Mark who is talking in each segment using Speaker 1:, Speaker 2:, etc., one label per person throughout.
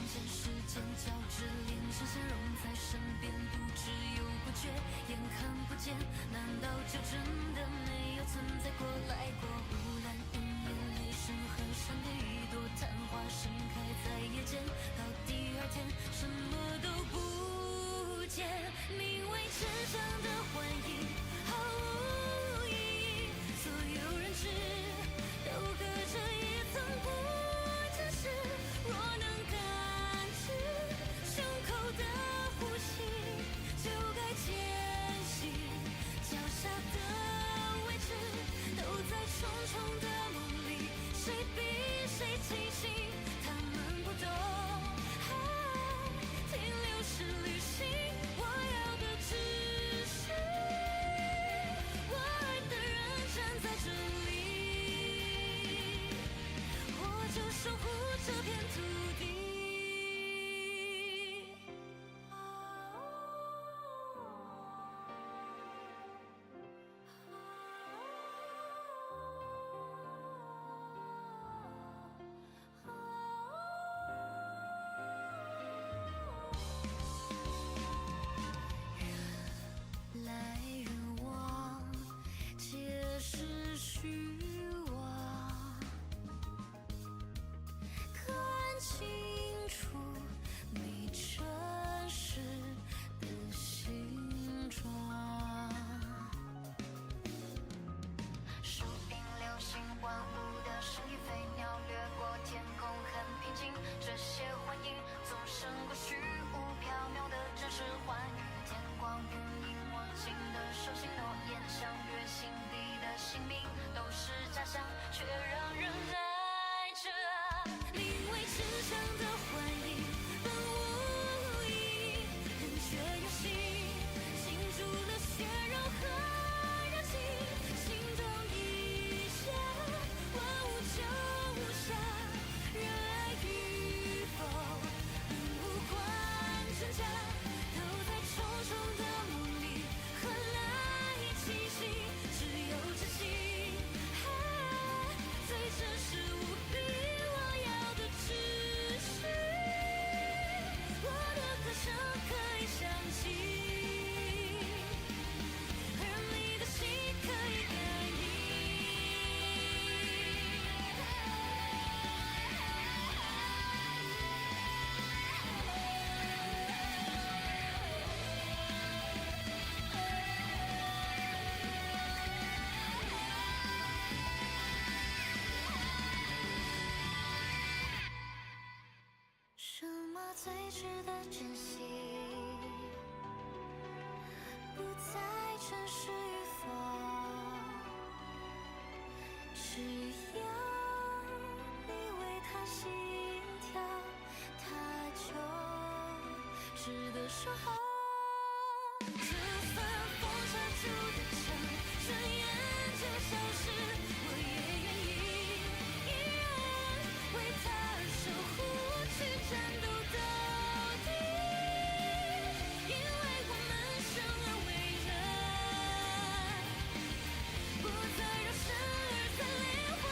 Speaker 1: 间时间交织，连成线融在身边，不知又不觉，眼看不见，难道就真的没有存在过来过？乌兰云烟，雷声和闪电，一朵昙花盛开在夜间，到第二天什么都不见，名为真相的幻影毫无意义，所有人质都隔着一层不真实，若能感知胸口的呼吸，就该前行，脚下的位置都在重重的梦里，谁比谁清醒，他们不懂，停留是旅行，我要的只是我爱的人站在这里，我就守护这片土地。人来人往，皆是虚妄，看清楚你真实的形状。树影流星万物的声音，飞鸟掠过天空很平静，这些幻影总胜过虚无缥缈的真实幻语，天光云影我情的手心，诺言相约，心底的姓名都是假象，却让人爱着啊，名为真相的幻影本无意义，人却有心，倾注了血肉和热情，心动一下，万物就无暇，热爱与否本无关真假，都在重重的梦里何来清醒，只有真心，最真实无比，我要的只是我的歌声可以响起，而你的心可以感应。什么最值得珍惜？不再真实与否，只要你为他心跳，他就值得守候。这份风刹住的城，转眼就消失，我也愿意依然为他而守护，去战斗到底，因为我们生而为人，不再让生而在灵魂。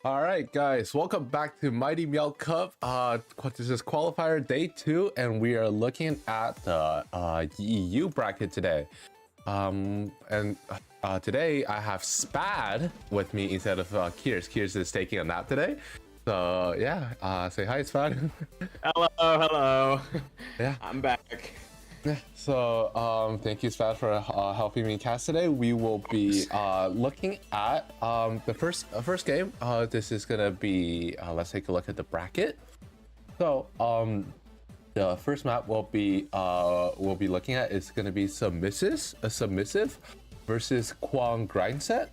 Speaker 2: All right, guys, welcome back to Mighty Meow Cup. This is qualifier day 2, and we are looking at the EU bracket today. Today I have Spad with me instead of Kiers. Kiers is taking a nap today. So yeah, say hi, Spad.
Speaker 3: Hello.
Speaker 2: Yeah,
Speaker 3: I'm back.
Speaker 2: yeah. So thank you, Spad, for helping me cast today. We will be looking at the first game. This is gonna be let's take a look at the bracket. So the first map we'll be looking at is gonna be submissive versus Quang Grindset.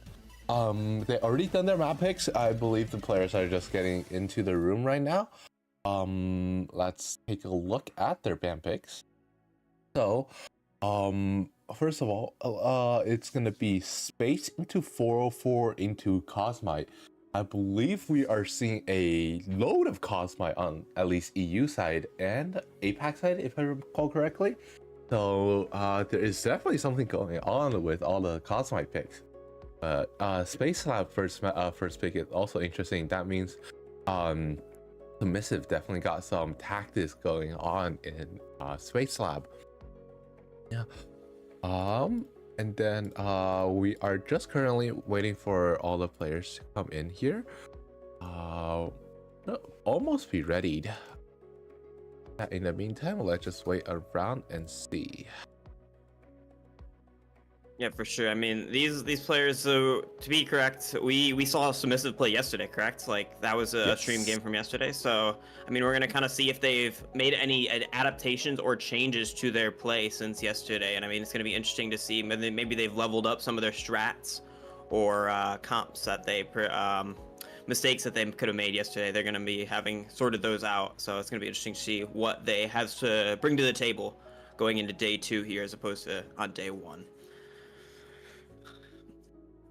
Speaker 2: They already done their map picks. I believe the players are just getting into the room right now. Let's take a look at their band picks. So, first of all, it's gonna be Space into 404 into Cosmite. I believe we are seeing a load of Cosmite on at least EU side and APAC side, if I recall correctly. So, there is definitely something going on with all the Cosmite picks. Space Lab first pick is also interesting. That means, Submissive definitely got some tactics going on in Space Lab. Yeah. And then we are just currently waiting for all the players to come in here. Almost be readied. In the meantime, let's just wait around and see.
Speaker 3: Yeah, for sure. I mean, these players. So to be correct, we saw Submissive play yesterday, correct? Like that was a stream game from yesterday. So I mean, we're gonna kind of see if they've made any adaptations or changes to their play since yesterday. And I mean, it's gonna be interesting to see. Maybe they've leveled up some of their strats or comps that they mistakes that they could have made yesterday. They're gonna be having sorted those out. So it's gonna be interesting to see what they have to bring to the table going into day 2 here, as opposed to on day 1.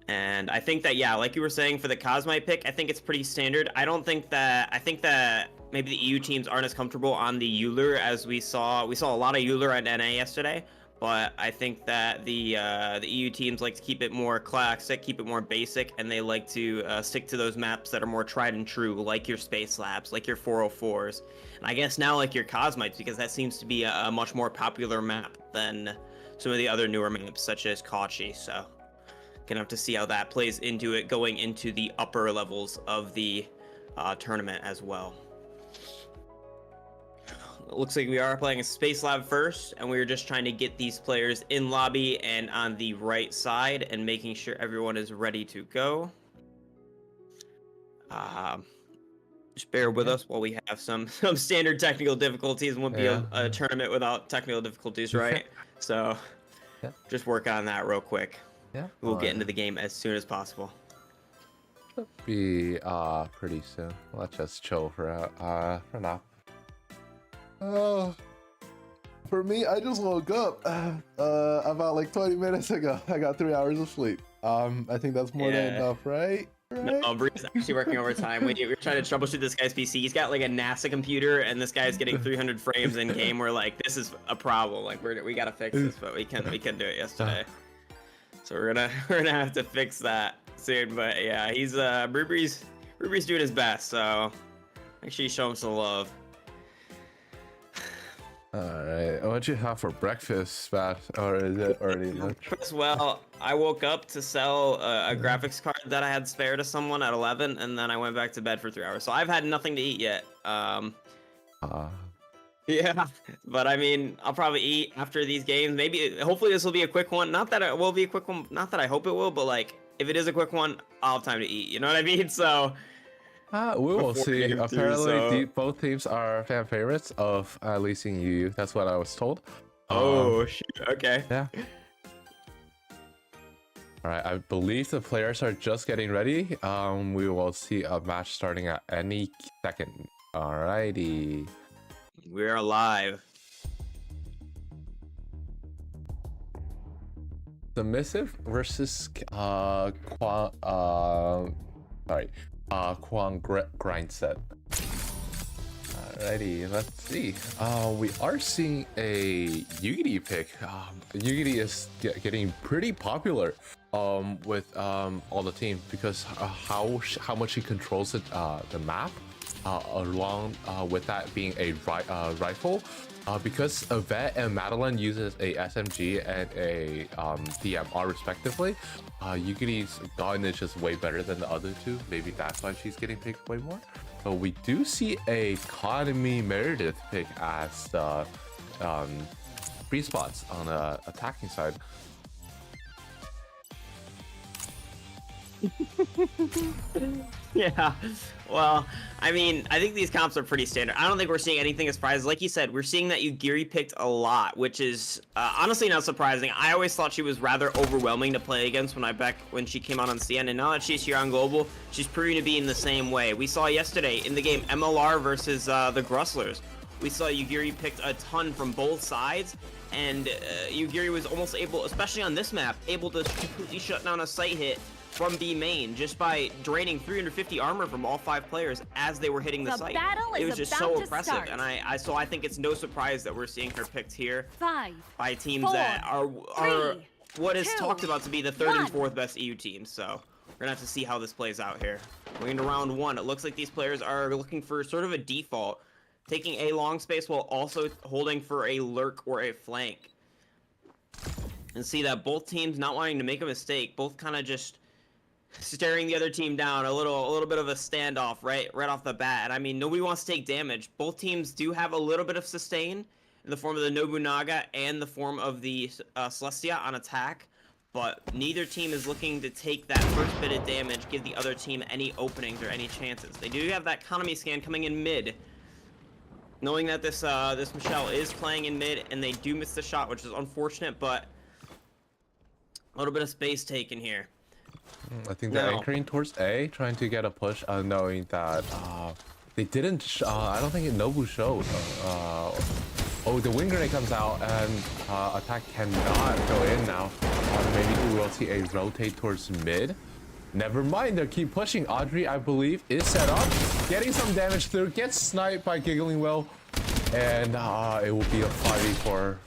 Speaker 3: And I think that, yeah, like you were saying, for the Cosmite pick, I think it's pretty standard. I think that maybe the EU teams aren't as comfortable on the Euler as we saw. We saw a lot of Euler at NA yesterday, but I think that the EU teams like to keep it more classic, keep it more basic, and they like to stick to those maps that are more tried and true, like your Space Labs, like your 404s, and I guess now like your Cosmites, because that seems to be a much more popular map than some of the other newer maps, such as Kochi. So gonna have to see how that plays into it going into the upper levels of the tournament as well. It looks like we are playing a Space Lab first, and we're just trying to get these players in lobby and on the right side and making sure everyone is ready to go. Just bear with us while we have some standard technical difficulties. It won't be a tournament without technical difficulties, right? So just work on that real quick.
Speaker 2: Yeah,
Speaker 3: we'll get into the game as soon as possible.
Speaker 2: It'll be pretty soon. Let's just chill for now. For me, I just woke up about like 20 minutes ago. I got 3 hours of sleep. I think that's more than enough, right?
Speaker 3: No, Bree's actually working overtime. We're trying to troubleshoot this guy's PC. He's got like a NASA computer, and this guy's getting 300 frames in game. We're like, this is a problem. Like we gotta fix this, but we can do it yesterday. So we're gonna have to fix that soon. But yeah, he's Bree's doing his best. So make sure you show him some love.
Speaker 2: All right, what'd you have for breakfast, Pat? Or is it already lunch?
Speaker 3: Well, I woke up to sell a graphics card that I had spare to someone at 11, and then I went back to bed for 3 hours. So I've had nothing to eat yet. Yeah, but I mean, I'll probably eat after these games. Maybe, hopefully this will be a quick one. Not that it will be a quick one. Not that I hope it will, but like, if it is a quick one, I'll have time to eat. You know what I mean? So
Speaker 2: we will see. Apparently, both teams are fan favorites of at least in EU. That's what I was told.
Speaker 3: Oh, shoot. Okay.
Speaker 2: Yeah. All right. I believe the players are just getting ready. We will see a match starting at any second. Alrighty.
Speaker 3: We're alive.
Speaker 2: Submissive versus Quang Grindset. Alrighty, let's see. We are seeing a Yugity pick. Yugity is getting pretty popular with all the team because how much he controls it, the map, along with that being a rifle. Because Yvette and Madeline uses a SMG and a DMR respectively, Yugiri's gun is just way better than the other two. Maybe that's why she's getting picked way more. But we do see a Economy Meredith pick as the free spots on the attacking side.
Speaker 3: Yeah, well, I mean, I think these comps are pretty standard. I don't think we're seeing anything as surprising. Like you said, we're seeing that Yugiri picked a lot, which is honestly not surprising. I always thought she was rather overwhelming to play against when she came out on CN, and now that she's here on Global, she's proving to be in the same way. We saw yesterday in the game MLR versus the Grusslers. We saw Yugiri picked a ton from both sides, and Yugiri was almost able, especially on this map, able to completely shut down a site hit from B main just by draining 350 armor from all 5 players as they were hitting the site. It was just so impressive, and I think it's no surprise that we're seeing her picked here by teams that are what is talked about to be the 3rd and 4th best EU teams. So we're gonna have to see how this plays out here. Going into round 1, it looks like these players are looking for sort of a default, taking a long space while also holding for a lurk or a flank. And see that both teams not wanting to make a mistake, both kind of just staring the other team down, a little bit of a standoff right off the bat. And I mean, nobody wants to take damage. Both teams do have a little bit of sustain in the form of the Nobunaga and the form of the Celestia on attack, but neither team is looking to take that first bit of damage, give the other team any openings or any chances. They do have that economy scan coming in mid, knowing that this Michelle is playing in mid, and they do miss the shot, which is unfortunate, but a little bit of space taken here.
Speaker 2: I think they're anchoring towards A, trying to get a push, knowing that they didn't. I don't think Nobu showed. Oh, the wing grenade comes out, and attack cannot go in now. Maybe we will see a rotate towards mid. Never mind, they keep pushing. Audrey, I believe, is set up, getting some damage through, gets sniped by Giggling Will, and it will be a 5v4.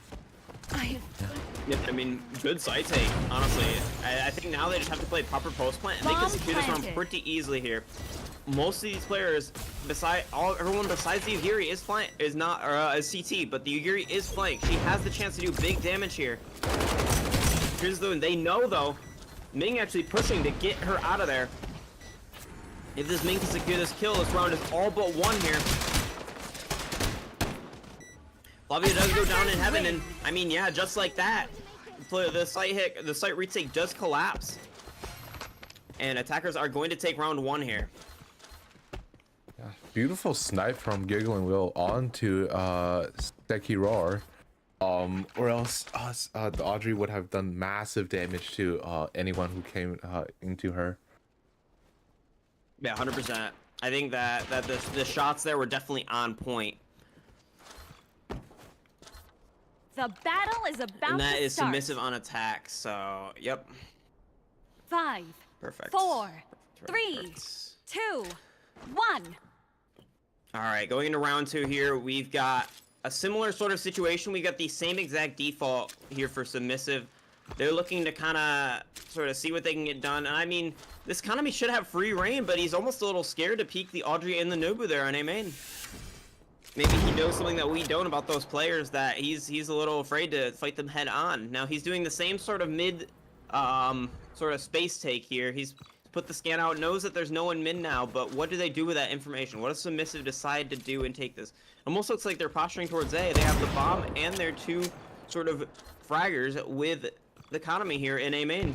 Speaker 3: Yeah, I mean, good side take, honestly. I think now they just have to play proper post plant, and they can secure this round pretty easily here. Most of these players, everyone besides the Yugiri is CT, but the Yugiri is flank. She has the chance to do big damage here. Here's the one. They know though, Ming actually pushing to get her out of there. If this Ming can secure this kill, this round is all but won here. Flavia does go down in heaven, and I mean, yeah, just like that, the site retake does collapse, and attackers are going to take round 1 here.
Speaker 2: Yeah, beautiful snipe from Giggling Will onto Steki Roar, or else the Audrey would have done massive damage to anyone who came into her.
Speaker 3: Yeah, 100%. I think that the shots there were definitely on point.
Speaker 4: The battle is about to start.
Speaker 3: And that is submissive on attack, so, yep.
Speaker 4: 5,
Speaker 3: Perfect.
Speaker 4: 4, 3, 2, 1.
Speaker 3: All right, going into round 2 here, we've got a similar sort of situation. We got the same exact default here for submissive. They're looking to kind of sort of see what they can get done. And I mean, this Kanami should have free reign, but he's almost a little scared to peek the Audrey and the Nobu there on A main. Maybe he knows something that we don't about those players, that he's a little afraid to fight them head on. Now he's doing the same sort of mid sort of space take here. He's put the scan out, knows that there's no one mid now, but what do they do with that information? What does submissive decide to do and take this? Almost looks like they're posturing towards A. They have the bomb and their 2 sort of fraggers with the economy here in A main.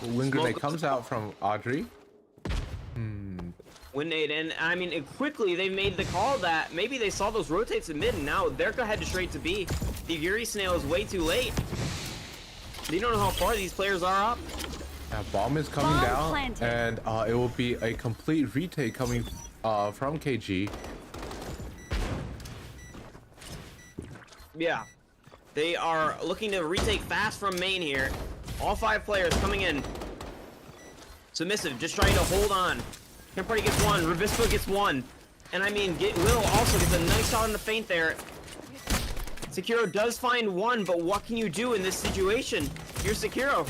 Speaker 2: Wing grenade comes out from Audrey.
Speaker 3: Winnade, and I mean, quickly they made the call that maybe they saw those rotates in mid, and now they're headed straight to B. The Yuri Snail is way too late. They don't know how far these players are up.
Speaker 2: Yeah, bomb is coming down, planted. And it will be a complete retake coming from KG.
Speaker 3: Yeah, they are looking to retake fast from main here. All 5 players coming in. Submissive, just trying to hold on. Party gets 1, Revispa gets 1, and I mean, Will also gets a nice shot on the feint there. Sekiro does find 1, but what can you do in this situation? Here's Sekiro.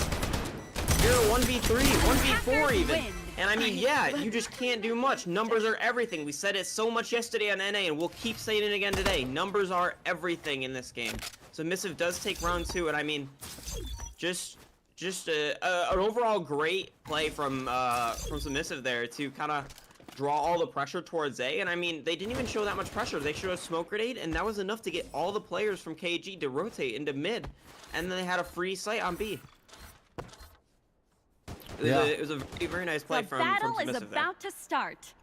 Speaker 3: You're a 1v3, 1v4
Speaker 4: Attackers
Speaker 3: even.
Speaker 4: win.
Speaker 3: And I mean, yeah, you just can't do much. Numbers are everything. We said it so much yesterday on NA, and we'll keep saying it again today. Numbers are everything in this game. Submissive does take round 2, and I mean, just an overall great play from Submissive there to kind of draw all the pressure towards A. And I mean, they didn't even show that much pressure. They showed a smoke grenade, and that was enough to get all the players from KG to rotate into mid, and then they had a free sight on B. It was a very, very nice play
Speaker 4: The
Speaker 3: from
Speaker 4: battle is
Speaker 3: Submissive
Speaker 4: about to start.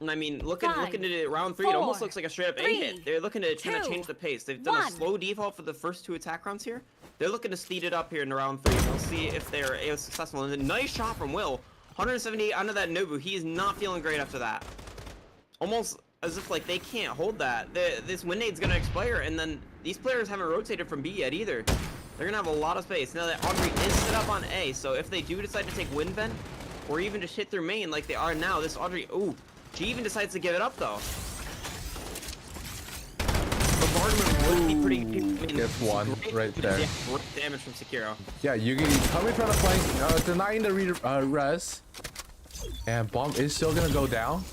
Speaker 3: And I mean, looking at round 3, it
Speaker 4: 4,
Speaker 3: almost looks like a straight up A
Speaker 4: 3,
Speaker 3: hit. They're looking to kind of
Speaker 4: 2,
Speaker 3: change the pace. They've done a
Speaker 4: 1.
Speaker 3: slow default for the first 2 attack rounds here. They're looking to speed it up here in round 3. We'll see if they're successful. And a nice shot from Will. 178 onto that Nobu. He is not feeling great after that. Almost as if like they can't hold that. This win nade's gonna expire, and then these players haven't rotated from B yet either. They're gonna have a lot of space. Now that Audrey is set up on A, so if they do decide to take win vent, or even just hit their main like they are now, this Audrey, ooh, she even decides to give it up though. Bombardment would be pretty.
Speaker 2: Gets one right there.
Speaker 3: Yeah, great damage from Sekiro.
Speaker 2: Yeah, Yugi coming from the flank, denying the res. And bomb is still gonna go down.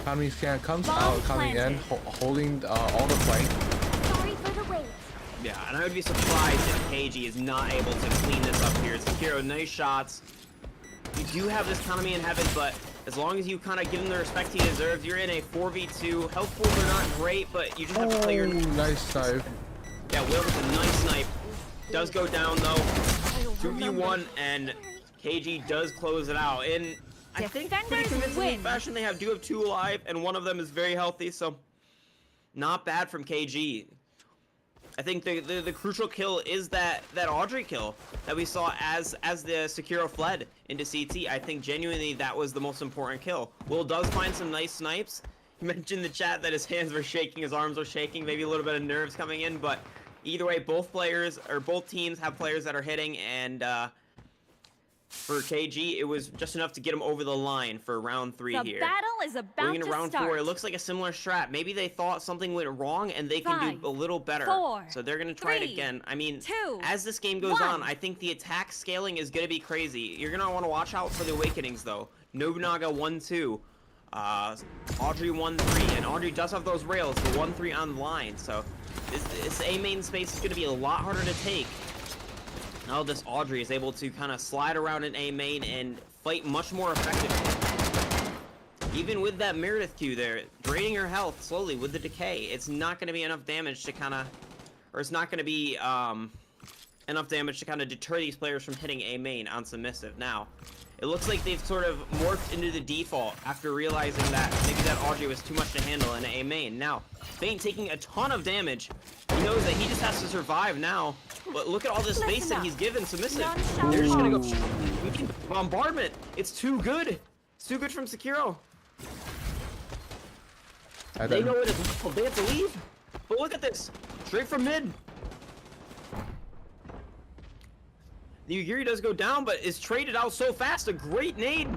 Speaker 2: Economy scan comes
Speaker 4: Bomb
Speaker 2: out, coming in, holding all the flank.
Speaker 4: Sorry for the wait.
Speaker 3: Yeah, and I would be surprised if KG is not able to clean this up here. Sekiro, nice shots. You do have this economy in heaven, but as long as you kind of give him the respect he deserves, you're in a 4v2. Health pools are not great, but you just have to play your...
Speaker 2: Nice snipe.
Speaker 3: Yeah, Will with a nice snipe. Does go down, though. 2v1, and KG does close it out. In, I think, pretty
Speaker 4: Defenders
Speaker 3: convincing
Speaker 4: win.
Speaker 3: fashion. They do have 2 alive, and one of them is very healthy, so not bad from KG. I think the crucial kill is that Audrey kill that we saw as the Sekiro fled into CT. I think genuinely that was the most important kill. Will does find some nice snipes. He mentioned in the chat that his hands were shaking, his arms were shaking, maybe a little bit of nerves coming in, but either way, both teams have players that are hitting, and for KG, it was just enough to get him over the line for round 3
Speaker 4: The
Speaker 3: here.
Speaker 4: battle is about
Speaker 3: Going into
Speaker 4: to
Speaker 3: round
Speaker 4: start.
Speaker 3: 4, it looks like a similar strat. Maybe they thought something went wrong and they can
Speaker 4: 5,
Speaker 3: do a little better.
Speaker 4: 4,
Speaker 3: So they're going to try it
Speaker 4: 3,
Speaker 3: again. I mean,
Speaker 4: 2,
Speaker 3: as this game goes
Speaker 4: 1.
Speaker 3: on, I think the attack scaling is going to be crazy. You're going to want to watch out for the awakenings, though. Nobunaga 1-2. Audrey 1-3. And Audrey does have those rails, the 1-3 on the line. So this A main space is going to be a lot harder to take. Now this Audrey is able to kind of slide around in A main and fight much more effectively. Even with that Meredith Q there, draining her health slowly with the decay, it's not going to be enough damage to kind of, or it's not going to be enough damage to kind of deter these players from hitting A main on submissive. Now, it looks like they've sort of morphed into the default after realizing that maybe that Audrey was too much to handle in A main. Now, Feint taking a ton of damage. He knows that he just has to survive now. But look at all this space that he's given submissive. They're just gonna go bombardment. It's too good. It's too good from Sekiro. They know it as well. They have to leave. But look at this. Straight from mid. The Yuri does go down, but is traded out so fast. A great nade.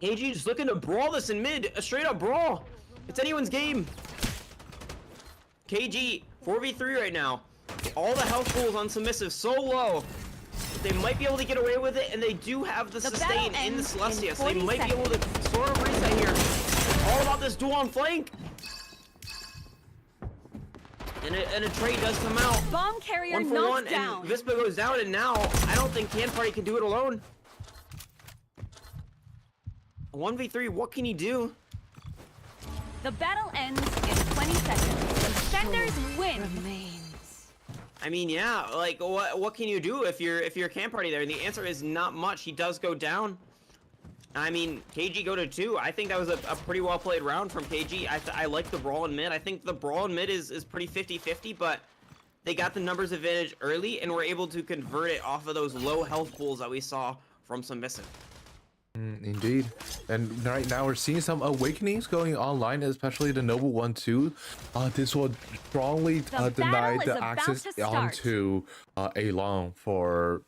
Speaker 3: KG just looking to brawl this in mid. A straight up brawl. It's anyone's game. KG 4v3 right now. All the health pools on submissive so low. But they might be able to get away with it, and they do have the sustain in the Celestia, so they might be able to sort of reset here. It's all about this duel on flank. And a trade does come out.
Speaker 4: Bomb carrier
Speaker 3: 1-for-1,
Speaker 4: knocked down.
Speaker 3: and Vispa goes down, and now I don't think Can Party can do it alone. 1v3, what can he do?
Speaker 4: The battle ends in 20 seconds. Defenders win.
Speaker 3: I mean, yeah, like what can you do if you're Can Party there? And the answer is not much. He does go down. I mean, KG go to 2. I think that was a pretty well played round from KG. I like the brawl in mid. I think the brawl in mid is pretty 50-50, but they got the numbers advantage early and were able to convert it off of those low health pools that we saw from submissive.
Speaker 2: Indeed. And right now we're seeing some awakenings going online, especially the Noble 1-2. This will strongly deny the access onto A long for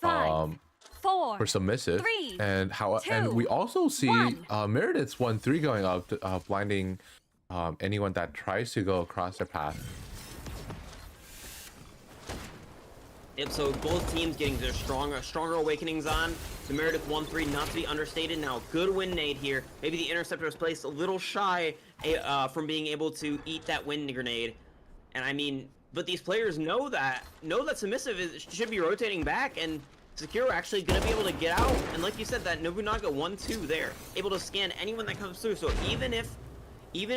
Speaker 4: 5, 4,
Speaker 2: for submissive.
Speaker 4: 3,
Speaker 2: And how
Speaker 4: 2,
Speaker 2: and we also see
Speaker 4: 1.
Speaker 2: Meredith's 1-3 going up, blinding anyone that tries to go across their path.
Speaker 3: Yep, so both teams getting their stronger awakenings on. So Meredith 1-3, not to be understated. Now, good wind nade here. Maybe the interceptor was placed a little shy from being able to eat that wind grenade. And I mean, but these players know that Submissive should be rotating back, and Secure actually gonna be able to get out. And like you said, that Nobunaga 1-2 there, able to scan anyone that comes through. So even if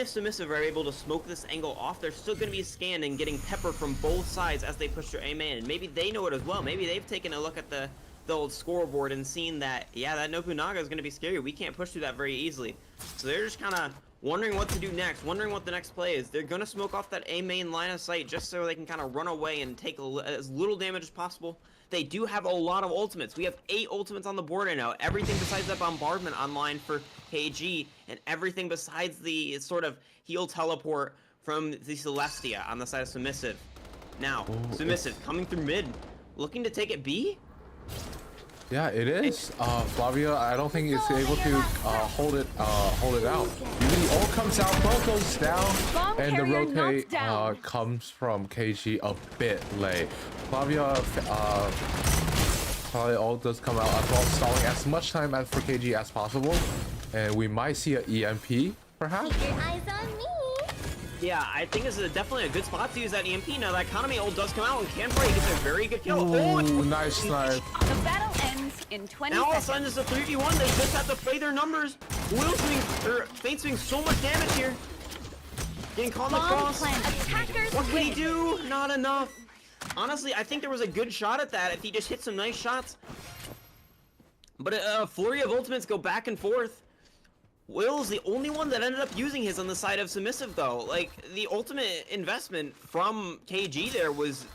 Speaker 3: Submissive are able to smoke this angle off, they're still going to be scanned and getting pepper from both sides as they push their A main. And maybe they know it as well. Maybe they've taken a look at the old scoreboard and seen that, yeah, that Nobunaga is going to be scary. We can't push through that very easily. So they're just kind of wondering what to do next, wondering what the next play is. They're going to smoke off that A main line of sight just so they can kind of run away and take as little damage as possible. They do have a lot of ultimates. We have 8 ultimates on the board right now. Everything besides that bombardment online for KG, and everything besides the sort of heal teleport from the Celestia on the side of Submissive. Now, Submissive coming through mid, looking to take it B?
Speaker 2: Yeah, it is. Flavia, I don't think it's able to hold it out. Usually ult comes out, both goes down, and the rotate comes from KG a bit late. Flavia, probably ult does come out as well, stalling as much time as for KG as possible, and we might see an EMP, perhaps.
Speaker 1: Keep your eyes on me.
Speaker 3: Yeah, I think this is definitely a good spot to use that EMP. Now that economy ult does come out, and Canfrey gets a very good kill.
Speaker 2: Ooh, nice snipe.
Speaker 4: The battle ends in 20
Speaker 3: Now all of a
Speaker 4: seconds.
Speaker 3: sudden it's a 3v1. They just have to play their numbers. Faint's doing so much damage here. Getting caught in the cross.
Speaker 4: Attackers
Speaker 3: What can he
Speaker 4: win.
Speaker 3: do? Not enough. Honestly, I think there was a good shot at that if he just hit some nice shots. But a flurry of ultimates go back and forth. Will's the only one that ended up using his on the side of Submissive, though. Like, the ultimate investment from KG there was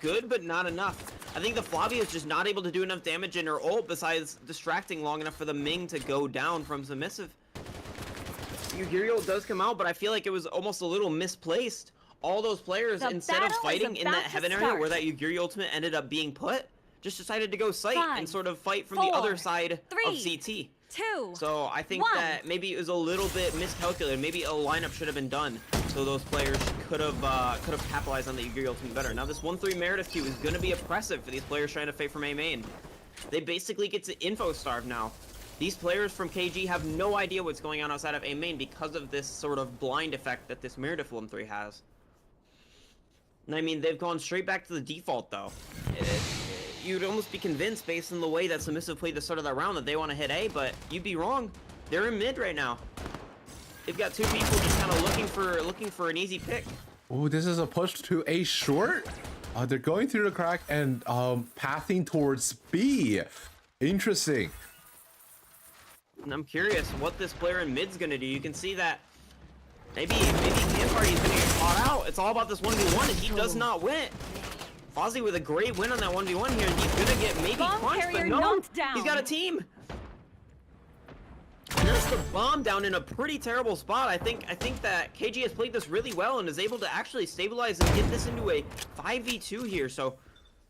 Speaker 3: good, but not enough. I think the Flavia is just not able to do enough damage in her ult besides distracting long enough for the Ming to go down from Submissive. Yugiri ult does come out, but I feel like it was almost a little misplaced. All those players,
Speaker 4: The
Speaker 3: instead of
Speaker 4: battle is
Speaker 3: fighting in
Speaker 4: about
Speaker 3: that
Speaker 4: to
Speaker 3: heaven area
Speaker 4: start.
Speaker 3: where that Yugiri ultimate ended up being put, just decided to go sight
Speaker 4: 5,
Speaker 3: and sort of fight from the
Speaker 4: 4,
Speaker 3: other side of
Speaker 4: 3,
Speaker 3: CT.
Speaker 4: 2.
Speaker 3: So I think
Speaker 4: 1.
Speaker 3: that maybe it was a little bit miscalculated. Maybe a lineup should have been done so those players could have capitalized on the Yugiri ultimate better. Now this 1-3 Meredith queue is going to be oppressive for these players trying to fight from A main. They basically get to info starve now. These players from KG have no idea what's going on outside of A main because of this sort of blind effect that this Meredith 1-3 has. And I mean, they've gone straight back to the default though. You'd almost be convinced based on the way that Submissive played the start of that round that they want to hit A, but you'd be wrong. They're in mid right now. They've got 2 people just kind of looking for an easy pick.
Speaker 2: Oh, this is a push to A short. They're going through the crack and pathing towards B. Interesting.
Speaker 3: And I'm curious what this player in mid's gonna do. You can see that maybe Canparty's gonna get caught out. It's all about this 1v1, and he does not win. Fozzie with a great win on that 1v1 here, and he's gonna get maybe
Speaker 4: Bomb
Speaker 3: crunched, but
Speaker 4: carrier
Speaker 3: no,
Speaker 4: knocked down.
Speaker 3: he's got a team. And there's the bomb down in a pretty terrible spot. I think that KG has played this really well and is able to actually stabilize and get this into a 5v2 here. So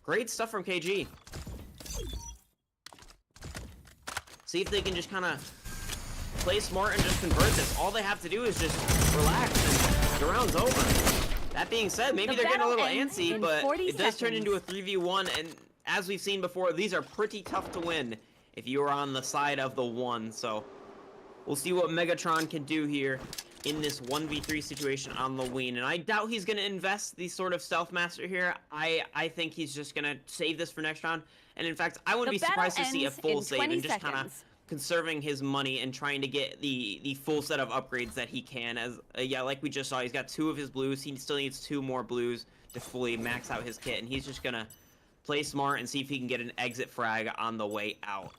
Speaker 3: great stuff from KG. See if they can just kind of play smart and just convert this. All they have to do is just relax and the round's over. That being said, maybe
Speaker 4: The
Speaker 3: they're getting a
Speaker 4: battle
Speaker 3: little
Speaker 4: ends
Speaker 3: antsy,
Speaker 4: in
Speaker 3: but
Speaker 4: 40
Speaker 3: it does turn
Speaker 4: seconds.
Speaker 3: into a 3v1, and as we've seen before, these are pretty tough to win if you are on the side of the 1, so we'll see what Megatron can do here in this 1v3 situation on the Ween, and I doubt he's going to invest the sort of Stealth Master here. I think he's just going to save this for next round, and in fact, I wouldn't
Speaker 4: The
Speaker 3: be surprised to
Speaker 4: battle
Speaker 3: see a
Speaker 4: ends
Speaker 3: full
Speaker 4: in
Speaker 3: save
Speaker 4: 20
Speaker 3: and just kind of
Speaker 4: seconds.
Speaker 3: conserving his money and trying to get the full set of upgrades that he can. As yeah, like we just saw, he's got 2 of his blues. He still needs 2 more blues to fully max out his kit, and he's just gonna play smart and see if he can get an exit frag on the way out.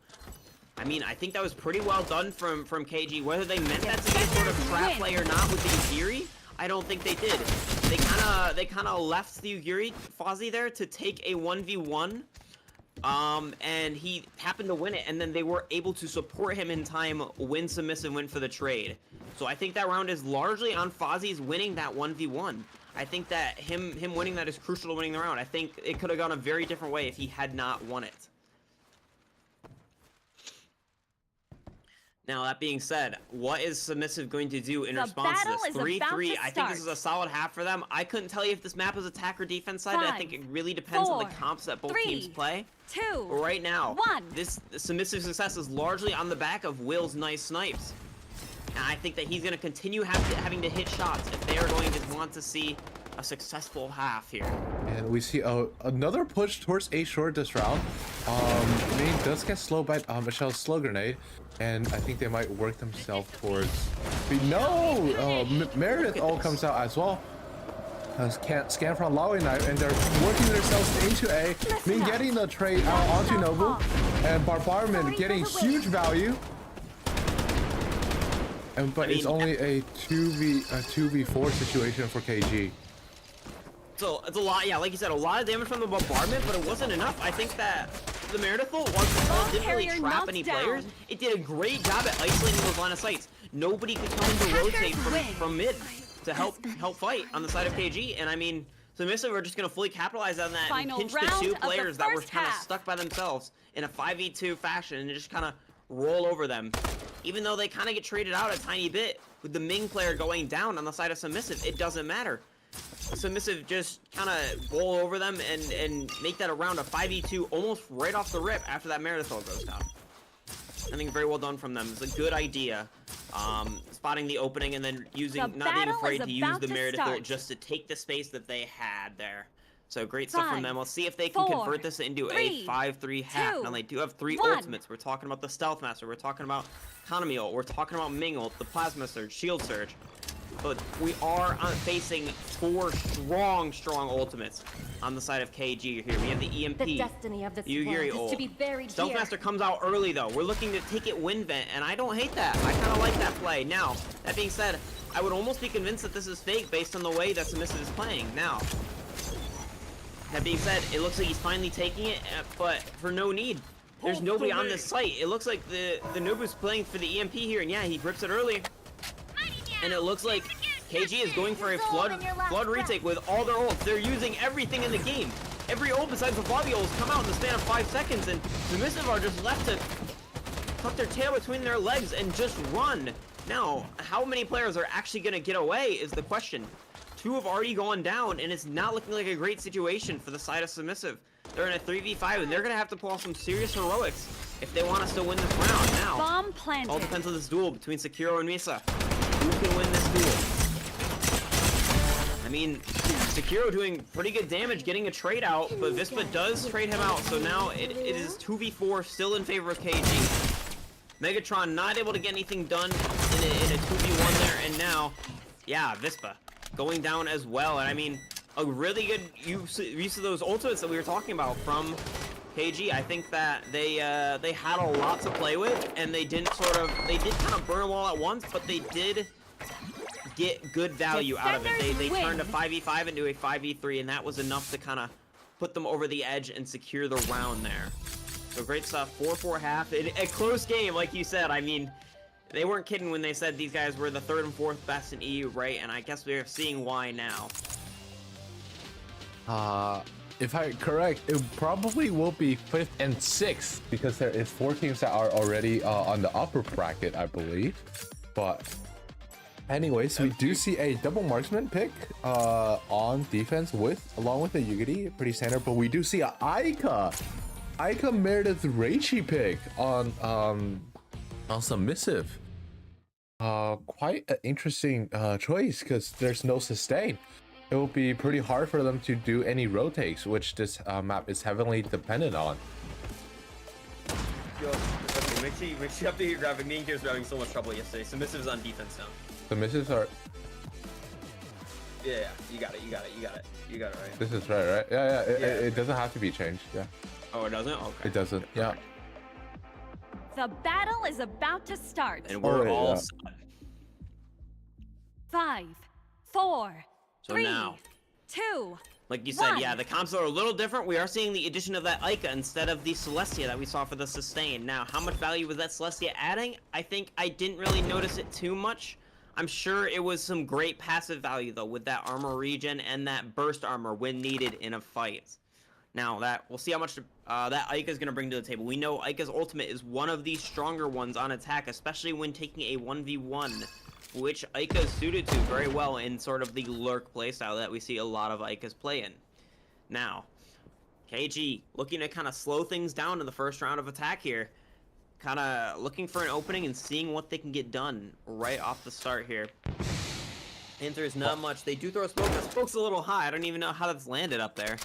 Speaker 3: I mean, I think that was pretty well done from KG. Whether they meant that to be a sort of trap play or not with the Yugiri, I don't think they did. They kind of left the Yugiri Fozzie there to take a 1v1. And he happened to win it, and then they were able to support him in time when Submissive went for the trade. So I think that round is largely on Fozzie's winning that 1v1. I think that him winning that is crucial to winning the round. I think it could have gone a very different way if he had not won it. Now, that being said, what is Submissive going to do in
Speaker 4: The
Speaker 3: response to
Speaker 4: battle
Speaker 3: this?
Speaker 4: is about
Speaker 3: 3-3,
Speaker 4: to
Speaker 3: I think this is a
Speaker 4: start.
Speaker 3: solid half for them. I couldn't tell you if this map is attack or defense side. I think it really depends on the
Speaker 4: 4,
Speaker 3: comps that both
Speaker 4: 3,
Speaker 3: teams play.
Speaker 4: 2,
Speaker 3: But right now,
Speaker 4: 1.
Speaker 3: this Submissive success is largely on the back of Will's nice snipes. And I think that he's going to continue having to hit shots if they are going to want to see a successful half here.
Speaker 2: And we see another push towards A short this round. Main does get slowed by Michelle's slow grenade, and I think they might work themselves towards. No, Meredith all comes out as well. Can't scan from Lowy knife, and they're working themselves into A. Main getting the trade out onto Nobu, and Barbarman getting huge value. But it's only a 2v4 situation for KG.
Speaker 3: So it's a lot, yeah, like you said, a lot of damage from the bombardment, but it wasn't enough. I think that the Meredith ult didn't really trap any players. It did a great job at isolating those line of sights. Nobody could come in to rotate from mid to help fight on the side of KG. And I mean, Submissive are just gonna fully capitalize on that and pinch the two players that were kind of stuck by themselves in a 5v2 fashion and just kind of roll over them. Even though they kind of get traded out a tiny bit with the Ming player going down on the side of Submissive, it doesn't matter. Submissive just kind of bowl over them and make that around a 5v2 almost right off the rip after that Meredith ult goes down. I think very well done from them. It's a good idea. Spotting the opening and then not being afraid to use the Meredith ult just to take the space that they had there. So great stuff from them. Let's see if they can convert this into a 5-3 half. Now they do have 3 ultimates. We're talking about the Stealth Master. We're talking about Economy ult. We're talking about Ming ult, the Plasma Surge, Shield Surge. But we are facing 4 strong ultimates on the side of KG here. We have the EMP,
Speaker 5: The destiny of this
Speaker 3: Yuri
Speaker 5: world
Speaker 3: ult.
Speaker 5: is to be buried
Speaker 3: Stealth
Speaker 5: here.
Speaker 3: Master comes out early though. We're looking to take it wind vent, and I don't hate that. I kind of like that play. Now, that being said, I would almost be convinced that this is fake based on the way that Submissive is playing. Now, that being said, it looks like he's finally taking it, but for no need. There's nobody on this site. It looks like the Nobu's playing for the EMP here, and yeah, he grips it early. And it looks like KG is going for a flood retake with all their ults. They're using everything in the game. Every ult besides the Bobby ult has come out in the span of 5 seconds, and Submissive are just left to tuck their tail between their legs and just run. Now, how many players are actually going to get away is the question. 2 have already gone down, and it's not looking like a great situation for the side of Submissive. They're in a 3v5, and they're going to have to pull off some serious heroics if they want us to win this round. Now,
Speaker 4: Bomb planted.
Speaker 3: all depends on this duel between Sekiro and Misa. Who can win this duel? I mean, Sekiro doing pretty good damage, getting a trade out, but Vispa does trade him out, so now it is 2v4 still in favor of KG. Megatron not able to get anything done in a 2v1 there, and now, yeah, Vispa going down as well. And I mean, a really good use of those ultimates that we were talking about from KG. I think that they had a lot to play with, and they did kind of burn them all at once, but they did get good value out of it. They turned a 5v5 into a 5v3, and that was enough to kind of put them over the edge and secure the round there. So great stuff. 4-4 half. A close game, like you said. I mean, they weren't kidding when they said these guys were the 3rd and 4th best in EU, right? And I guess we're seeing why now.
Speaker 2: If I'm correct, it probably will be 5th and 6th because there is 4 teams that are already on the upper bracket, I believe. But anyways, we do see a double marksman pick on defense along with the Yugiri, pretty standard. But we do see a Aika Meredith Reichi pick on Submissive. Quite an interesting choice because there's no sustain. It will be pretty hard for them to do any rotates, which this map is heavily dependent on.
Speaker 3: Yo, okay, make sure you update your graphic. Me and Gears were having so much trouble yesterday. Submissive's on defense now.
Speaker 2: Submissives are.
Speaker 3: Yeah, you got it, right?
Speaker 2: This is right? Yeah. It doesn't have to be changed. Yeah.
Speaker 3: Oh, it doesn't? Okay.
Speaker 2: It doesn't. Yeah.
Speaker 4: The battle is about to start.
Speaker 3: And we're all set.
Speaker 4: 5, 4,
Speaker 3: So
Speaker 4: 3,
Speaker 3: now,
Speaker 4: 2.
Speaker 3: like you said,
Speaker 4: 1.
Speaker 3: yeah, the comps are a little different. We are seeing the addition of that Ica instead of the Celestia that we saw for the sustain. Now, how much value was that Celestia adding? I think I didn't really notice it too much. I'm sure it was some great passive value, though, with that armor regen and that burst armor when needed in a fight. Now that we'll see how much that Ika is going to bring to the table. We know Ika's ultimate is one of the stronger ones on attack, especially when taking a 1v1, which Ika is suited to very well in sort of the lurk playstyle that we see a lot of Ikas play in. Now, KG looking to kind of slow things down in the first round of attack here. Kind of looking for an opening and seeing what they can get done right off the start here. There's not much. They do throw a smoke. The smoke's a little high. I don't even know how that's landed up there.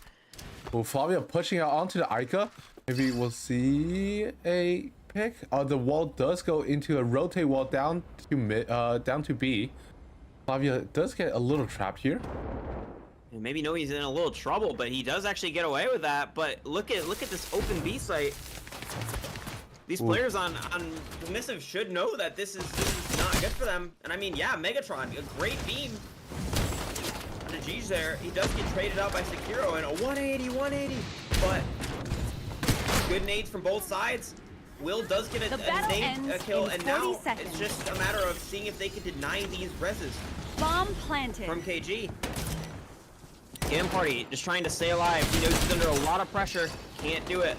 Speaker 2: Well, Fabio pushing out onto the Ica. Maybe we'll see a pick. The wall does go into a rotate wall down to B. Fabio does get a little trapped here.
Speaker 3: Maybe know he's in a little trouble, but he does actually get away with that. But look at this open B site. These players on Submissive should know that this is not good for them. And I mean, yeah, Megatron, a great beam. On the G's there, he does get traded out by Sekiro and a 180. But good nades from both sides. Will does get a nade kill, and now it's just a matter of seeing if they can deny these reses.
Speaker 4: Bomb planted.
Speaker 3: From KG. Game Party just trying to stay alive. He knows he's under a lot of pressure. Can't do it.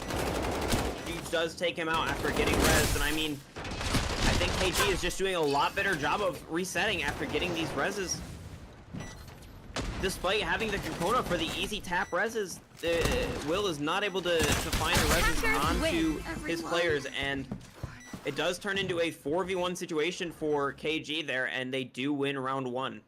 Speaker 3: Does take him out after getting res, and I mean, I think KG is just doing a lot better job of resetting after getting these reses. Despite having the Kokona for the easy tap reses, Will is not able to find the reses onto his players, and it does turn into a 4v1 situation for KG there, and they do win round 1.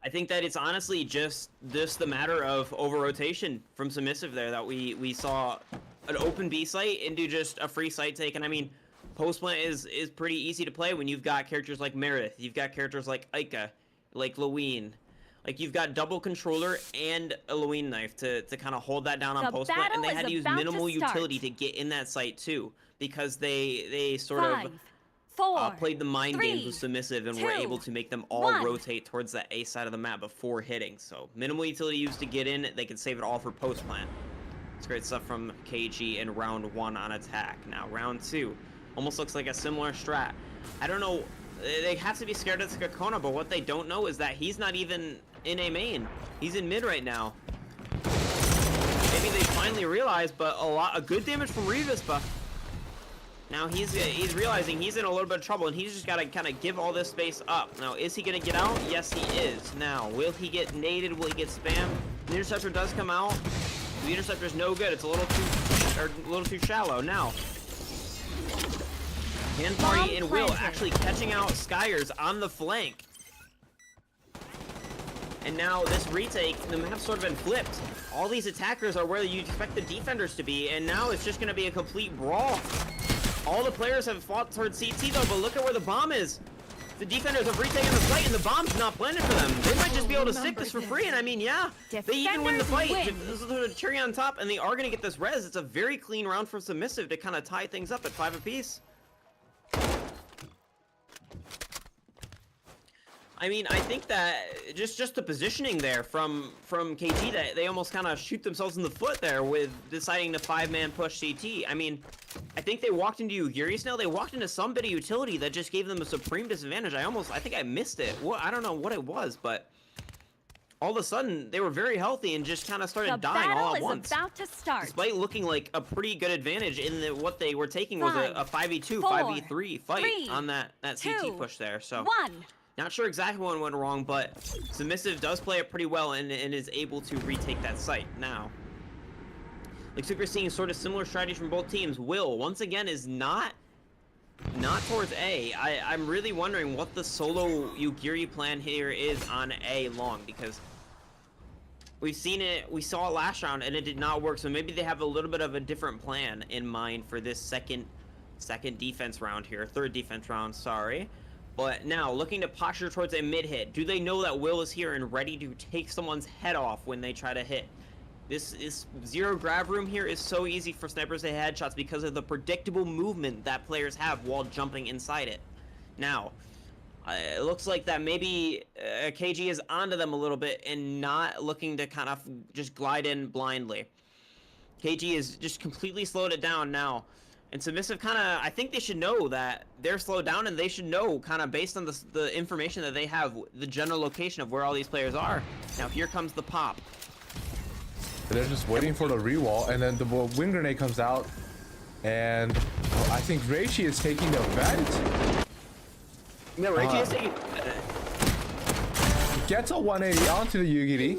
Speaker 3: I think that it's honestly just the matter of over-rotation from Submissive there, that we saw an open B site into just a free site take. And I mean, post plant is pretty easy to play when you've got characters like Meredith, you've got characters like Ika, like Lewin. Like, you've got double controller and a Lewin knife to kind of hold that down on post plant, and they had to use minimal utility to get in that site too, because they sort of played the mind games with Submissive and were able to make them all rotate towards the A side of the map before hitting. So minimal utility used to get in, they can save it all for post plant. It's great stuff from KG in round 1 on attack. Now round 2 almost looks like a similar strat. I don't know, they have to be scared of Skakona, but what they don't know is that he's not even in a main. He's in mid right now. Maybe they finally realize, but a good damage from Revis, but now he's realizing he's in a little bit of trouble, and he's just got to kind of give all this space up. Now, is he going to get out? Yes, he is. Now, will he get naded? Will he get spammed? The interceptor does come out. The interceptor's no good. It's a little too shallow. Now, Hand Party and Will actually catching out Skyers on the flank. And now this retake, the map's sort of been flipped. All these attackers are where you expect the defenders to be, and now it's just going to be a complete brawl. All the players have fought towards CT though, but look at where the bomb is. The defenders have retaken the fight, and the bomb's not planted for them. They might just be able to stick this for free, and I mean, yeah, they even win the fight. This is the cherry on top, and they are going to get this res. It's a very clean round for Submissive to kind of tie things up at 5 apiece. I mean, I think that just the positioning there from KG, that they almost kind of shoot themselves in the foot there with deciding to 5-man push CT. I mean, I think they walked into Yuri's now. They walked into some bit of utility that just gave them a supreme disadvantage. I think I missed it. Well, I don't know what it was, but all of a sudden they were very healthy and just kind of started dying all at once.
Speaker 4: About to start.
Speaker 3: Despite looking like a pretty good advantage in what they were taking was a 5v2, 5v3 fight on that CT push there. So.
Speaker 4: 1.
Speaker 3: Not sure exactly what went wrong, but Submissive does play it pretty well and is able to retake that site. Now, looks like we're seeing sort of similar strategies from both teams. Will, once again, is not towards A. I'm really wondering what the solo Yugiri plan here is on A long, because we saw it last round and it did not work, so maybe they have a little bit of a different plan in mind for this second defense round here, third defense round, sorry. But now, looking to posture towards a mid-hit. Do they know that Will is here and ready to take someone's head off when they try to hit? This zero grab room here is so easy for snipers to hit headshots because of the predictable movement that players have while jumping inside it. Now, it looks like that maybe KG is onto them a little bit and not looking to kind of just glide in blindly. KG is just completely slowed it down now. And Submissive kind of, I think they should know that they're slowed down, and they should know kind of based on the information that they have, the general location of where all these players are. Now here comes the pop.
Speaker 2: They're just waiting for the rewall, and then the wind grenade comes out, and I think Reishi is taking the vent.
Speaker 3: No, Reishi is taking.
Speaker 2: Gets a 180 onto the Yugiri,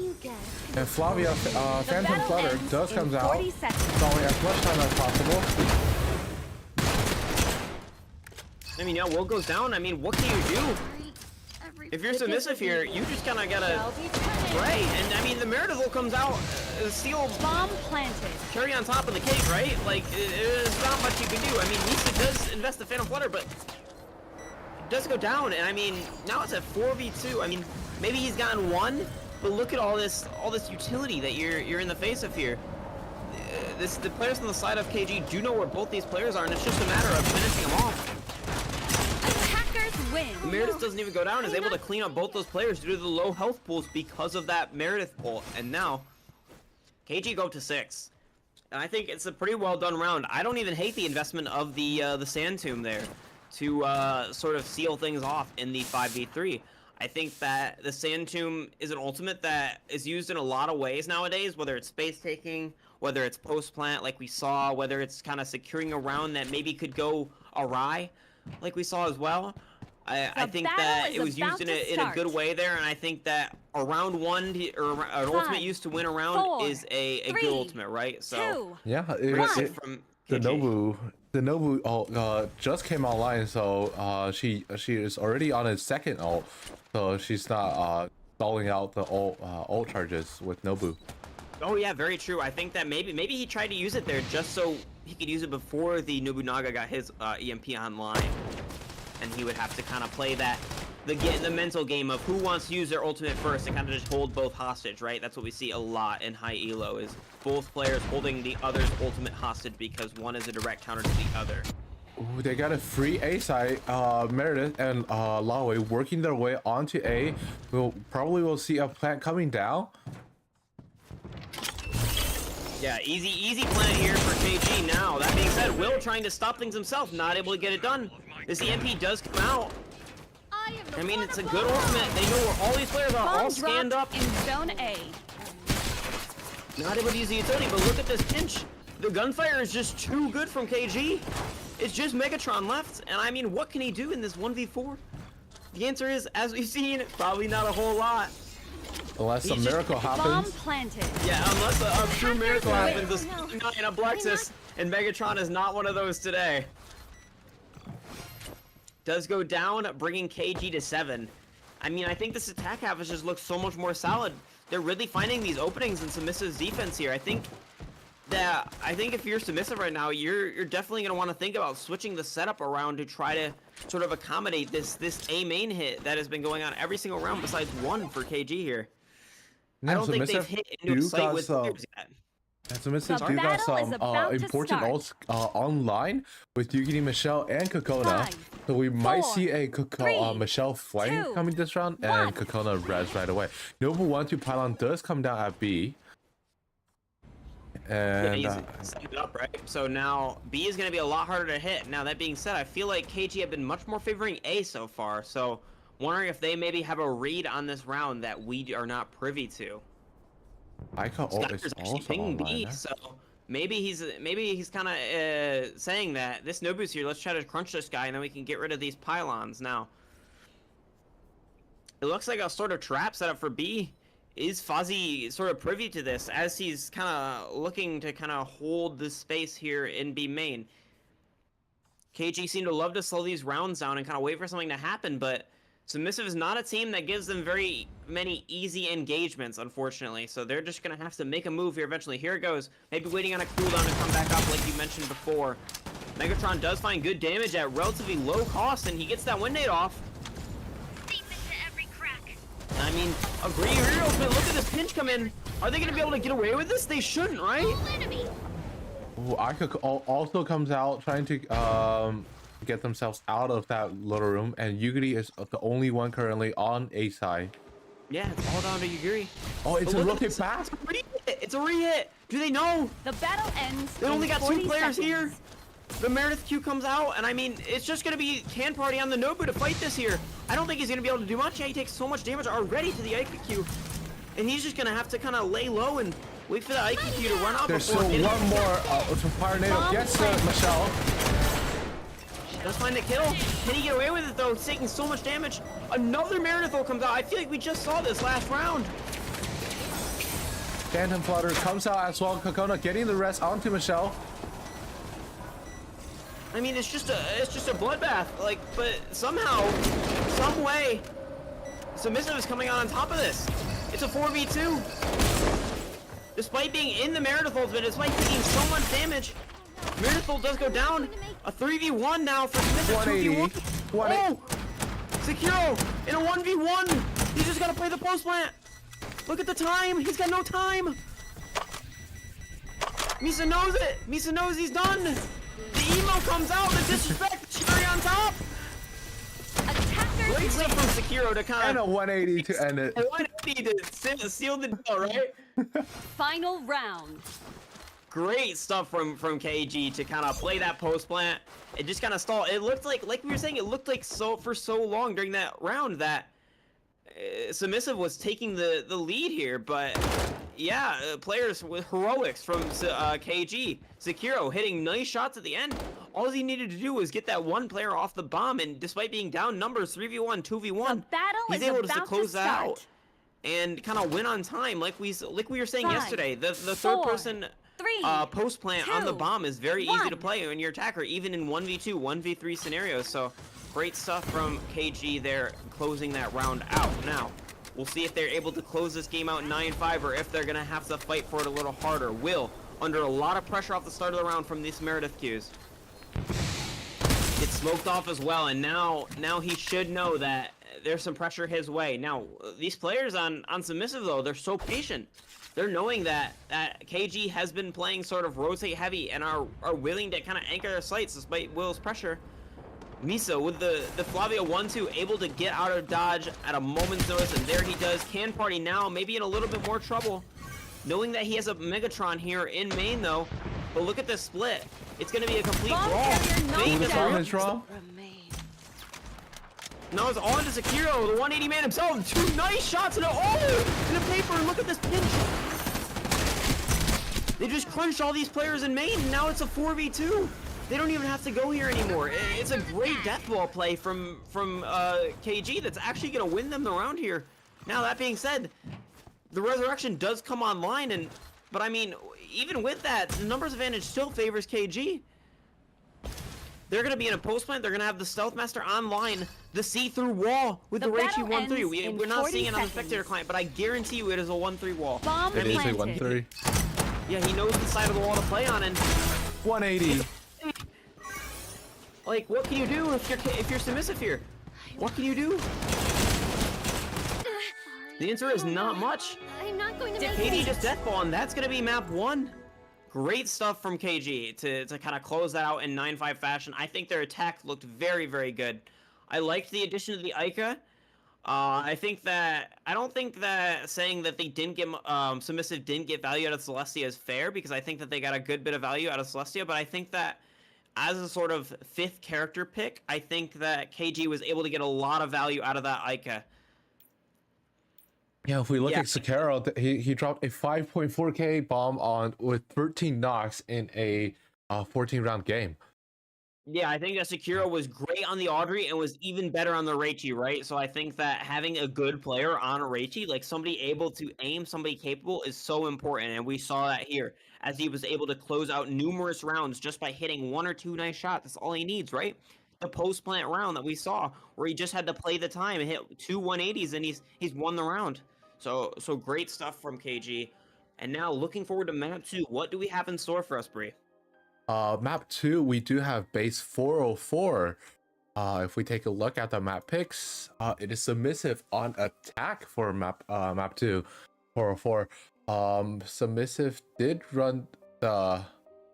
Speaker 2: and Flavia Phantom Flutter does comes out, stalling as much time as possible.
Speaker 3: I mean, yeah, Will goes down. I mean, what can you do? If you're submissive here, you just kind of gotta pray. And I mean, the Meredith comes out, seal
Speaker 4: Bomb planted.
Speaker 3: cherry on top of the cake, right? Like, there's not much you can do. I mean, Nisa does invest the Phantom Flutter, but it does go down. And I mean, now it's at 4v2. I mean, maybe he's gotten one, but look at all this utility that you're in the face of here. The players on the side of KG do know where both these players are, and it's just a matter of finishing them off.
Speaker 4: Win.
Speaker 3: Meredith doesn't even go down, is able to clean up both those players due to the low health pools because of that Meredith pull. And now, KG go up to 6. And I think it's a pretty well done round. I don't even hate the investment of the Sand Tomb there to sort of seal things off in the 5v3. I think that the Sand Tomb is an ultimate that is used in a lot of ways nowadays, whether it's space taking, whether it's post plant like we saw, whether it's kind of securing a round that maybe could go awry like we saw as well. I think that it was used in a good way there, and I think that a round one or an ultimate used to win a round is a good ultimate, right? So
Speaker 2: yeah,
Speaker 3: from
Speaker 2: the Nobu just came online, so she is already on his second ult, so she's not stalling out the ult charges with Nobu.
Speaker 3: Oh yeah, very true. I think that maybe he tried to use it there just so he could use it before the Nobunaga got his EMP online. And he would have to kind of play the mental game of who wants to use their ultimate first and kind of just hold both hostage, right? That's what we see a lot in high elo, is both players holding the other's ultimate hostage because one is a direct counter to the other.
Speaker 2: Ooh, they got a free A side. Meredith and Lawe working their way onto A. We'll probably see a plant coming down.
Speaker 3: Yeah, easy plant here for KG now. That being said, Will trying to stop things himself, not able to get it done. This EMP does come out. I mean, it's a good ultimate. They know where all these players are, all scanned up.
Speaker 4: In zone A.
Speaker 3: Not able to use the utility, but look at this pinch. The gunfire is just too good from KG. It's just Megatron left, and I mean, what can he do in this 1v4? The answer is, as we've seen, probably not a whole lot.
Speaker 2: Unless a miracle happens.
Speaker 4: Bomb planted.
Speaker 3: Yeah, unless a true miracle happens, a Blexus, and Megatron is not one of those today. Does go down, bringing KG to 7. I mean, I think this attack half just looks so much more solid. They're really finding these openings in Submissive's defense here. I think if you're Submissive right now, you're definitely gonna want to think about switching the setup around to try to sort of accommodate this A main hit that has been going on every single round besides one for KG here. I don't think they've hit into a site with players yet.
Speaker 2: And Submissive do got some important ults online with Yugiri, Michelle, and Kokona. So we might see a Michelle flank coming this round, and Kokona res right away. Nobu 1-2 pylon does come down at B. And
Speaker 3: yeah, he's set it up, right? So now B is going to be a lot harder to hit. Now, that being said, I feel like KG have been much more favoring A so far. So wondering if they maybe have a read on this round that we are not privy to.
Speaker 2: Skyler's
Speaker 3: actually pinging B, so maybe he's kind of saying that this Nobu's here. Let's try to crunch this guy, and then we can get rid of these pylons. Now, it looks like a sort of trap set up for B. Is Fozzie sort of privy to this as he's kind of looking to kind of hold this space here in B main? KG seem to love to slow these rounds down and kind of wait for something to happen, but Submissive is not a team that gives them very many easy engagements, unfortunately. So they're just going to have to make a move here eventually. Here it goes. Maybe waiting on a cooldown to come back up like you mentioned before. Megatron does find good damage at relatively low cost, and he gets that win nade off. I mean, agree heroes, but look at this pinch come in. Are they going to be able to get away with this? They shouldn't, right?
Speaker 2: Ooh, Ika also comes out trying to get themselves out of that little room, and Yugiri is the only one currently on A side.
Speaker 3: Yeah, it's all down to Yugiri.
Speaker 2: Oh, it's a rotate pass.
Speaker 3: It's a re-hit. Do they know?
Speaker 4: The battle ends.
Speaker 3: They only got 2 players here. The Meredith Q comes out, and I mean, it's just gonna be Can Party on the Nobu to fight this here. I don't think he's gonna be able to do much. Yeah, he takes so much damage already to the IQ, and he's just gonna have to kind of lay low and wait for the IQ to run out.
Speaker 2: There's still one more. Fire Nado gets Michelle.
Speaker 3: Does find a kill. Can he get away with it though? It's taking so much damage. Another Meredith comes out. I feel like we just saw this last round.
Speaker 2: Phantom Flutter comes out as well. Kokona getting the rest onto Michelle.
Speaker 3: I mean, it's just a bloodbath. Like, but somehow, some way, Submissive is coming out on top of this. It's a 4v2. Despite being in the Meredith ultimate, despite taking so much damage, Meredith ult does go down. A 3v1 now for Submissive.
Speaker 2: 180.
Speaker 3: 2v1. Oh! Sekiro in a 1v1. He's just gotta play the post plant. Look at the time. He's got no time. Misa knows it. Misa knows he's done. The emo comes out. The disrespect. Cherry on top.
Speaker 4: Attackers
Speaker 3: Great stuff from Sekiro to kind
Speaker 2: And a
Speaker 3: of
Speaker 2: 180 to end it.
Speaker 3: 180 to seal the deal, right?
Speaker 4: final round.
Speaker 3: Great stuff from KG to kind of play that post plant. It just kind of stalled. It looked like we were saying, it looked like for so long during that round that Submissive was taking the lead here, but yeah, players with heroics from KG. Sekiro hitting nice shots at the end. All he needed to do was get that one player off the bomb, and despite being down numbers 3v1, 2v1,
Speaker 4: The battle
Speaker 3: he's
Speaker 4: is
Speaker 3: able
Speaker 4: about
Speaker 3: to close
Speaker 4: to
Speaker 3: that out
Speaker 4: start.
Speaker 3: and kind of win on time, like we were saying
Speaker 4: 5,
Speaker 3: yesterday. The
Speaker 4: 4,
Speaker 3: third person
Speaker 4: 3,
Speaker 3: post plant on the
Speaker 4: 2,
Speaker 3: bomb is very easy
Speaker 4: 1.
Speaker 3: to play when you're attacker, even in 1v2, 1v3 scenarios. So great stuff from KG there, closing that round out. Now we'll see if they're able to close this game out 9-5, or if they're gonna have to fight for it a little harder. Will, under a lot of pressure off the start of the round from these Meredith Qs, gets smoked off as well, and now he should know that there's some pressure his way. Now these players on Submissive though, they're so patient. They're knowing that KG has been playing sort of rotate heavy and are willing to kind of anchor their sights despite Will's pressure. Misa with the Flavia 1-2 able to get out of dodge at a moment's notice, and there he does. Can Party now maybe in a little bit more trouble, knowing that he has a Megatron here in main though. But look at this split. It's going to be a complete
Speaker 4: Bomb
Speaker 3: brawl.
Speaker 4: carrier knocked
Speaker 3: Main
Speaker 2: The
Speaker 3: is
Speaker 2: bomb
Speaker 3: real-
Speaker 2: is wrong.
Speaker 3: Now it's on to Sekiro, the 180 man himself. 2 nice shots in a paper, and look at this pinch. They just crunched all these players in main, and now it's a 4v2. They don't even have to go here anymore. It's a great death ball play from KG that's actually gonna win them the round here. Now that being said, the resurrection does come online, but I mean, even with that, the numbers advantage still favors KG. They're gonna be in a post plant. They're gonna have the Stealth Master online, the see-through wall with the
Speaker 4: The
Speaker 3: Reichi
Speaker 4: battle
Speaker 3: 1-3.
Speaker 4: ends
Speaker 3: We're
Speaker 4: in
Speaker 3: not
Speaker 4: 40
Speaker 3: seeing it on the
Speaker 4: seconds.
Speaker 3: spectator client, but I guarantee you it is a 1-3 wall.
Speaker 4: Bomb
Speaker 2: It is a
Speaker 4: planted.
Speaker 2: 1-3.
Speaker 3: Yeah, he knows the side of the wall to play on, and
Speaker 2: 180.
Speaker 3: like, what can you do if you're submissive here? What can you do? The answer is not much.
Speaker 1: I'm not going to make
Speaker 3: KG
Speaker 1: it.
Speaker 3: just deathball, and that's gonna be map 1. Great stuff from KG to kind of close that out in 9-5 fashion. I think their attack looked very, very good. I liked the addition of the Ica. I don't think that saying that they didn't get Submissive didn't get value out of Celestia is fair, because I think that they got a good bit of value out of Celestia, but I think that as a sort of 5th character pick, I think that KG was able to get a lot of value out of that Ica.
Speaker 2: Yeah, if we look
Speaker 3: Yeah.
Speaker 2: at Sekiro, he dropped a 5.4k bomb on with 13 knocks in a 14-round game.
Speaker 3: Yeah, I think that Sekiro was great on the Audrey and was even better on the Reichi, right? So I think that having a good player on a Reichi, like somebody able to aim, somebody capable, is so important. And we saw that here as he was able to close out numerous rounds just by hitting 1 or 2 nice shots. That's all he needs, right? The post plant round that we saw where he just had to play the time and hit 2 180s, and he's won the round. So great stuff from KG. And now looking forward to map 2. What do we have in store for us, Bree?
Speaker 2: Map 2, we do have base 404. If we take a look at the map picks, it is Submissive on attack for map 2, 404. Submissive did run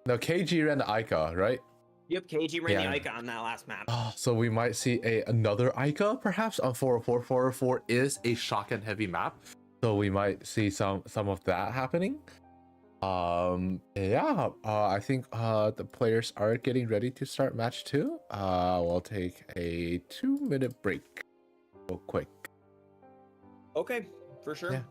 Speaker 2: KG ran the Ica, right?
Speaker 3: Yep, KG ran
Speaker 2: Yeah.
Speaker 3: the Ica on that last map.
Speaker 2: So we might see another Ica perhaps on 404. 404 is a shotgun heavy map, so we might see some of that happening. Yeah, I think the players are getting ready to start match 2. We'll take a 2-minute break real quick.
Speaker 3: Okay, for sure.
Speaker 2: Yeah.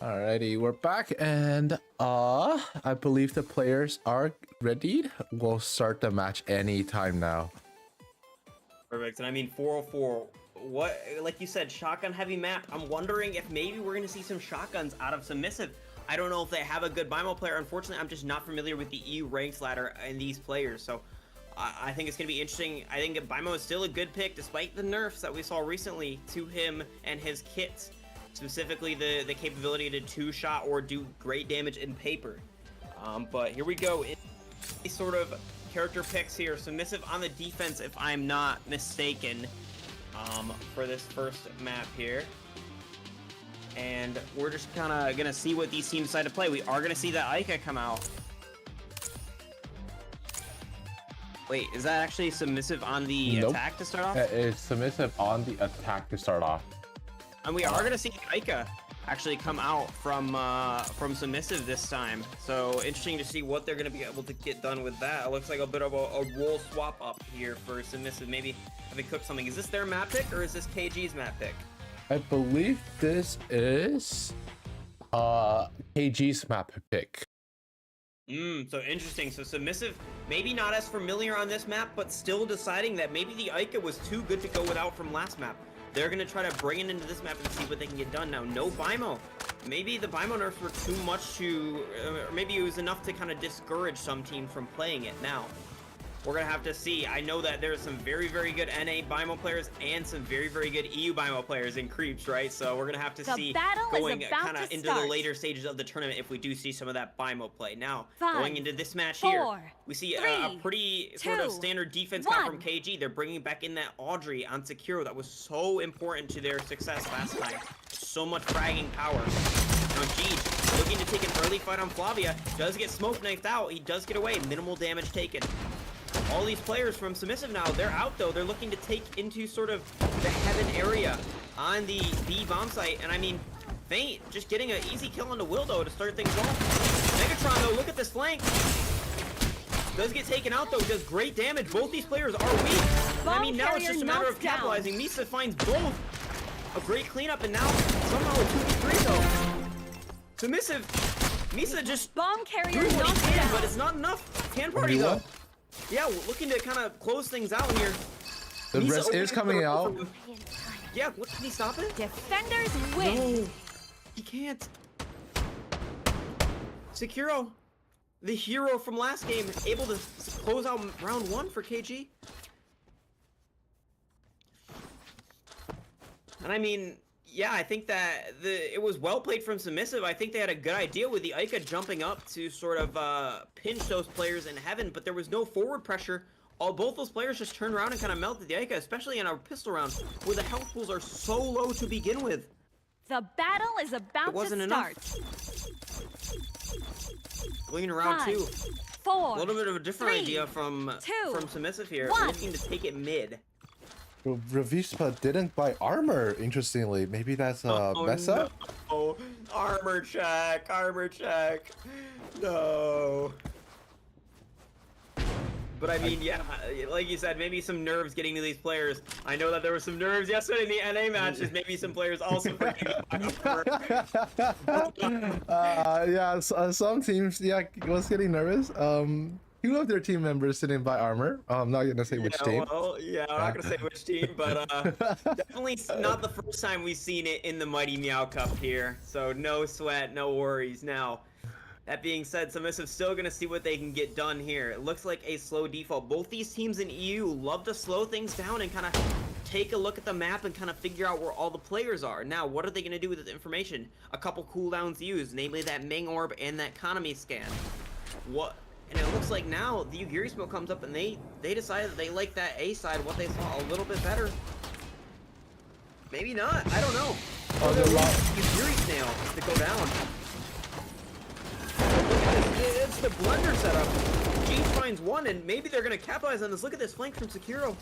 Speaker 2: Alrighty, we're back, and I believe the players are ready. We'll start the match anytime now.
Speaker 3: Perfect. And I mean 404. What, like you said, shotgun heavy map. I'm wondering if maybe we're gonna see some shotguns out of Submissive. I don't know if they have a good BIMO player. Unfortunately, I'm just not familiar with the EU ranks ladder and these players. So I think it's gonna be interesting. I think BIMO is still a good pick despite the nerfs that we saw recently to him and his kits. Specifically the capability to two-shot or do great damage in paper. But here we go. These sort of character picks here. Submissive on the defense, if I'm not mistaken, for this first map here. And we're just kind of going to see what these teams decide to play. We are going to see the Ica come out. Wait, is that actually Submissive on the attack to start off?
Speaker 2: It's Submissive on the attack to start off.
Speaker 3: And we are going to see Ica actually come out from Submissive this time. So interesting to see what they're going to be able to get done with that. It looks like a bit of a role swap up here for Submissive. Maybe having cooked something. Is this their map pick or is this KG's map pick?
Speaker 2: I believe this is KG's map pick.
Speaker 3: So interesting. So Submissive, maybe not as familiar on this map, but still deciding that maybe the Ica was too good to go without from last map. They're going to try to bring it into this map and see what they can get done. Now, no BIMO. Maybe the BIMO nerfs were too much to, or maybe it was enough to kind of discourage some teams from playing it. Now, we're going to have to see. I know that there's some very, very good NA BIMO players and some very, very good EU BIMO players in Creeps, right? So we're going to have to see going kind of into the later stages of the tournament if we do see some of that BIMO play. Now, going into this match here, we see a pretty sort of standard defense come from KG. They're bringing back in that Audrey on Sekiro that was so important to their success last time. So much fragging power. Now, Jeej, looking to take an early fight on Flavia, does get smoke knifed out. He does get away. Minimal damage taken. All these players from Submissive now, they're out though. They're looking to take into sort of the heaven area on the B bomb site. And I mean, Feint just getting an easy kill on the Wildo to start things off. Megatron though, look at this flank. Does get taken out though, does great damage. Both these players are weak. I mean, now it's just a matter of capitalizing. Misa finds both. A great cleanup and now somehow a 2v3 though. Submissive, Misa just
Speaker 4: bomb carrier
Speaker 3: doing what he can,
Speaker 4: down.
Speaker 3: but it's not enough. Can party though. Yeah, we're looking to kind of close things out here.
Speaker 2: The
Speaker 3: He's
Speaker 2: rest is
Speaker 3: opening
Speaker 2: coming
Speaker 3: the
Speaker 2: out.
Speaker 3: door. Yeah, what, can he stop it?
Speaker 4: Defenders win.
Speaker 3: No, he can't. Sekiro, the hero from last game, able to close out round 1 for KG. And I mean, yeah, I think that it was well played from Submissive. I think they had a good idea with the Ica jumping up to sort of pinch those players in heaven, but there was no forward pressure. Both those players just turned around and kind of melted the Ica, especially in our pistol round, where the health pools are so low to begin with.
Speaker 4: The battle is about to start.
Speaker 3: Going into round 2.
Speaker 4: 4.
Speaker 3: A little bit of a different
Speaker 4: 3,
Speaker 3: idea from
Speaker 4: 2,
Speaker 3: Submissive here,
Speaker 4: 1.
Speaker 3: looking to take it mid.
Speaker 2: Ravispa didn't buy armor, interestingly. Maybe that's a mess up?
Speaker 3: No. Armor check, no. But I mean, yeah, like you said, maybe some nerves getting to these players. I know that there were some nerves yesterday in the NA matches. Maybe some players also forgetting
Speaker 2: Yeah, some teams, was getting nervous. Two of their team members didn't buy armor. I'm not gonna say which team.
Speaker 3: Well, yeah, I'm not gonna say which team, but definitely not the first time we've seen it in the Mighty Meow Cup here. So no sweat, no worries. Now, that being said, Submissive's still gonna see what they can get done here. It looks like a slow default. Both these teams in EU love to slow things down and kind of take a look at the map and kind of figure out where all the players are. Now, what are they gonna do with this information? A couple cooldowns used, namely that Ming Orb and that Economy scan. What? And it looks like now the Yugiri smoke comes up and they decided that they like that A side, what they saw a little bit better. Maybe not, I don't know.
Speaker 2: Oh, they're
Speaker 3: Yugiri snail to go down. Look at this, it's the blender setup. Gene finds one and maybe they're gonna capitalize on this. Look at this flank from Sekiro.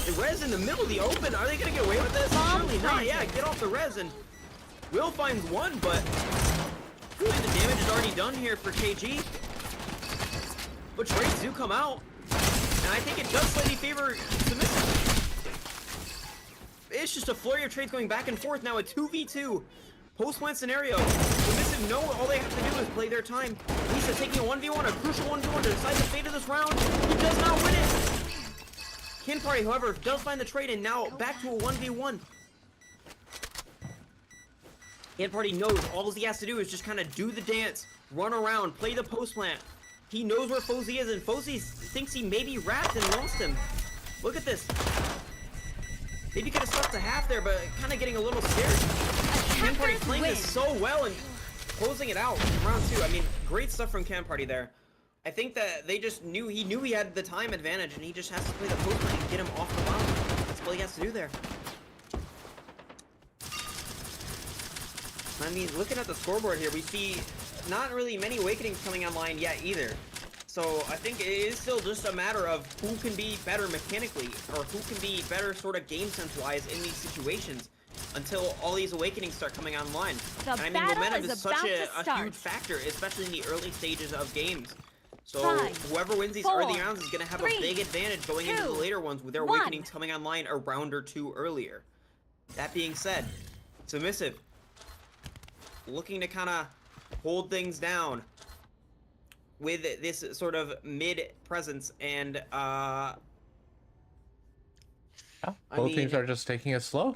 Speaker 3: The res in the middle of the open, are they gonna get away with this? Surely not, yeah, get off the res and Will finds one, but really, the damage is already done here for KG. But trades do come out. And I think it does slightly favor Submissive. It's just a flurry of trades going back and forth now, a 2v2. Post-plant scenario. Submissive know all they have to do is play their time. Lisa taking a 1v1, a crucial 1v1 to decide the fate of this round. He does not win it. Kin Party, however, does find the trade and now back to a 1v1. Kin Party knows all he has to do is just kind of do the dance, run around, play the post plant. He knows where Fozy is, and Fozy thinks he maybe wrapped and lost him. Look at this. Maybe could have stuck to half there, but kind of getting a little scared. Kin Party playing this so well and closing it out in round 2. I mean, great stuff from Kin Party there. I think that they just knew he had the time advantage, and he just has to play the post plant and get him off the bomb. That's all he has to do there. I mean, looking at the scoreboard here, we see not really many Awakenings coming online yet either. So I think it is still just a matter of who can be better mechanically, or who can be better sort of game sense-wise in these situations until all these Awakenings start coming online. And I mean, momentum is such a huge factor, especially in the early stages of games. So whoever wins these early rounds is going to have a big advantage going into the later ones with their Awakenings coming online a round or 2 earlier. That being said, Submissive looking to kind of hold things down with this sort of mid presence, and
Speaker 2: both teams are just taking it slow.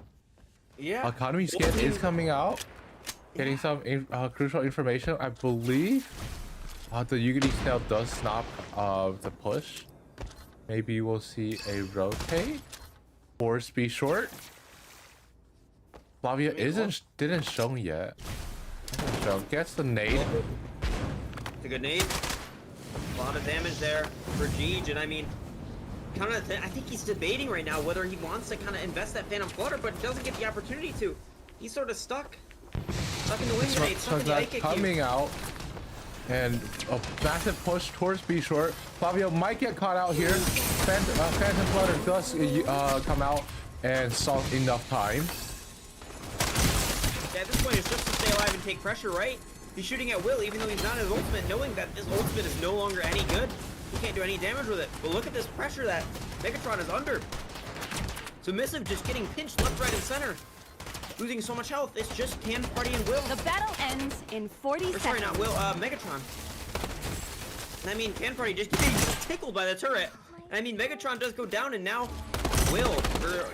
Speaker 3: Yeah,
Speaker 2: Economy scan is coming out, getting some crucial information. I believe the Yugiri snail does stop the push. Maybe we'll see a rotate. Force be short. Flavia didn't show yet. Gets the nade.
Speaker 3: It's a good nade. A lot of damage there for Jeej, and I mean, I think he's debating right now whether he wants to kind of invest that Phantom Flutter, but doesn't get the opportunity to. He's sort of stuck in the wing grenade, stuck in the IK
Speaker 2: coming out, and a massive push towards B short. Flavio might get caught out here. Phantom Flutter does come out and solve enough time.
Speaker 3: At this point, it's just to stay alive and take pressure, right? He's shooting at will, even though he's not his ultimate, knowing that his ultimate is no longer any good. He can't do any damage with it. But look at this pressure that Megatron is under. Submissive just getting pinched left, right, and center. Losing so much health. It's just Kin Party and Will.
Speaker 4: The battle ends in 40 seconds.
Speaker 3: Sorry, not Will, Megatron. And I mean, Kin Party just getting tickled by the turret. And I mean, Megatron does go down, and now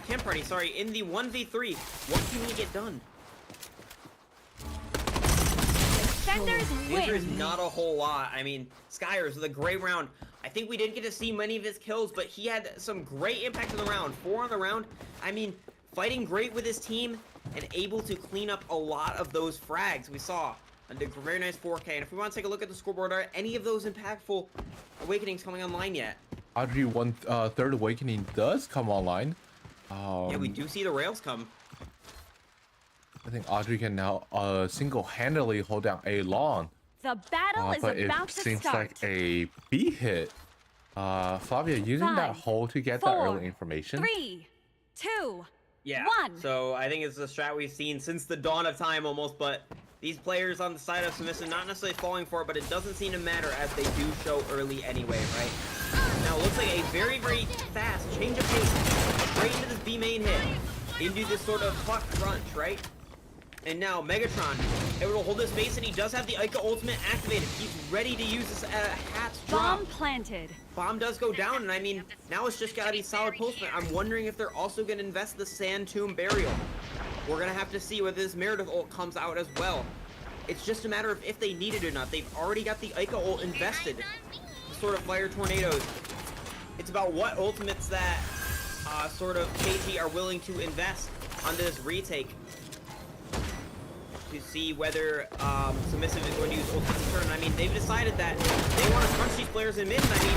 Speaker 3: Camp Party, sorry, in the 1v3. What can he get done?
Speaker 4: Defenders
Speaker 3: The answer is
Speaker 4: win.
Speaker 3: not a whole lot. I mean, Skyers with a great round. I think we didn't get to see many of his kills, but he had some great impact on the round. 4 on the round. I mean, fighting great with his team and able to clean up a lot of those frags we saw. And a very nice 4K. And if we want to take a look at the scoreboard, are any of those impactful awakenings coming online yet?
Speaker 2: Audrey third awakening does come online.
Speaker 3: Yeah, we do see the rails come.
Speaker 2: I think Audrey can now single-handedly hold down A long.
Speaker 4: The battle is
Speaker 2: But it
Speaker 4: about to
Speaker 2: seems
Speaker 4: start.
Speaker 2: like a B hit. Flavia using that
Speaker 4: 5,
Speaker 2: hole to get that
Speaker 4: 4,
Speaker 2: early information.
Speaker 4: 3, 2,
Speaker 3: Yeah.
Speaker 4: 1.
Speaker 3: So I think it's a strat we've seen since the dawn of time almost, but these players on the side of Submissive not necessarily falling for it, but it doesn't seem to matter as they do show early anyway, right? Now it looks like a very, very fast change of pace. Straight into this B main hit. Into this sort of hot crunch, right? And now Megatron able to hold this base, and he does have the Ica ultimate activated. He's ready to use this hat's drop.
Speaker 4: Bomb planted.
Speaker 3: Bomb does go down, and I mean, now it's just gotta be solid postman. I'm wondering if they're also gonna invest the Sand Tomb Burial. We're gonna have to see whether this Meredith ult comes out as well. It's just a matter of if they need it or not. They've already got the Ica ult invested. Sort of fire tornadoes. It's about what ultimates that sort of KG are willing to invest on this retake to see whether Submissive is going to use ultimate turn. I mean, they've decided that they want to crunch these players in mid, and I mean,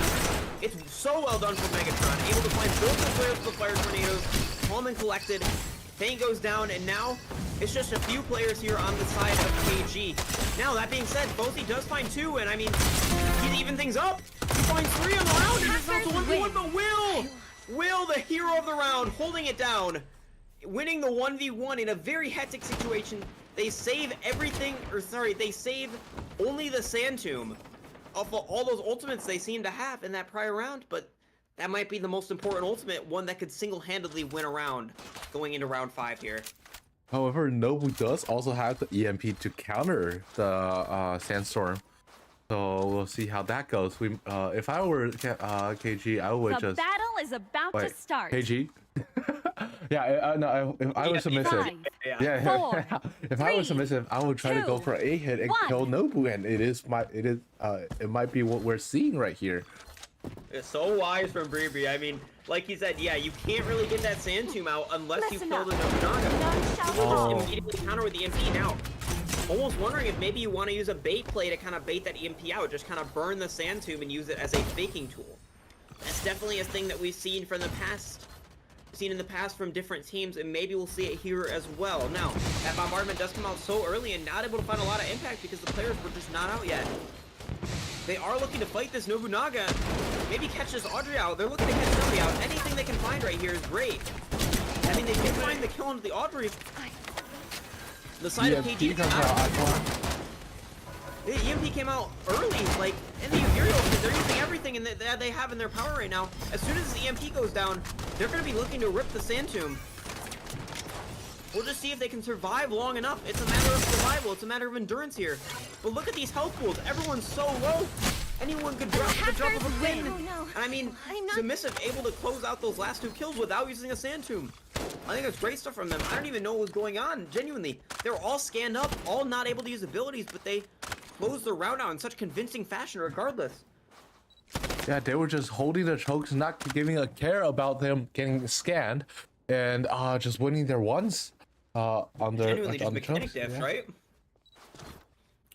Speaker 3: it's so well done from Megatron. Able to find both the players with the fire tornadoes, calm and collected. Thane goes down, and now it's just a few players here on the side of KG. Now, that being said, Bothi does find 2, and I mean, he's even things up. He finds 3 on the round, and it's not the 1v1, but Will, the hero of the round, holding it down, winning the 1v1 in a very hectic situation. They save everything, or sorry, they save only the Sand Tomb of all those ultimates they seem to have in that prior round, but that might be the most important ultimate, one that could single-handedly win a round going into round 5 here.
Speaker 2: However, Nobu does also have the EMP to counter the Sandstorm. So we'll see how that goes. If I were KG, I would
Speaker 4: The
Speaker 2: just
Speaker 4: battle is about to start.
Speaker 2: KG. Yeah, no. If I was submissive,
Speaker 4: 5,
Speaker 2: yeah.
Speaker 4: 4,
Speaker 2: If I was
Speaker 4: 3,
Speaker 2: submissive, I would try to go
Speaker 4: 2,
Speaker 2: for a hit and
Speaker 4: 1.
Speaker 2: kill Nobu, and it might be what we're seeing right here.
Speaker 3: It's so wise from Bree. I mean, like he said, yeah, you can't really get that Sand Tomb out unless you
Speaker 4: Listen
Speaker 3: kill
Speaker 4: up.
Speaker 3: the Nobunaga.
Speaker 4: None shall
Speaker 3: You will
Speaker 2: Oh.
Speaker 3: just immediately counter with the EMP now. Almost wondering if maybe you want to use a bait play to kind of bait that EMP out, just kind of burn the Sand Tomb and use it as a faking tool. That's definitely a thing that we've seen from the past. In the past from different teams, and maybe we'll see it here as well. Now, that bombardment does come out so early and not able to find a lot of impact because the players were just not out yet. They are looking to fight this Nobunaga, maybe catch this Audrey out. They're looking to catch somebody out. Anything they can find right here is great. I mean, they did find the kill into the Audrey. The side of KG
Speaker 2: comes out.
Speaker 3: the EMP came out early, like, in the Imperial, they're using everything that they have in their power right now. As soon as the EMP goes down, they're going to be looking to rip the Sand Tomb. We'll just see if they can survive long enough. It's a matter of survival. It's a matter of endurance here. But look at these health pools. Everyone's so low. Anyone could drop the drop of a pin.
Speaker 4: Oh, no.
Speaker 3: And I mean,
Speaker 4: I'm not-
Speaker 3: Submissive able to close out those last 2 kills without using a Sand Tomb. I think that's great stuff from them. I don't even know what was going on, genuinely. They were all scanned up, all not able to use abilities, but they closed the round out in such convincing fashion regardless.
Speaker 2: Yeah, they were just holding the chokes, not giving a care about them getting scanned, and just winning their ones on their
Speaker 3: Genuinely
Speaker 2: like,
Speaker 3: just
Speaker 2: on the
Speaker 3: mechanic
Speaker 2: chokes.
Speaker 3: diffs,
Speaker 2: Yeah.
Speaker 3: right?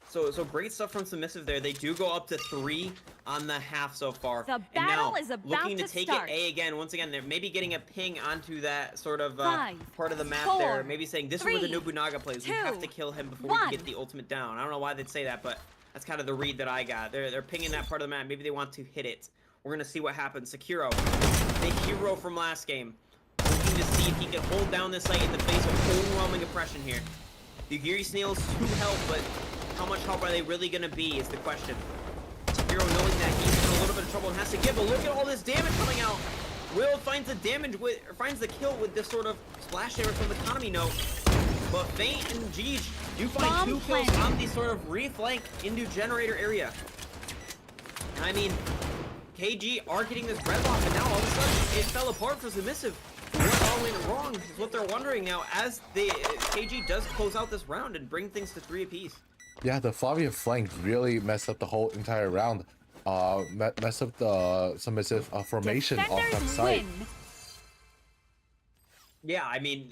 Speaker 3: So great stuff from Submissive there. They do go up to 3 on the half so far.
Speaker 4: The
Speaker 3: And
Speaker 4: battle
Speaker 3: now,
Speaker 4: is about
Speaker 3: looking to
Speaker 4: to
Speaker 3: take
Speaker 4: start.
Speaker 3: it A again. Once again, they're maybe getting a ping onto that sort of
Speaker 4: 5,
Speaker 3: part of the map
Speaker 4: 4,
Speaker 3: there. Maybe saying this is where the
Speaker 4: 3,
Speaker 3: Nobunaga plays. We have to
Speaker 4: 2,
Speaker 3: kill him before we
Speaker 4: 1.
Speaker 3: can get the ultimate down. I don't know why they'd say that, but that's kind of the read that I got. They're pinging that part of the map. Maybe they want to hit it. We're gonna see what happens. Sekiro, the hero from last game, looking to see if he can hold down this site in the face of overwhelming oppression here. The Yuri Snails 2 help, but how much help are they really gonna be is the question. Sekiro knowing that he's in a little bit of trouble and has to give, but look at all this damage coming out. Will finds the damage with, or finds the kill with this sort of splash damage from the economy note. But Feint and Jeej do find
Speaker 4: Bomb
Speaker 3: 2 kills
Speaker 4: planted.
Speaker 3: on the sort of reflank into generator area. And I mean, KG are getting this red off, and now all of a sudden it fell apart for Submissive. What all went wrong is what they're wondering now as the KG does close out this round and bring things to 3 apiece.
Speaker 2: Yeah, the Flavia flank really messed up the whole entire round. Messed up the Submissive formation off that site.
Speaker 3: Yeah, I mean,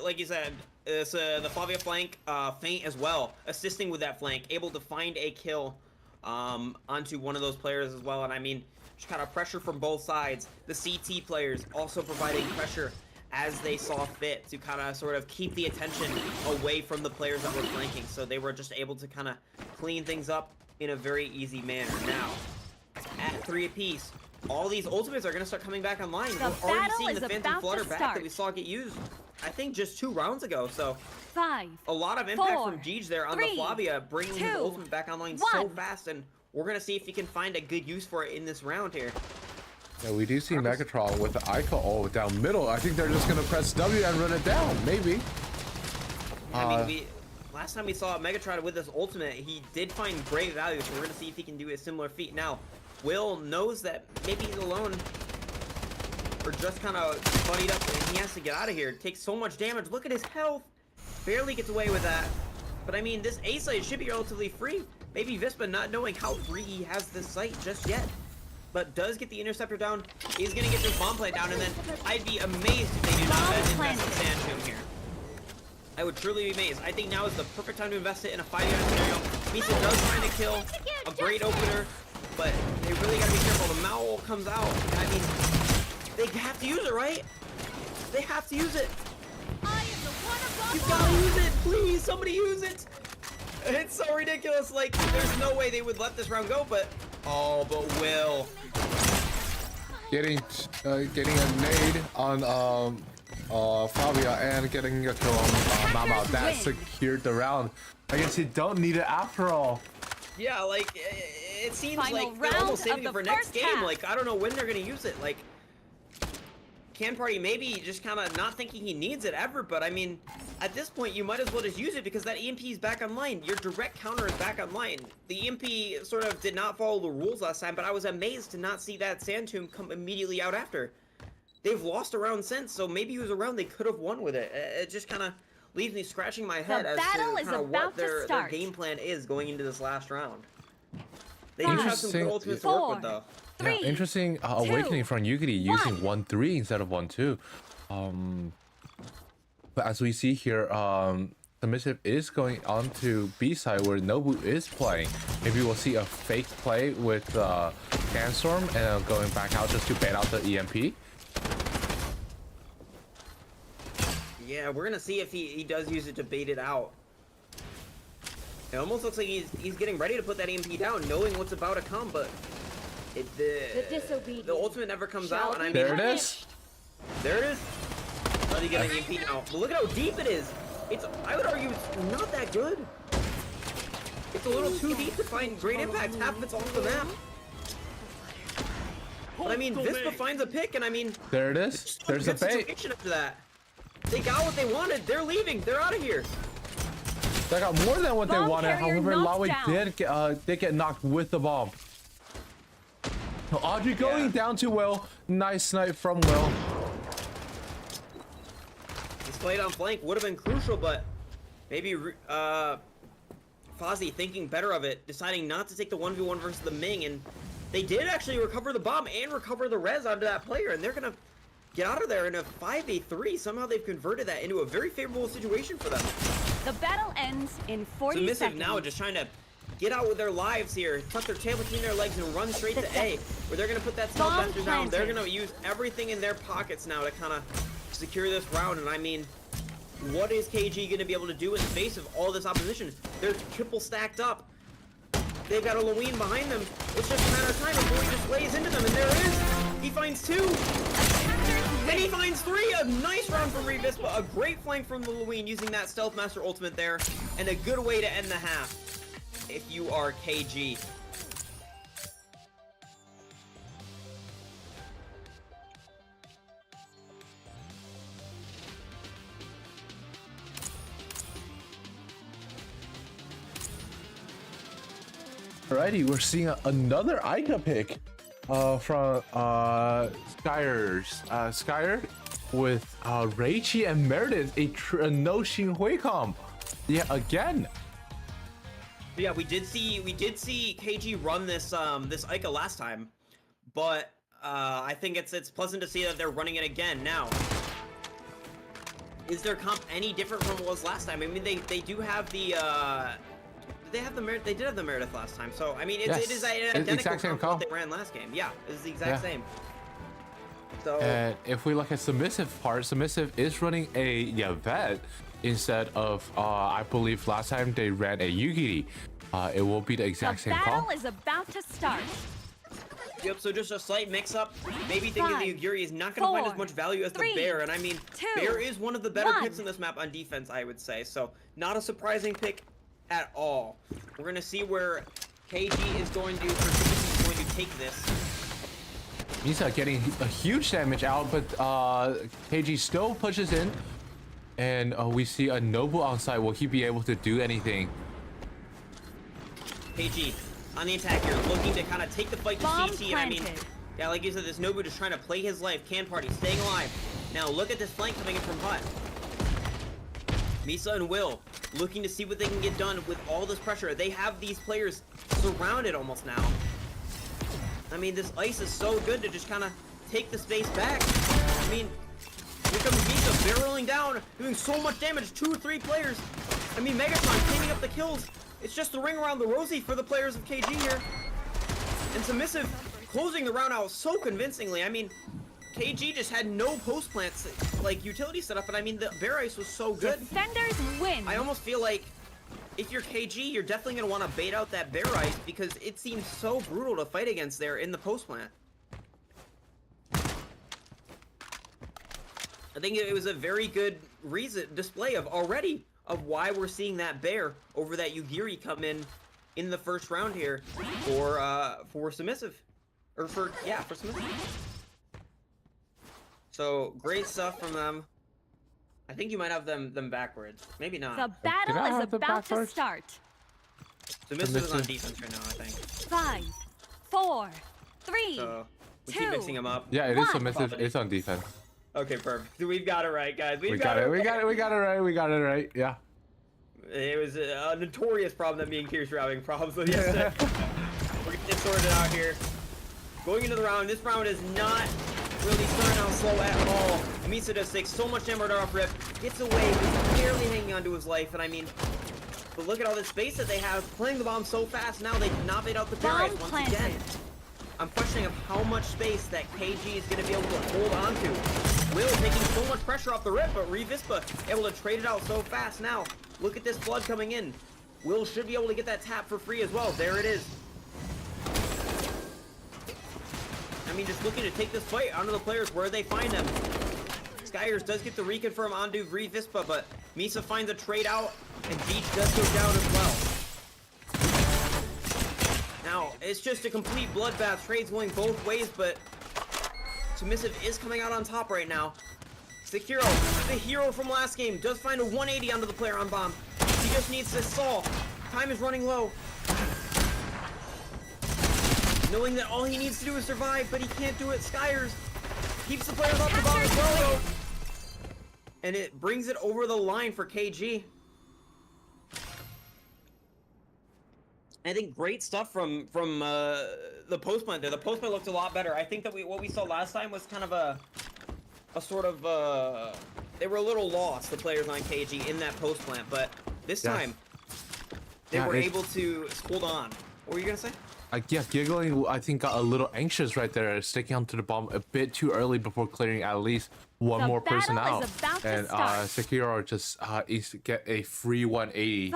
Speaker 3: like you said, it's the Flavia flank feint as well, assisting with that flank, able to find a kill onto one of those players as well. And I mean, just kind of pressure from both sides. The CT players also providing pressure as they saw fit to kind of sort of keep the attention away from the players that were flanking. So they were just able to kind of clean things up in a very easy manner. Now, at 3 apiece, all these ultimates are going to start coming back online. We're already seeing the Phantom Flutter back that we saw get used, I think, just 2 rounds ago. So
Speaker 4: 5,
Speaker 3: a lot of impact
Speaker 4: 4,
Speaker 3: from Jeej there on
Speaker 4: 3,
Speaker 3: the Flavia, bringing his
Speaker 4: 2,
Speaker 3: ultimate back online
Speaker 4: 1.
Speaker 3: so fast. And we're going to see if he can find a good use for it in this round here.
Speaker 2: Yeah, we do see Megatron with the Ica ult down middle. I think they're just going to press W and run it down, maybe.
Speaker 3: I mean, last time we saw Megatron with this ultimate, he did find great value, so we're going to see if he can do a similar feat. Now, Will knows that maybe he's alone, or just kind of buddied up, and he has to get out of here. Takes so much damage. Look at his health. Barely gets away with that. But I mean, this A site should be relatively free. Maybe Vispa not knowing how free he has this site just yet. But does get the interceptor down, is going to get this bomb plant down, and then I'd be amazed if they do not invest in Sand Tomb here. I would truly be amazed. I think now is the perfect time to invest it in a 5-unit scenario. Misa does find a kill, a great opener, but they really got to be careful. The Meow comes out. I mean, they have to use it, right? They have to use it. You gotta use it, please, somebody use it. It's so ridiculous. Like, there's no way they would let this round go, but oh, but Will
Speaker 2: Getting a nade on Flavia and getting a kill on Mama. That secured the round. I guess you don't need it after all.
Speaker 3: Yeah, like it seems
Speaker 4: Final
Speaker 3: like they're almost saving
Speaker 4: round
Speaker 3: it for
Speaker 4: of the
Speaker 3: next
Speaker 4: first
Speaker 3: game.
Speaker 4: half.
Speaker 3: Like, I don't know when they're gonna use it. Like, Can Party maybe just kind of not thinking he needs it ever, but I mean, at this point you might as well just use it because that EMP is back online. Your direct counter is back online. The EMP sort of did not follow the rules last time, but I was amazed to not see that Sand Tomb come immediately out after. They've lost a round since, so maybe he was around, they could have won with it. It just kind of leaves me scratching my head as to kind of what their game plan is going into this last round. They do have some good ultimates to work with, though.
Speaker 2: Yeah, interesting awakening from Yugiri using 1-3 instead of 1-2. But as we see here, Submissive is going on to B side where Nobu is playing. Maybe we'll see a fake play with Sandstorm and going back out just to bait out the EMP.
Speaker 3: Yeah, we're gonna see if he does use it to bait it out. It almost looks like he's getting ready to put that EMP down, knowing what's about to come, but the ultimate never comes out, and I mean,
Speaker 2: there it is.
Speaker 3: There it is. Let me get an EMP now. But look at how deep it is. I would argue it's not that good. It's a little too deep to find great impact. Half of it's off the map. But I mean, Vispa finds a pick, and I mean,
Speaker 2: there it is. There's a bait.
Speaker 3: After that, they got what they wanted. They're leaving. They're out of here.
Speaker 2: They got more than what they wanted. However, Lawi did get knocked with the bomb. Audrey going down to Will. Nice snipe from Will.
Speaker 3: This played on flank would have been crucial, but maybe Fozzie thinking better of it, deciding not to take the 1v1 versus the Ming, and they did actually recover the bomb and recover the res onto that player, and they're gonna get out of there in a 5v3. Somehow they've converted that into a very favorable situation for them.
Speaker 4: The battle ends in 40
Speaker 3: Submissive
Speaker 4: seconds.
Speaker 3: now just trying to get out with their lives here, tuck their tail between their legs and run straight to A, where they're going to put that stealth master down. They're going to use everything in their pockets now to kind of secure this round. And I mean, what is KG going to be able to do in the face of all this opposition? They're triple stacked up. They've got a Lewin behind them. It's just a matter of time before he just lays into them, and there it is. He finds 2. And he finds 3! A nice round from Revispa. A great flank from the Lewin using that Stealth Master ultimate there. And a good way to end the half if you are KG.
Speaker 2: Alrighty, we're seeing another Ica pick. from Skyer with Reichi and Meredith, a no Xinghui comp. Yeah, again.
Speaker 3: Yeah, we did see KG run this this Ica last time, but I think it's pleasant to see that they're running it again now. Is their comp any different from what was last time? I mean, they do have the they have the they did have the Meredith last time, so I mean, it is an identical comp to what they ran last game. Yeah, it's the exact same. So,
Speaker 2: and if we look at submissive part, submissive is running a Yvette instead of I believe last time they ran a Yugiri. It will be the exact same call.
Speaker 4: The battle is about to start.
Speaker 3: Yep, so just a slight mix-up. Maybe thinking the Yugiri is not going to find as much value as the Bear, and I mean, Bear is one of the better picks in this map on defense, I would say. So, not a surprising pick at all. We're going to see where KG is going to take this.
Speaker 2: Misa getting a huge damage out, but KG still pushes in, and we see a Nobu on site. Will he be able to do anything?
Speaker 3: KG on the attack here, looking to kind of take the fight to
Speaker 4: Bomb
Speaker 3: CT.
Speaker 4: planted.
Speaker 3: And I mean, yeah, like you said, this Nobu just trying to play his life. Can Party staying alive. Now look at this flank coming in from Hut. Misa and Will looking to see what they can get done with all this pressure. They have these players surrounded almost now. I mean, this ice is so good to just kind of take the space back. I mean, here comes Misa barreling down, doing so much damage. 2 or 3 players. I mean, Megatron cleaning up the kills. It's just the ring around the rosy for the players of KG here. And Submissive closing the round out so convincingly. I mean, KG just had no post plants, like utility setup, but I mean, the Bear Ice was so good.
Speaker 4: Defenders win.
Speaker 3: I almost feel like if you're KG, you're definitely going to want to bait out that Bear Ice because it seems so brutal to fight against there in the post plant. I think it was a very good display of why we're seeing that Bear over that Yugiri come in the first round here for Submissive. Or for Submissive. So, great stuff from them. I think you might have them backwards. Maybe not.
Speaker 4: The battle is about to start.
Speaker 3: Submissive is on defense right now, I think.
Speaker 4: 5, 4, 3,
Speaker 3: So, we
Speaker 4: 2,
Speaker 3: keep mixing them up.
Speaker 2: Yeah, it is submissive. It's on defense.
Speaker 3: Okay, perfect. We've got it right, guys.
Speaker 2: We got it. We got it right. Yeah.
Speaker 3: It was a notorious problem that me and Kirsch were having problems with yesterday. We're getting this sorted out here. Going into the round, this round is not really starting out slow at all. Misa does take so much damage off rip, gets away, he's barely hanging onto his life, and I mean, but look at all this space that they have, playing the bomb so fast now, they did not bait out the barriers once again. I'm questioning of how much space that KG is going to be able to hold on to. Will taking so much pressure off the rip, but Revispa able to trade it out so fast now. Look at this flood coming in. Will should be able to get that tap for free as well. There it is. I mean, just looking to take this fight onto the players where they find them. Skyers does get the reconfirm onto Revispa, but Misa finds a trade out, and Beach does go down as well. Now, it's just a complete bloodbath. Trades going both ways, but Submissive is coming out on top right now. Sekiro, the hero from last game, does find a 180 onto the player on bomb. He just needs to stall. Time is running low. Knowing that all he needs to do is survive, but he can't do it. Skyers keeps the players off the bomb as well, though. And it brings it over the line for KG. I think great stuff from the post plant there. The post plant looked a lot better. I think that what we saw last time was kind of a sort of they were a little lost, the players on KG, in that post plant, but this time they were able to hold on. What were you gonna say?
Speaker 2: Yeah, Giggling, I think, got a little anxious right there, sticking onto the bomb a bit too early before clearing at least one more person out. And Sekiro just get a free 180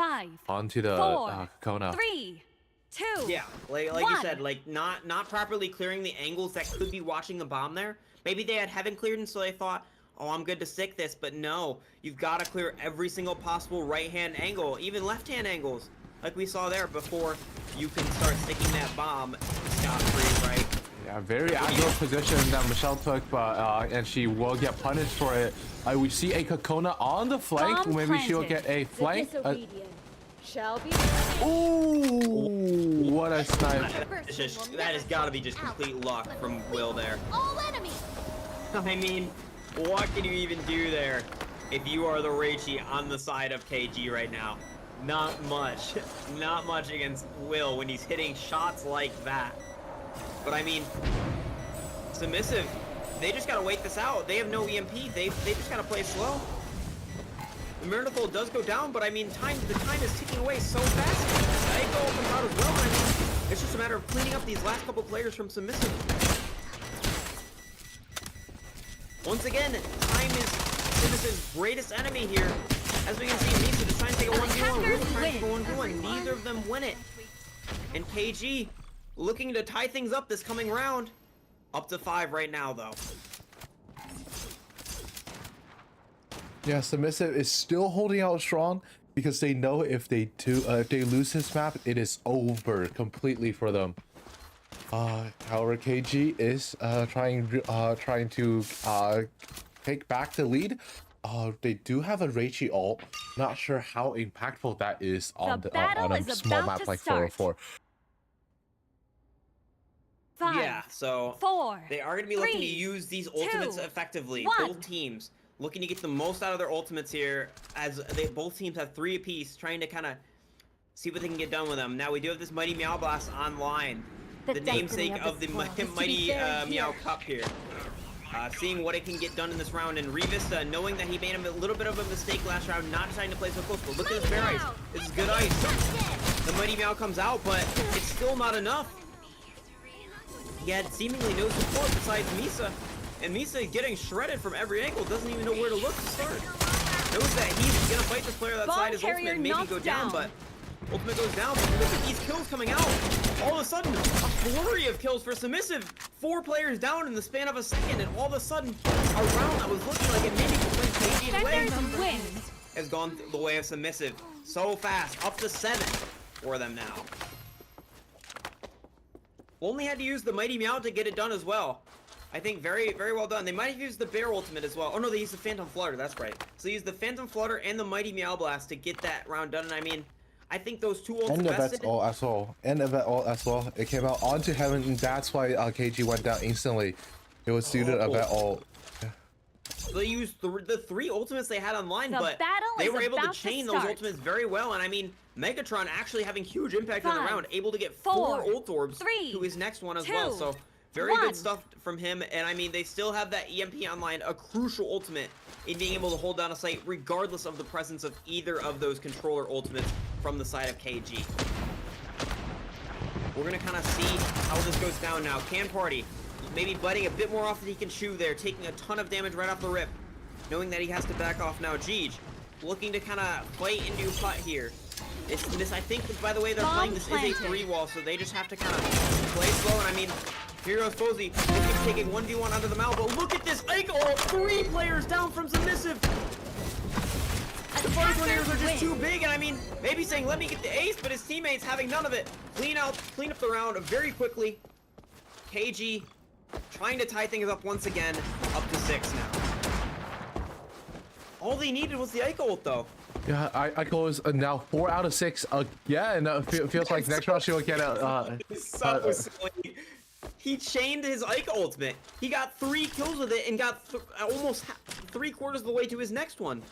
Speaker 2: onto the Kona.
Speaker 4: 3, 2,
Speaker 3: yeah, like you said, like not properly clearing the angles that could be watching the bomb there. Maybe they haven't cleared, and so they thought, oh, I'm good to stick this, but no, you've got to clear every single possible right-hand angle, even left-hand angles, like we saw there before you can start sticking that bomb scot-free, right?
Speaker 2: Yeah, very agile position that Michelle took, but and she will get punished for it. We see a Kakona on the flank. Maybe she'll get a flank.
Speaker 5: Shall be.
Speaker 2: Ooh, what a snipe.
Speaker 3: That has got to be just complete luck from Will there.
Speaker 5: All enemies.
Speaker 3: I mean, what can you even do there if you are the Reichi on the side of KG right now? Not much. Not much against Will when he's hitting shots like that. But I mean, Submissive, they just gotta wait this out. They have no EMP. They just gotta play slow. The Myrtle does go down, but I mean, the time is ticking away so fast. Aiko comes out as well. I mean, it's just a matter of cleaning up these last couple players from Submissive. Once again, time is Submissive's greatest enemy here. As we can see, Misa just trying to take a 1v1. Will trying to take a 1v1. Neither of them win it. And KG looking to tie things up this coming round. Up to 5 right now, though.
Speaker 2: Yeah, Submissive is still holding out strong because they know if they lose this map, it is over completely for them. However, KG is trying to take back the lead. They do have a Reichi ult. Not sure how impactful that is on on a small map like 404.
Speaker 4: 5,
Speaker 3: Yeah, so
Speaker 4: 4,
Speaker 3: they are going to be looking to use these ultimates effectively.
Speaker 4: 1.
Speaker 3: Both teams looking to get the most out of their ultimates here, as both teams have 3 apiece, trying to kind of see what they can get done with them. Now we do have this Mighty Meow Blast online, the namesake of the Mighty Meow Cup here. Seeing what it can get done in this round, and Revis, knowing that he made a little bit of a mistake last round, not deciding to play so close, but look at this bear ice. This is good ice. The Mighty Meow comes out, but it's still not enough. He had seemingly no support besides Misa, and Misa getting shredded from every angle, doesn't even know where to look to start. Knows that he's gonna fight this player that side his ultimate and maybe go down, but ultimate goes down. But look at these kills coming out. All of a sudden, a flurry of kills for Submissive. 4 players down in the span of a second, and all of a sudden, a round that was looking like it maybe could win KG's way has gone the way of Submissive so fast. Up to 7 for them now. Only had to use the Mighty Meow to get it done as well. I think very, very well done. They might have used the Bear Ultimate as well. Oh no, they used the Phantom Flutter, that's right. So they used the Phantom Flutter and the Mighty Meow Blast to get that round done, and I mean, I think those 2 ults
Speaker 2: And the Vet's ult as well. And the Vet ult as well. It came out onto Heaven, and that's why KG went down instantly. It was due to a Vet ult.
Speaker 3: They used the 3 ultimates they had online, but they were able to chain those ultimates very well, and I mean, Megatron actually having huge impact on the round, able to get 4 ult orbs to his next one as well, so very good stuff from him. And I mean, they still have that EMP online, a crucial ultimate in being able to hold down a site regardless of the presence of either of those controller ultimates from the side of KG. We're gonna kind of see how this goes down now. Can Party maybe biting a bit more off than he can chew there, taking a ton of damage right off the rip, knowing that he has to back off now. Jeej looking to kind of play into putt here. This I think, by the way they're playing, this is a 3-wall, so they just have to kind of play slow. And I mean, here goes Fozy, he's taking 1v1 under the mouth, but look at this Aiko ult, 3 players down from Submissive. The first players are just too big, and I mean, maybe saying let me get the ace, but his teammates having none of it. Clean up the round very quickly. KG trying to tie things up once again, up to 6 now. All they needed was the Aiko ult, though.
Speaker 2: Yeah, Aiko is now 4 out of 6 again. Feels like next round she'll get a.
Speaker 3: So silly. He chained his Aiko ultimate. He got 3 kills with it and got almost 3/4 of the way to his next one.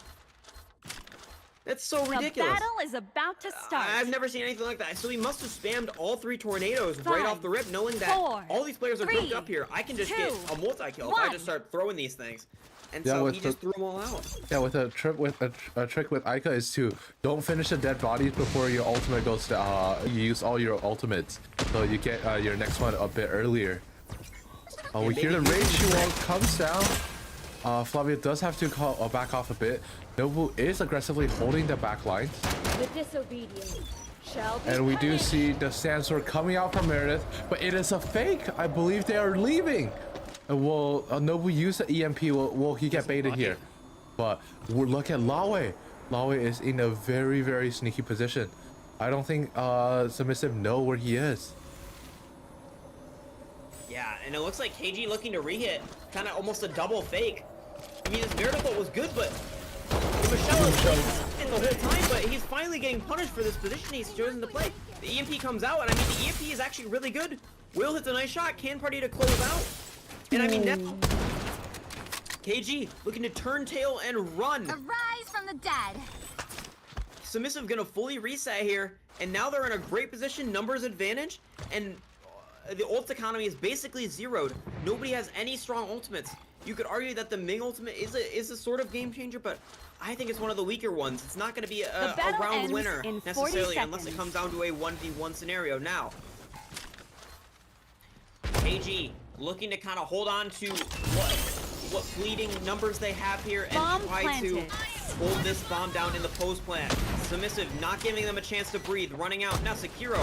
Speaker 3: That's so ridiculous.
Speaker 4: The battle is about to start.
Speaker 3: I've never seen anything like that. So he must have spammed all 3 tornadoes right off the rip, knowing that all these players are grouped up here. I can just get a multi-kill if I just start throwing these things. And so he just threw them all out.
Speaker 2: Yeah, with a trick with Aika is to don't finish the dead bodies before your ultimate goes to you use all your ultimates, so you get your next one a bit earlier. We hear the rage wall comes down. Flavia does have to back off a bit. Nobu is aggressively holding the back lines.
Speaker 5: The disobedient shall be
Speaker 2: And we do
Speaker 5: punished.
Speaker 2: see the Sandstorm coming out from Meredith, but it is a fake. I believe they are leaving. Will Nobu use the EMP? Will he get baited here? But look at Lawe. Lawe is in a very, very sneaky position. I don't think Submissive know where he is.
Speaker 3: Yeah, and it looks like KG looking to re-hit. Kind of almost a double fake. I mean, this Meredith ult was good, but the Michelle is the whole time, but he's finally getting punished for this position he's chosen to play. The EMP comes out, and I mean, the EMP is actually really good. Will hits a nice shot, Can Party to close out. And I mean, now, KG looking to turn tail and run.
Speaker 1: Arise from the dead.
Speaker 3: Submissive gonna fully reset here, and now they're in a great position, numbers advantage, and the ult economy is basically zeroed. Nobody has any strong ultimates. You could argue that the Ming ultimate is a sort of game changer, but I think it's one of the weaker ones. It's not going to be a round winner necessarily unless it comes down to a 1v1 scenario. Now, KG looking to kind of hold on to what fleeting numbers they have here and try to hold this bomb down in the post plant. Submissive not giving them a chance to breathe, running out. Now Sekiro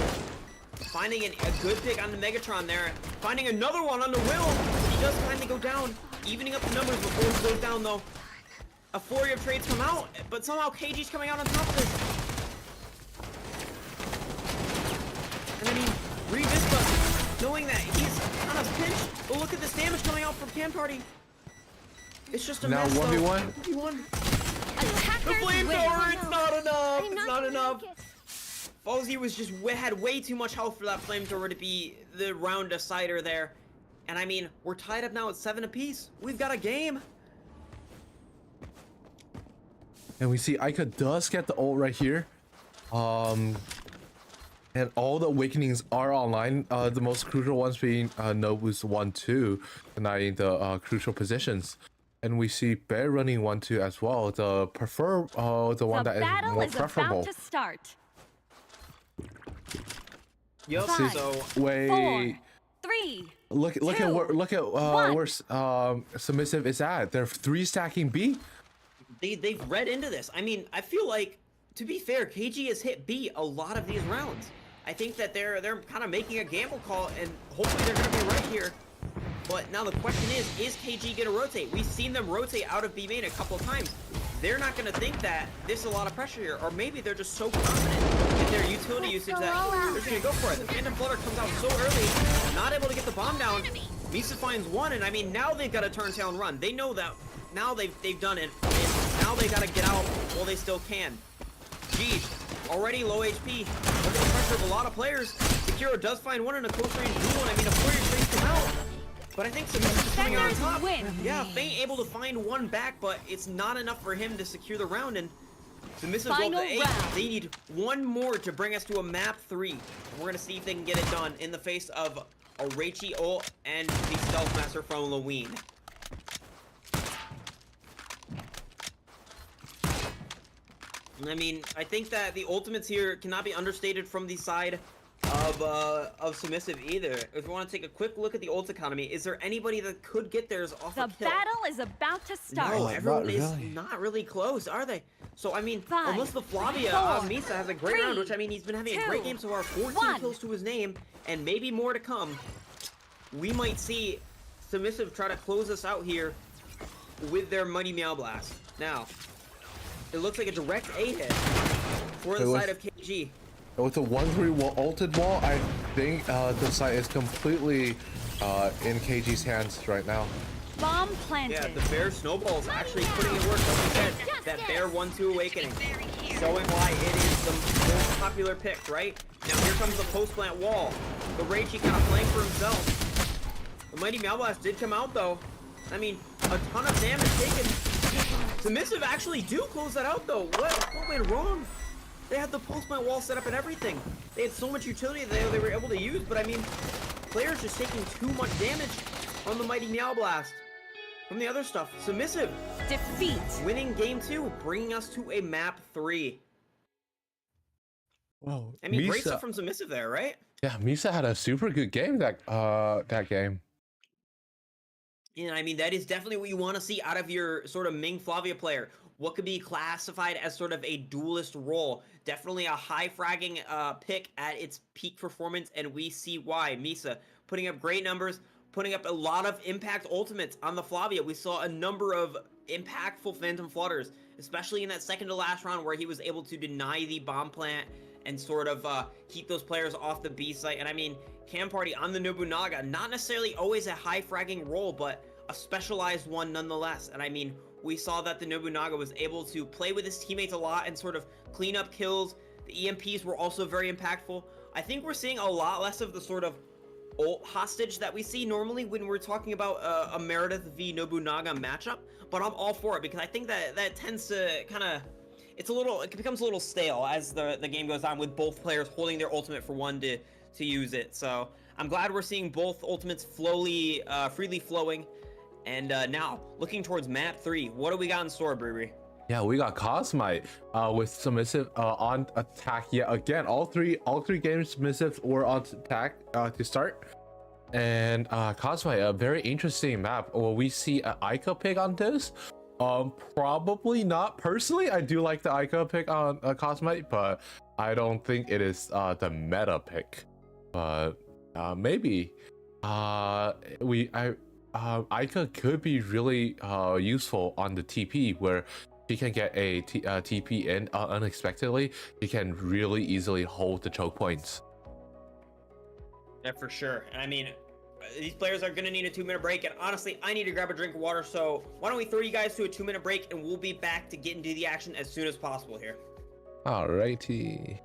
Speaker 3: finding a good pick on the Megatron there, finding another one on the Will. He does kindly go down, evening up the numbers before he goes down though. A flurry of trades come out, but somehow KG's coming out on top of this. And I mean, Revispa, knowing that he's on a pinch, but look at this damage coming out from Can Party. It's just a mess.
Speaker 2: Now 1v1.
Speaker 3: 1v1. The flamethrower, it's not enough. It's not enough. Fozzy was just had way too much health for that flamethrower to be the round decider there. And I mean, we're tied up now at 7 apiece. We've got a game.
Speaker 2: And we see Ica does get the ult right here. And all the awakenings are online. The most crucial ones being Nobu's 1-2, denying the crucial positions. And we see Bear running 1-2 as well. The one that is more preferable.
Speaker 4: About to start.
Speaker 3: Yup.
Speaker 4: Five,
Speaker 3: So
Speaker 2: Wait.
Speaker 4: 4, 3.
Speaker 2: Look
Speaker 4: two,
Speaker 2: at where Submissive is at. They're 3 stacking B.
Speaker 3: they've read into this. I mean, I feel like, to be fair, KG has hit B a lot of these rounds. I think that they're kind of making a gamble call, and hopefully they're going to be right here. But now the question is KG going to rotate? We've seen them rotate out of B main a couple of times. They're not going to think that there's a lot of pressure here, or maybe they're just so confident in their utility usage that they're just going to go for it. The Phantom Flutter comes out so early, not able to get the bomb down. Misa finds one, and I mean, now they've got to turn tail and run. They know that now they've done it, and now they got to get out while they still can. Jeez, already low HP. Look at the pressure of a lot of players. Sekiro does find one in a close range duel, and I mean, a flurry of trades come out. But I think Submissive is coming out on top. Yeah, Feint able to find one back, but it's not enough for him to secure the round, and Submissive rolled the 8. They need one more to bring us to a map 3. And we're gonna see if they can get it done in the face of a Reichi ult and the Stealth Master from Lewin. I mean, I think that the ultimates here cannot be understated from the side of Submissive either. If we want to take a quick look at the ult economy, is there anybody that could get theirs off a kill?
Speaker 4: The battle is about to start.
Speaker 3: No, everyone is not really close, are they? So I mean, unless the Flavia Misa has a great round, which I mean, he's been having a great game so far, 14 kills to his name, and maybe more to come. We might see Submissive try to close us out here with their Mighty Meow Blast. Now, it looks like a direct A hit for the side of KG.
Speaker 2: With the 1-3 ulted wall, I think the site is completely in KG's hands right now.
Speaker 4: Bomb planted.
Speaker 3: Yeah, the Bear Snowball is actually putting it work. Like we said, that Bear 1-2 awakening, showing why it is the most popular pick, right? Now here comes the post plant wall. The Reichi kind of playing for himself. The Mighty Meow Blast did come out though. I mean, a ton of damage taken. Submissive actually do close that out though. What went wrong? They had the post plant wall set up and everything. They had so much utility that they were able to use, but I mean, players just taking too much damage on the Mighty Meow Blast. From the other stuff, Submissive
Speaker 4: Defeat.
Speaker 3: winning game 2, bringing us to a map 3.
Speaker 2: Whoa,
Speaker 3: I mean, great stuff from Submissive there, right?
Speaker 2: Yeah, Misa had a super good game that game.
Speaker 3: And I mean, that is definitely what you want to see out of your sort of Ming Flavia player. What could be classified as sort of a duelist role. Definitely a high fragging pick at its peak performance, and we see why. Misa putting up great numbers, putting up a lot of impact ultimates on the Flavia. We saw a number of impactful Phantom Flutters, especially in that second to last round where he was able to deny the bomb plant and sort of keep those players off the B site. And I mean, Can Party on the Nobunaga, not necessarily always a high fragging role, but a specialized one nonetheless. And I mean, we saw that the Nobunaga was able to play with his teammates a lot and sort of clean up kills. The EMPs were also very impactful. I think we're seeing a lot less of the sort of ult hostage that we see normally when we're talking about a Meredith v Nobunaga matchup, but I'm all for it because I think that tends to kind of, it becomes a little stale as the game goes on with both players holding their ultimate for one to use it. So I'm glad we're seeing both ultimates freely flowing. And now looking towards map 3, what do we got in store, Brewery?
Speaker 2: Yeah, we got Cosmite with submissive on attack yet again. All three games submissive or on attack to start. And Cosmite, a very interesting map. Will we see an Ica pick on this? Probably not. Personally, I do like the Ica pick on Cosmite, but I don't think it is the meta pick. But maybe Ica could be really useful on the TP where she can get a TP in unexpectedly. She can really easily hold the choke points.
Speaker 3: Yeah, for sure. And I mean, these players are going to need a 2-minute break. And honestly, I need to grab a drink of water. So why don't we throw you guys to a 2-minute break and we'll be back to get into the action as soon as possible here.
Speaker 2: Alrighty.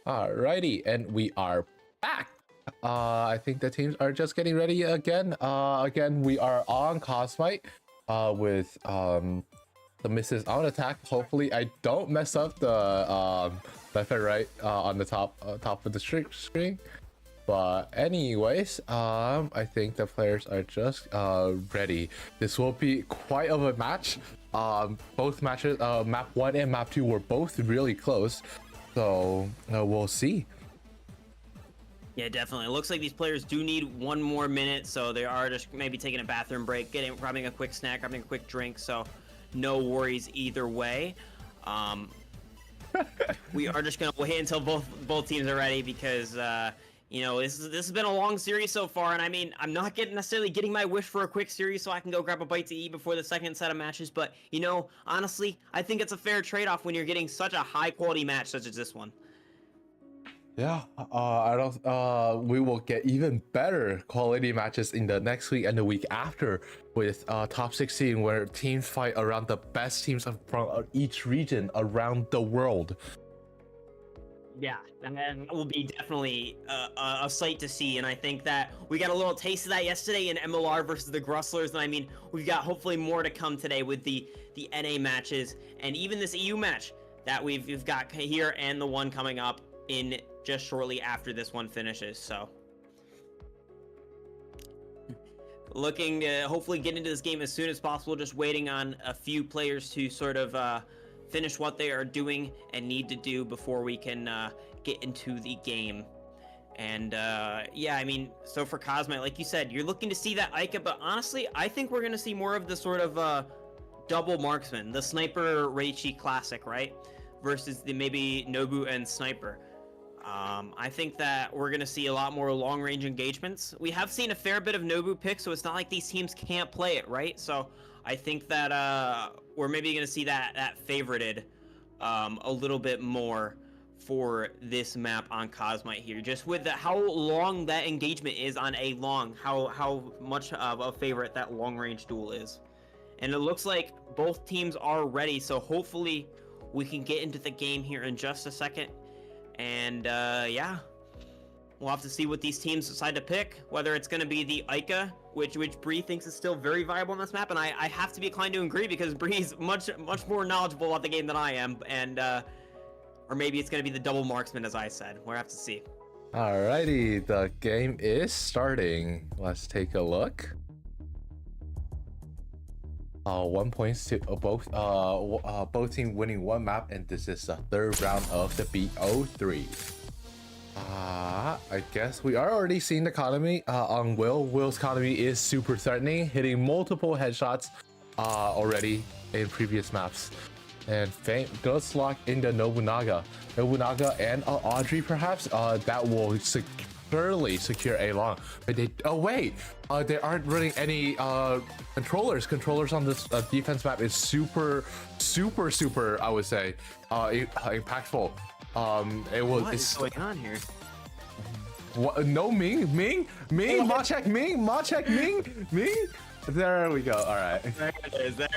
Speaker 2: Alrighty, and we are back. I think the teams are just getting ready again. Again, we are on Cosmite with the misses on attack. Hopefully, I don't mess up the left and right on the top of the screen. But anyways, I think the players are just ready. This will be quite of a match. Both matches, map 1 and map 2 were both really close. So we'll see.
Speaker 3: Yeah, definitely. It looks like these players do need 1 more minute, so they are just maybe taking a bathroom break, grabbing a quick snack, grabbing a quick drink. So no worries either way. We are just gonna wait until both teams are ready because you know, this has been a long series so far, and I mean, I'm not necessarily getting my wish for a quick series so I can go grab a bite to eat before the second set of matches, but, you know, honestly, I think it's a fair trade-off when you're getting such a high-quality match such as this one.
Speaker 2: Yeah, we will get even better quality matches in the next week and the week after with top 16 where teams fight around the best teams from each region around the world.
Speaker 3: Yeah, and that will be definitely a sight to see, and I think that we got a little taste of that yesterday in MLR versus the Grustlers, and I mean, we've got hopefully more to come today with the NA matches, and even this EU match that we've got here, and the one coming up in just shortly after this one finishes, so. Looking to hopefully get into this game as soon as possible, just waiting on a few players to sort of finish what they are doing and need to do before we can get into the game. And yeah, I mean, so for Cosmite, like you said, you're looking to see that Ica, but honestly, I think we're going to see more of the sort of double marksman, the Sniper Reichi classic, right? Versus the maybe Nobu and Sniper. I think that we're going to see a lot more long-range engagements. We have seen a fair bit of Nobu picks, so it's not like these teams can't play it, right? So I think that we're maybe going to see that favorited a little bit more for this map on Cosmite here. Just with how long that engagement is on a long, how much of a favorite that long-range duel is. And it looks like both teams are ready, so hopefully we can get into the game here in just a second. And yeah, we'll have to see what these teams decide to pick, whether it's going to be the Ica, which Bree thinks is still very viable on this map, and I have to be inclined to agree because Bree's much more knowledgeable about the game than I am, and or maybe it's going to be the double marksman, as I said. We'll have to see.
Speaker 2: Alrighty, the game is starting. Let's take a look. 1 points to both team winning one map, and this is the third round of the BO3. I guess we are already seeing the economy on Will. Will's economy is super threatening, hitting multiple headshots already in previous maps. And does lock into Nobunaga and Audrey perhaps. That will securely secure a long. But they they aren't running any controllers. Controllers on this defense map is super I would say impactful.
Speaker 3: What is going on here?
Speaker 2: What? No, Ming, Ma check Ming. There we go. All right.
Speaker 3: There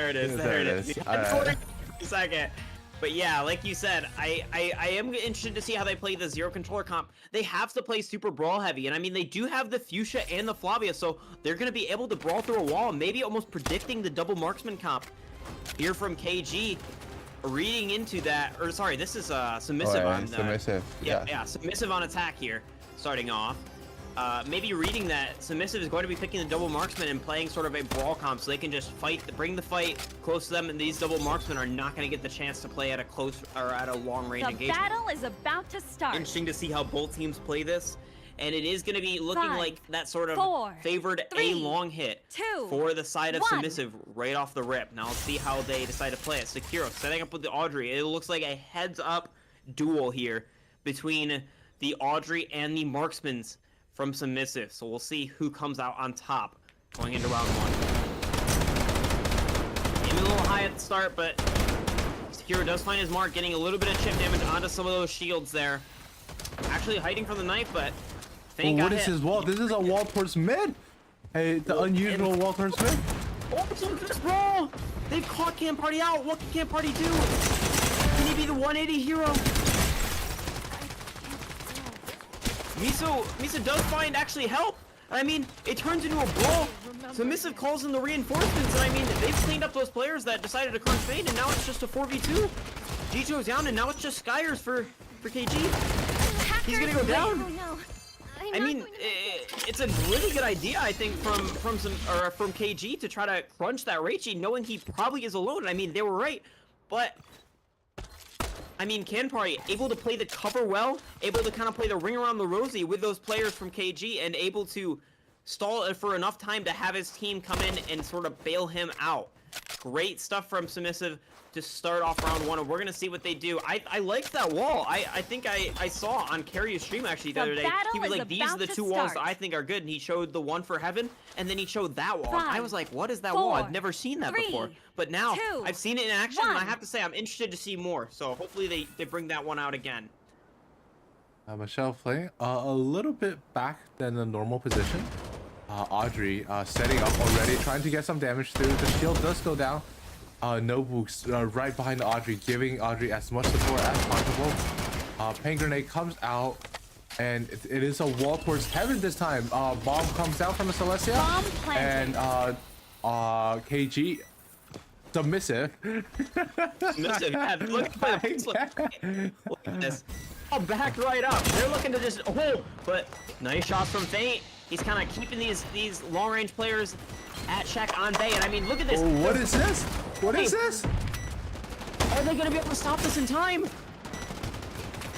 Speaker 3: it is.
Speaker 2: All right.
Speaker 3: A second. But yeah, like you said, I am interested to see how they play the zero controller comp. They have to play super brawl heavy, and I mean, they do have the Fuchsia and the Flavia, so they're going to be able to brawl through a wall, maybe almost predicting the double marksman comp here from KG. Reading into that, or sorry, this is submissive on
Speaker 2: submissive.
Speaker 3: Yeah, submissive on attack here, starting off. Maybe reading that submissive is going to be picking the double marksman and playing sort of a brawl comp, so they can just bring the fight close to them, and these double marksmen are not going to get the chance to play at a close or at a long range engagement.
Speaker 4: The battle is about to start.
Speaker 3: Interesting to see how both teams play this, and it is going to be looking like that sort of favored a long hit for the side of submissive right off the rip. Now let's see how they decide to play it. Sekiro setting up with the Audrey. It looks like a heads-up duel here between the Audrey and the marksmans from submissive, so we'll see who comes out on top going into round one. Aiming a little high at the start, but Sekiro does find his mark, getting a little bit of chip damage onto some of those shields there. Actually hiding from the knife, but Fang got
Speaker 2: what is
Speaker 3: hit.
Speaker 2: his wall? This is a wall towards mid. Hey, the unusual wall towards mid.
Speaker 3: Oh, look at this brawl! They've caught Camp Party out. What can Camp Party do? Can he be the 180 hero? Miso does find actually help. I mean, it turns into a brawl. Submissive calls in the reinforcements, and I mean, they've cleaned up those players that decided to crunch fade, and now it's just a 4v2. Jicho's down, and now it's just Skyers for KG. He's gonna go down.
Speaker 5: Oh, no.
Speaker 3: I mean, it's a really good idea, I think, from KG to try to crunch that Reichi, knowing he probably is alone. I mean, they were right, but I mean, Kanpari able to play the cover well, able to kind of play the ring around the rosy with those players from KG, and able to stall it for enough time to have his team come in and sort of bail him out. Great stuff from Submissive to start off round one, and we're gonna see what they do. I liked that wall. I think I saw on Carrier's stream actually the other day. He was like, these are the two walls that I think are good, and he showed the one for Heaven, and then he showed that wall. And I was like, what is that wall? I've never seen that before. But now I've seen it in action, and I have to say I'm interested to see more. So hopefully they bring that one out again.
Speaker 2: Michelle playing a little bit back than the normal position. Audrey setting up already, trying to get some damage through. The shield does go down. Nobu's right behind Audrey, giving Audrey as much support as possible. Pain grenade comes out, and it is a wall towards heaven this time. Bomb comes out from the Celestia,
Speaker 4: Bomb
Speaker 2: and
Speaker 4: planted.
Speaker 2: KG submissive.
Speaker 3: Submissive. Yeah, look at this. Oh, back right up. They're looking to just but nice shots from Feint. He's kind of keeping these long range players at check on Bay. And I mean, look at this.
Speaker 2: Oh, what is this? What is this?
Speaker 3: Are they gonna be able to stop this in time?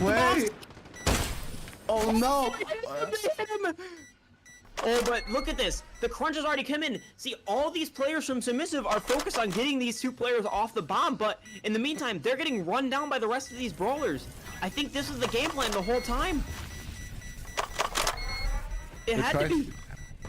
Speaker 2: Wait. Oh no.
Speaker 3: Oh, but look at this. The crunch has already come in. See, all these players from Submissive are focused on getting these two players off the bomb, but in the meantime, they're getting run down by the rest of these brawlers. I think this is the game plan the whole time. It had to be.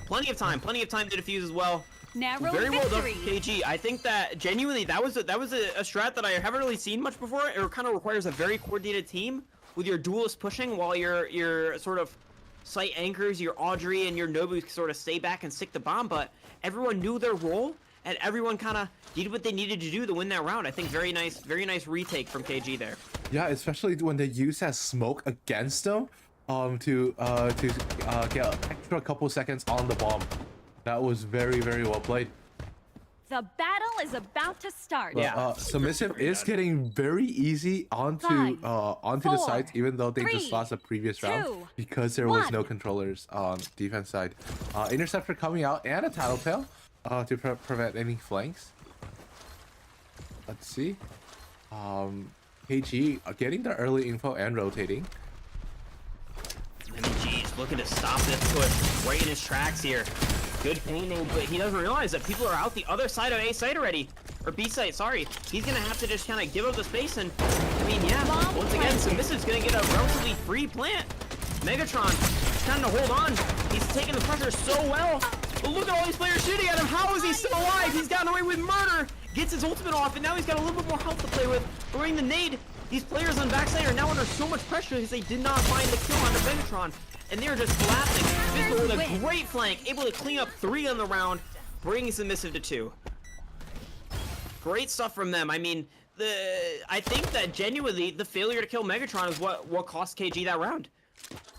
Speaker 3: Plenty of time to defuse as well.
Speaker 4: Narrow
Speaker 3: Very well done,
Speaker 4: victory.
Speaker 3: KG. I think that genuinely that was a strat that I haven't really seen much before. It kind of requires a very coordinated team with your duelist pushing while your sort of site anchors, your Audrey and your Nobu sort of stay back and stick the bomb. But everyone knew their role and everyone kind of did what they needed to do to win that round. I think very nice retake from KG there.
Speaker 2: Yeah, especially when they use that smoke against them, to get an extra couple seconds on the bomb. That was very well played.
Speaker 4: The battle is about to start.
Speaker 2: But,
Speaker 3: Yeah.
Speaker 2: Submissive is getting very easy onto the
Speaker 4: four,
Speaker 2: sides, even though they just
Speaker 4: three,
Speaker 2: lost the previous round
Speaker 4: two,
Speaker 2: because there was no
Speaker 4: one.
Speaker 2: controllers on defense side. Interceptor coming out and a Tattletale to prevent any flanks. Let's see. KG getting the early info and rotating.
Speaker 3: I mean, geez, looking to stop this push right in his tracks here. Good pain name, but he doesn't realize that people are out the other side of A site already. Or B site, sorry. He's gonna have to just kind of give up the space and, I mean, yeah,
Speaker 4: Bomb
Speaker 3: once again,
Speaker 4: planted.
Speaker 3: Submissive's gonna get a relatively free plant. Megatron trying to hold on. He's taking the pressure so well. But look at all these players shooting at him. How is he still alive? He's gotten away with murder. Gets his ultimate off, and now he's got a little bit more health to play with. Throwing the nade. These players on backside are now under so much pressure because they did not find the kill on the Megatron. And they're just collapsing. Visco with a
Speaker 4: Win.
Speaker 3: great flank, able to clean up 3 on the round, bringing Submissive to 2. Great stuff from them. I mean, I think that genuinely the failure to kill Megatron is what cost KG that round.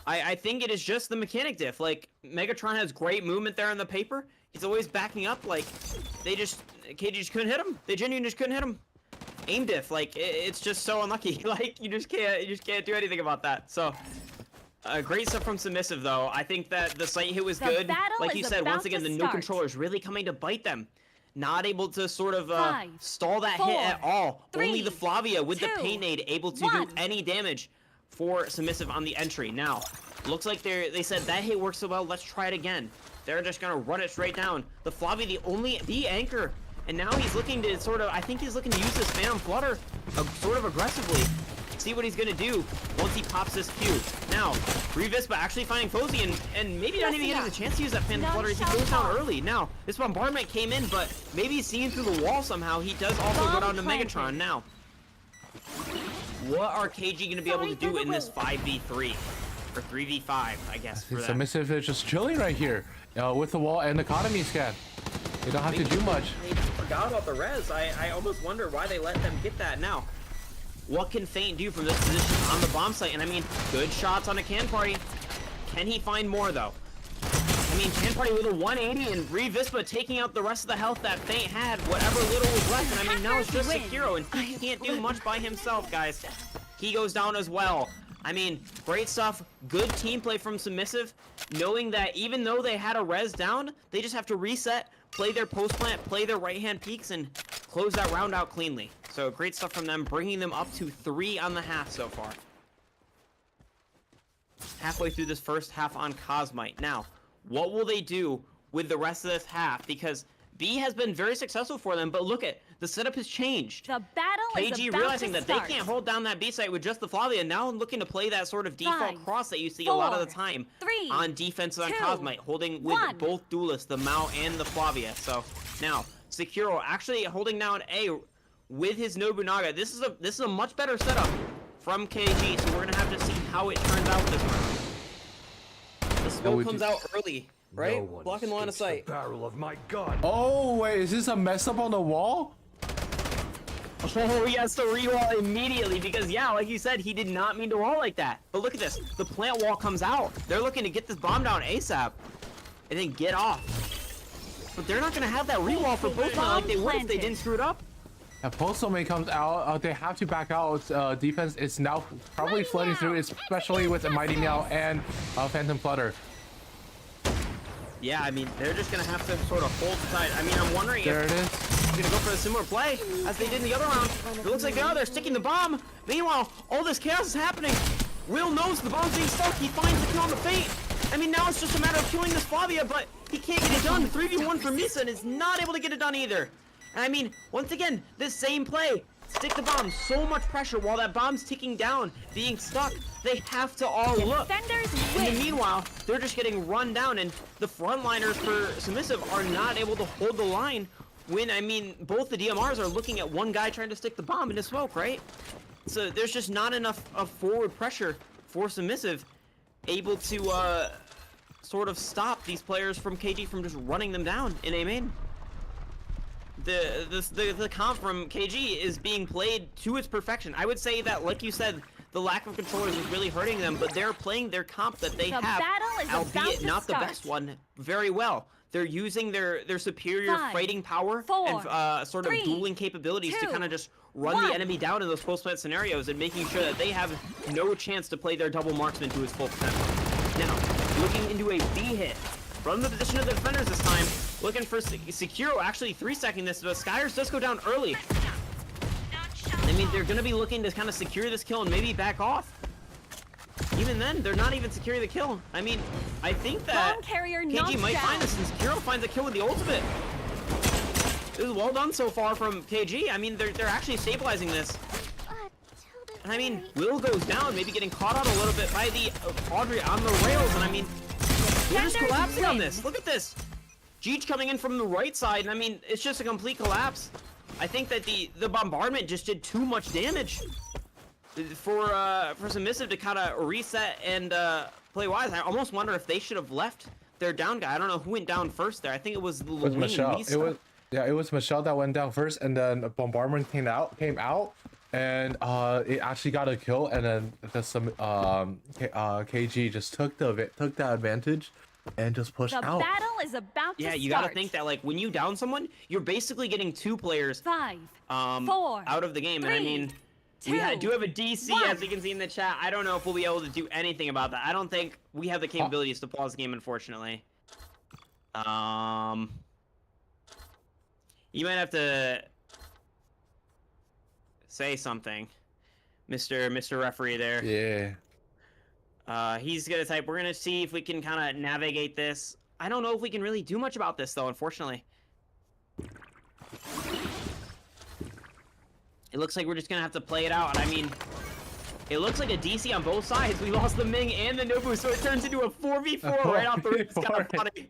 Speaker 3: I think it is just the mechanic diff. Like, Megatron has great movement there on the paper. He's always backing up. Like, KG just couldn't hit him. They genuinely just couldn't hit him. Aim diff, like, it's just so unlucky. Like, you just can't do anything about that. So, great stuff from Submissive, though. I think that the site hit was
Speaker 4: The
Speaker 3: good.
Speaker 4: battle
Speaker 3: Like
Speaker 4: is
Speaker 3: you said,
Speaker 4: about
Speaker 3: once again,
Speaker 4: to
Speaker 3: the no
Speaker 4: start.
Speaker 3: controllers really coming to bite them. Not able to sort of
Speaker 4: Five,
Speaker 3: stall that
Speaker 4: four,
Speaker 3: hit at all. Only
Speaker 4: three,
Speaker 3: the Flavia with the
Speaker 4: two,
Speaker 3: pain nade able to
Speaker 4: one.
Speaker 3: do any damage for Submissive on the entry. Now, looks like they said that hit worked so well, let's try it again. They're just gonna run it straight down. The Flavia, the anchor. And now he's looking to I think he's looking to use this Phantom Flutter sort of aggressively. See what he's gonna do once he pops this Q. Now, Revispa actually finding Fozy and maybe not even getting the chance to use that Phantom Flutter as he goes down early. Now, this bombardment came in, but maybe seeing through the wall somehow, he does also go down to Megatron. Now, what are KG gonna be able to do in this 5v3? Or 3v5, I guess, for that.
Speaker 2: Submissive is just chilling right here with the wall and economy scan. They don't have to do much.
Speaker 3: They forgot about the res. I almost wonder why they let them get that. Now, what can Feint do from this position on the bomb site? And I mean, good shots on a Can Party. Can he find more, though? I mean, Can Party with a 180 and Revispa taking out the rest of the health that Feint had, whatever little was left. And I mean, now it's just Sekiro, and he can't do much by himself, guys. He goes down as well. I mean, great stuff. Good team play from Submissive, knowing that even though they had a res down, they just have to reset, play their post plant, play their right-hand peaks, and close that round out cleanly. So great stuff from them, bringing them up to 3 on the half so far. Halfway through this first half on Cosmite. Now, what will they do with the rest of this half? Because B has been very successful for them, but look at the setup has changed.
Speaker 4: The battle is
Speaker 3: KG
Speaker 4: about
Speaker 3: realizing
Speaker 4: to
Speaker 3: that
Speaker 4: start.
Speaker 3: they can't hold down that B site with just the Flavia, and now looking to play that sort of default
Speaker 4: Five,
Speaker 3: cross that you see a lot of the
Speaker 4: four,
Speaker 3: time
Speaker 4: three,
Speaker 3: on defense on
Speaker 4: two,
Speaker 3: Cosmite, holding with
Speaker 4: one.
Speaker 3: both duelists, the Meow and the Flavia. So now Sekiro actually holding down A with his Nobunaga. This is a much better setup from KG, so we're gonna have to see how it turns out this round. The smoke comes out early, right? Blocking the line of sight.
Speaker 6: Barrel of my gun.
Speaker 2: Oh wait, is this a mess up on the wall?
Speaker 3: Oh, he has to re-wall immediately because, yeah, like you said, he did not mean to wall like that. But look at this. The plant wall comes out. They're looking to get this bomb down ASAP and then get off. But they're not going to have that re-wall for Postman like they would if they didn't screw it up.
Speaker 2: If Postman comes out, they have to back out. Defense is now probably flooding through, especially with a Mighty Meow and Phantom Flutter.
Speaker 3: Yeah, I mean, they're just going to have to sort of hold tight. I mean, I'm wondering
Speaker 2: There
Speaker 3: if
Speaker 2: it is.
Speaker 3: they're going to go for a similar play as they did in the other round. It looks like they're sticking the bomb. Meanwhile, all this chaos is happening. Will knows the bomb's being stuck. He finds the kill on the Feint. I mean, now it's just a matter of killing this Flavia, but he can't get it done. 3v1 for Misa and is not able to get it done either. And I mean, once again, this same play. Stick the bomb, so much pressure while that bomb's ticking down, being stuck. They have to all look. In the meanwhile, they're just getting run down, and the frontliners for Submissive are not able to hold the line when, I mean, both the DMRs are looking at one guy trying to stick the bomb into smoke, right? So there's just not enough of forward pressure for Submissive able to sort of stop these players from KG from just running them down in A main. The comp from KG is being played to its perfection. I would say that, like you said, the lack of controllers is really hurting them, but they're playing their comp that they have, albeit not the best one, very well. They're using their superior fighting power and sort of dueling capabilities to kind of just run the enemy down in those post-plant scenarios and making sure that they have no chance to play their double marksman to his full potential. Now, looking into a B hit from the position of the defenders this time, looking for Sekiro, actually 3-seconding this, but Skyers does go down early. I mean, they're going to be looking to kind of secure this kill and maybe back off. Even then, they're not even securing the kill. I mean, I think that KG might find this, and Sekiro finds a kill with the ultimate. This is well done so far from KG. I mean, they're actually stabilizing this. And I mean, Will goes down, maybe getting caught out a little bit by the Audrey on the rails, and I mean, they're just collapsing on this. Look at this. Jeech coming in from the right side, and I mean, it's just a complete collapse. I think that the bombardment just did too much damage for Submissive to kind of reset and play wise. I almost wonder if they should have left their down guy. I don't know who went down first there. I think it was
Speaker 2: Michelle. It was Michelle that went down first, and then bombardment came out, and it actually got a kill, and then KG just took that advantage and just pushed out.
Speaker 4: The battle is about to start.
Speaker 3: Yeah, you gotta think that, like, when you down someone, you're basically getting 2 players
Speaker 4: 5, 4,
Speaker 3: out of the game.
Speaker 4: 3,
Speaker 3: and I mean,
Speaker 4: 2,
Speaker 3: we do have a DC,
Speaker 4: 1.
Speaker 3: as you can see in the chat. I don't know if we'll be able to do anything about that. I don't think we have the capabilities to pause the game, unfortunately. You might have to say something, Mr. Referee there.
Speaker 2: Yeah.
Speaker 3: He's gonna type. We're gonna see if we can kind of navigate this. I don't know if we can really do much about this, though, unfortunately. It looks like we're just gonna have to play it out. And I mean, it looks like a DC on both sides. We lost the Ming and the Nobu, so it turns into a 4v4 right off the rip. It's kind of funny.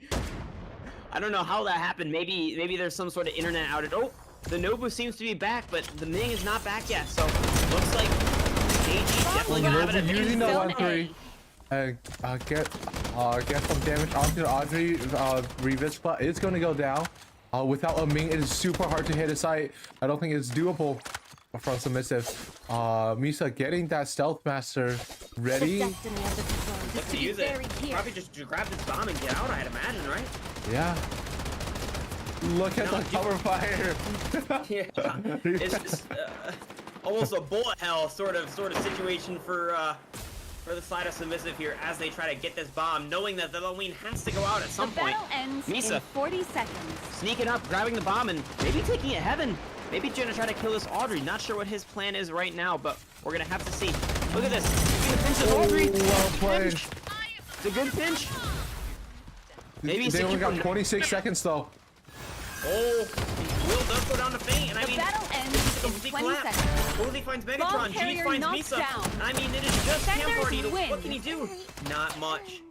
Speaker 3: I don't know how that happened. Maybe there's some sort of internet outage. Oh, the Nobu seems to be back, but the Ming is not back yet. So looks like KG definitely gonna have it at
Speaker 2: using the 1-3 and get some damage onto Audrey. Revis is going to go down. Without a Ming, it is super hard to hit a site. I don't think it's doable from Submissive. Misa getting that Stealth Master ready.
Speaker 3: Look to use it. Probably just grab this bomb and get out, I'd imagine, right?
Speaker 2: Yeah. Look at the cover fire.
Speaker 3: Yeah. It's just almost a bullet hell sort of situation for the side of Submissive here as they try to get this bomb, knowing that the Halloween has to go out at some point.
Speaker 4: Misa in 40 seconds.
Speaker 3: Sneaking up, grabbing the bomb, and maybe taking it heaven. Maybe gonna try to kill this Audrey. Not sure what his plan is right now, but we're gonna have to see. Look at this. He's gonna pinch this Audrey.
Speaker 2: Well played.
Speaker 3: It's a good pinch. Maybe
Speaker 2: they only got 26 seconds though.
Speaker 3: Oh, Will does go down to Feint, and I mean,
Speaker 4: battle ends in 20 seconds.
Speaker 3: Rosie finds Megatron, Jeech finds Misa. I mean, it is just Camp Party. What can he do? Not much.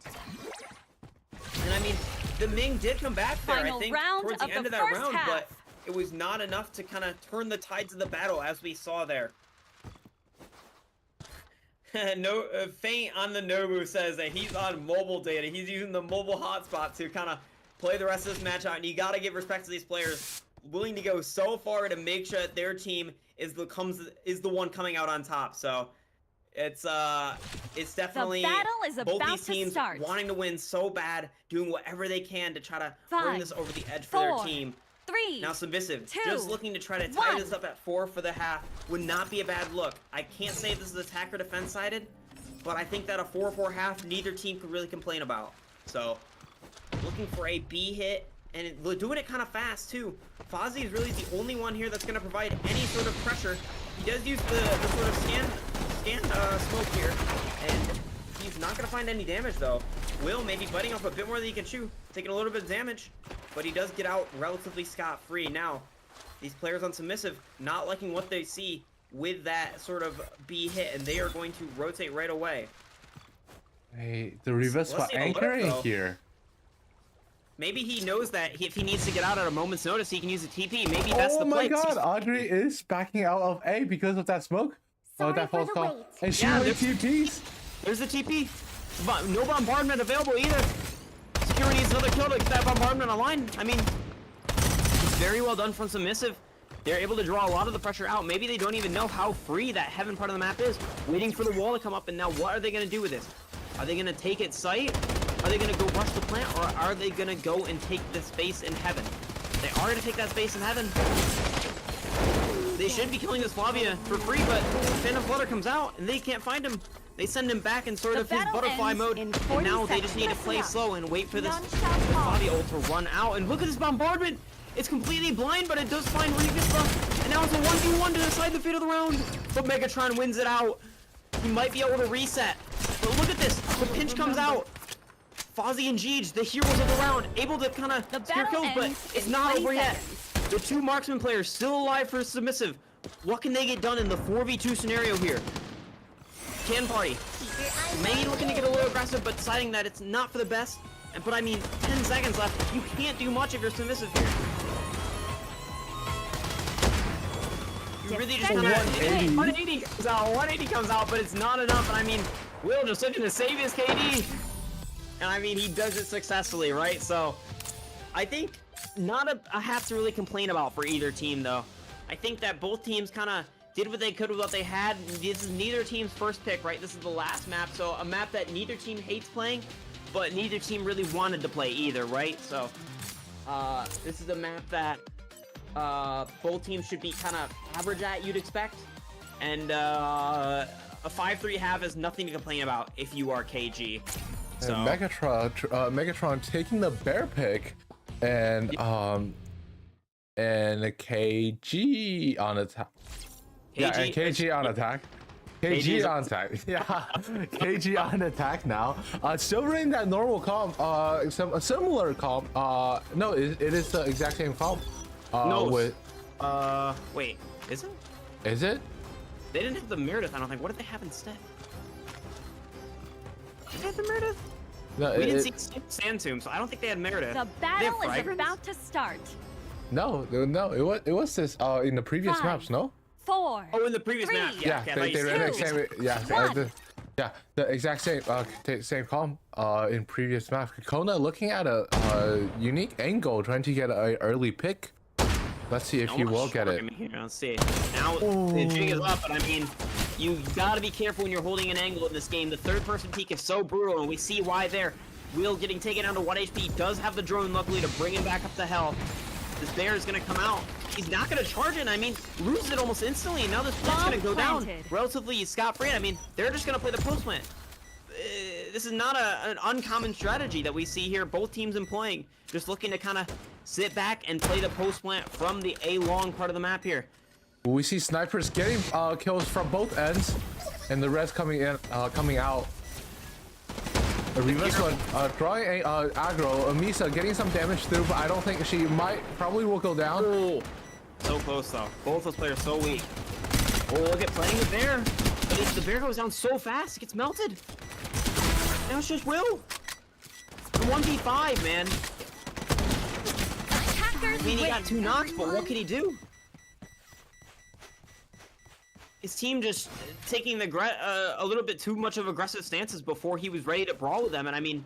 Speaker 3: And I mean, the Ming did come back there, I think, towards the end of that round, but it was not enough to kind of turn the tides of the battle, as we saw there. Feint on the Nobu says that he's on mobile data. He's using the mobile hotspot to kind of play the rest of this match out, and you got to give respect to these players. willing to go so far to make sure that their team is the one coming out on top. So it's definitely
Speaker 4: The battle is
Speaker 3: both
Speaker 4: about
Speaker 3: these
Speaker 4: to
Speaker 3: teams
Speaker 4: start.
Speaker 3: wanting to win so bad, doing whatever they can to try to bring
Speaker 4: 5,
Speaker 3: this over the edge for their
Speaker 4: 4,
Speaker 3: team.
Speaker 4: 3.
Speaker 3: Now Submissive,
Speaker 4: 2,
Speaker 3: just looking to try to tie
Speaker 4: 1.
Speaker 3: this up at 4 for the half would not be a bad look. I can't say this is attack or defense sided, but I think that a 4-4 half, neither team could really complain about. So, looking for a B hit, and doing it kind of fast too. Fozzie is really the only one here that's going to provide any sort of pressure. He does use the sort of scan smoke here, and he's not going to find any damage though. Will maybe biting off a bit more than he can chew, taking a little bit of damage, but he does get out relatively scot-free. Now, these players on Submissive not liking what they see with that sort of B hit, and they are going to rotate right away.
Speaker 2: Hey, the reverse for anchoring here.
Speaker 3: Maybe he knows that if he needs to get out at a moment's notice, he can use a TP. Maybe that's the play.
Speaker 2: Oh my god, Audrey is backing out of A because of that smoke.
Speaker 5: Sorry
Speaker 2: that
Speaker 5: for
Speaker 2: false
Speaker 5: the
Speaker 2: call.
Speaker 5: wait.
Speaker 2: And she
Speaker 3: Yeah,
Speaker 2: went
Speaker 3: there's-
Speaker 2: TPs.
Speaker 3: There's the TP. But no bombardment available either. Security needs another kill to get that bombardment online. I mean, it's very well done from Submissive. They're able to draw a lot of the pressure out. Maybe they don't even know how free that heaven part of the map is. Waiting for the wall to come up, and now what are they going to do with this? Are they going to take it sight? Are they going to go rush the plant, or are they going to go and take the space in heaven? They are going to take that space in heaven. They should be killing this Flavia for free, but Phantom Flutter comes out, and they can't find him. They send him back in sort
Speaker 4: The
Speaker 3: of his
Speaker 4: battle
Speaker 3: butterfly
Speaker 4: ends
Speaker 3: mode,
Speaker 4: in
Speaker 3: and
Speaker 4: 40
Speaker 3: now they just
Speaker 4: seconds.
Speaker 3: need to play
Speaker 4: Listen up.
Speaker 3: slow and wait for this
Speaker 4: None shall fall.
Speaker 3: Flavia ult to run out. And look at this bombardment! It's completely blind, but it does find Revis, and now it's a 1v1 to decide the fate of the round. But Megatron wins it out. He might be able to reset. But look at this! The pinch comes out. Fozzie and Jeej, the heroes of the round, able to kind
Speaker 4: The
Speaker 3: of steer
Speaker 4: battle
Speaker 3: kills, but
Speaker 4: ends
Speaker 3: it's
Speaker 4: in
Speaker 3: not
Speaker 4: 20
Speaker 3: over yet.
Speaker 4: seconds.
Speaker 3: The two marksman players still alive for Submissive. What can they get done in the 4v2 scenario here? Can Party. Maybe looking to get a little aggressive, but deciding that it's not for the best. But I mean, 10 seconds left. You can't do much if you're Submissive here. You really just
Speaker 4: Defender
Speaker 3: kind of
Speaker 2: 180.
Speaker 3: 180 comes out. 180 comes out, but it's not enough. And I mean, Will just looking to save his KD. And I mean, he does it successfully, right? So, I think not a half to really complain about for either team, though. I think that both teams kind of did what they could with what they had. This is neither team's first pick, right? This is the last map, so a map that neither team hates playing, but neither team really wanted to play either, right? So, this is a map that both teams should be kind of average at, you'd expect. And a 5-3 half is nothing to complain about if you are KG. So,
Speaker 2: And Megatron taking the bear pick, and a KG on attack. Yeah, and KG on attack. KG on attack. Yeah, KG on attack now. Still running that normal comp. A similar comp. No, it is the exact same comp.
Speaker 3: No.
Speaker 2: With
Speaker 3: Wait, is it?
Speaker 2: is it?
Speaker 3: They didn't have the Meredith, I don't think. What did they have instead? Did they have the Meredith?
Speaker 2: No,
Speaker 3: We didn't see Sand Tomb, so I don't think they had Meredith.
Speaker 4: The
Speaker 3: They have
Speaker 4: battle is
Speaker 3: Fragrance?
Speaker 4: about to start.
Speaker 2: no. It was this in the previous
Speaker 4: 5,
Speaker 2: maps. No.
Speaker 4: 4.
Speaker 3: Oh, in the previous
Speaker 4: 3,
Speaker 3: map.
Speaker 2: Yeah,
Speaker 3: okay, I thought
Speaker 2: they
Speaker 3: you
Speaker 2: ran the
Speaker 3: said-
Speaker 2: same. Yeah, the exact same. Same comp. In previous maps, Kona looking at a unique angle, trying to get an early pick. Let's see if he will get it.
Speaker 3: Here, let's see. Now the jig is up, but I mean, you gotta be careful when you're holding an angle in this game. The third-person peek is so brutal, and we see why there. Will getting taken down to 1 HP does have the drone, luckily, to bring him back up to health. This bear is gonna come out. He's not gonna charge it. I mean, loses it almost instantly, and now this plant's
Speaker 4: Bomb
Speaker 3: gonna go down
Speaker 4: planted.
Speaker 3: relatively scot-free. I mean, they're just gonna play the post plant. This is not an uncommon strategy that we see here. Both teams employing, just looking to kind of sit back and play the post plant from the A long part of the map here.
Speaker 2: We see snipers getting kills from both ends, and the rest coming in, coming out. A reverse one, drawing a aggro. Misa getting some damage through, but I don't think she probably will go down.
Speaker 3: Oh, so close though. Both those players so weak. Oh, look at playing the bear. But the bear goes down so fast, it gets melted. Now it's just Will. 1v5, man.
Speaker 4: Attackers
Speaker 3: I mean, he
Speaker 4: win.
Speaker 3: got 2 knocks, but what can he do? His team just taking a little bit too much of aggressive stances before he was ready to brawl with them, and I mean,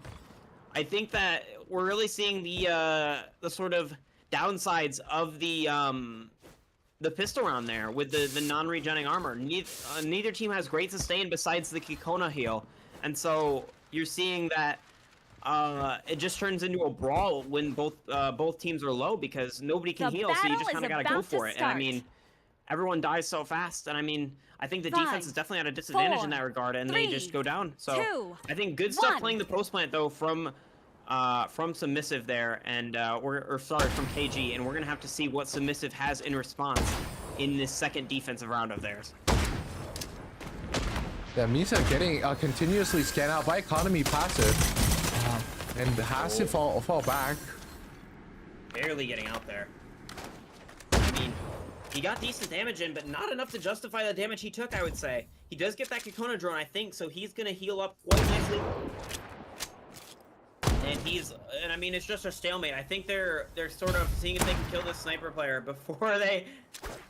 Speaker 3: I think that we're really seeing the sort of downsides of the pistol round there with the non-regenning armor. Neither team has great sustain besides the Kikona heal, and so you're seeing that it just turns into a brawl when both teams are low because nobody can heal, so you just kind of gotta go for it. And I mean, everyone dies so fast, and I mean, I think the defense is definitely at a disadvantage in that regard, and they just go down. So I think good stuff playing the post plant though from Submissive there, and from KG, and we're gonna have to see what Submissive has in response in this second defensive round of theirs.
Speaker 2: Yeah, Misa getting continuously scanned out by economy passive, and has to fall back.
Speaker 3: Barely getting out there. I mean, he got decent damage in, but not enough to justify the damage he took, I would say. He does get that Kikona drone, I think, so he's gonna heal up quite nicely. And I mean, it's just a stalemate. I think they're sort of seeing if they can kill this sniper player before they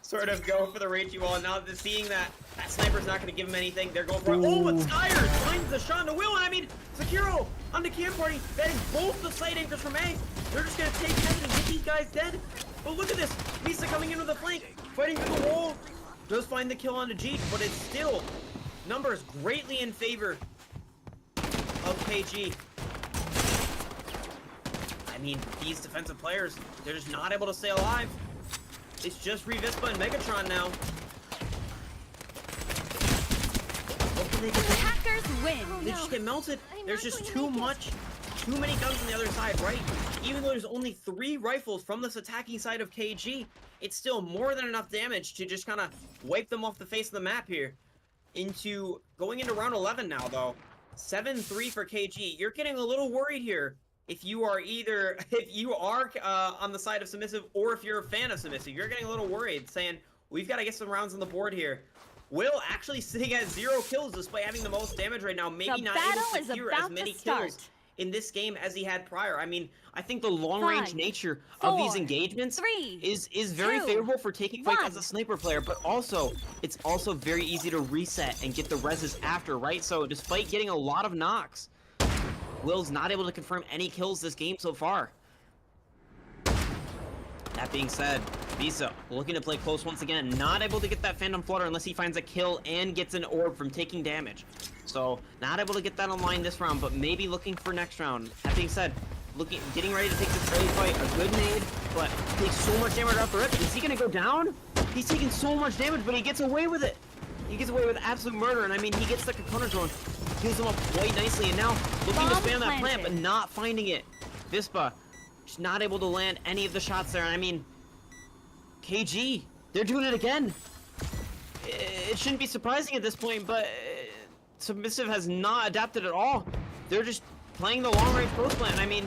Speaker 3: sort of go for the Ragey wall. And now they're seeing that sniper's not going to give him anything. They're going for it. Oh, but Skyers finds the shot in the wheel. And I mean, Sekiro on the camp party betting both the sight anchors from A. They're just going to take heaven and get these guys dead. But look at this. Misa coming in with a flank, fighting through the wall. Does find the kill on the Jeet, but it's still numbers greatly in favor of KG. I mean, these defensive players, they're just not able to stay alive. It's just Revispa and Megatron now. What can they do?
Speaker 4: Hackers win.
Speaker 3: They just get melted. There's just too many guns on the other side, right? Even though there's only 3 rifles from this attacking side of KG, it's still more than enough damage to just kind of wipe them off the face of the map here. Going into round 11 now, though. 7-3 for KG. You're getting a little worried here. If you are on the side of Submissive, or if you're a fan of Submissive, you're getting a little worried, saying, we've got to get some rounds on the board here. Will actually sitting at 0 kills despite having the most damage right now, maybe not able to secure as many kills in this game as he had prior. I mean, I think the long-range nature of these engagements is very favorable for taking fights as a sniper player, but also, it's also very easy to reset and get the reses after, right? So despite getting a lot of knocks, Will's not able to confirm any kills this game so far. That being said, Visa looking to play close once again. Not able to get that Phantom Flutter unless he finds a kill and gets an orb from taking damage. So, not able to get that online this round, but maybe looking for next round. That being said, getting ready to take this early fight. A good nade, but takes so much damage off the rip. Is he gonna go down? He's taking so much damage, but he gets away with it. He gets away with absolute murder, and I mean, he gets the Kikona drone. Heals him up quite nicely, and now looking to spam that plant, but not finding it. Vispa, just not able to land any of the shots there. And I mean, KG, they're doing it again. It shouldn't be surprising at this point, but Submissive has not adapted at all. They're just playing the long-range post plant. I mean,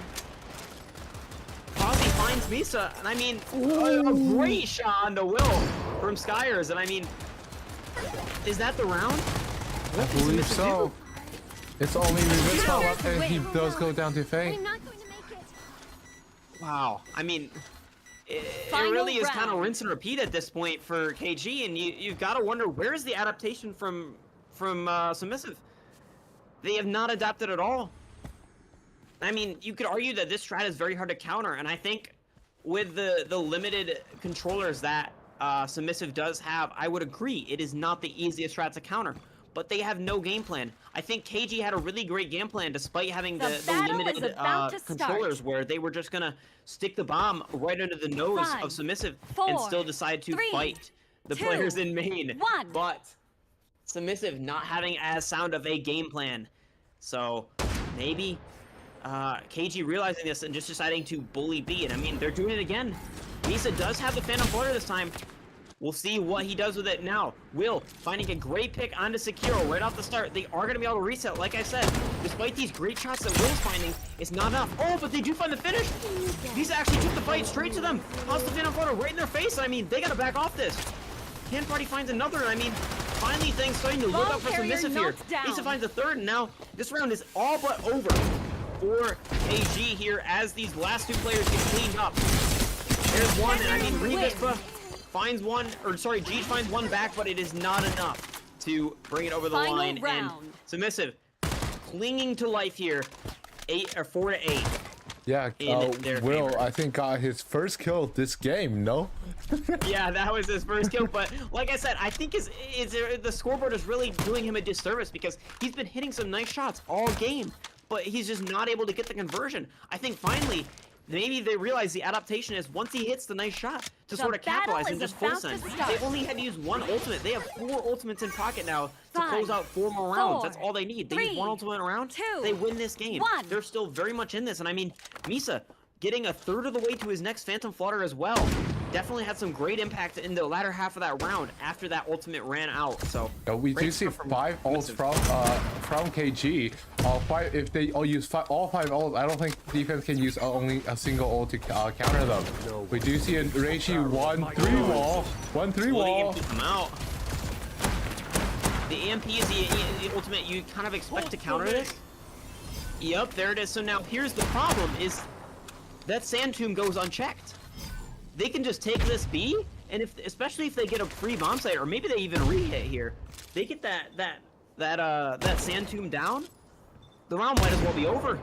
Speaker 3: Fozzie finds Misa, and I mean, a great shot on the Will from Skyers, and I mean, is that the round?
Speaker 2: I believe so. It's only Revispa left, and he does go down to Faye.
Speaker 5: I'm not going to make it.
Speaker 3: Wow. I mean, it really is kind of rinse and repeat at this point for KG, and you've got to wonder, where is the adaptation from Submissive? They have not adapted at all. I mean, you could argue that this strat is very hard to counter, and I think with the limited controllers that Submissive does have, I would agree it is not the easiest strat to counter, but they have no game plan. I think KG had a really great game plan despite having the limited controllers where they were just gonna stick the bomb right under the nose of Submissive and still decide to fight the players in main. But Submissive not having as sound of a game plan. So maybe KG realizing this and just deciding to bully B. And I mean, they're doing it again. Misa does have the Phantom Flutter this time. We'll see what he does with it now. Will finding a great pick onto Sekiro right off the start. They are going to be able to reset, like I said. Despite these great shots that Will's finding, it's not enough. Oh, but they do find the finish. These actually took the fight straight to them. Lost the Phantom Flutter right in their face. I mean, they got to back off this. Can Party finds another. I mean, finally things starting to look up for Submissive here. Misa finds a third, and now this round is all but over for KG here as these last two players get cleaned up. There's one, and I mean, Revispa finds one, or sorry, Jeej finds one back, but it is not enough to bring it over the line. And Submissive clinging to life here, 4 to 8.
Speaker 2: Yeah,
Speaker 3: in their
Speaker 2: Will,
Speaker 3: favor.
Speaker 2: I think got his first kill this game, no?
Speaker 3: Yeah, that was his first kill, but like I said, I think the scoreboard is really doing him a disservice because he's been hitting some nice shots all game, but he's just not able to get the conversion. I think finally, maybe they realize the adaptation is once he hits the nice shot to sort of capitalize and just full send. They only had to use one ultimate. They have 4 ultimates in pocket now to close out 4 more rounds. That's all they need. They use 1 ultimate round. They win this game. They're still very much in this, and I mean, Misa getting a third of the way to his next Phantom Flutter as well. Definitely had some great impact in the latter half of that round after that ultimate ran out. So
Speaker 2: we do see 5 ults from KG. If they all use all 5 ults, I don't think defense can use only a single ult to counter them. We do see a Reishi 1-3 wall. 1-3 wall.
Speaker 3: Come out. The EMP is the ultimate you kind of expect to counter this. Yep, there it is. So now here's the problem: is that Sand Tomb goes unchecked. They can just take this B, and especially if they get a free bomb site, or maybe they even re-hit here, they get that Sand Tomb down, the round might as well be over.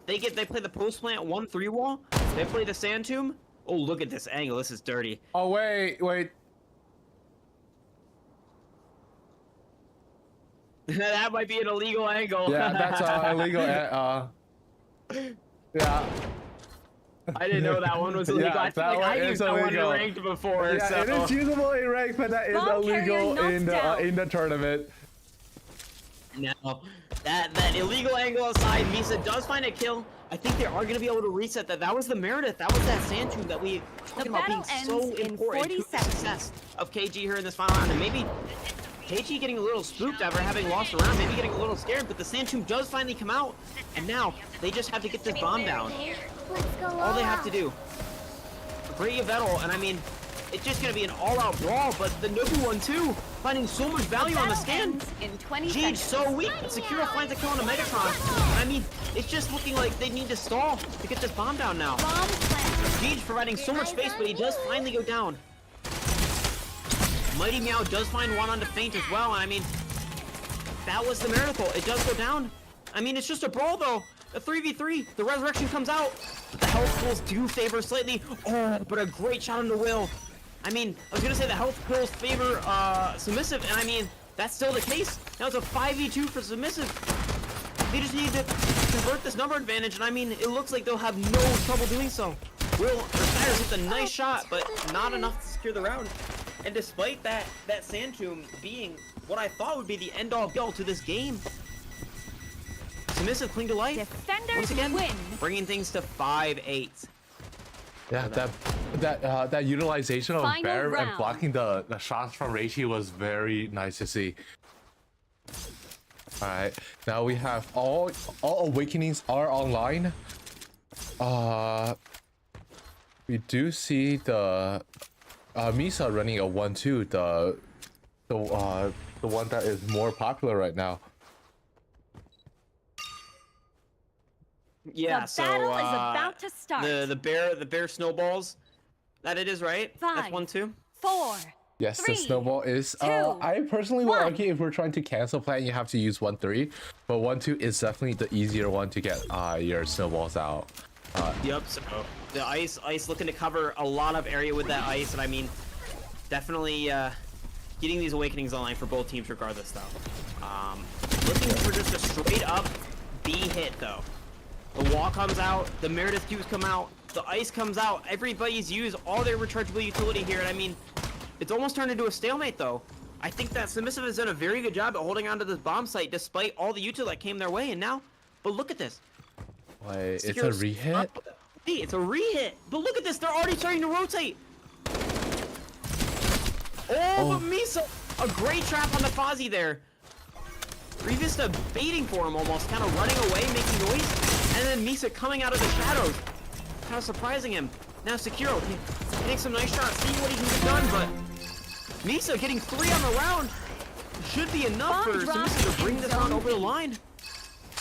Speaker 3: They play the post plant 1-3 wall, they play the Sand Tomb. Oh, look at this angle, this is dirty.
Speaker 2: Oh wait.
Speaker 3: That might be an illegal angle.
Speaker 2: Yeah, that's illegal. Yeah.
Speaker 3: I didn't know that one was illegal.
Speaker 2: Yeah,
Speaker 3: I feel like I used that one in ranked before.
Speaker 2: Yeah,
Speaker 3: so.
Speaker 2: it is usable in ranked, but that is illegal in the tournament.
Speaker 3: Now, that illegal angle aside, Misa does find a kill. I think they are going to be able to reset that. That was the Meredith. That was that Sand Tomb that we talking about being so important to the success of KG here in this final round. And maybe KG getting a little spooked after having lost a round, maybe getting a little scared, but the Sand Tomb does finally come out. And now, they just have to get this bomb down. All they have to do. Great Yvettal, and I mean, it's just going to be an all-out brawl, but the Nobu one too, finding so much value on the scan. Gage so weak, but Sakura finds a kill on a Megatron. I mean, it's just looking like they need to stall to get this bomb down now. Gage providing so much space, but he does finally go down. Mighty Meow does find one on the feint as well, and I mean, that was the miracle. It does go down. I mean, it's just a brawl though. A 3v3, the resurrection comes out. The health pools do favor slightly. Oh, but a great shot on the Will. I mean, I was gonna say the health pools favor Submissive, and I mean, that's still the case. Now it's a 5v2 for Submissive. They just need to convert this number advantage, and I mean, it looks like they'll have no trouble doing so. Will Osiris hits a nice shot, but not enough to secure the round. And despite that Sand Tomb being what I thought would be the end-all be-all to this game, Submissive cling to life.
Speaker 4: Defenders
Speaker 3: once again,
Speaker 4: win. Bringing
Speaker 3: things to 5-8.
Speaker 2: Yeah, that utilization of
Speaker 4: Final
Speaker 2: Bear
Speaker 4: round.
Speaker 2: and blocking the shots from Reishi was very nice to see. All right, now we have all awakenings are online. We do see the Misa running a 1-2, the one that is more popular right now.
Speaker 3: Yeah,
Speaker 4: the
Speaker 3: so
Speaker 4: battle is about to start.
Speaker 3: the bear snowballs. That it is, right?
Speaker 4: 5,
Speaker 3: That's 1-2.
Speaker 4: 4.
Speaker 2: Yes,
Speaker 4: 3,
Speaker 2: the snowball is.
Speaker 4: 2,
Speaker 2: I personally would
Speaker 4: 1.
Speaker 2: argue if we're trying to cancel plan, you have to use 1-3, but 1-2 is definitely the easier one to get your snowballs out.
Speaker 3: Yep. So the ice looking to cover a lot of area with that ice, and I mean, definitely getting these awakenings online for both teams, regardless though. Looking for just a straight up B hit though. The wall comes out, the Meredith cubes come out, the ice comes out. Everybody's used all their rechargeable utility here, and I mean, it's almost turned into a stalemate though. I think that Submissive has done a very good job at holding on to this bomb site despite all the util that came their way, and now, but look at this.
Speaker 2: Wait, it's a re-hit?
Speaker 3: Hey, it's a re-hit, but look at this, they're already starting to rotate. But Misa, a great trap on the Fozzie there. Revista baiting for him almost, kind of running away, making noise. And then Misa coming out of the shadows, kind of surprising him. Now Sekiro hitting some nice shots, seeing what he can get done, but Misa getting 3 on the round should be enough for Submissive to bring this round over the line.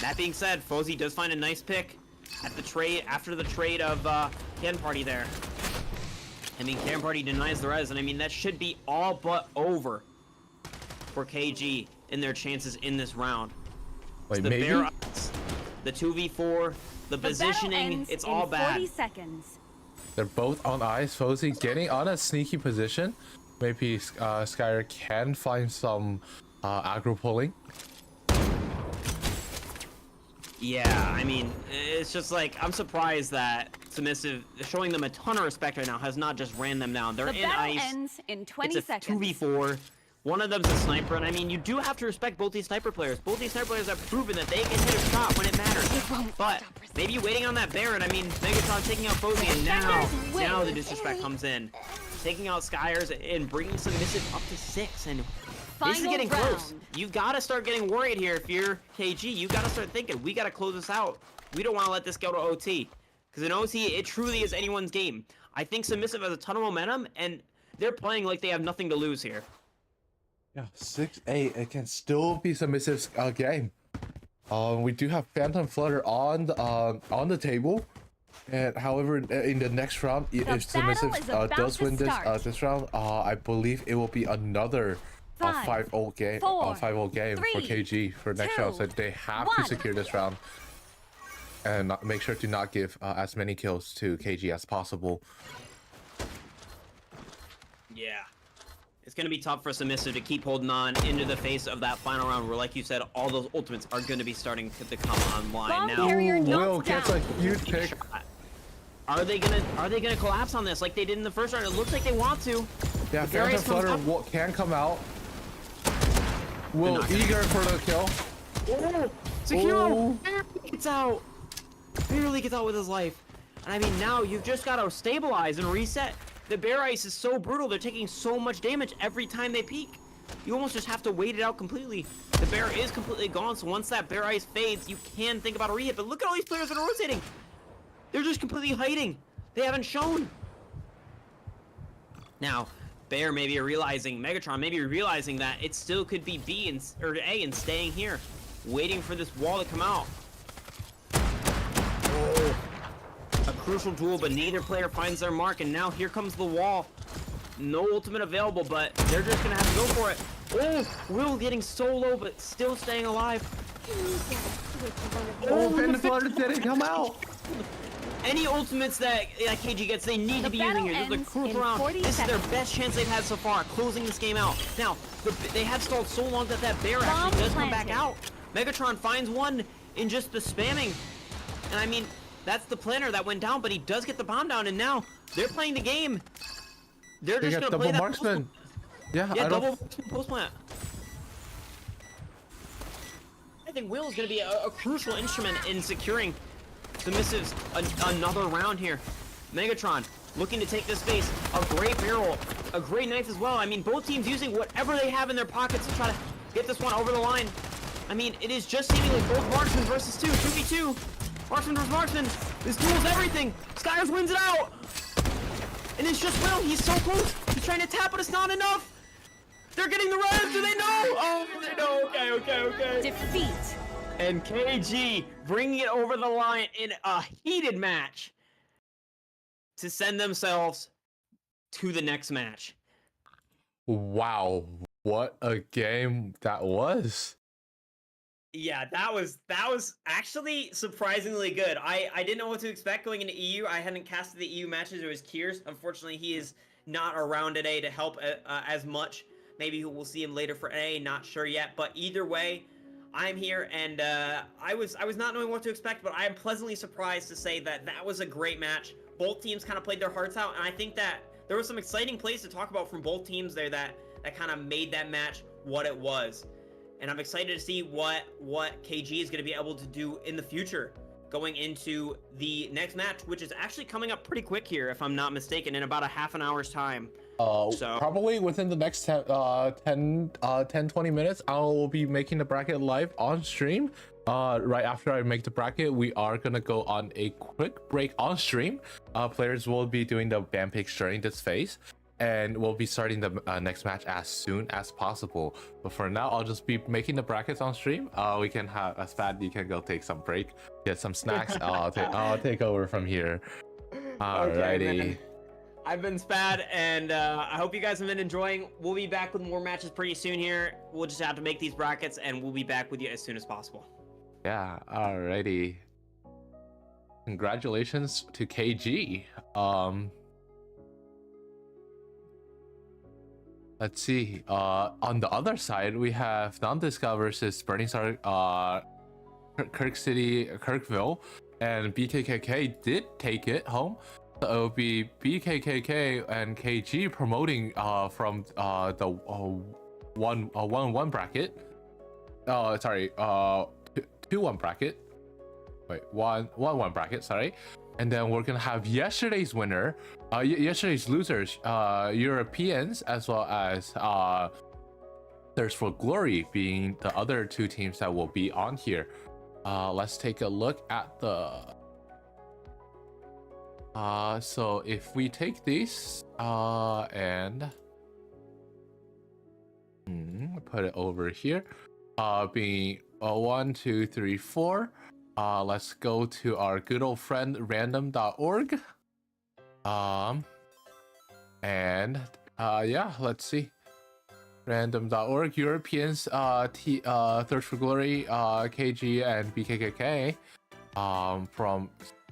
Speaker 3: That being said, Fozzie does find a nice pick at the trade after the trade of Ken Party there. I mean, Ken Party denies the res, and I mean that should be all but over for KG in their chances in this round.
Speaker 2: Wait,
Speaker 3: the
Speaker 2: maybe?
Speaker 3: Bear ice, the 2v4, The
Speaker 4: battle
Speaker 3: positioning,
Speaker 4: ends
Speaker 3: it's
Speaker 4: in
Speaker 3: all
Speaker 4: 40
Speaker 3: bad.
Speaker 4: seconds.
Speaker 2: They're both on ice. Fozy getting on a sneaky position. Maybe Skyer can find some aggro pulling.
Speaker 3: Yeah, I mean, it's just like, I'm surprised that Submissive, showing them a ton of respect right now, has not just ran them down. They're
Speaker 4: The
Speaker 3: in
Speaker 4: battle
Speaker 3: ice.
Speaker 4: ends in 20
Speaker 3: It's a
Speaker 4: seconds.
Speaker 3: 2v4. One of them's a sniper, and I mean, you do have to respect both these sniper players. Both these sniper players have proven that they can hit a shot when it matters. But maybe waiting on that Baron. I mean, Megatron taking out Fozy, and now the disrespect comes in. Taking out Skyers and bringing Submissive up to 6, and this is
Speaker 4: Final
Speaker 3: getting close.
Speaker 4: round.
Speaker 3: You gotta start getting worried here if you're KG. You gotta start thinking, we gotta close this out. We don't want to let this go to OT. Because in OT, it truly is anyone's game. I think Submissive has a ton of momentum, and they're playing like they have nothing to lose here.
Speaker 2: Yeah, 6-8. It can still be Submissive's game. We do have Phantom Flutter on the table. And however, in the next round, if Submissive
Speaker 4: battle is about
Speaker 2: does
Speaker 4: to
Speaker 2: win
Speaker 4: start.
Speaker 2: this round, I believe it will be another 5-0 game, 5-0 game for
Speaker 4: 3,
Speaker 2: KG for next
Speaker 4: 2,
Speaker 2: round. So they have
Speaker 4: 1.
Speaker 2: to secure this round and make sure to not give as many kills to KG as possible.
Speaker 3: Yeah. It's going to be tough for Submissive to keep holding on into the face of that final round where, like you said, all those ultimates are going to be starting to come online.
Speaker 4: Bomb
Speaker 3: Now,
Speaker 4: carrier
Speaker 2: Will
Speaker 4: knocked
Speaker 2: gets a
Speaker 4: down.
Speaker 2: huge pick.
Speaker 3: are they gonna collapse on this like they did in the first round? It looks like they want to.
Speaker 2: Yeah,
Speaker 3: The
Speaker 2: Phantom
Speaker 3: Darius comes
Speaker 2: Flutter
Speaker 3: up.
Speaker 2: can come out. Will
Speaker 3: not gonna
Speaker 2: eager for the kill.
Speaker 3: Oh, Sekiro
Speaker 2: Oh.
Speaker 3: barely gets out. Barely gets out with his life. And I mean, now you've just got to stabilize and reset. The bear ice is so brutal. They're taking so much damage every time they peek. You almost just have to wait it out completely. The bear is completely gone, so once that bear ice fades, you can think about a rehit. But look at all these players that are rotating. They're just completely hiding. They haven't shown. Now, Bear maybe realizing, Megatron maybe realizing that it still could be B and or A and staying here, waiting for this wall to come out. Oh, a crucial duel, but neither player finds their mark, and now here comes the wall. No ultimate available, but they're just gonna have to go for it. Oh, Will getting so low, but still staying alive.
Speaker 2: Oh, Phantom Flutter didn't come out.
Speaker 3: Any ultimates that KG gets, they need to be using here. This is a
Speaker 4: ends
Speaker 3: crucial
Speaker 4: in
Speaker 3: round.
Speaker 4: 40
Speaker 3: This is their
Speaker 4: seconds.
Speaker 3: best chance they've had so far, closing this game out. Now, they have stalled so long that bear actually
Speaker 4: Bomb
Speaker 3: does come back
Speaker 4: planted.
Speaker 3: out. Megatron finds one in just the spamming. And I mean, that's the planner that went down, but he does get the bomb down, and now they're playing the game. They're
Speaker 2: They
Speaker 3: just
Speaker 2: got
Speaker 3: gonna play
Speaker 2: double
Speaker 3: that
Speaker 2: marksman. Yeah,
Speaker 3: Yeah,
Speaker 2: I
Speaker 3: double
Speaker 2: don't.
Speaker 3: post plant. I think Will is going to be a crucial instrument in securing Submissive's another round here. Megatron looking to take this space. A great barrel, a great knife as well. I mean, both teams using whatever they have in their pockets to try to get this one over the line. I mean, it is just seemingly both marksmen versus 2v2. Marksman versus marksman. This duel's everything. Skyers wins it out. And it's just Will. He's so close. He's trying to tap, but it's not enough. They're getting the res. Do they know? Oh, they know. Okay.
Speaker 4: Defeat.
Speaker 3: And KG bringing it over the line in a heated match to send themselves to the next match.
Speaker 2: Wow, what a game that was.
Speaker 3: Yeah, that was actually surprisingly good. I didn't know what to expect going into EU. I hadn't casted the EU matches. It was Kiers. Unfortunately, he is not around today to help as much. Maybe we'll see him later for NA, not sure yet. But either way, I'm here, and I was not knowing what to expect, but I am pleasantly surprised to say that was a great match. Both teams kind of played their hearts out, and I think that there was some exciting plays to talk about from both teams there that kind of made that match what it was. And I'm excited to see what KG is going to be able to do in the future going into the next match, which is actually coming up pretty quick here, if I'm not mistaken, in about a half an hour's time. So
Speaker 2: Probably within the next 10-20 minutes, I will be making the bracket live on stream. Right after I make the bracket, we are gonna go on a quick break on stream. Players will be doing the ban picks during this phase, and we'll be starting the next match as soon as possible. But for now, I'll just be making the brackets on stream. We can have Spad, you can go take some break, get some snacks. I'll take over from here. Alrighty.
Speaker 3: Okay, I've been Spad, and I hope you guys have been enjoying. We'll be back with more matches pretty soon here. We'll just have to make these brackets, and we'll be back with you as soon as possible.
Speaker 2: Yeah, alrighty. Congratulations to KG. Let's see. On the other side, we have Nondiska versus Burning Star, Kirkville, and BKKK did take it home. So it will be BKKK and KG promoting from the 1-1 bracket. Sorry, 2-1 bracket. Wait, 1-1 bracket. Sorry, and then we're gonna have yesterday's winner, yesterday's losers, Europeans, as well as Thirst for Glory being the other two teams that will be on here. Let's take a look at the. So if we take these and put it over here, being 1, 2, 3, 4. Let's go to our good old friend random.org. And yeah, let's see. Random.org, Europeans, Thirst for Glory, KG, and BKKK. From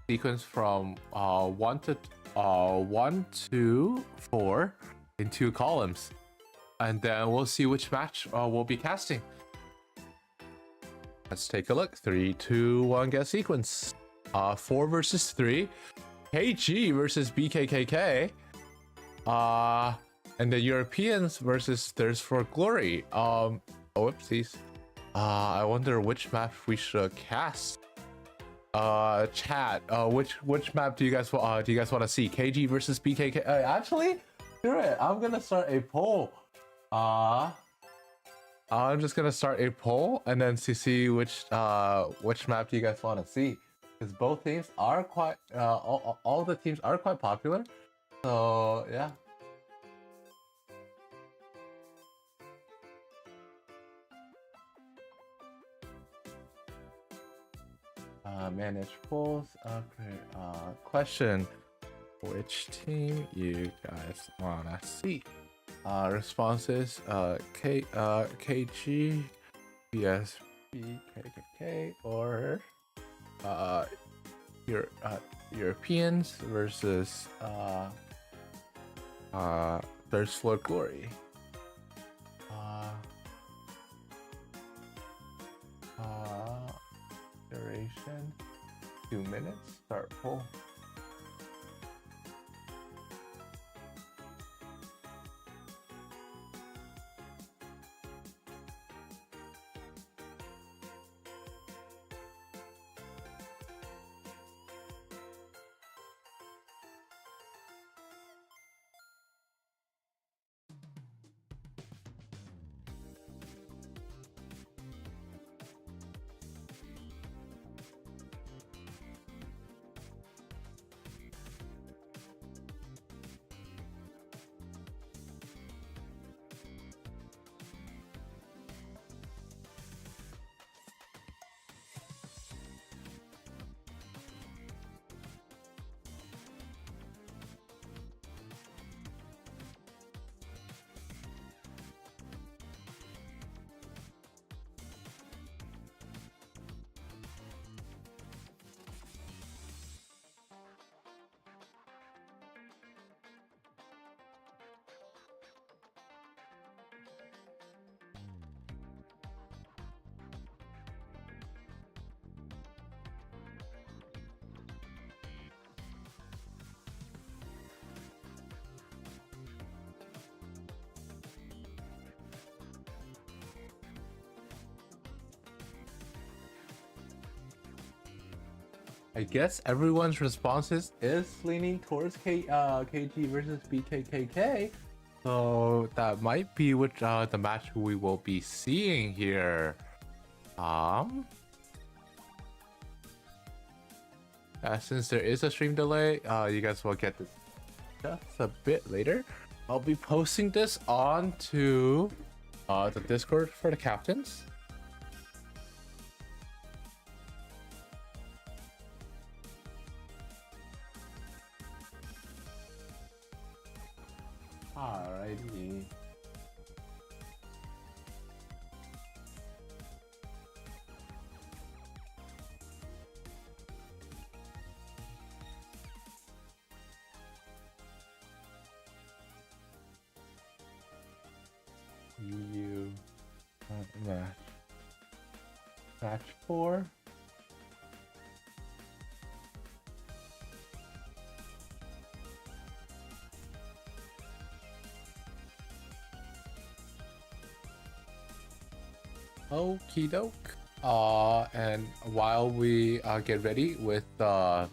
Speaker 2: sequence from 1 to 4 in 2 columns, and then we'll see which match we'll be casting. Let's take a look. 3, 2, 1, get sequence. 4 versus 3. KG versus BKKK. And the Europeans versus Thirst for Glory. Whoopsies. I wonder which map we should cast. Chat. Which map do you guys want to see? KG versus BKK. Actually, screw it. I'm gonna start a poll. I'm just gonna start a poll and then to see which map do you guys want to see, because both teams are quite all the teams are quite popular. So yeah. Manage polls. Okay. Question: which team you guys wanna see? Responses: KG, BSB, KKK, or Europeans versus Thirst for Glory. Duration 2 minutes. Start poll. I guess everyone's responses is leaning towards KG versus BKKK, so that might be which the match we will be seeing here. Since there is a stream delay, you guys will get this just a bit later. I'll be posting this onto the Discord for the captains. Alrighty. EU match. Match 4. Okie doke. And while we get ready with the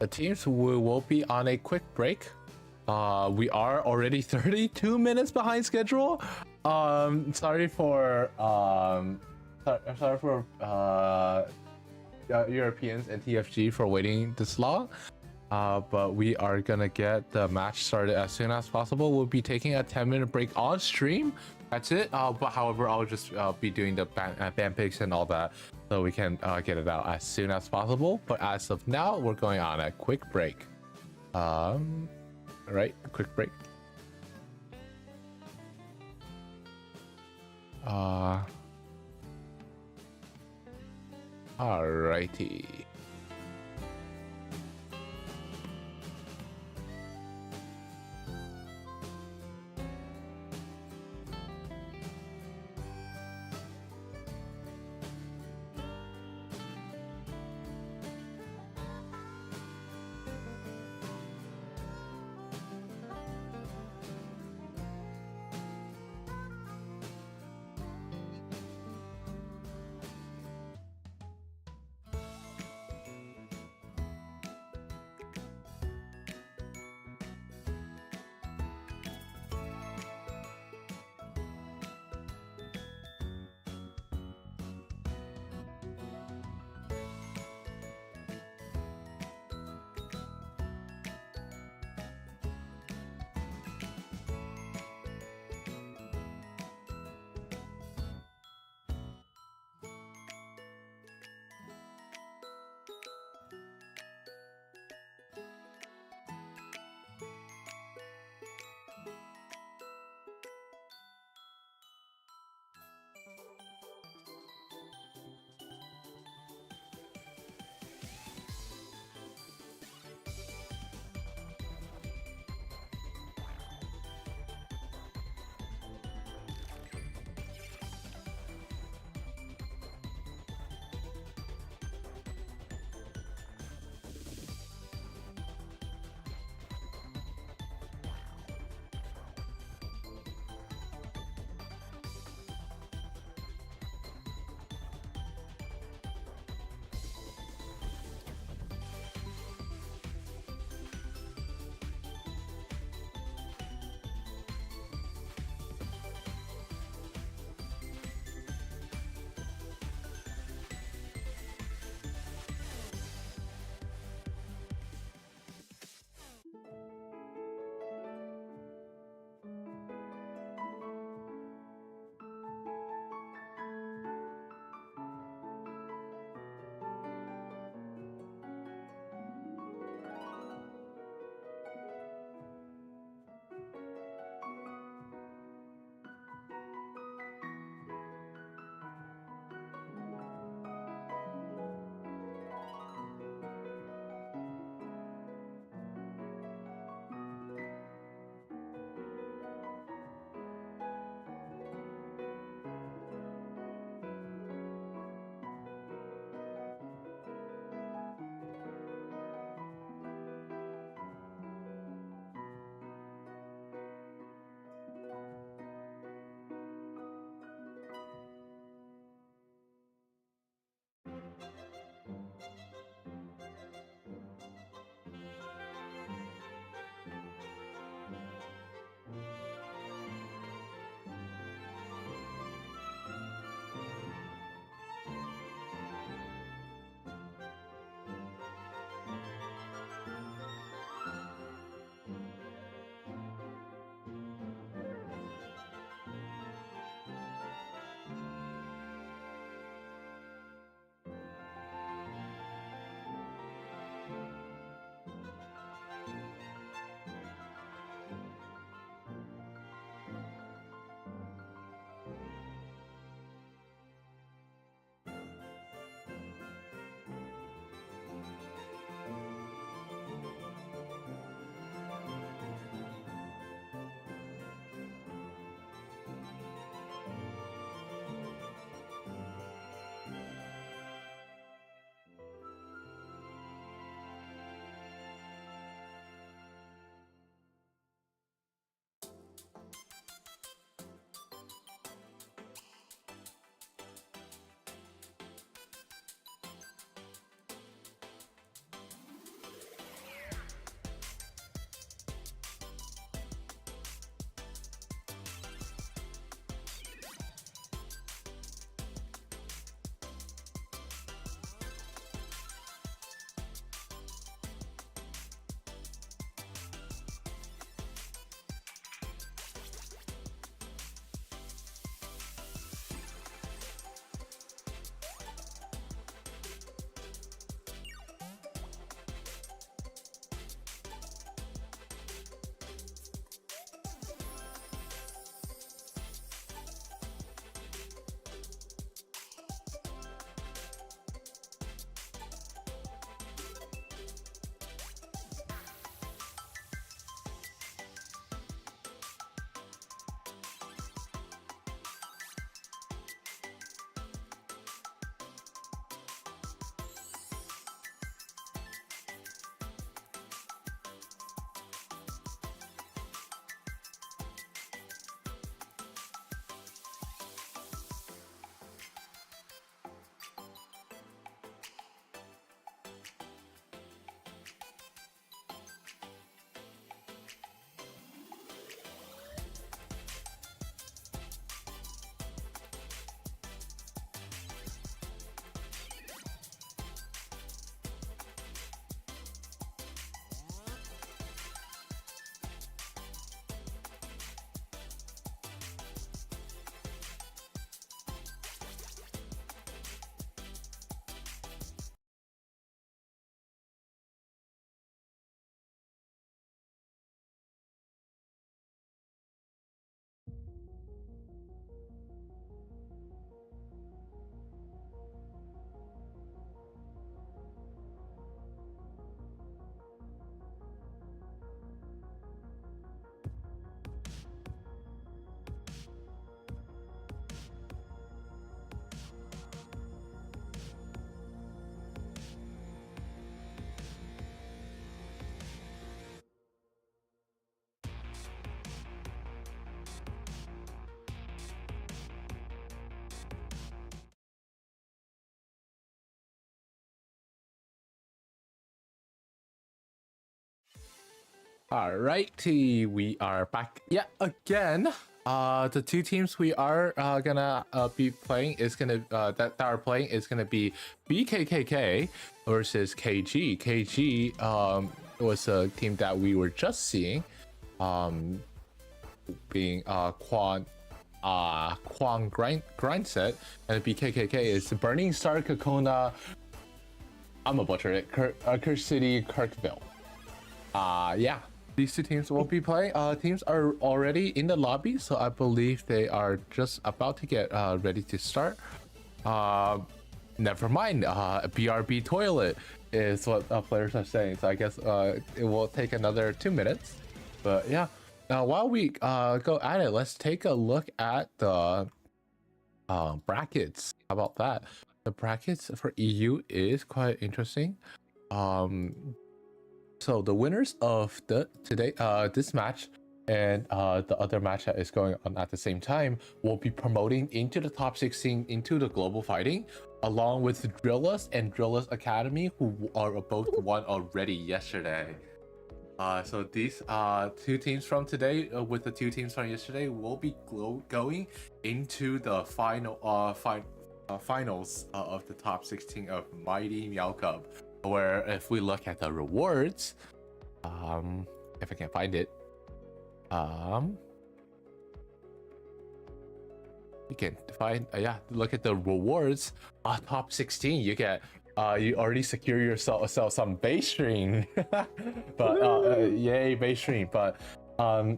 Speaker 2: teams, we will be on a quick break. We are already 32 minutes behind schedule. Sorry for Europeans and TFG for waiting this long. But we are gonna get the match started as soon as possible. We'll be taking a 10-minute break on stream. That's it. But however, I'll just be doing the ban picks and all that, so we can get it out as soon as possible. But as of now, we're going on a quick break. Right, a quick break. Alrighty. Alrighty, we are back yet again. The two teams we are gonna be playing is gonna that are playing is gonna be BKKK versus KG. KG was a team that we were just seeing, being Kwang Grindset, and BKKK is Burning Star Kakona. I'm gonna butcher it. Curse City Kirkville. Yeah. These two teams will be playing. Teams are already in the lobby, so I believe they are just about to get ready to start. Never mind. BRB toilet is what players are saying. So I guess it will take another 2 minutes. But yeah. Now while we go at it, let's take a look at the brackets. How about that? The brackets for EU is quite interesting. So the winners of this match and the other match that is going on at the same time will be promoting into the top 16 into the global fighting, along with Drillas and Drillas Academy, who are both won already yesterday. So these two teams from today, with the two teams from yesterday, will be going into the finals of the top 16 of Mighty Meow Cup. Where if we look at the rewards, if I can find it, you can find look at the rewards. Top 16, you get you already secure yourself some base stream. But yay base stream. But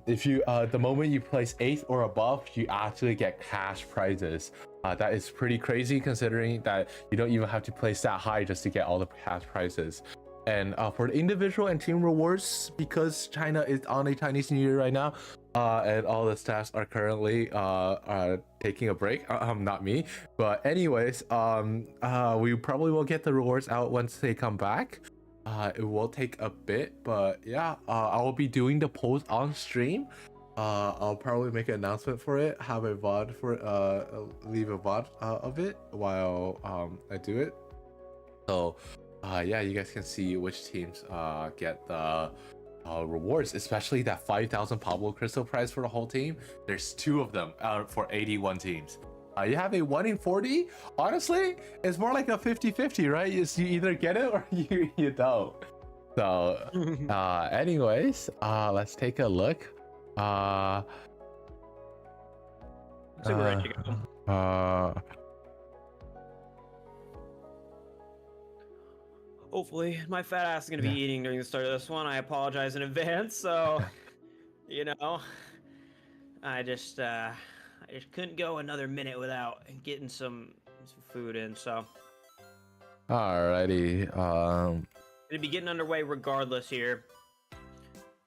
Speaker 2: if you the moment you place 8th or above, you actually get cash prizes. That is pretty crazy considering that you don't even have to place that high just to get all the cash prizes. And for the individual and team rewards, because China is on a Chinese New Year right now, and all the staffs are currently taking a break. Not me, but anyways, we probably will get the rewards out once they come back. It will take a bit, but yeah, I will be doing the polls on stream. I'll probably make an announcement for it, have a VOD for leave a VOD of it while I do it. So yeah, you guys can see which teams get the rewards, especially that 5,000 Pablo Crystal prize for the whole team. There's 2 of them for 81 teams. You have a 1 in 40. Honestly, it's more like a 50-50, right? You either get it or you don't. So anyways, let's take a look.
Speaker 3: Hopefully, my fat ass is gonna be eating during the start of this one. I apologize in advance. So, you know, I just couldn't go another minute without getting some food in. So,
Speaker 2: alrighty.
Speaker 3: Gonna be getting underway regardless here.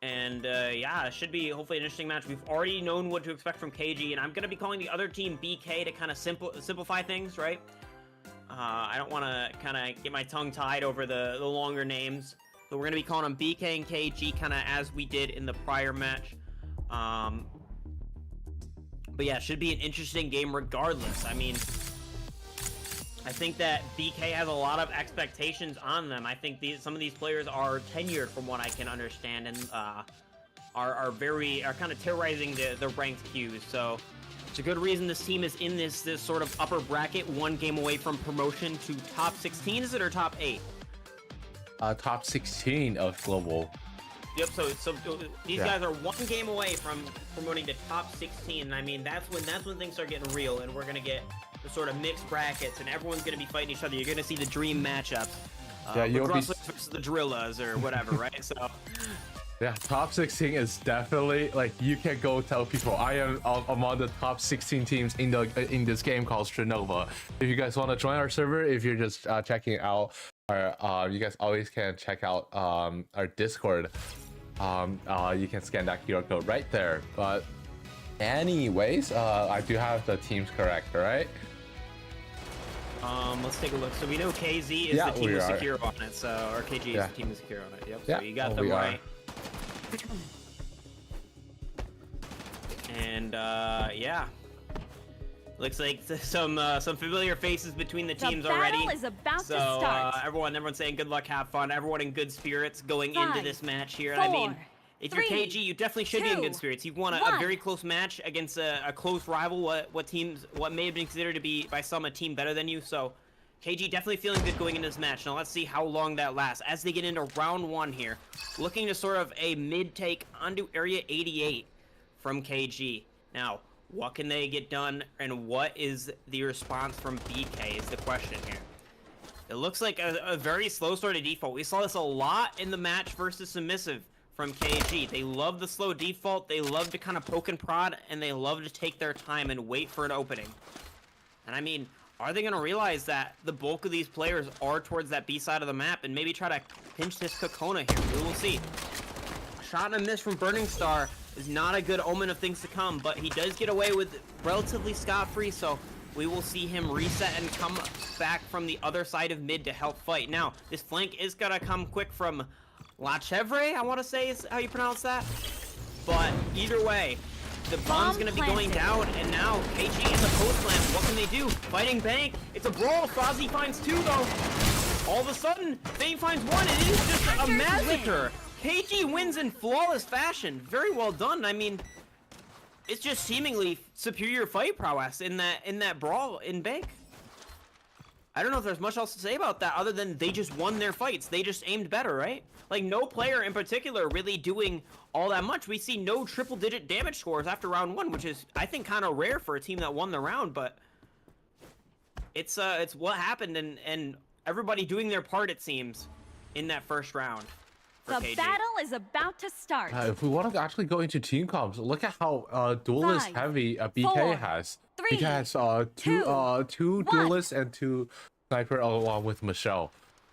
Speaker 3: And yeah, it should be hopefully an interesting match. We've already known what to expect from KG, and I'm going to be calling the other team BK to kind of simplify things, right? I don't want to kind of get my tongue tied over the longer names. So we're going to be calling them BK and KG kind of as we did in the prior match. But yeah, it should be an interesting game regardless. I mean, I think that BK has a lot of expectations on them. I think some of these players are tenured from what I can understand, and are kind of terrorizing the ranked queues. So it's a good reason this team is in this sort of upper bracket, 1 game away from promotion to top 16. Is it, or top 8?
Speaker 2: Top 16 of global.
Speaker 3: Yep. So these guys are 1 game away from promoting to top 16. And I mean, that's when things start getting real, and we're gonna get the sort of mixed brackets, and everyone's going to be fighting each other. You're going to see the dream matchup.
Speaker 2: Yeah, you'll be
Speaker 3: versus the Drillas or whatever, right? So
Speaker 2: yeah, top 16 is definitely, like, you can go tell people I'm on the top 16 teams in this game called Strinova. If you guys want to join our server, if you're just checking out our you guys always can check out our Discord. You can scan that QR code right there. But anyways, I do have the teams correct, right?
Speaker 3: Let's take a look. So we know KZ is the team with secure on it, so our KG is the team with secure on it. Yep. So you got them right. And yeah, looks like some familiar faces between the teams already.
Speaker 4: The battle is about to start.
Speaker 3: Everyone's saying good luck, have fun. Everyone in good spirits going into this match here.
Speaker 4: 4,
Speaker 3: I mean, If you're
Speaker 4: 3,
Speaker 3: KG, you definitely should be in good
Speaker 4: 2,
Speaker 3: spirits. You've won a
Speaker 4: 1.
Speaker 3: very close match against a close rival, what may have been considered to be by some a team better than you. So KG definitely feeling good going into this match. Now let's see how long that lasts as they get into round 1 here. Looking to sort of a mid take onto area 88 from KG. Now, what can they get done, and what is the response from BK is the question here. It looks like a very slow start to default. We saw this a lot in the match versus Submissive from KG. They love the slow default, they love to kind of poke and prod, and they love to take their time and wait for an opening. And I mean, are they going to realize that the bulk of these players are towards that B side of the map and maybe try to pinch this Kokona here? We will see. A shot and a miss from Burning Star is not a good omen of things to come, but he does get away with relatively scot-free, so we will see him reset and come back from the other side of mid to help fight. Now, this flank is going to come quick from La Chevre, I want to say is how you pronounce that. But either way, the bomb's going to be going down, and now KG in the post plant. What can they do? Fighting Bank. It's a brawl. Fozzie finds 2, though. All of a sudden, Fame finds 1. It is just a massacre. KG wins in flawless fashion. Very well done. I mean, it's just seemingly superior fight prowess in that brawl in Bank. I don't know if there's much else to say about that other than they just won their fights. They just aimed better, right? Like, no player in particular really doing all that much. We see no triple-digit damage scores after round 1, which is, I think, kind of rare for a team that won the round, but it's what happened, and everybody doing their part, it seems, in that first round.
Speaker 4: The
Speaker 3: KG.
Speaker 4: battle is about to start.
Speaker 2: If we want to actually go into team comps, look at how duelist
Speaker 4: 5,
Speaker 2: heavy BK
Speaker 4: 4,
Speaker 2: has.
Speaker 4: 3,
Speaker 2: BK has two
Speaker 4: 1.
Speaker 2: duelists and 2 sniper along with Michelle.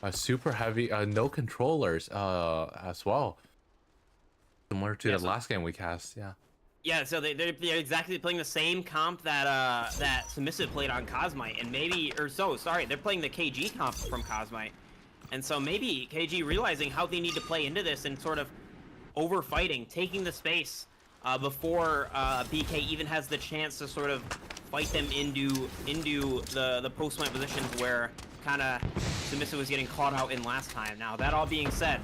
Speaker 2: Super heavy, no controllers as well. Similar to the last game we cast, yeah.
Speaker 3: Yeah, so they're exactly playing the same comp that that Submissive played on Cosmite, and they're playing the KG comp from Cosmite. And so maybe KG realizing how they need to play into this and sort of over-fighting, taking the space before BK even has the chance to sort of fight them into the post-plant positions where kind of Submissive was getting caught out in last time. Now, that all being said,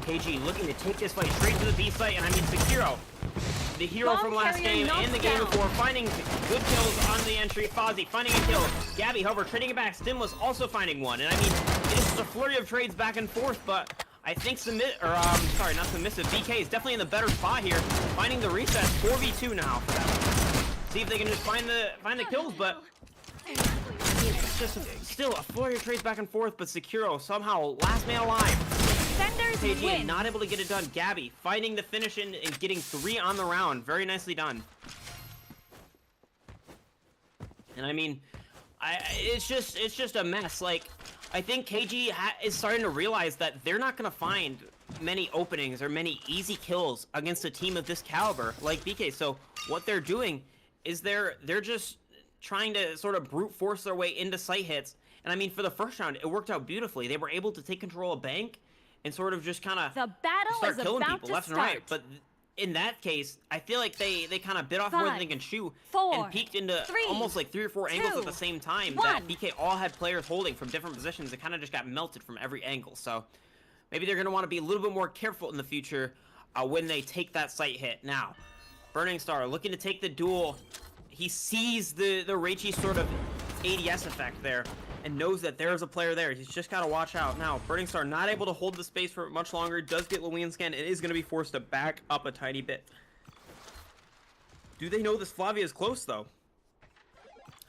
Speaker 3: KG looking to take this fight straight to the B site, and I mean Sekiro, the hero
Speaker 4: Bomb
Speaker 3: from last
Speaker 4: carrier
Speaker 3: game and the game
Speaker 4: knocked
Speaker 3: before, finding good kills on the entry. Fozzie finding a kill. Gabby, however, trading it back. Stimulus also finding one, and I mean, it is just a flurry of trades back and forth, but I think not Submissive, BK is definitely in the better spot here, finding the reset. 4v2 now for that one. See if they can just find the kills, but it's just still a flurry of trades back and forth, but Sekiro somehow last man alive.
Speaker 4: Defenders
Speaker 3: KG
Speaker 4: win.
Speaker 3: not able to get it done. Gabby finding the finish and getting 3 on the round. Very nicely done. And I mean, it's just a mess. Like, I think KG is starting to realize that they're not going to find many openings or many easy kills against a team of this caliber like BK. So what they're doing is they're just trying to sort of brute force their way into site hits. And I mean, for the first round, it worked out beautifully. They were able to take control of Bank and sort of just kind of start killing people left and right. But in that case, I feel like they kind of bit off more than they can chew and peeked into almost like 3 or 4 angles at the same time that BK all had players holding from different positions. It kind of just got melted from every angle. So maybe they're going to want to be a little bit more careful in the future when they take that site hit. Now, Burning Star looking to take the duel. He sees the Reichi sort of ADS effect there and knows that there's a player there. He's just got to watch out. Now, Burning Star not able to hold the space for much longer. Does get Luian scan. It is going to be forced to back up a tiny bit. Do they know this Flavia is close, though?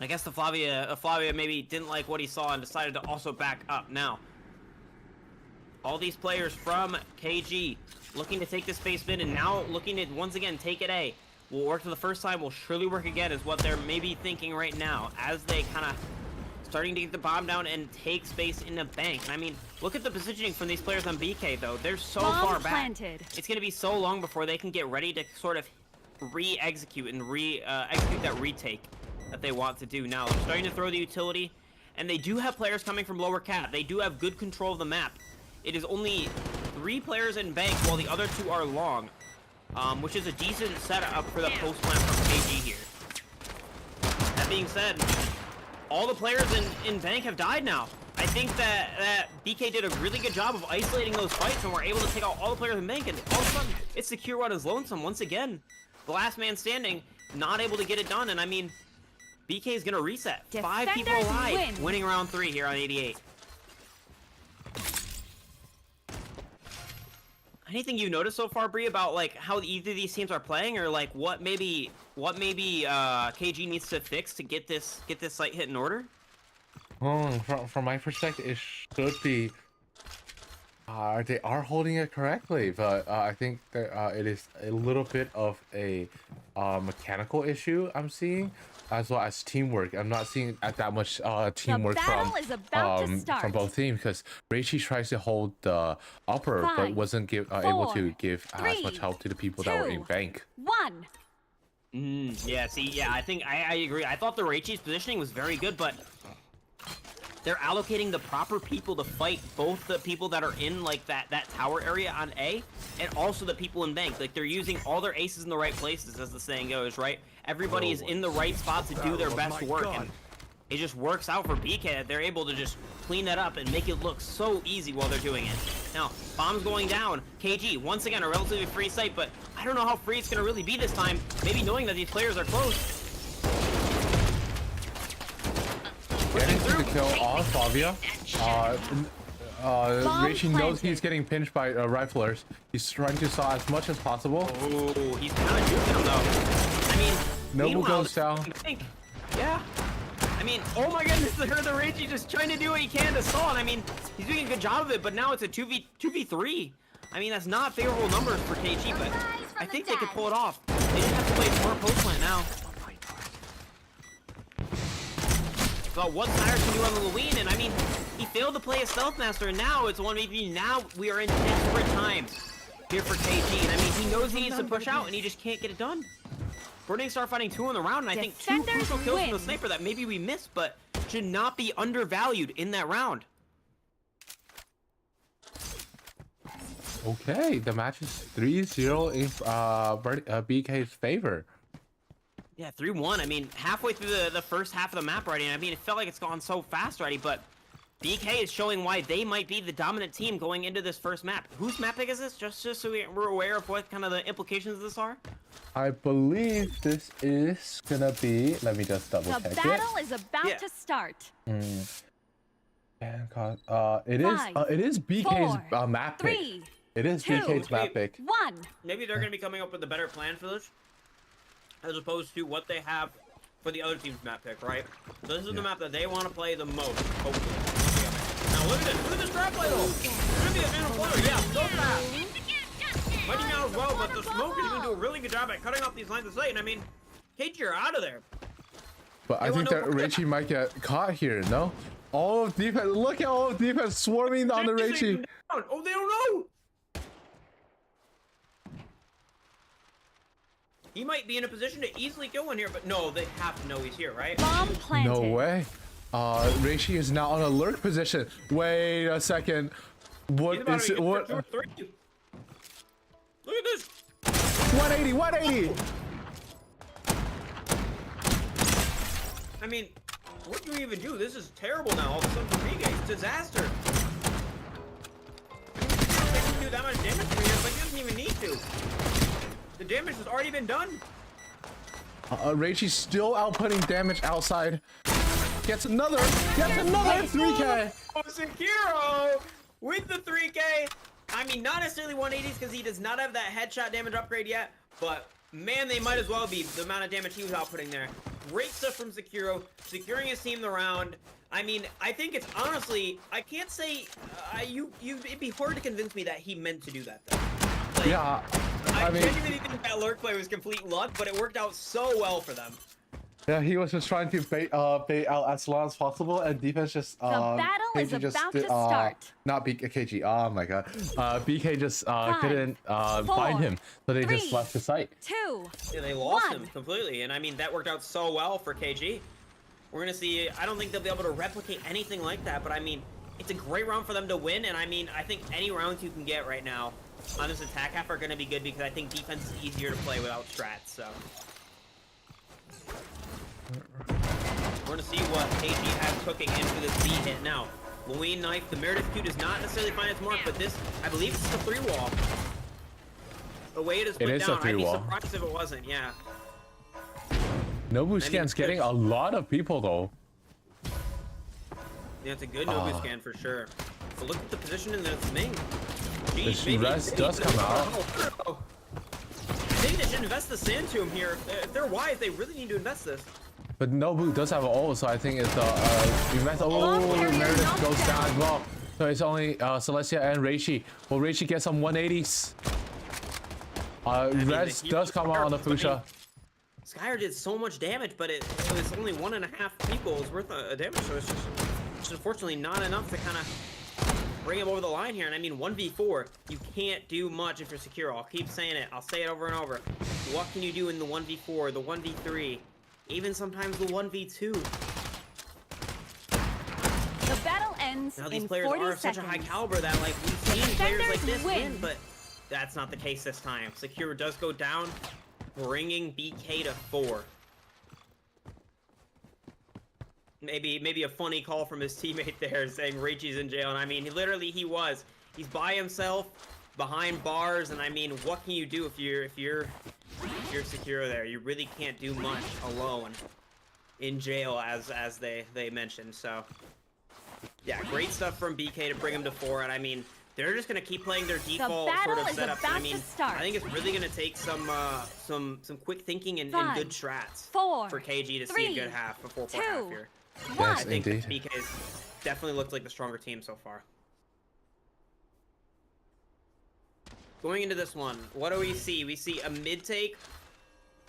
Speaker 3: I guess the Flavia maybe didn't like what he saw and decided to also back up. Now, all these players from KG looking to take the space mid and now looking to once again take it A. Will work for the first time, will surely work again is what they're maybe thinking right now as they kind of starting to get the bomb down and take space in the Bank. And I mean, look at the positioning from these players on BK though. They're so far back.
Speaker 4: Planted.
Speaker 3: It's going to be so long before they can get ready to sort of re-execute and execute that retake that they want to do. Now, they're starting to throw the utility, and they do have players coming from lower cat. They do have good control of the map. It is only 3 players in Bank while the other 2 are long. Which is a decent setup for the post plant from KG here. That being said, all the players in Bank have died now. I think that BK did a really good job of isolating those fights and were able to take out all the players in bank, and all of a sudden, it's Secure on his lonesome once again. The last man standing, not able to get it done, and I mean, BK is gonna reset. 5 people
Speaker 4: Defenders
Speaker 3: alive,
Speaker 4: win.
Speaker 3: winning round 3 here on 88. Anything you noticed so far, Bree, about like how either of these teams are playing, or like what maybe KG needs to fix to get this site hit in order?
Speaker 2: From my perspective, it should be. They are holding it correctly, but I think that it is a little bit of a mechanical issue I'm seeing, as well as teamwork. I'm not seeing that much teamwork
Speaker 4: battle is about to start.
Speaker 2: from both teams, because Reichi tries to hold the upper, but
Speaker 4: 5,
Speaker 2: wasn't able
Speaker 4: 4,
Speaker 2: to give as
Speaker 4: 3,
Speaker 2: much help to the people that were in
Speaker 4: 2,
Speaker 2: bank.
Speaker 4: 1.
Speaker 3: Yeah, see, yeah, I think I agree. I thought the Reichi's positioning was very good, but they're allocating the proper people to fight both the people that are in like that tower area on A, and also the people in bank. Like they're using all their aces in the right places, as the saying goes, right? Everybody is in the right spot to do their best work, and it just works out for BK that they're able to just clean that up and make it look so easy while they're doing it. Now, bombs going down. KG, once again, a relatively free site, but I don't know how free it's gonna really be this time. Maybe knowing that these players are close.
Speaker 2: Getting to the kill on Flavia. Reichi knows he's getting pinched by riflers. He's trying to saw as much as possible.
Speaker 3: Oh, he's kind of juking him though. I mean,
Speaker 2: Noble goes down.
Speaker 3: Yeah. I mean, oh my goodness, the Reichi just trying to do what he can to stall. And I mean, he's doing a good job of it, but now it's a 2v3. I mean, that's not favorable numbers for KG, but I think they could pull it off. They just have to play smart post plant now. But what Cyrus can do on the Luwin, and I mean, he failed to play a Stealth Master, and now it's 1v3. Now we are in desperate times here for KG, and I mean, he knows he needs to push out, and he just can't get it done. We're going to start fighting 2 in the round, and I think 2 crucial kills from the sniper that maybe we missed, but should not be undervalued in that round.
Speaker 2: Okay, the match is 3-0 in BK's favor.
Speaker 3: Yeah, 3-1. I mean, halfway through the first half of the map already, and I mean, it felt like it's gone so fast already, but BK is showing why they might be the dominant team going into this first map. Whose map pick is this? Just so we're aware of what kind of the implications of this are?
Speaker 2: I believe this is gonna be. Let me just double check it.
Speaker 4: The battle is about to start.
Speaker 2: It is BK's
Speaker 4: 4,
Speaker 2: map
Speaker 4: 3,
Speaker 2: pick. It is
Speaker 4: 2,
Speaker 2: BK's map pick.
Speaker 4: 1.
Speaker 3: Maybe they're going to be coming up with a better plan for this, as opposed to what they have for the other team's map pick, right? So this is the map that they want to play the most, hopefully. Now look at this. Look at this trap play though. It's going to be a beautiful player. Yeah, so fast. Mighty Meow as well, but the smoke is going to do a really good job at cutting off these lines of sight. And I mean, KG, you're out of there.
Speaker 2: But I think that Reichi might get caught here, no? All of defense, look at all of defense swarming on the Reichi.
Speaker 3: Oh, they don't know. He might be in a position to easily kill one here, but no, they have to know he's here, right?
Speaker 4: Bomb planted.
Speaker 2: No way. Reichi is now on a lurk position. Wait a second. What is it? What?
Speaker 3: Look at this.
Speaker 2: 180, 180.
Speaker 3: I mean, what do we even do? This is terrible now. All of a sudden, for BK, it's disaster. They can do that much damage for here, but he doesn't even need to. The damage has already been done.
Speaker 2: Reichi's still outputting damage outside. Gets another 3K.
Speaker 3: Oh, Sekiro with the 3K. I mean, not necessarily 180s because he does not have that headshot damage upgrade yet, but man, they might as well be the amount of damage he was outputting there. Great stuff from Sekiro, securing his team the round. I mean, I think it's honestly, I can't say, it'd be hard to convince me that he meant to do that though. Like,
Speaker 2: Yeah.
Speaker 3: I
Speaker 2: mean,
Speaker 3: genuinely think that lurk play was complete luck, but it worked out so well for them.
Speaker 2: Yeah, he was just trying to bait out as long as possible, and defense just
Speaker 4: The battle is about to start.
Speaker 2: Not KG. Oh my god. BK just couldn't find him, so they just
Speaker 4: 3,
Speaker 2: left the site.
Speaker 4: 2.
Speaker 3: Yeah, they lost
Speaker 4: 1.
Speaker 3: him completely, and I mean that worked out so well for KG. We're gonna see. I don't think they'll be able to replicate anything like that, but I mean, it's a great round for them to win, and I mean, I think any rounds you can get right now on this attack half are gonna be good because I think defense is easier to play without strats. So we're gonna see what KG has cooking in for this B hit now. Halloween knife. The Meredith Q does not necessarily find its mark, but this, I believe, it's a 3-wall. The way it is put
Speaker 2: is a
Speaker 3: down, I'd be
Speaker 2: 3-wall.
Speaker 3: surprised if it wasn't. Yeah.
Speaker 2: Nobu scan's getting a lot of people though.
Speaker 3: Yeah, it's a good Nobu scan for sure. But look at the position in the Ming. Jeez,
Speaker 2: The res does come out.
Speaker 3: Maybe they should invest the Sand Tomb here. If they're wise, they really need to invest this.
Speaker 2: But Nobu does have an ult, so I think it's Meredith goes down as well. So it's only Celestia and Reishi. Will Reishi get some 180s? Res does come out on the Fusha.
Speaker 3: Skyer did so much damage, but it was only 1.5 people's worth of damage, so it's just unfortunately not enough to kind of bring him over the line here. And I mean, 1v4, you can't do much if you're secure. I'll keep saying it. I'll say it over and over. What can you do in the 1v4, the 1v3, even sometimes the 1v2?
Speaker 4: The battle ends
Speaker 3: Now these
Speaker 4: in
Speaker 3: players
Speaker 4: 40
Speaker 3: are of
Speaker 4: seconds.
Speaker 3: such a high caliber that like we've seen players like this
Speaker 4: win.
Speaker 3: win, but that's not the case this time. Secure does go down, bringing BK to 4. Maybe a funny call from his teammate there saying Reichi's in jail, and I mean, he was. He's by himself, behind bars, and I mean, what can you do if you're secure there? You really can't do much alone in jail, as they mentioned. So yeah, great stuff from BK to bring him to 4, and I mean, they're just gonna keep playing their default sort of setups. I mean, I think it's really gonna take some quick thinking and good strats for KG to see a good half before 4 half here.
Speaker 2: Yes,
Speaker 3: I think
Speaker 2: indeed.
Speaker 3: BK's definitely looked like the stronger team so far. Going into this one, what do we see? We see a mid take,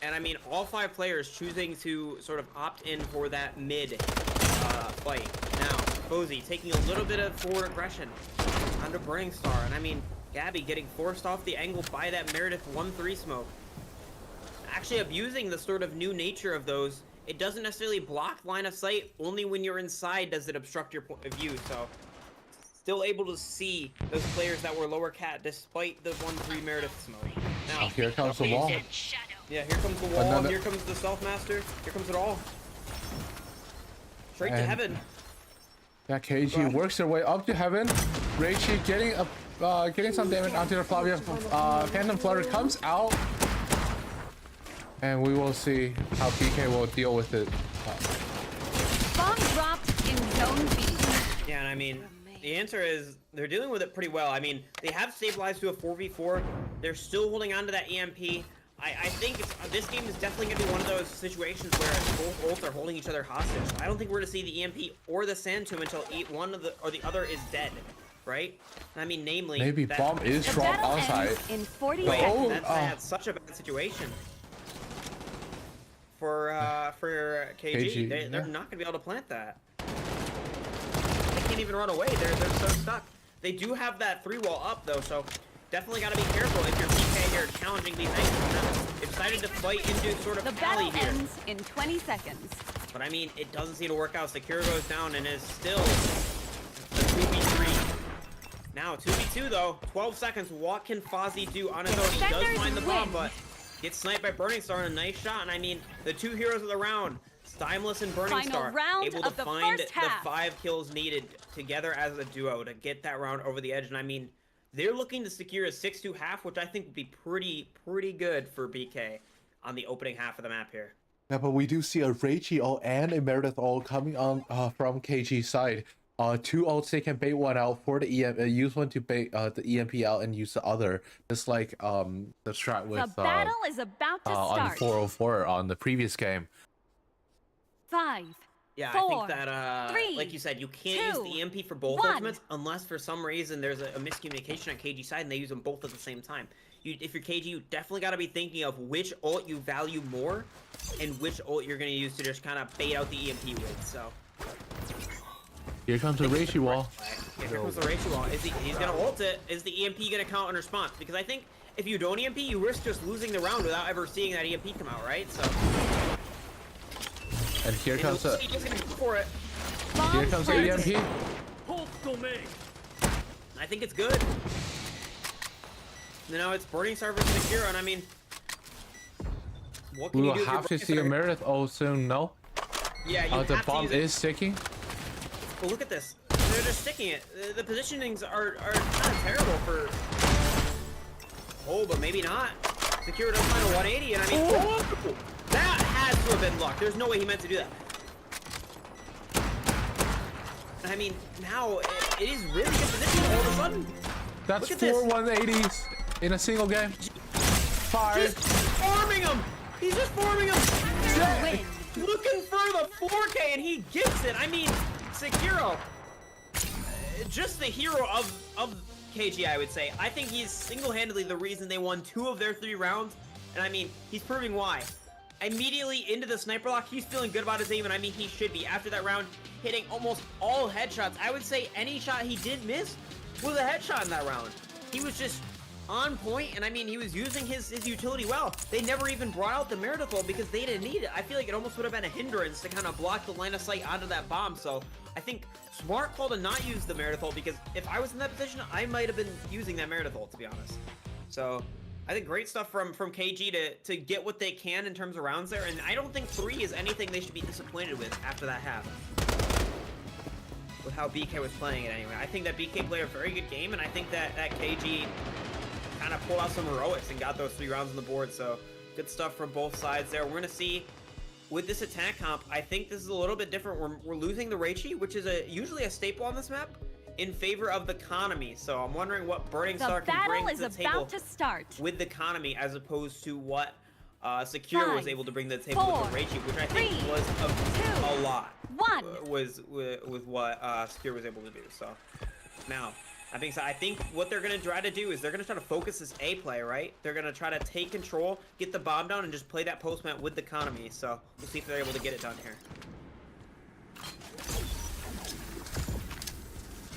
Speaker 3: and I mean, all 5 players choosing to sort of opt in for that mid fight. Now, Cozy taking a little bit of forward aggression onto Burning Star, and I mean, Gabby getting forced off the angle by that Meredith 1-3 smoke. Actually abusing the sort of new nature of those. It doesn't necessarily block line of sight, only when you're inside does it obstruct your point of view, so still able to see those players that were lower cat despite the 1-3 Meredith smoke. Now,
Speaker 2: Here comes the wall.
Speaker 3: yeah, here comes the wall, here comes the Self-Master, here comes it all. Straight to heaven.
Speaker 2: Yeah, KG works their way up to heaven. Reishi getting some damage onto the Flavia. Phantom Flutter comes out. And we will see how PK will deal with it.
Speaker 4: Bomb dropped in zone B.
Speaker 3: Yeah, and I mean, the answer is they're dealing with it pretty well. I mean, they have stabilized to a 4v4. They're still holding on to that EMP. I think this game is definitely going to be one of those situations where both ults are holding each other hostage. I don't think we're going to see the EMP or the Sand Tomb until one of the or the other is dead, right? I mean, namely,
Speaker 2: Maybe bomb is
Speaker 4: The
Speaker 2: strong
Speaker 4: battle
Speaker 2: outside.
Speaker 4: ends in 40
Speaker 3: Wait,
Speaker 4: seconds.
Speaker 3: that's such a bad situation for KG.
Speaker 2: KG,
Speaker 3: They're
Speaker 2: yeah.
Speaker 3: not going to be able to plant that. They can't even run away. They're so stuck. They do have that 3-wall up though, so definitely got to be careful if you're PK here challenging these angles. They've decided to fight into sort of
Speaker 4: The
Speaker 3: alley
Speaker 4: battle
Speaker 3: here.
Speaker 4: ends in 20 seconds.
Speaker 3: But I mean, it doesn't seem to work out. Secure goes down and is still a 2v3. Now 2v2 though. 12 seconds. What can Fozzie do on his own? He does
Speaker 4: Defenders
Speaker 3: find the bomb,
Speaker 4: win.
Speaker 3: but gets sniped by Burning Star and a nice shot. And I mean, the 2 heroes of the round, Stimeless and Burning
Speaker 4: Final
Speaker 3: Star,
Speaker 4: round
Speaker 3: able to
Speaker 4: of the
Speaker 3: find
Speaker 4: first
Speaker 3: the
Speaker 4: half.
Speaker 3: 5 kills needed together as a duo to get that round over the edge. And I mean, they're looking to secure a 6-2 half, which I think would be pretty good for BK on the opening half of the map here.
Speaker 2: Yeah, but we do see a Reichi ult and a Meredith ult coming on from KG's side. 2 ults, they can bait one out for the EMP, use one to bait the EMP out and use the other. Just like the strat with
Speaker 4: The battle is about to
Speaker 2: on
Speaker 4: start.
Speaker 2: 404 on the previous game.
Speaker 4: 5.
Speaker 3: Yeah,
Speaker 4: 4,
Speaker 3: I think that,
Speaker 4: 3,
Speaker 3: like you said, you can't
Speaker 4: 2,
Speaker 3: use the EMP for both
Speaker 4: 1.
Speaker 3: ultimates unless for some reason there's a miscommunication on KG's side and they use them both at the same time. If you're KG, you definitely got to be thinking of which ult you value more and which ult you're going to use to just kind of bait out the EMP with, so.
Speaker 2: Here comes the Reishi wall.
Speaker 3: Yeah, here comes the Reishi wall. He's going to ult it. Is the EMP going to count in response? Because I think if you don't EMP, you risk just losing the round without ever seeing that EMP come out, right? So.
Speaker 2: And here comes the
Speaker 3: He's going to go for it.
Speaker 2: here comes the EMP.
Speaker 3: I think it's good. Now it's Burning Star versus Secure, and I mean, what can
Speaker 2: We
Speaker 3: you
Speaker 2: will
Speaker 3: do?
Speaker 2: have to see a Meredith ult soon. No,
Speaker 3: Yeah, you
Speaker 2: the
Speaker 3: have
Speaker 2: bomb
Speaker 3: to use it.
Speaker 2: is sticking.
Speaker 3: But look at this. they're just sticking it. The positionings are kind of terrible for. Oh, but maybe not. Secure does find a 180, and I mean, oh, that has to have been luck. There's no way he meant to do that. I mean, now it is really good position all of a sudden.
Speaker 2: That's 4 180s in a single game. Fired.
Speaker 3: Just farming him. He's just farming him.
Speaker 4: Win.
Speaker 3: Looking for the 4K, and he gets it. I mean, Sekiro, just the hero of KG, I would say. I think he's single-handedly the reason they won 2 of their 3 rounds, and I mean, he's proving why. Immediately into the sniper lock, he's feeling good about his aim, and I mean, he should be. After that round, hitting almost all headshots. I would say any shot he did miss was a headshot in that round. He was just on point, and I mean, he was using his utility well. They never even brought out the Meredithol because they didn't need it. I feel like it almost would have been a hindrance to kind of block the line of sight onto that bomb, so I think smart call to not use the Meredithol, because if I was in that position, I might have been using that Meredithol, to be honest. So I think great stuff from KG to get what they can in terms of rounds there, and I don't think 3 is anything they should be disappointed with after that half. With how BK was playing it anyway. I think that BK played a very good game, and I think that KG kind of pulled out some heroics and got those 3 rounds on the board, so good stuff from both sides there. We're gonna see with this attack comp, I think this is a little bit different. We're losing the Reichi, which is usually a staple on this map, in favor of the Economy. So I'm wondering what Burning Star can bring to the table with the Economy, as opposed to what Secure was able to bring to the table with the Reichi, which I think was a lot. Was with what Secure was able to do. So now, I think what they're gonna try to do is they're gonna try to focus this A play, right? They're gonna try to take control, get the bomb down, and just play that post map with the Economy. So we'll see if they're able to get it done here.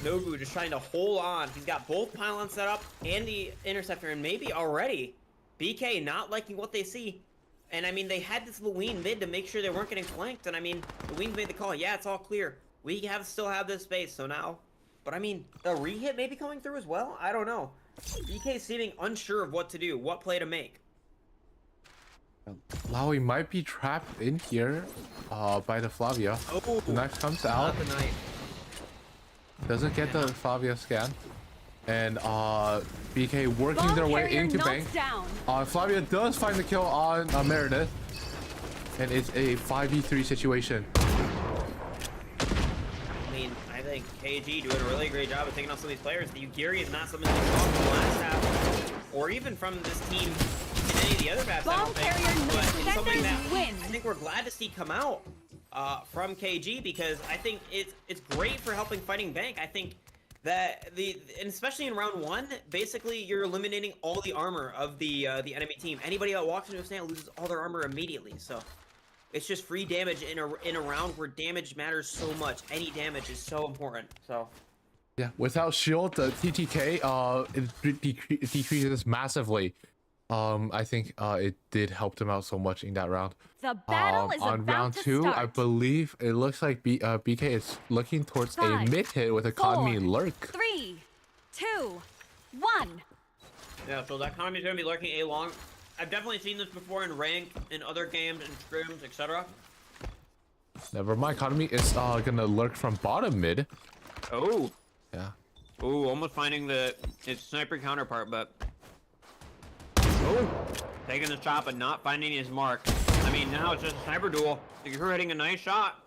Speaker 3: Nobu just trying to hold on. He's got both pylons set up and the interceptor, and maybe already BK not liking what they see. And I mean, they had this Luween mid to make sure they weren't getting flanked, and I mean, Luween's made the call. Yeah, it's all clear. We still have this space, so now. But I mean, the re-hit may be coming through as well? I don't know. BK seeming unsure of what to do, what play to make.
Speaker 2: Lowy might be trapped in here by the Flavia.
Speaker 3: Oh,
Speaker 2: the knife comes out.
Speaker 3: The knife.
Speaker 2: Doesn't get the Flavia scan. And BK working their way into bank. Flavia does find the kill on Meredith. And it's a 5v3 situation.
Speaker 3: I mean, I think KG doing a really great job of taking off some of these players. The Ugiri is not something we saw from the last half, or even from this team in any of the other maps, I don't think. But it's something that I think we're glad to see come out from KG, because I think it's great for helping fighting bank. I think that and especially in round 1, basically you're eliminating all the armor of the enemy team. Anybody that walks into a stand loses all their armor immediately. So it's just free damage in a round where damage matters so much. Any damage is so important. So
Speaker 2: yeah, without shield, the TTK it decreases massively. I think it did help them out so much in that round.
Speaker 4: The battle is
Speaker 2: on round 2, I believe it looks like BK is looking towards a mid hit with Economy lurk.
Speaker 4: 3, 2, 1.
Speaker 3: Yeah, so that Economy is gonna be lurking A long. I've definitely seen this before in rank, in other games, in scrims, etc.
Speaker 2: Never mind, Economy is gonna lurk from bottom mid.
Speaker 3: Oh.
Speaker 2: Yeah.
Speaker 3: Oh, almost finding its sniper counterpart, but oh, taking the shot but not finding his mark. I mean, now it's just a sniper duel. You're hitting a nice shot,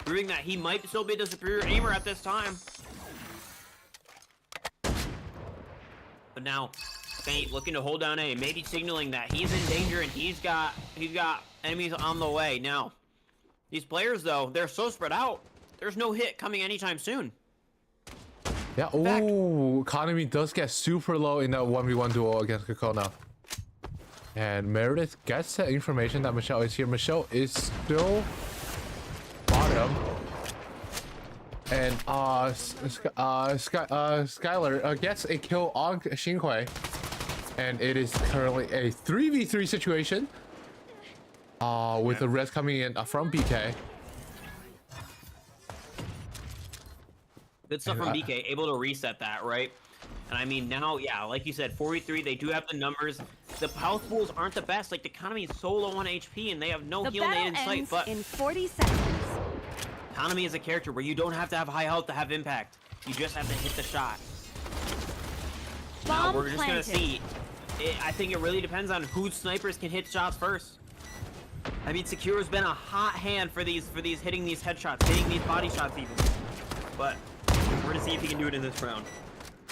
Speaker 3: proving that he might still be the superior aimer at this time. But now, Saint looking to hold down A, maybe signaling that he's in danger and he's got enemies on the way. Now, these players though, they're so spread out. There's no hit coming anytime soon.
Speaker 2: Yeah. Oh, Economy does get super low in that 1v1 duel against Kakona. And Meredith gets the information that Michelle is here. Michelle is still bottom. And Skylar gets a kill on Xinghui. And it is currently a 3v3 situation. With the res coming in from BK.
Speaker 3: Good stuff from BK, able to reset that, right? And I mean, now, yeah, like you said, 4v3, they do have the numbers. The health pools aren't the best. Like, the Economy is so low on HP, and they have no heal nade in sight. But
Speaker 4: in 40 seconds.
Speaker 3: Economy is a character where you don't have to have high health to have impact. You just have to hit the shot. Now
Speaker 4: Bomb
Speaker 3: we're just gonna
Speaker 4: planted.
Speaker 3: see. I think it really depends on whose snipers can hit shots first. I mean, Securo's been a hot hand for these hitting these headshots, hitting these body shots even. But we're gonna see if he can do it in this round.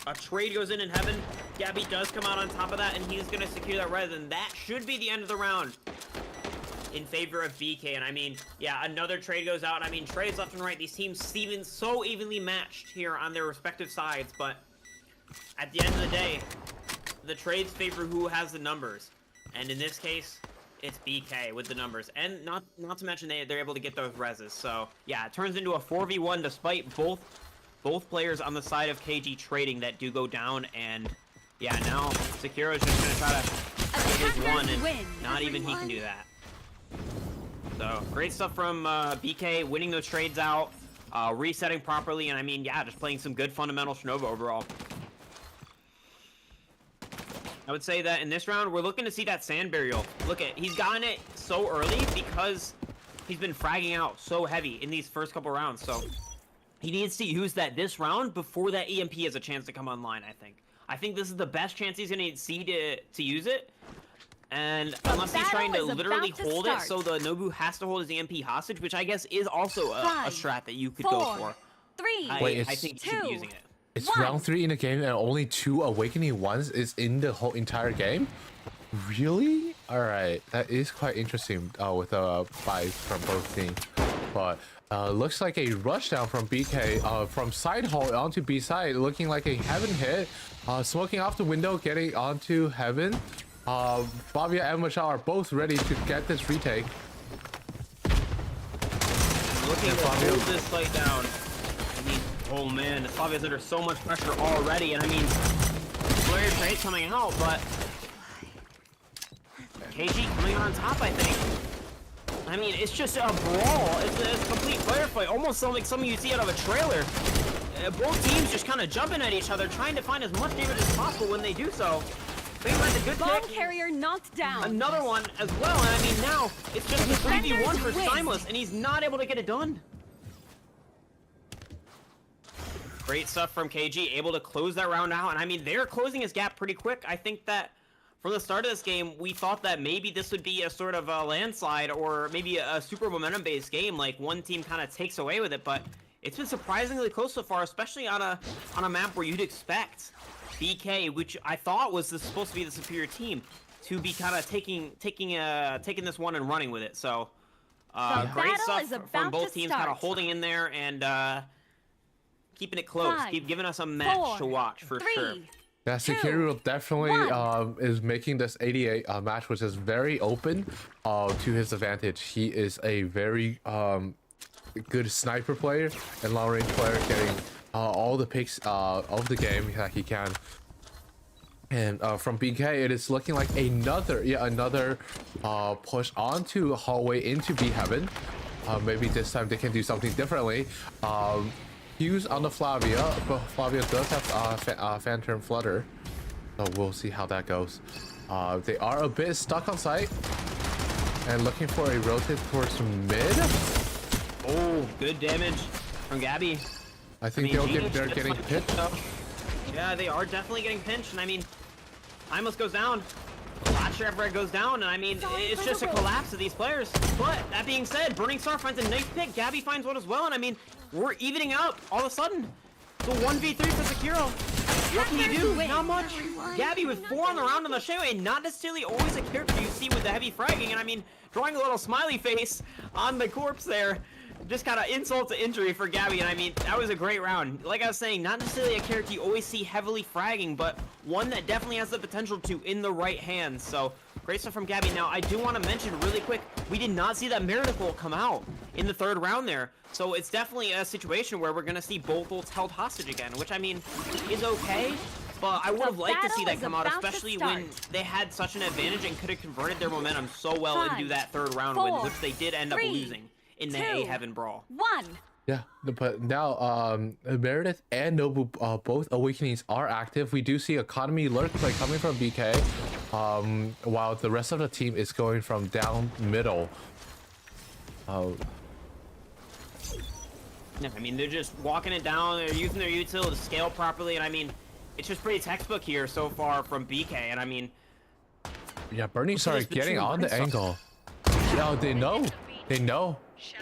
Speaker 3: A trade goes in heaven. Gabby does come out on top of that, and he's gonna secure that res, and that should be the end of the round in favor of BK. And I mean, yeah, another trade goes out. I mean, trades left and right. These teams seem so evenly matched here on their respective sides, but at the end of the day, the trades favor who has the numbers, and in this case, it's BK with the numbers, and not to mention they're able to get those reses. So yeah, it turns into a 4v1 despite both players on the side of KG trading that do go down. And yeah, now Securo's just gonna try to get his one, and not even he can do that. So great stuff from BK, winning those trades out, resetting properly, and I mean, yeah, just playing some good fundamental Strinova overall. I would say that in this round, we're looking to see that sand burial. Look at, he's gotten it so early because he's been fragging out so heavy in these first couple rounds. So he needs to use that this round before that EMP has a chance to come online, I think. I think this is the best chance he's going to see to use it. And unless he's trying to literally hold it so the Nobu has to hold his EMP hostage, which I guess is also a strat that you could go for. I think you should be using it.
Speaker 2: It's round 3 in the game and only 2 Awakening ones is in the whole entire game? Really? Alright, that is quite interesting with buys from both teams. But looks like a rushdown from BK from side hole onto B side, looking like a heaven hit. Smoking off the window, getting onto heaven. Flavia and Michelle are both ready to get this retake.
Speaker 3: Looking to hold this fight down. I mean, oh man, Flavia's under so much pressure already, and I mean, flurry of trade coming out, but KG coming on top, I think. I mean, it's just a brawl. It's a complete player fight, almost like something you see out of a trailer. Both teams just kind of jumping at each other, trying to find as much damage as possible when they do so. A good
Speaker 4: Bomb
Speaker 3: pick.
Speaker 4: carrier knocked down.
Speaker 3: Another one as well, and I mean now it's just a 3v1 for Timeless, and he's not able to get it done. Great stuff from KG, able to close that round out, and I mean they're closing his gap pretty quick. I think that from the start of this game, we thought that maybe this would be a sort of a landslide or maybe a super momentum-based game, like one team kind of takes away with it, but it's been surprisingly close so far, especially on a map where you'd expect BK, which I thought was supposed to be the superior team, to be kind of taking this one and running with it. So great stuff from both teams, kind of holding in there and keeping it close, keep giving us a match to watch for sure.
Speaker 2: Yeah, Sekiro definitely is making this 88 match, which is very open to his advantage. He is a very good sniper player and long range player, getting all the picks of the game that he can. And from BK, it is looking like another push onto hallway into B heaven. Maybe this time they can do something differently. Hughes on the Flavia, but Flavia does have Phantom Flutter, so we'll see how that goes. They are a bit stuck on site and looking for a rotate towards mid.
Speaker 3: Oh, good damage from Gabby.
Speaker 2: I think they're getting pinched.
Speaker 3: Yeah, they are definitely getting pinched, and I mean, Timeless goes down. Red goes down, and I mean, it's just a collapse of these players. But that being said, Burning Star finds a nice pick. Gabby finds one as well, and I mean, we're evening out all of a sudden. So 1v3 for Sekiro. What can you do? Not much. Gabby with 4 on the round on the show, and not necessarily always a character you see with the heavy fragging. And I mean, drawing a little smiley face on the corpse there. Just kind of insult to injury for Gabby, and I mean, that was a great round. Like I was saying, not necessarily a character you always see heavily fragging, but one that definitely has the potential to in the right hands. So, great stuff from Gabby. Now, I do want to mention really quick, we did not see that Miracle come out in the 3rd round there. So, it's definitely a situation where we're going to see both ults held hostage again, which, I mean, is okay. But I would have liked to see that come out, especially when they had such an advantage and could have converted their momentum so well into that 3rd round win, which they did end up losing in the A Heaven Brawl.
Speaker 2: Yeah, but now Meredith and Nobu, both Awakenings are active. We do see Economy Lurk play coming from BK, while the rest of the team is going from down middle.
Speaker 3: No, I mean, they're just walking it down. They're using their util to scale properly, and I mean, it's just pretty textbook here so far from BK. And I mean,
Speaker 2: yeah, Burning Star getting on the angle. Yeah, they know. They know.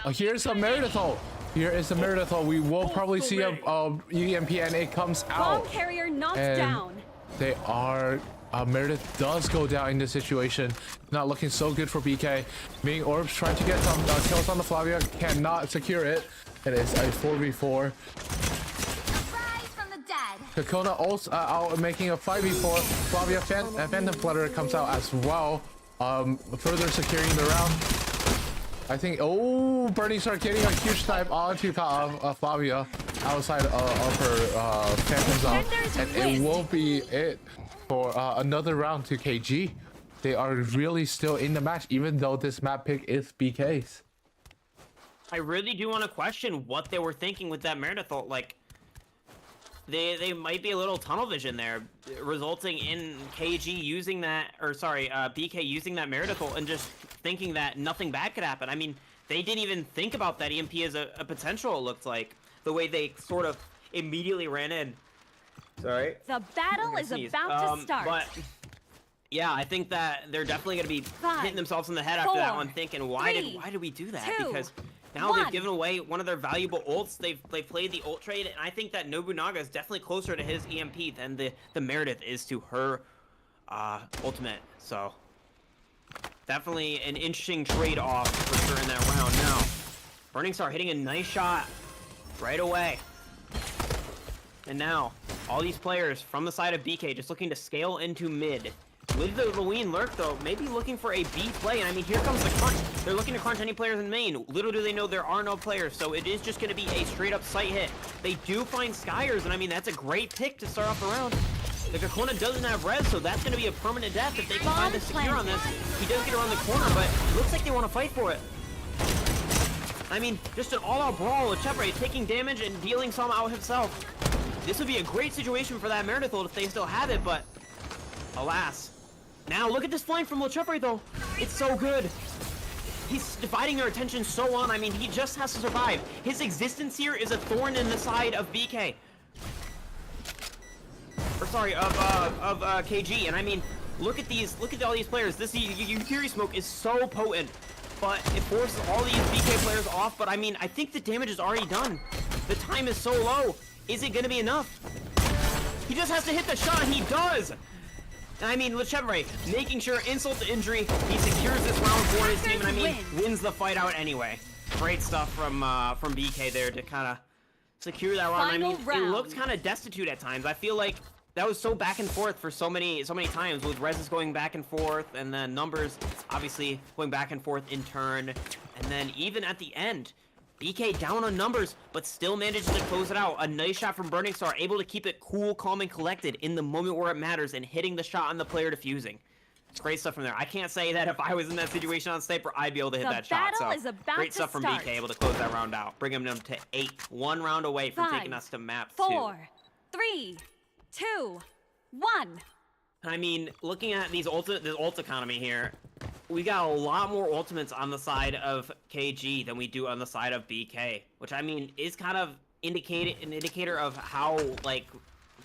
Speaker 2: Here's a Meredithal. Here is a Meredithal. We will probably see a EMP, and it comes out.
Speaker 4: Bomb carrier knocked
Speaker 2: And
Speaker 4: down.
Speaker 2: they are. Meredith does go down in this situation. Not looking so good for BK. Ming Orbs trying to get some kills on the Flavia. Cannot secure it. It is a 4v4.
Speaker 5: Rise from the dead.
Speaker 2: Kakona also out making a 5v4. Flavia Phantom Flutter comes out as well. Further securing the round. I think, oh, Burning Star getting a huge snipe onto Flavia outside of her Phantom Zone. And it will be it for another round to KG. They are really still in the match, even though this map pick is BK's.
Speaker 3: I really do want to question what they were thinking with that Meredithal. Like, they might be a little tunnel vision there, resulting in KG using that, or sorry, BK using that Meredithal and just thinking that nothing bad could happen. I mean, they didn't even think about that EMP as a potential, it looked like. The way they sort of immediately ran in. Sorry.
Speaker 4: The battle is about to start.
Speaker 3: But yeah, I think that they're definitely going to be hitting themselves in the head after that one, thinking, why did we do that? Because now they've given away one of their valuable ults. They've played the ult trade, and I think that Nobunaga is definitely closer to his EMP than the Meredith is to her ultimate. So definitely an interesting trade-off for sure in that round. Now, Burning Star hitting a nice shot right away. And now, all these players from the side of BK just looking to scale into mid. With the Luwin lurk, though, maybe looking for a B play. And I mean, here comes the crunch. They're looking to crunch any players in main. Little do they know there are no players, so it is just going to be a straight-up sight hit. They do find Skyers, and I mean, that's a great pick to start off the round. The Kakona doesn't have res, so that's going to be a permanent death if they can find the secure on this. He does get around the corner, but it looks like they want to fight for it. I mean, just an all-out brawl with Chevrolet taking damage and dealing some out himself. This would be a great situation for that Meredith if they still have it, but alas. Now, look at this flying from Lechevre, though. It's so good. He's dividing their attention so well. I mean, he just has to survive. His existence here is a thorn in the side of BK. Or sorry, of KG. And I mean, look at all these players. This Fury Smoke is so potent, but it forces all these BK players off. But I mean, I think the damage is already done. The time is so low. Is it gonna be enough? He just has to hit the shot, and he does! I mean, Lechevre making sure insult to injury, he secures this round for his team, and I mean, wins the fight out anyway. Great stuff from BK there to kind of secure that round. I mean, it looked kind of destitute at times. I feel like that was so back and forth for so many times, with Reses going back and forth, and then numbers obviously going back and forth in turn, and then even at the end, BK down on numbers, but still manages to close it out. A nice shot from Burning Star, able to keep it cool, calm, and collected in the moment where it matters, and hitting the shot on the player defusing. It's great stuff from there. I can't say that if I was in that situation on Sniper, I'd be able to hit that shot. So great stuff from BK, able to close that round out, bringing them to 8, 1 round away from taking us to map 2.
Speaker 4: 4, 3, 2, 1.
Speaker 3: I mean, looking at this ult economy here, we got a lot more ultimates on the side of KG than we do on the side of BK, which I mean is kind of an indicator of how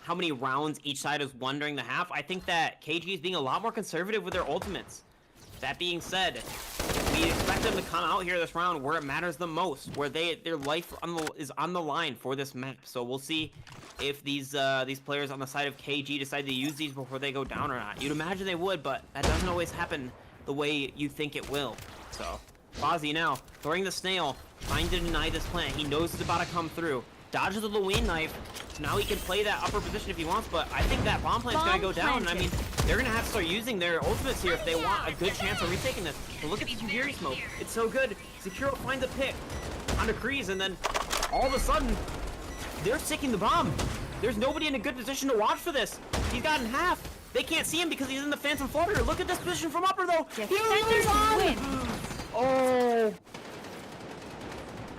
Speaker 3: many rounds each side has won during the half. I think that KG is being a lot more conservative with their ultimates. That being said, we expect them to come out here this round where it matters the most, where their life is on the line for this map. So we'll see if these players on the side of KG decide to use these before they go down or not. You'd imagine they would, but that doesn't always happen the way you think it will. So Fozzie now throwing the snail, trying to deny this plant. He knows it's about to come through. Dodges the Luwin knife. So now he can play that upper position if he wants, but I think that bomb plant's gonna go down. And I mean, they're gonna have to start using their ultimates here if they want a good chance of retaking this. But look at this Fury Smoke. It's so good. Sekiro finds a pick onto Kreese, and then all of a sudden, they're sticking the bomb. There's nobody in a good position to watch for this. He's gotten half. They can't see him because he's in the Phantom Flutter. Look at this position from upper, though. He's on! Oh.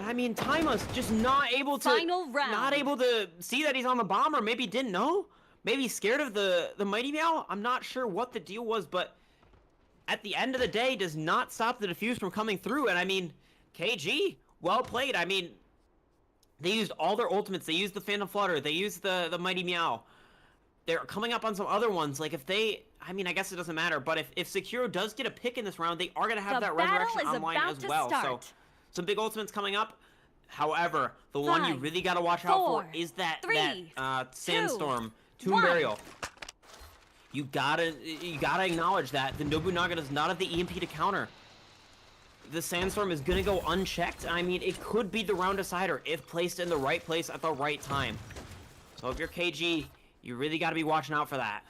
Speaker 3: I mean, Timus just not able to see that he's on the bomb, or maybe didn't know. Maybe scared of the Mighty Meow. I'm not sure what the deal was, but at the end of the day, does not stop the defuse from coming through. And I mean, KG, well played. I mean, They used all their ultimates. They used the Phantom Flutter. They used the Mighty Meow. They're coming up on some other ones. Like if they, I mean, I guess it doesn't matter. But if Sekiro does get a pick in this round, they are gonna have that Resurrection online as well. So some big ultimates coming up. However, the one you really gotta watch out for is that Sandstorm Tomb Burial. You gotta acknowledge that the Nobunaga does not have the EMP to counter. The Sandstorm is gonna go unchecked. I mean, it could be the round decider if placed in the right place at the right time. So if you're KG, you really gotta be watching out for that.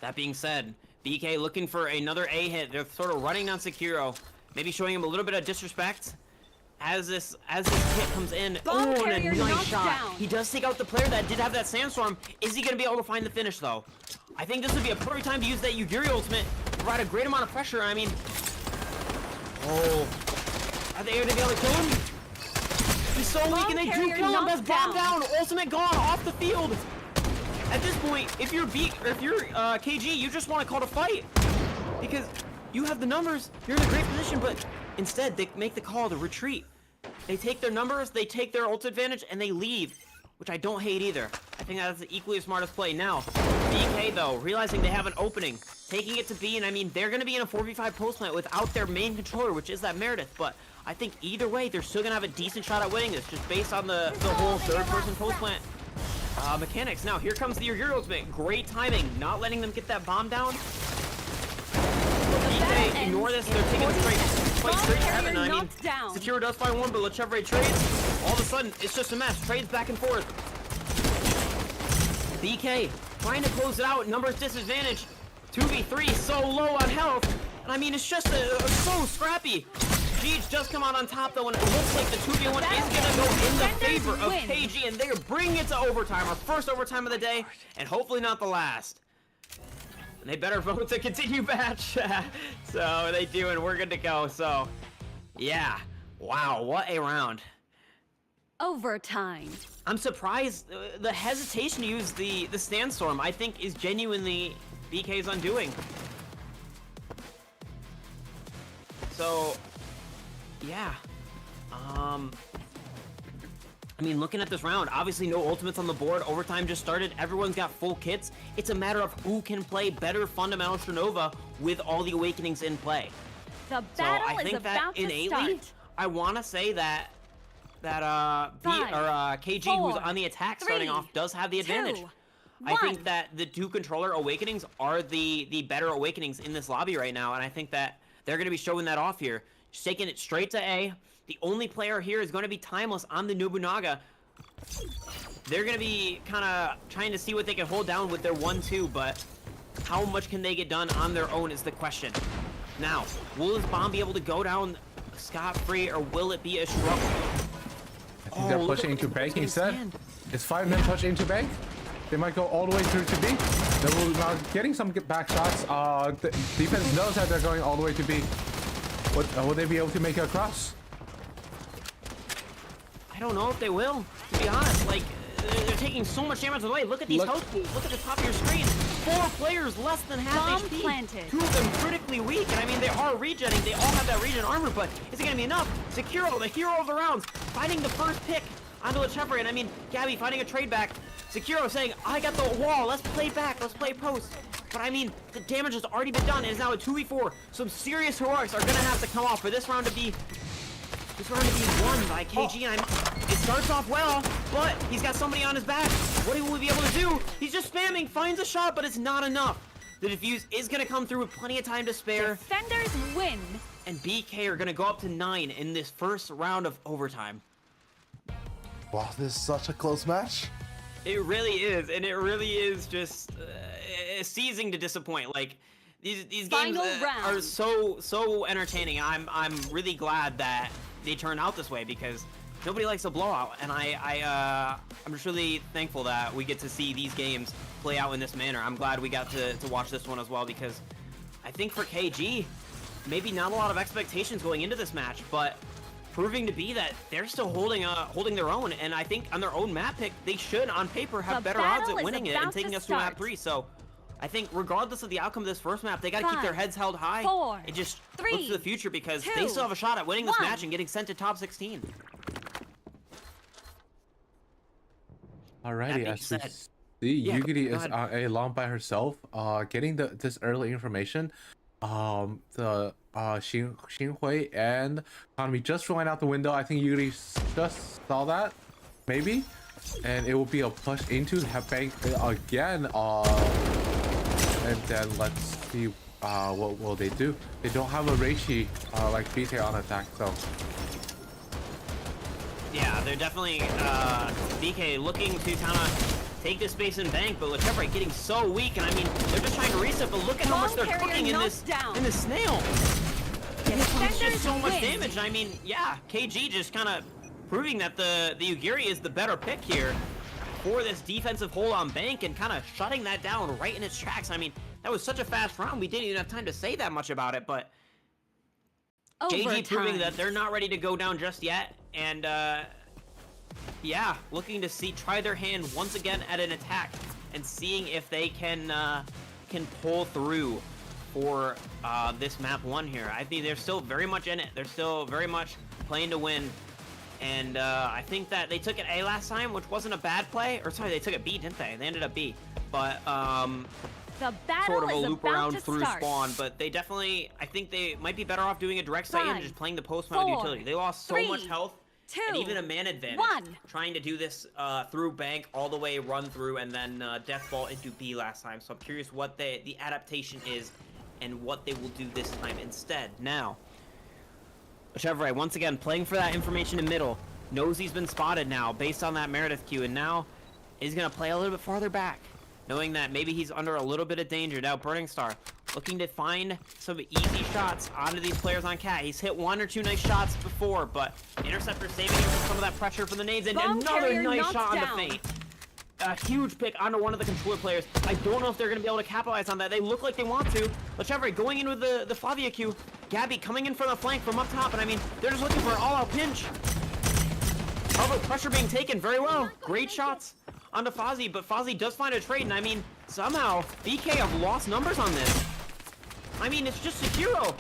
Speaker 3: That being said, BK looking for another A hit. They're sort of running down Sekiro, maybe showing him a little bit of disrespect. As this hit comes in, and a nice shot. He does take out the player that did have that Sandstorm. Is he gonna be able to find the finish though? I think this would be a perfect time to use that Yugiri ultimate, provide a great amount of pressure. I mean, are they able to be able to kill him? He's so weak, and they do kill him. That's bomb down. Ultimate gone off the field. At this point, if you're KG, you just want to call a fight because you have the numbers. You're in a great position, but instead they make the call to retreat. They take their numbers, they take their ult advantage, and they leave, which I don't hate either. I think that's the equally smartest play. Now, BK though, realizing they have an opening, taking it to B, and I mean, they're gonna be in a 4v5 post plant without their main controller, which is that Meredith, but I think either way, they're still gonna have a decent shot at winning this, just based on the whole third-person post plant mechanics. Now, here comes the Yugiri ultimate. Great timing, not letting them get that bomb down. BK, ignore this, they're taking straight to heaven. I mean, Sekiro does find one, but Lechevre trades. All of a sudden, it's just a mess. Trades back and forth. BK trying to close it out. Numbers disadvantage. 2v3, so low on health. And I mean, it's just so scrappy. Jeej just come out on top, though, and it looks like the 2v1 is going to go in the favor of KG, and they're bringing it to overtime. Our first overtime of the day, and hopefully not the last. And they better vote to continue match. So they do, and we're good to go. So, yeah. Wow, what a round.
Speaker 4: Overtime.
Speaker 3: I'm surprised the hesitation to use the Sandstorm, I think, is genuinely BK's undoing. So, yeah. I mean, looking at this round, obviously no ultimates on the board. Overtime just started. Everyone's got full kits. It's a matter of who can play better fundamental Strinova with all the awakenings in play.
Speaker 4: The battle
Speaker 3: so I think
Speaker 4: is about to start.
Speaker 3: I want to say that KG, who's on the attack starting off, does have the advantage. I think that the two controller awakenings are the better awakenings in this lobby right now, and I think that they're going to be showing that off here. Just taking it straight to A. The only player here is going to be Timeless on the Nobunaga. They're going to be kind of trying to see what they can hold down with their 1-2, but how much can they get done on their own is the question. Now, will this bomb be able to go down scot-free, or will it be a struggle?
Speaker 2: I think they're pushing into bank instead. Is 5 men push into bank? They might go all the way through to B. They will now getting some back shots. The defense knows that they're going all the way to B. Will they be able to make it across?
Speaker 3: I don't know if they will, to be honest. Like, they're taking so much damage away. Look at these health pools. Look at the top of your screen. 4 players less than half HP.
Speaker 4: Planted.
Speaker 3: 2 of them critically weak. And I mean, they are regenning. They all have that regen armor, but is it going to be enough? Sekiro, the hero of the rounds, finding the first pick onto Lechevre. And I mean, Gabby finding a trade back. Sekiro saying, I got the wall. Let's play back. Let's play post. But I mean, the damage has already been done. It is now a 2v4. Some serious heroics are going to have to come off for this round to be won by KG. And it starts off well, but he's got somebody on his back. What will he be able to do? He's just spamming, finds a shot, but it's not enough. The defuse is going to come through with plenty of time to spare.
Speaker 4: Defenders win.
Speaker 3: And BK are going to go up to 9 in this first round of overtime.
Speaker 6: Wow, this is such a close match.
Speaker 3: It really is, and it really is just ceasing to disappoint. Like, these games are so entertaining. I'm really glad that they turned out this way, because nobody likes a blowout, and I'm just really thankful that we get to see these games play out in this manner. I'm glad we got to watch this one as well, because I think for KG, maybe not a lot of expectations going into this match, but proving to be that they're still holding their own, and I think on their own map pick, they should, on paper, have better odds at winning it and taking us to map 3. So I think regardless of the outcome of this first map, they got to keep their heads held high.
Speaker 4: 4,
Speaker 3: and just
Speaker 4: 3,
Speaker 3: look to the future, because
Speaker 4: 2,
Speaker 3: they still have a shot at winning this
Speaker 4: 1.
Speaker 3: match and getting sent to top 16.
Speaker 2: Alrighty,
Speaker 3: being
Speaker 2: as we
Speaker 3: said-
Speaker 2: see,
Speaker 3: Yeah,
Speaker 2: Yugiri
Speaker 3: go
Speaker 2: is
Speaker 3: ahead.
Speaker 2: along by herself, getting this early information. The Xinhui and Hanami just flying out the window. I think Yugiri just saw that, maybe, and it will be a push into bank again. And then let's see what will they do. They don't have a Reishi like BK on attack, so
Speaker 3: Yeah, they're definitely BK looking to kind of take this space and bank, but Lechevre getting so weak, and I mean they're just trying to reset. But look at how much they're
Speaker 4: Bomb carrier
Speaker 3: cooking in this
Speaker 4: knocked down.
Speaker 3: snail. It's just so much
Speaker 4: win.
Speaker 3: damage. And I mean, yeah, KG just kind of proving that the Yugiri is the better pick here for this defensive hold on bank and kind of shutting that down right in its tracks. I mean, that was such a fast round. We didn't even have time to say that much about it, but KG proving that they're not ready to go down just yet. And yeah, looking to try their hand once again at an attack and seeing if they can pull through for this map 1 here. I think they're still very much in it. They're still very much playing to win. And I think that they took it A last time, which wasn't a bad play. Or sorry, they took it B, didn't they? They ended up B. But
Speaker 4: the battle
Speaker 3: sort of a
Speaker 4: is
Speaker 3: loop
Speaker 4: about
Speaker 3: around
Speaker 4: to
Speaker 3: through
Speaker 4: start.
Speaker 3: spawn. But they definitely, I think they might be better off doing a direct site and
Speaker 4: 5,
Speaker 3: just playing the post mode
Speaker 4: 4,
Speaker 3: utility. They lost so
Speaker 4: 3,
Speaker 3: much health
Speaker 4: 2,
Speaker 3: and even a man advantage
Speaker 4: 1.
Speaker 3: trying to do this through bank all the way run through and then death ball into B last time. So I'm curious what the adaptation is and what they will do this time instead. Now, Chevrolet once again playing for that information in middle, knows he's been spotted now based on that Meredith Q, and now is gonna play a little bit farther back, knowing that maybe he's under a little bit of danger. Now Burning Star looking to find some easy shots onto these players on Cat. He's hit 1 or 2 nice shots before, but Interceptor saving him from some of that pressure from the nades, and
Speaker 4: Bomb
Speaker 3: another
Speaker 4: carrier
Speaker 3: nice
Speaker 4: knocked
Speaker 3: shot on
Speaker 4: down.
Speaker 3: the feint. A huge pick onto one of the controller players. I don't know if they're going to be able to capitalize on that. They look like they want to. Lechevre going in with the Flavia Q. Gabby coming in from the flank from up top, and I mean, they're just looking for an all-out pinch. However, pressure being taken very well. Great shots onto Fozzie, but Fozzie does find a trade, and I mean, somehow, BK have lost numbers on this. I mean, it's just Sekiro.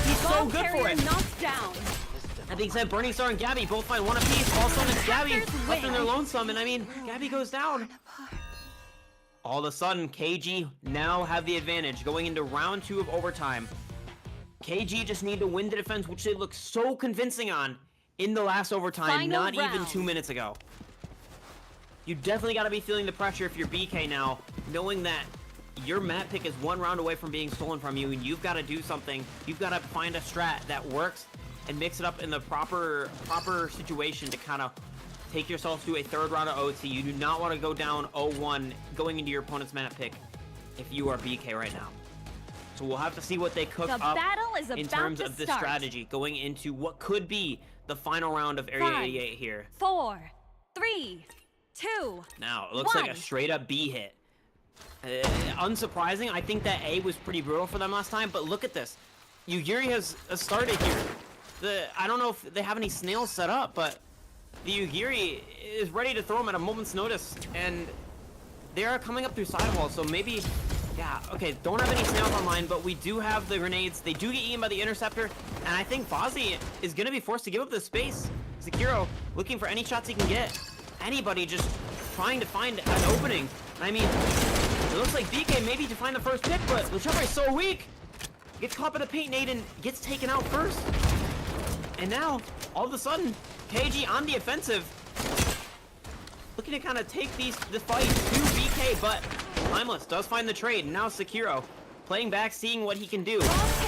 Speaker 3: He's so
Speaker 4: Bomb
Speaker 3: good for
Speaker 4: carrier
Speaker 3: it.
Speaker 4: knocked down.
Speaker 3: That being said, Burning Star and Gabby both find one apiece. All of a sudden, it's Gabby
Speaker 4: Hackers
Speaker 3: left in
Speaker 4: win.
Speaker 3: their lonesome, and I mean, Gabby goes down. All of a sudden, KG now have the advantage going into round 2 of overtime. KG just need to win the defense, which they look so convincing on in the last overtime,
Speaker 4: Final
Speaker 3: not even
Speaker 4: round.
Speaker 3: 2 minutes ago. You definitely got to be feeling the pressure if you're BK now, knowing that your map pick is 1 round away from being stolen from you, and you've got to do something. You've got to find a strat that works and mix it up in the proper situation to kind of take yourself to a 3rd round of OT. You do not want to go down 0-1 going into your opponent's map pick if you are BK right now. So we'll have to see what they cook
Speaker 4: The
Speaker 3: up
Speaker 4: battle is
Speaker 3: in
Speaker 4: about
Speaker 3: terms
Speaker 4: to
Speaker 3: of the
Speaker 4: start.
Speaker 3: strategy going into what could be the final round of Area
Speaker 4: 5,
Speaker 3: 88 here.
Speaker 4: 4, 3, 2.
Speaker 3: Now, it looks like a
Speaker 4: 1.
Speaker 3: straight up B hit. Unsurprising, I think that A was pretty brutal for them last time, but look at this. Yugiri has started here. I don't know if they have any snails set up, but the Yugiri is ready to throw them at a moment's notice, and they are coming up through sidewalls, so maybe, yeah, okay, don't have any snails online, but we do have the grenades. They do get eaten by the Interceptor, and I think Fozzie is going to be forced to give up this space. Sekiro looking for any shots he can get. Anybody just trying to find an opening. I mean, it looks like BK maybe to find the first pick, but Lechevre is so weak. Gets caught by the paint nade and gets taken out first. And now, all of a sudden, KG on the offensive. Looking to kind of take the fight to BK, but Timeless does find the trade. And now Sekiro playing back, seeing what he can do.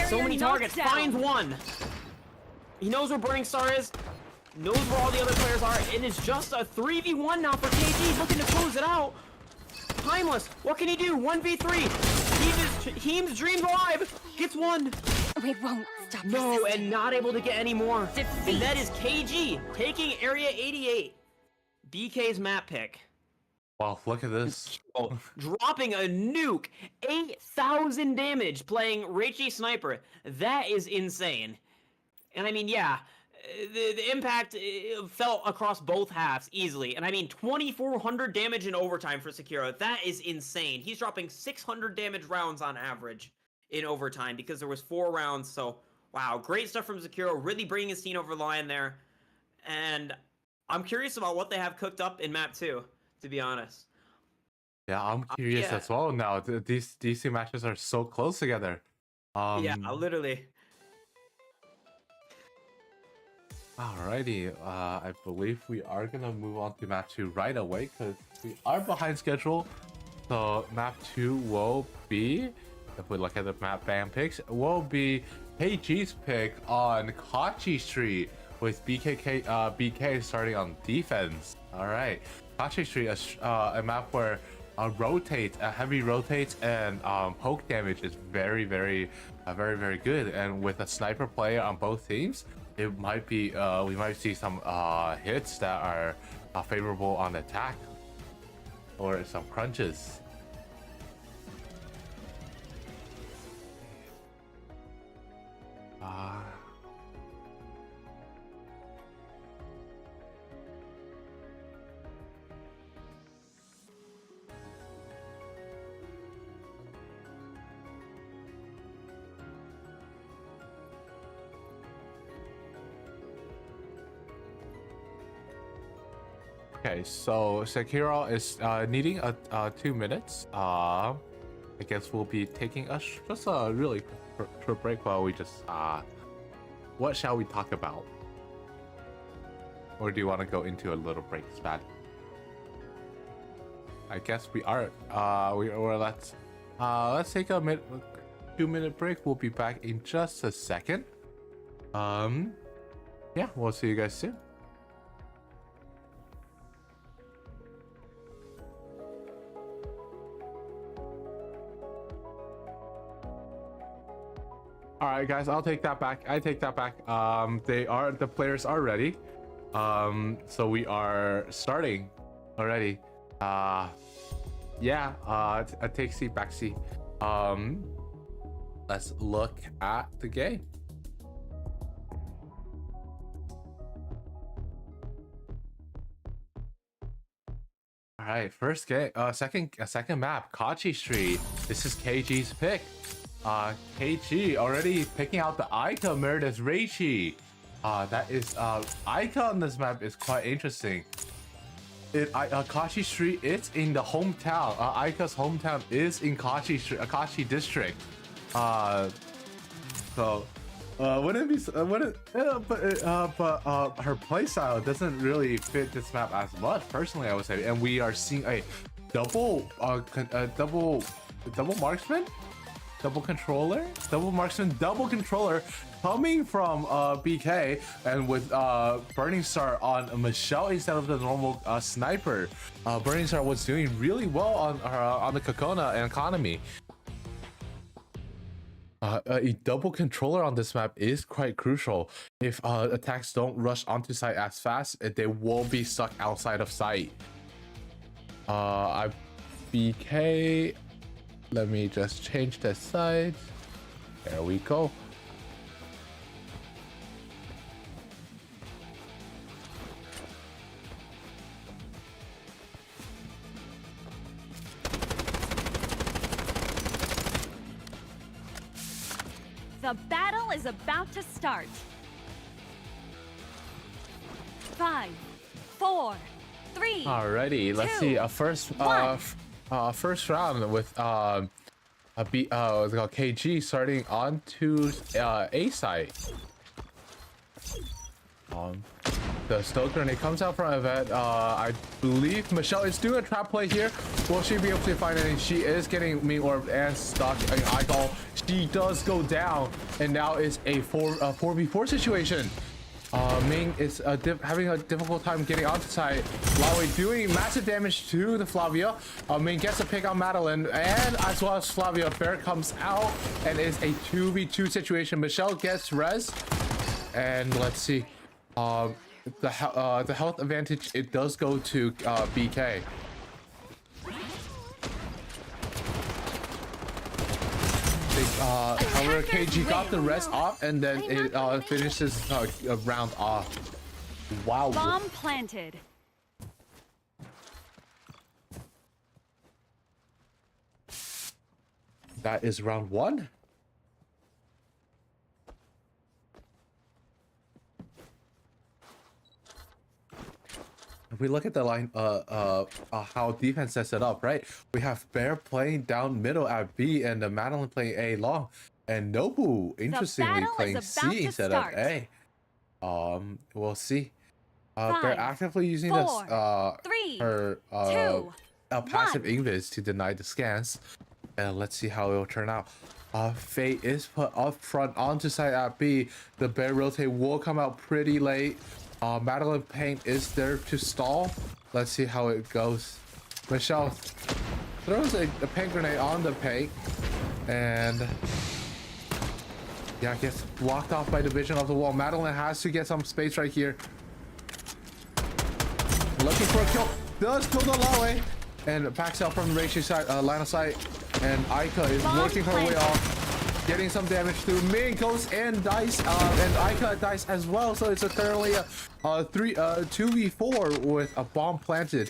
Speaker 3: So many targets,
Speaker 4: knocked down.
Speaker 3: finds one. He knows where Burning Star is, knows where all the other players are. It is just a 3v1 now for KG, looking to close it out. Timeless, what can he do? 1v3. Heem's dreams alive. Gets one.
Speaker 4: We won't stop.
Speaker 3: No,
Speaker 4: resisting.
Speaker 3: and not able to get any more.
Speaker 4: Defeat.
Speaker 3: And that is KG taking Area 88. BK's map pick.
Speaker 2: wow, look at this.
Speaker 3: Oh, dropping a nuke. 8,000 damage playing Reichi Sniper. That is insane. And I mean, yeah, the impact felt across both halves easily. And I mean, 2,400 damage in overtime for Sekiro. That is insane. He's dropping 600 damage rounds on average in overtime because there was 4 rounds. So, wow, great stuff from Sekiro. Really bringing his team over the line there. And I'm curious about what they have cooked up in map 2. to be honest.
Speaker 2: Yeah, I'm curious
Speaker 3: yeah.
Speaker 2: as well now. These two matches are so close together.
Speaker 3: Yeah, literally.
Speaker 2: Alrighty, I believe we are gonna move on to map 2 right away because we are behind schedule. So map 2 will be, if we look at the map ban picks, will be KG's pick on Kachi Street with BK starting on defense. Alright, Kachi Street, a map where heavy rotates and poke damage is very good, and with a sniper player on both teams, it might be we might see some hits that are favorable on attack or some crunches. Okay, so Sekiro is needing 2 minutes. I guess we'll be taking just a really short break while we just what shall we talk about? Or do you want to go into a little break, Spad? I guess we are. Let's take a 2-minute break. We'll be back in just a second. Yeah, we'll see you guys soon. All right, guys, I'll take that back. I take that back. The players are ready. So we are starting already. Yeah, a take seat, back seat. Let's look at the game. All right, first game, second map, Kachi Street. This is KG's pick. KG already picking out the Ica Meredith Reichi. That is Ica on this map is quite interesting. Kachi Street, it's in the hometown. Ica's hometown is in Kachi Street, Kachi district. So wouldn't be but her playstyle doesn't really fit this map as much. Personally, I would say, and we are seeing a double marksman. Double marksman, double controller coming from BK, and with Burning Star on Michelle instead of the normal sniper. Burning Star was doing really well on the Kokona and economy. A double controller on this map is quite crucial. If attacks don't rush onto site as fast, they will be stuck outside of sight. BK. Let me just change the side. There we go.
Speaker 4: The battle is about to start. 5, 4, 3.
Speaker 2: Alrighty, let's see. First round with KG starting on to A side. The stoke grenade comes out from Yvette. I believe Michelle is doing a trap play here. Will she be able to find any? She is getting me orb and stuck in eyeball. She does go down, and now it's a 4v4 situation. Ming is having a difficult time getting onto site. Lawi doing massive damage to the Flavia. Ming gets a pick on Madeline, and as well as Flavia. Bear comes out, and it's a 2v2 situation. Michelle gets res, and let's see. The health advantage, it does go to BK. However, KG got the rest off, and then it finishes a round off. Wow.
Speaker 4: Bomb planted.
Speaker 2: That is round 1. if we look at the line, how defense sets it up, right? We have Bear playing down middle at B, and the Madeline playing A long, and Nobu interestingly
Speaker 4: battle
Speaker 2: playing
Speaker 4: is about
Speaker 2: C
Speaker 4: to
Speaker 2: instead of
Speaker 4: start.
Speaker 2: A. We'll see. They're
Speaker 4: Five,
Speaker 2: actively using
Speaker 4: 4, 3,
Speaker 2: her
Speaker 4: 2,
Speaker 2: passive
Speaker 4: 1.
Speaker 2: invis to deny the scans, and let's see how it will turn out. Faye is put up front onto side at B. The Bear rotate will come out pretty late. Madeline Paint is there to stall. Let's see how it goes. Michelle throws a paint grenade on the paint, and yeah, gets blocked off by the vision of the wall. Madeline has to get some space right here. Looking for a kill. Does kill the Lawe, and backs out from the ratio side, line of sight. And Aika is working her way off, getting some damage through. Ming goes and dice, and Aika dice as well. So it's currently a 2v4 with a bomb planted.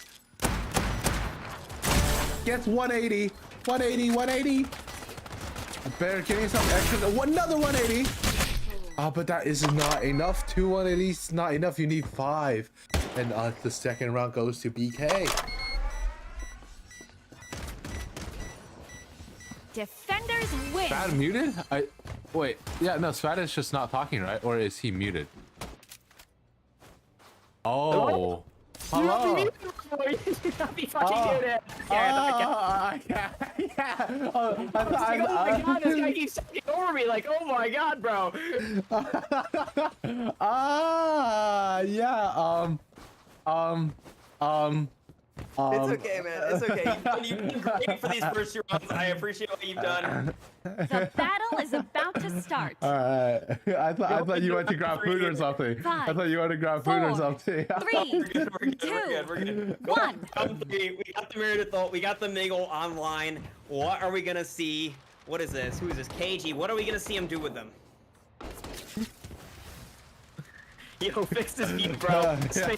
Speaker 2: Gets 180, 180, 180. Bear getting some extra. Another 180. But that is not enough. 2 180s not enough. You need 5. And the second round goes to BK.
Speaker 4: Defenders win.
Speaker 2: Spat muted? Wait. Yeah, no, Spat is just not talking, right? Or is he muted? Oh. Hello.
Speaker 3: You not be fucking doing it.
Speaker 2: Yeah. Oh, I
Speaker 3: Oh my god, this guy keeps talking over me like, oh my god, bro.
Speaker 2: Yeah.
Speaker 3: It's okay, man. It's okay. You've been great for these first 2 rounds. I appreciate what you've done.
Speaker 4: The battle is about to start.
Speaker 2: All right. I thought you went to grab food or something.
Speaker 4: 5,
Speaker 2: I thought you went to grab food or
Speaker 4: 4,
Speaker 2: something.
Speaker 4: 3,
Speaker 3: We're good, we're
Speaker 4: 2,
Speaker 3: good, we're good.
Speaker 4: 1.
Speaker 3: Round 3. We got the Meredith, we got the Miggle online. What are we gonna see? What is this? Who is this? KG. What are we gonna see him do with them? Yo, fix this view, bro.
Speaker 2: Okay.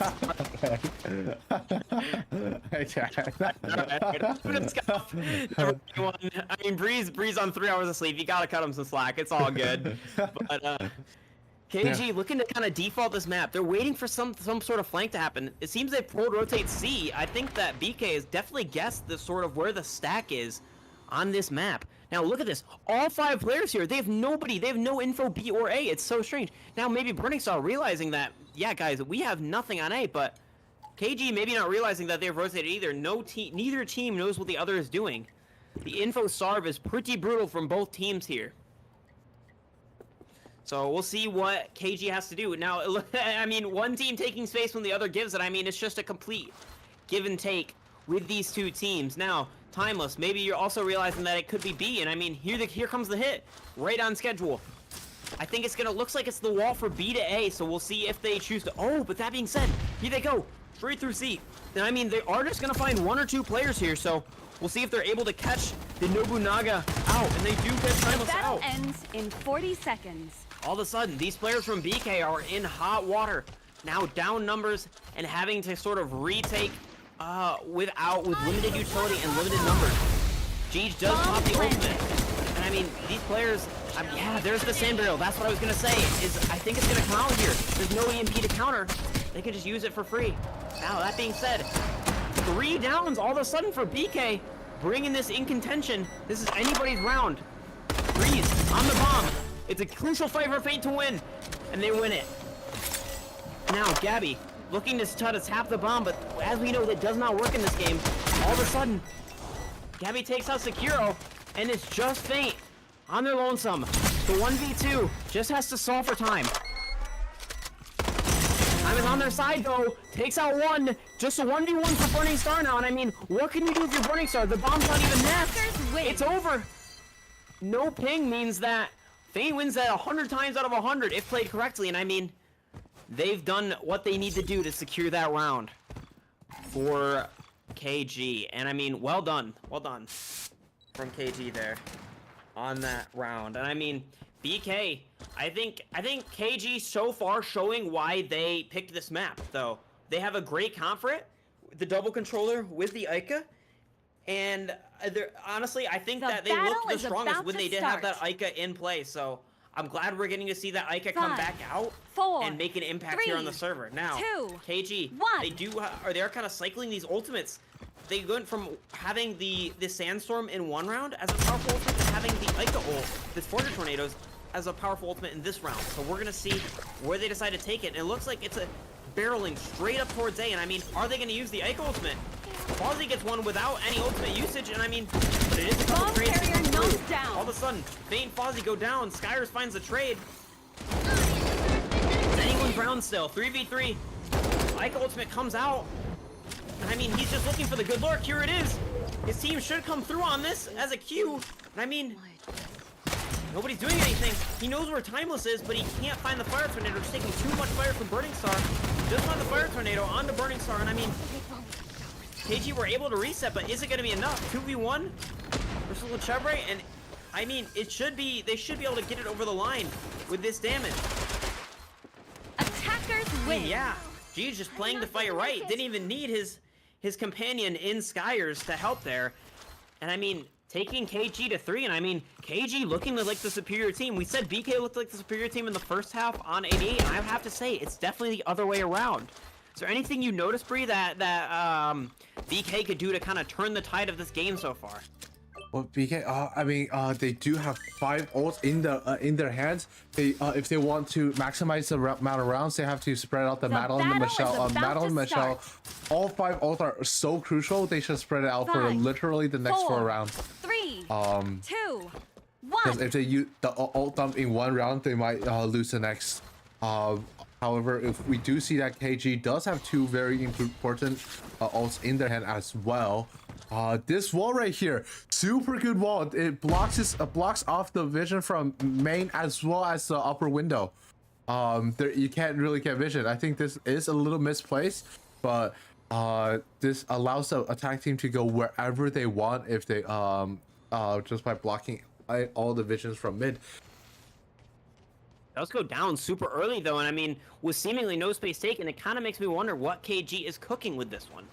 Speaker 3: I mean, Breeze on 3 hours of sleep. You gotta cut him some slack. It's all good. But KG looking to kind of default this map. They're waiting for some sort of flank to happen. It seems they pulled rotate C. I think that BK has definitely guessed the sort of where the stack is on this map. Now look at this. All 5 players here. They have nobody. They have no info B or A. It's so strange. Now maybe Burning Star realizing that, yeah, guys, we have nothing on A, but KG maybe not realizing that they've rotated either. Neither team knows what the other is doing. The info sarv is pretty brutal from both teams here. So we'll see what KG has to do. Now, I mean, one team taking space when the other gives it. I mean, it's just a complete give and take with these 2 teams. Now, Timeless, maybe you're also realizing that it could be B, and I mean, here comes the hit, right on schedule. I think looks like it's the wall for B to A, so we'll see if they choose to, oh, but that being said, here they go, straight through C. And I mean, they are just gonna find 1 or 2 players here, so we'll see if they're able to catch the Nobunaga out, and they do get Timeless
Speaker 4: Battle
Speaker 3: out.
Speaker 4: ends in 40 seconds.
Speaker 3: All of a sudden, these players from BK are in hot water, now down numbers, and having to sort of retake with limited utility and limited numbers. Jeej does pop the ultimate. And I mean, these players, yeah, there's the sand barrel. That's what I was gonna say, I think it's gonna come out here. There's no EMP to counter. They can just use it for free. Now, that being said, 3 downs all of a sudden for BK, bringing this in contention. This is anybody's round. Breeze on the bomb. It's a crucial fight for Fate to win, and they win it. Now, Gabby, looking to try to tap the bomb, but as we know, that does not work in this game. All of a sudden, Gabby takes out Sekiro, and it's just Fate on their lonesome. The 1v2 just has to solve for time. Time is on their side, though. Takes out 1. Just a 1v1 for Burning Star now, and I mean, what can you do with your Burning Star? The bomb's not even there. It's over. No ping means that Fate wins that 100 times out of 100 if played correctly, and I mean, they've done what they need to do to secure that round for KG. And I mean, well done from KG there on that round. And I mean, BK, I think KG so far showing why they picked this map, though. They have a great comp for it, the double controller with the Ica, and honestly, I think that they looked the strongest when they did have that Ica in play. So I'm glad we're getting to see that Ica come
Speaker 4: 5,
Speaker 3: back out
Speaker 4: 4,
Speaker 3: and make an impact here on the
Speaker 4: 3,
Speaker 3: server. Now,
Speaker 4: 2,
Speaker 3: KG,
Speaker 4: 1.
Speaker 3: they are kind of cycling these ultimates. They went from having the Sandstorm in one round as a powerful ultimate to having the Ica ult, the 400 Tornadoes, as a powerful ultimate in this round. So we're gonna see where they decide to take it. And it looks like it's a barreling straight up towards A. And I mean, are they gonna use the Ica ultimate? Fozzie gets one without any ultimate usage, and I mean, but it is a couple
Speaker 4: Bomb
Speaker 3: trades to
Speaker 4: carrier
Speaker 3: come through.
Speaker 4: knocked down.
Speaker 3: All of a sudden, Fate and Fozzie go down. Skyers finds the trade. Is anyone brown still? 3v3. Ica ultimate comes out. I mean, he's just looking for the good lurk. Here it is. His team should come through on this as a Q. And I mean, nobody's doing anything. He knows where Timeless is, but he can't find the Fire Tornado. It's taking too much fire from Burning Star. Just find the Fire Tornado onto Burning Star. And I mean, KG were able to reset, but is it going to be enough? 2v1 versus Lechevre, and I mean, they should be able to get it over the line with this damage.
Speaker 4: Attackers win.
Speaker 3: Yeah, G's just playing the fight right. Didn't even need his companion in Skyers to help there. And I mean, taking KG to 3, and I mean, KG looking like the superior team. We said BK looked like the superior team in the first half on 88, and I have to say, it's definitely the other way around. Is there anything you noticed, Bree, that BK could do to kind of turn the tide of this game so far?
Speaker 2: Well, BK, I mean, they do have 5 ults in their hands. They, if they want to maximize the amount of rounds, they have to spread out the Madeline and Michelle. Madeline and Michelle, all 5 ults are so crucial. They should spread it out for
Speaker 4: 5,
Speaker 2: literally the next 4 rounds.
Speaker 4: 3, 2, 1.
Speaker 2: Because if they use the ult dump in 1 round, they might lose the next. However, if we do see that KG does have 2 very important ults in their hand as well. This wall right here, super good wall. It blocks off the vision from main as well as the upper window. There you can't really get vision. I think this is a little misplaced, but this allows the attack team to go wherever they want if they just by blocking all the visions from mid.
Speaker 3: Does go down super early though, and I mean, with seemingly no space taken, it kind of makes me wonder what KG is cooking with this one.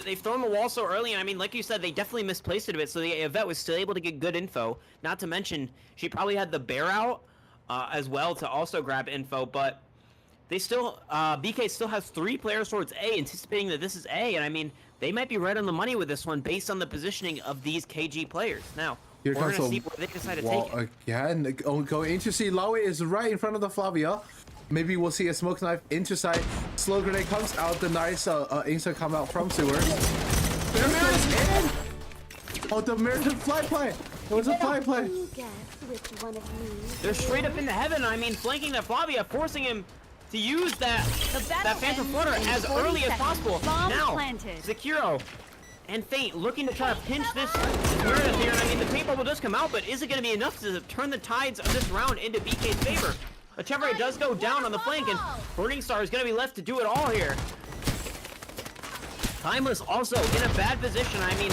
Speaker 3: They've thrown the wall so early, and I mean, like you said, they definitely misplaced it a bit, so the Yvette was still able to get good info. Not to mention, she probably had the bear out as well to also grab info, but they still, BK still has 3 players towards A, anticipating that this is A, and I mean, they might be right on the money with this one based on the positioning of these KG players. Now,
Speaker 2: here
Speaker 3: we're
Speaker 2: comes
Speaker 3: going to see where they decide to
Speaker 2: wall
Speaker 3: take it.
Speaker 2: again. Going into see Laue is right in front of the Flavia. Maybe we'll see a smoke knife into sight. Slow grenade comes out. The nice instant come out from sewers. There it is! Oh, the American fly play. It was a fly play.
Speaker 3: They're straight up into heaven. I mean, flanking that Flavia, forcing him to use that Phantom Flutter as early as possible. Now, Zakiro and Fate looking to try to pinch this Meredith here. I mean, the paint bubble does come out, but is it going to be enough to turn the tides of this round into BK's favor? Lechevre does go down on the flank, and Burning Star is going to be left to do it all here. Timeless also in a bad position. I mean,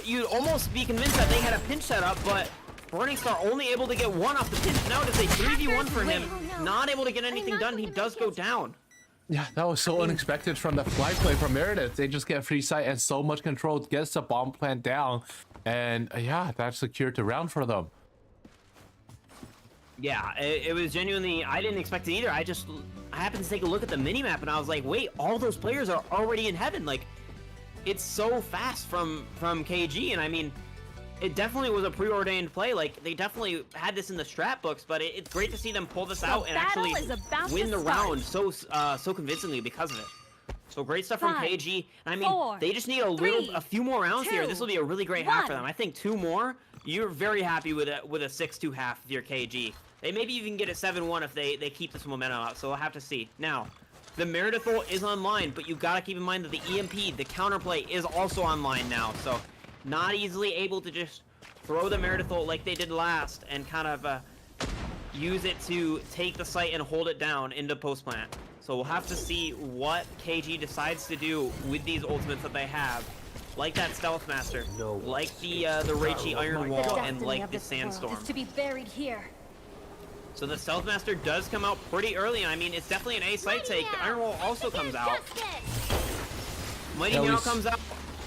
Speaker 3: you'd almost be convinced that they had a pinch set up, but Burning Star only able to get 1 off the pinch. Now it is a 3v1 for him. Not able to get anything done. He does go down.
Speaker 2: Yeah, that was so unexpected from the fly play from Meredith. They just get free sight and so much control, gets the bomb plant down, and yeah, that secured the round for them.
Speaker 3: Yeah, it was genuinely, I didn't expect it either. I happened to take a look at the minimap and I was like, wait, all those players are already in heaven. Like, it's so fast from KG, and I mean, it definitely was a preordained play. Like, they definitely had this in the strat books, but it's great to see them pull this out and actually win the round so convincingly because of it. So great stuff from KG. And I mean, they just need a few more rounds here. This will be a really great half for them. I think 2 more, you're very happy with a 6-2 half with your KG. They maybe even get a 7-1 if they keep this momentum out. So we'll have to see. Now, the Meredith ult is online, but you gotta keep in mind that the EMP, the counterplay, is also online now. So not easily able to just throw the Meredith ult like they did last and kind of use it to take the site and hold it down into post plant. So we'll have to see what KG decides to do with these ultimates that they have. Like that Stealth Master, like the Reichi Iron Wall, and like the Sandstorm.
Speaker 5: To be buried here.
Speaker 3: So the Stealth Master does come out pretty early. I mean, it's definitely an A site take. The Iron Wall also comes out. Mighty Meow comes out.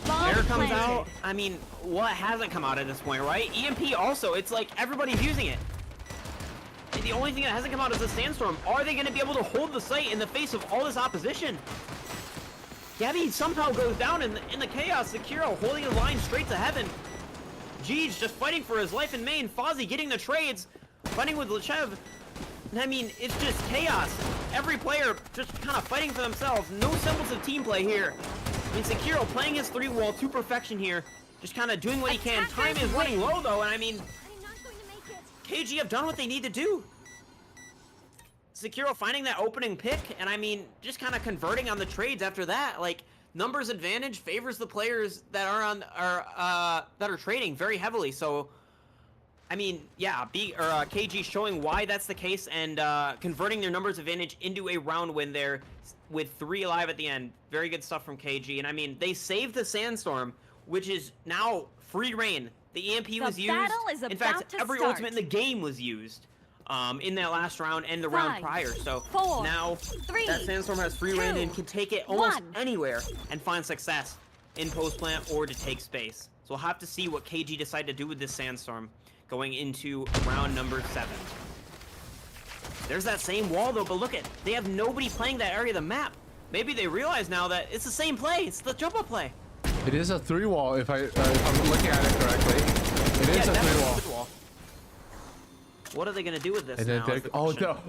Speaker 3: Bear comes out. I mean, what hasn't come out at this point, right? EMP also. It's like everybody's using it. the only thing that hasn't come out is the sandstorm. Are they going to be able to hold the site in the face of all this opposition? Gabby somehow goes down in the chaos. Sekiro holding the line straight to heaven. Jeej just fighting for his life in main. Fozzie getting the trades, fighting with Lechev. I mean, it's just chaos. Every player just kind of fighting for themselves. No semblance of team play here. I mean, Sekiro playing his 3-wall to perfection here. Just kind of doing what he can. Time is running low, though, and I mean, KG have done what they need to do. Sekiro finding that opening pick, and I mean, just kind of converting on the trades after that. Like, numbers advantage favors the players that are trading very heavily. So, I mean, yeah, KG showing why that's the case and converting their numbers advantage into a round win there with 3 alive at the end. Very good stuff from KG. And I mean, they saved the sandstorm, which is now free reign. The EMP was used. In fact, every ultimate in the game was used in that last round and the round prior. So now that sandstorm has free reign and can take it almost anywhere and find success in post plant or to take space. So we'll have to see what KG decide to do with this sandstorm going into round number 7. There's that same wall though, but look at, they have nobody playing that area of the map. Maybe they realize now that it's the same play. It's the jump up play.
Speaker 2: It is a 3-wall if I'm looking at it correctly. It is a 3-wall.
Speaker 3: What are they gonna do with this
Speaker 2: and
Speaker 3: now?
Speaker 2: Then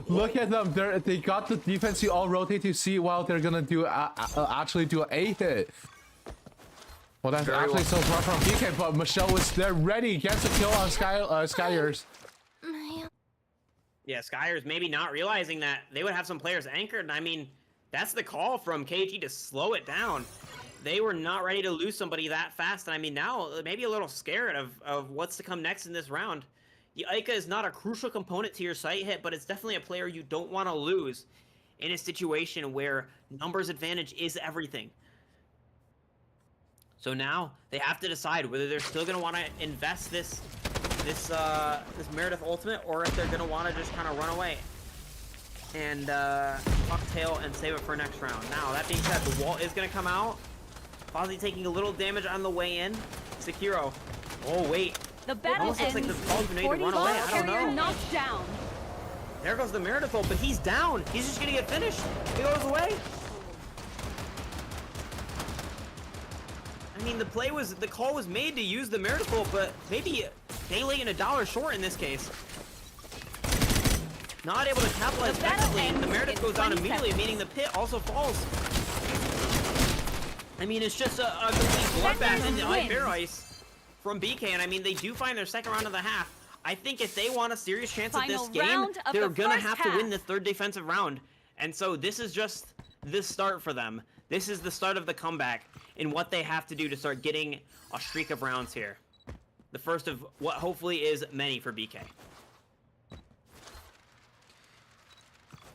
Speaker 2: look at them. They got the defense. You all rotate to see while they're gonna do actually do an A hit. Well, that's actually so far from BK, but Michelle was there ready, gets a kill on Skyers.
Speaker 3: Yeah, Skyers maybe not realizing that they would have some players anchored. And I mean, that's the call from KG to slow it down. They were not ready to lose somebody that fast. And I mean, now maybe a little scared of what's to come next in this round. The Ica is not a crucial component to your site hit, but it's definitely a player you don't want to lose in a situation where numbers advantage is everything. So now they have to decide whether they're still going to want to invest this Meredith ultimate, or if they're going to want to just kind of run away and tuck tail and save it for next round. Now, that being said, the wall is going to come out. Fozzie taking a little damage on the way in. Sekiro. Oh, wait.
Speaker 4: The battle
Speaker 3: almost looks like
Speaker 4: ends.
Speaker 3: the ball's grenade to run away. I don't know.
Speaker 4: Knocked down.
Speaker 3: There goes the Meredith ult, but he's down. He's just going to get finished. He goes away. I mean, the call was made to use the Meredith ult, but maybe Daily and $1 short in this case. Not able to capitalize effectively, and the Meredith goes down immediately, meaning the pit also falls. I mean, it's just a complete bloodbath in the Bear Ice from BK, and I mean, they do find their second round of the half. I think if they want a serious chance at this game, they're gonna have to win the third defensive round. And so this is just the start for them. This is the start of the comeback in what they have to do to start getting a streak of rounds here. The first of what hopefully is many for BK.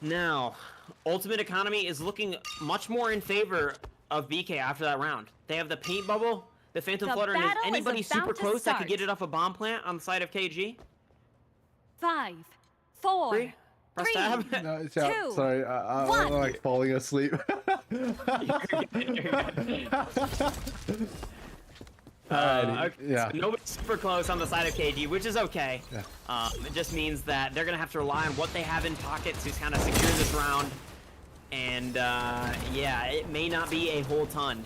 Speaker 3: Now, Ultimate Economy is looking much more in favor of BK after that round. They have the paint bubble, the Phantom Flutter, and is anybody super close that could get it off a bomb plant on the side of KG?
Speaker 4: 5, 4, 3,
Speaker 3: Press tab.
Speaker 2: No,
Speaker 4: 2,
Speaker 2: sorry, I'm like falling asleep.
Speaker 3: Okay,
Speaker 2: yeah.
Speaker 3: so nobody's super close on the side of KG, which is okay. Yeah. It just means that they're gonna have to rely on what they have in pocket to kind of secure this round. And yeah, it may not be a whole ton.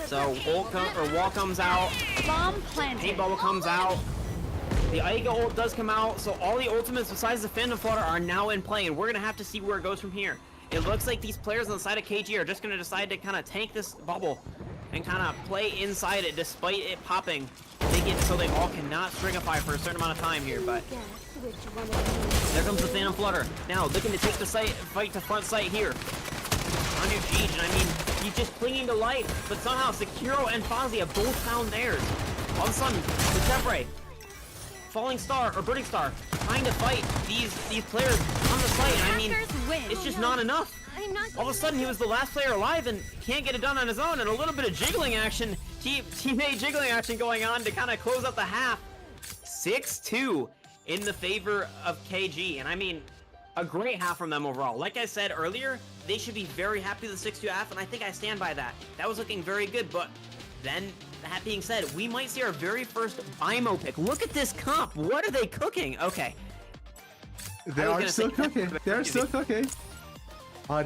Speaker 3: So wall comes out.
Speaker 4: Bomb planted.
Speaker 3: Paint bubble comes out. The Aiga ult does come out, so all the ultimates besides the Phantom Flutter are now in play, and we're gonna have to see where it goes from here. It looks like these players on the side of KG are just gonna decide to kind of tank this bubble and kind of play inside it despite it popping. So they all cannot stringify for a certain amount of time here, but there comes the Phantom Flutter. Now looking to take the fight to front site here. On your Jeej, and I mean, he's just clinging to life, but somehow Sekiro and Fozzie have both found theirs. All of a sudden, the Tevre, Falling Star or Burning Star, trying to fight these players on the site, and I mean, it's just not enough. All of a sudden, he was the last player alive and can't get it done on his own, and a little bit of jiggling action, teammate jiggling action going on to kind of close out the half. 6-2 in the favor of KG, and I mean, a great half from them overall. Like I said earlier, they should be very happy with the 6-2 half, and I think I stand by that. That was looking very good, but then, that being said, we might see our very first IMO pick. Look at this comp. What are they cooking? Okay,
Speaker 6: They
Speaker 3: I was
Speaker 6: are
Speaker 3: gonna
Speaker 6: still
Speaker 3: say-
Speaker 6: cooking. They're still cooking.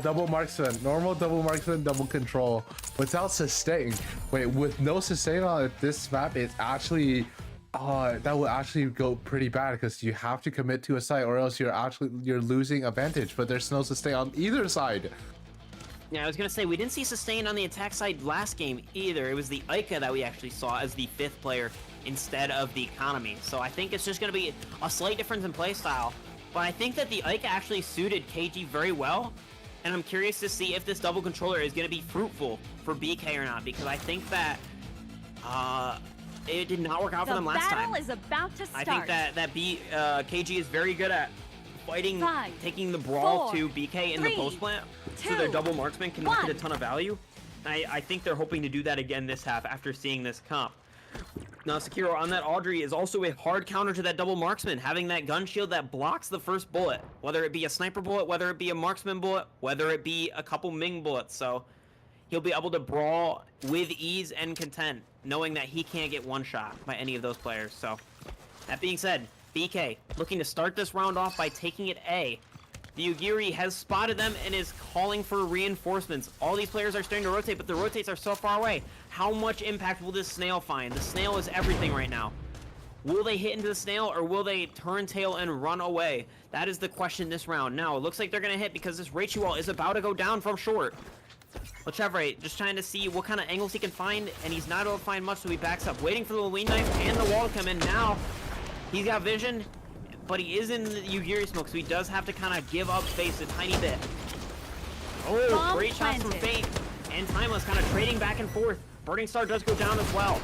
Speaker 6: Double marksman, normal double marksman, double control without sustain. Wait, with no sustain on this map, it's actually that will actually go pretty bad because you have to commit to a site or else you're losing advantage. But there's no sustain on either side.
Speaker 3: Yeah, I was gonna say we didn't see sustain on the attack side last game either. It was the Ica that we actually saw as the 5th player instead of the economy. So I think it's just gonna be a slight difference in playstyle. But I think that the Ica actually suited KG very well. And I'm curious to see if this double controller is going to be fruitful for BK or not, because I think that it did not work out for them last time.
Speaker 4: The battle is about to start.
Speaker 3: I think that KG is very good at fighting,
Speaker 4: 5,
Speaker 3: taking the brawl
Speaker 4: 4,
Speaker 3: to BK in the
Speaker 4: 3,
Speaker 3: post plant, so
Speaker 4: 2,
Speaker 3: their double marksman can get
Speaker 4: 1.
Speaker 3: a ton of value. I think they're hoping to do that again this half after seeing this comp. Now, Sekiro on that Audrey is also a hard counter to that double marksman, having that gun shield that blocks the first bullet, whether it be a sniper bullet, whether it be a marksman bullet, whether it be a couple Ming bullets. So he'll be able to brawl with ease and content, knowing that he can't get one shot by any of those players. So that being said, BK looking to start this round off by taking it A. The Ugiri has spotted them and is calling for reinforcements. All these players are starting to rotate, but the rotates are so far away. How much impact will this snail find? The snail is everything right now. Will they hit into the snail or will they turn tail and run away? That is the question this round. Now, it looks like they're going to hit because this Raichu wall is about to go down from short. Lechevre just trying to see what kind of angles he can find, and he's not able to find much, so he backs up, waiting for the lean knife and the wall to come in. Now, he's got vision, but he is in the Ugiri smoke, so he does have to kind of give up space a tiny bit. Oh,
Speaker 4: Bomb
Speaker 3: great shots from
Speaker 4: planted.
Speaker 3: Fate and Timeless kind of trading back and forth. Burning Star does go down as well.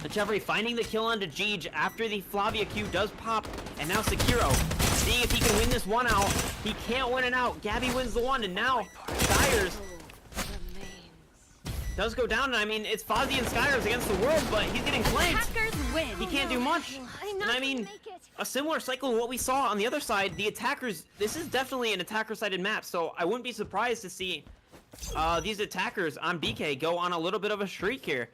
Speaker 3: Lechevre finding the kill onto Jeej after the Flavia Q does pop, and now Sekiro seeing if he can win this one out. He can't win it out. Gabby wins the one, and now Skyers does go down, and I mean, it's Fozzie and Skyers against the world, but he's getting flanked.
Speaker 4: Attackers win.
Speaker 3: He can't do much. And I mean, a similar cycle to what we saw on the other side, the attackers, this is definitely an attacker-sided map, so I wouldn't be surprised to see these attackers on BK go on a little bit of a streak here.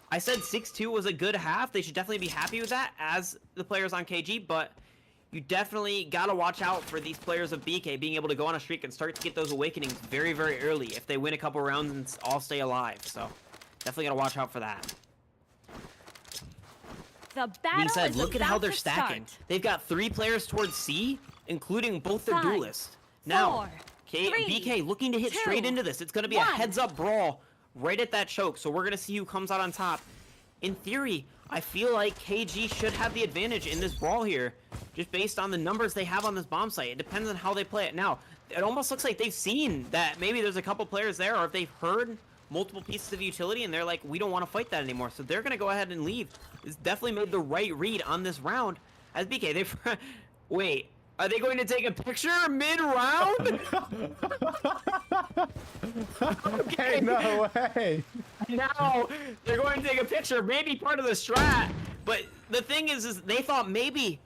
Speaker 3: I said 6-2 was a good half. They should definitely be happy with that as the players on KG, but you definitely gotta watch out for these players of BK being able to go on a streak and start to get those awakenings very, very early if they win a couple rounds and all stay alive. So definitely gotta watch out for that.
Speaker 4: The
Speaker 3: Being
Speaker 4: battle
Speaker 3: said,
Speaker 4: is
Speaker 3: look at how
Speaker 4: about
Speaker 3: they're
Speaker 4: to
Speaker 3: stacking.
Speaker 4: start.
Speaker 3: They've got 3 players towards C, including both their
Speaker 4: 5,
Speaker 3: duelists. Now,
Speaker 4: 4, 3,
Speaker 3: BK looking to hit
Speaker 4: 2,
Speaker 3: straight into this. It's going to be a
Speaker 4: 1.
Speaker 3: heads-up brawl right at that choke, so we're going to see who comes out on top. In theory, I feel like KG should have the advantage in this brawl here, just based on the numbers they have on this bomb site. It depends on how they play it. Now, it almost looks like they've seen that maybe there's a couple players there, or if they've heard multiple pieces of utility and they're like, we don't want to fight that anymore, so they're going to go ahead and leave. It's definitely made the right read on this round as BK. They've wait, are they going to take a picture mid-round?
Speaker 6: Okay, no way.
Speaker 3: Now they're going to take a picture, maybe part of the strat. But the thing is they thought maybe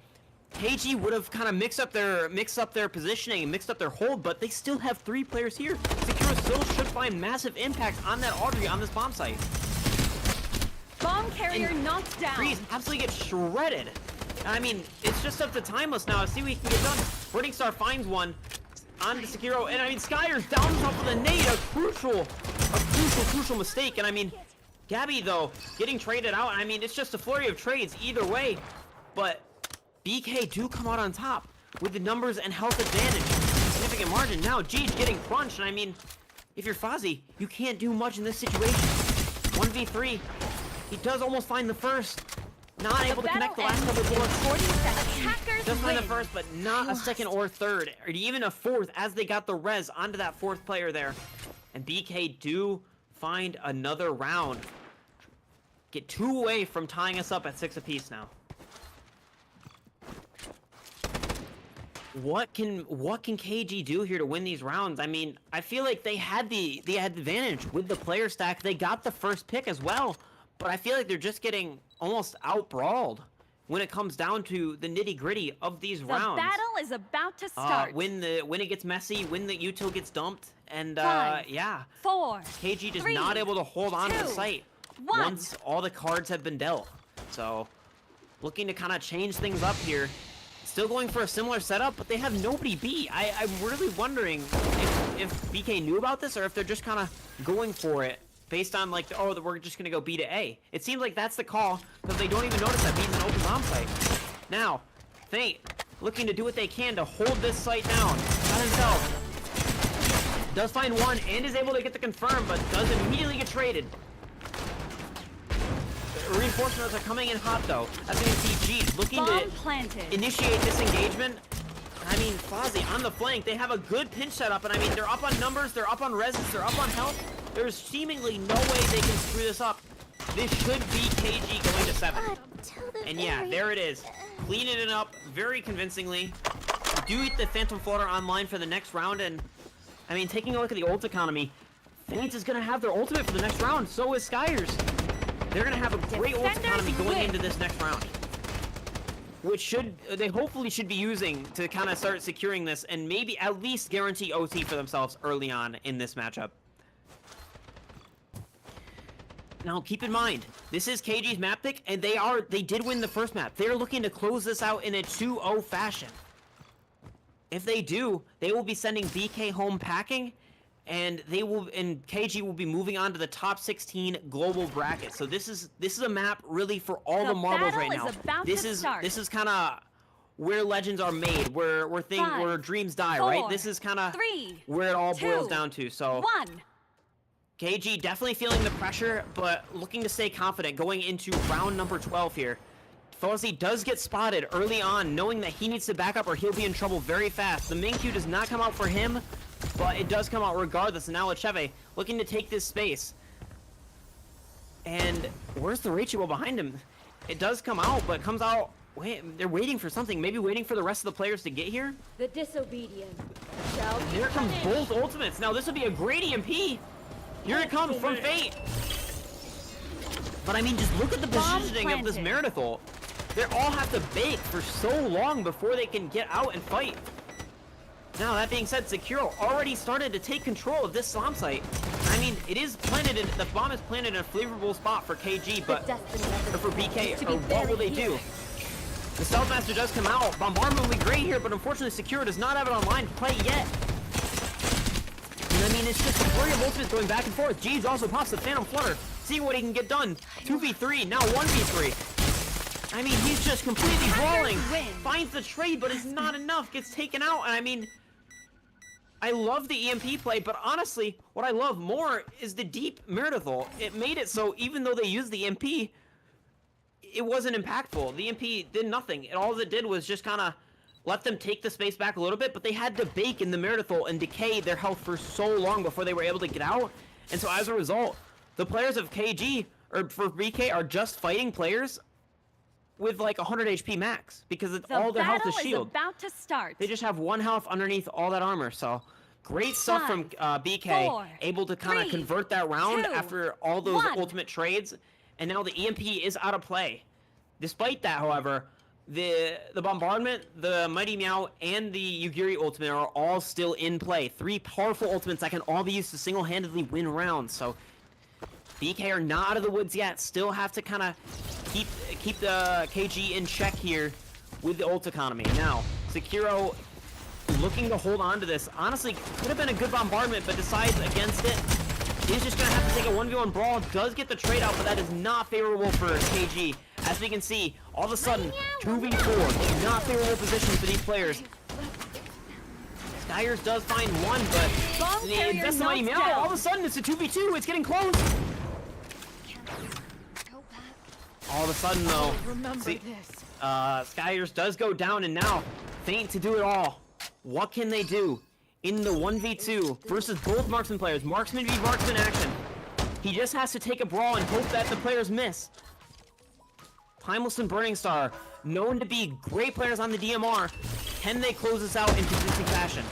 Speaker 3: KG would have kind of mixed up their positioning and mixed up their hold, but they still have 3 players here. Sekiro still should find massive impact on that Audrey on this bomb site.
Speaker 4: Bomb carrier
Speaker 3: And
Speaker 4: knocked down.
Speaker 3: Freeze absolutely gets shredded. I mean, it's just up to Timeless now. See what he can get done. Burning Star finds one on Sekiro, and I mean, Skyers down on top of the nade, a crucial mistake. And I mean, Gabby though getting traded out. I mean, it's just a flurry of trades either way, but BK do come out on top with the numbers and health advantage. Significant margin. Now Jeej getting crunched, and I mean, if you're Fozzie, you can't do much in this situation. 1v3. He does almost find the first. Not able to connect the last couple bullets.
Speaker 4: 40 seconds. Attackers
Speaker 3: Does find the
Speaker 4: win.
Speaker 3: first, but not a second or third, or even a fourth, as they got the res onto that 4th player there. And BK do find another round. Get 2 away from tying us up at 6 apiece now. What can KG do here to win these rounds? I mean, I feel like they had the advantage with the player stack. They got the first pick as well, but I feel like they're just getting almost out-brawled when it comes down to the nitty-gritty of these rounds.
Speaker 4: The battle is about to start.
Speaker 3: When it gets messy, when the util gets dumped, and
Speaker 4: 5,
Speaker 3: yeah,
Speaker 4: 4,
Speaker 3: KG just
Speaker 4: 3,
Speaker 3: not able to hold on to the
Speaker 4: 2,
Speaker 3: site
Speaker 4: 1.
Speaker 3: once all the cards have been dealt. So, looking to kind of change things up here. still going for a similar setup, but they have nobody B. I'm really wondering if BK knew about this or if they're just kind of going for it based on like, oh, we're just going to go B to A. It seems like that's the call because they don't even notice that B's an open bomb site. Now, Fate looking to do what they can to hold this site down. Not himself. Does find one and is able to get the confirm, but does immediately get traded. Reinforcements are coming in hot though. As you can see, G's looking
Speaker 4: Bomb
Speaker 3: to
Speaker 4: planted.
Speaker 3: initiate this engagement. I mean, Fozzy on the flank. They have a good pinch setup, and I mean, they're up on numbers, they're up on reses, they're up on health. There's seemingly no way they can screw this up. This should be KG going to 7. And yeah, there it is. Cleaning it up very convincingly. Do get the Phantom Floater online for the next round, and I mean, taking a look at the ult economy, Faint is gonna have their ultimate for the next round. So is Skyers. They're gonna have a great ult economy going into this next round, which they hopefully should be using to kind of start securing this and maybe at least guarantee OT for themselves early on in this matchup. Now keep in mind, this is KG's map pick, and they did win the first map. They're looking to close this out in a 2-0 fashion. If they do, they will be sending BK home packing, and KG will be moving on to the top 16 global bracket. So this is a map really for all the marbles right now. This is kind of where legends are made, where dreams die, right? This is kind of where it all boils down to. So KG definitely feeling the pressure, but looking to stay confident going into round number 12 here. Fozzy does get spotted early on, knowing that he needs to back up or he'll be in trouble very fast. The main queue does not come out for him, but it does come out regardless. And now Lecheve looking to take this space. And where's the ratio behind him? It does come out, but it comes out. Wait, they're waiting for something. Maybe waiting for the rest of the players to get here.
Speaker 7: The disobedient shall be
Speaker 3: Here comes
Speaker 7: punished.
Speaker 3: both ultimates. Now this would be a great EMP. Here it comes from Fate. But I mean, just look at the positioning of this Meredith ult. They all have to bake for so long before they can get out and fight. Now, that being said, Sekiro already started to take control of this slum site. I mean, the bomb is planted in a flavorful spot for KG, but, or for BK, or what will they do? The Stealth Master does come out. Bombardment will be great here, but unfortunately, Sekiro does not have it online to play yet. And I mean, it's just a flurry of ultimates going back and forth. G's also pops the Phantom Flutter, seeing what he can get done. 2v3, now 1v3. I mean, he's just completely brawling. Finds the trade, but it's not enough. Gets taken out, and I mean, I love the EMP play, but honestly, what I love more is the deep Meredith ult. It made it so even though they used the EMP, it wasn't impactful. The EMP did nothing. All it did was just kind of let them take the space back a little bit, but they had to bake in the Meredith ult and decay their health for so long before they were able to get out. And so as a result, the players of KG, or for BK, are just fighting players with like 100 HP max, because all their health is shield.
Speaker 4: About to start.
Speaker 3: They just have 1 health underneath all that armor, so great stuff from BK, able to kind of convert that round after all those ultimate trades, and now the EMP is out of play. Despite that, however, the bombardment, the Mighty Meow, and the Yugiri ultimate are all still in play. 3 powerful ultimates that can all be used to single-handedly win rounds, so BK are not out of the woods yet. Still have to kind of keep the KG in check here with the ult economy. Now, Sekiro looking to hold on to this. Honestly, could have been a good bombardment, but decides against it. He's just gonna have to take a 1v1 brawl. Does get the trade out, but that is not favorable for KG. As we can see, all of a sudden, 2v4, not favorable position for these players. Skyers does find one, but the invest the Mighty Meow. All of a sudden, it's a 2v2. It's getting close. All of a sudden, though, Skyers does go down, and now Faint to do it all. What can they do in the 1v2 versus both marksman players? Marksman v marksman action. He just has to take a brawl and hope that the players miss. Timeless and Burning Star, known to be great players on the DMR. Can they close this out in convincing fashion?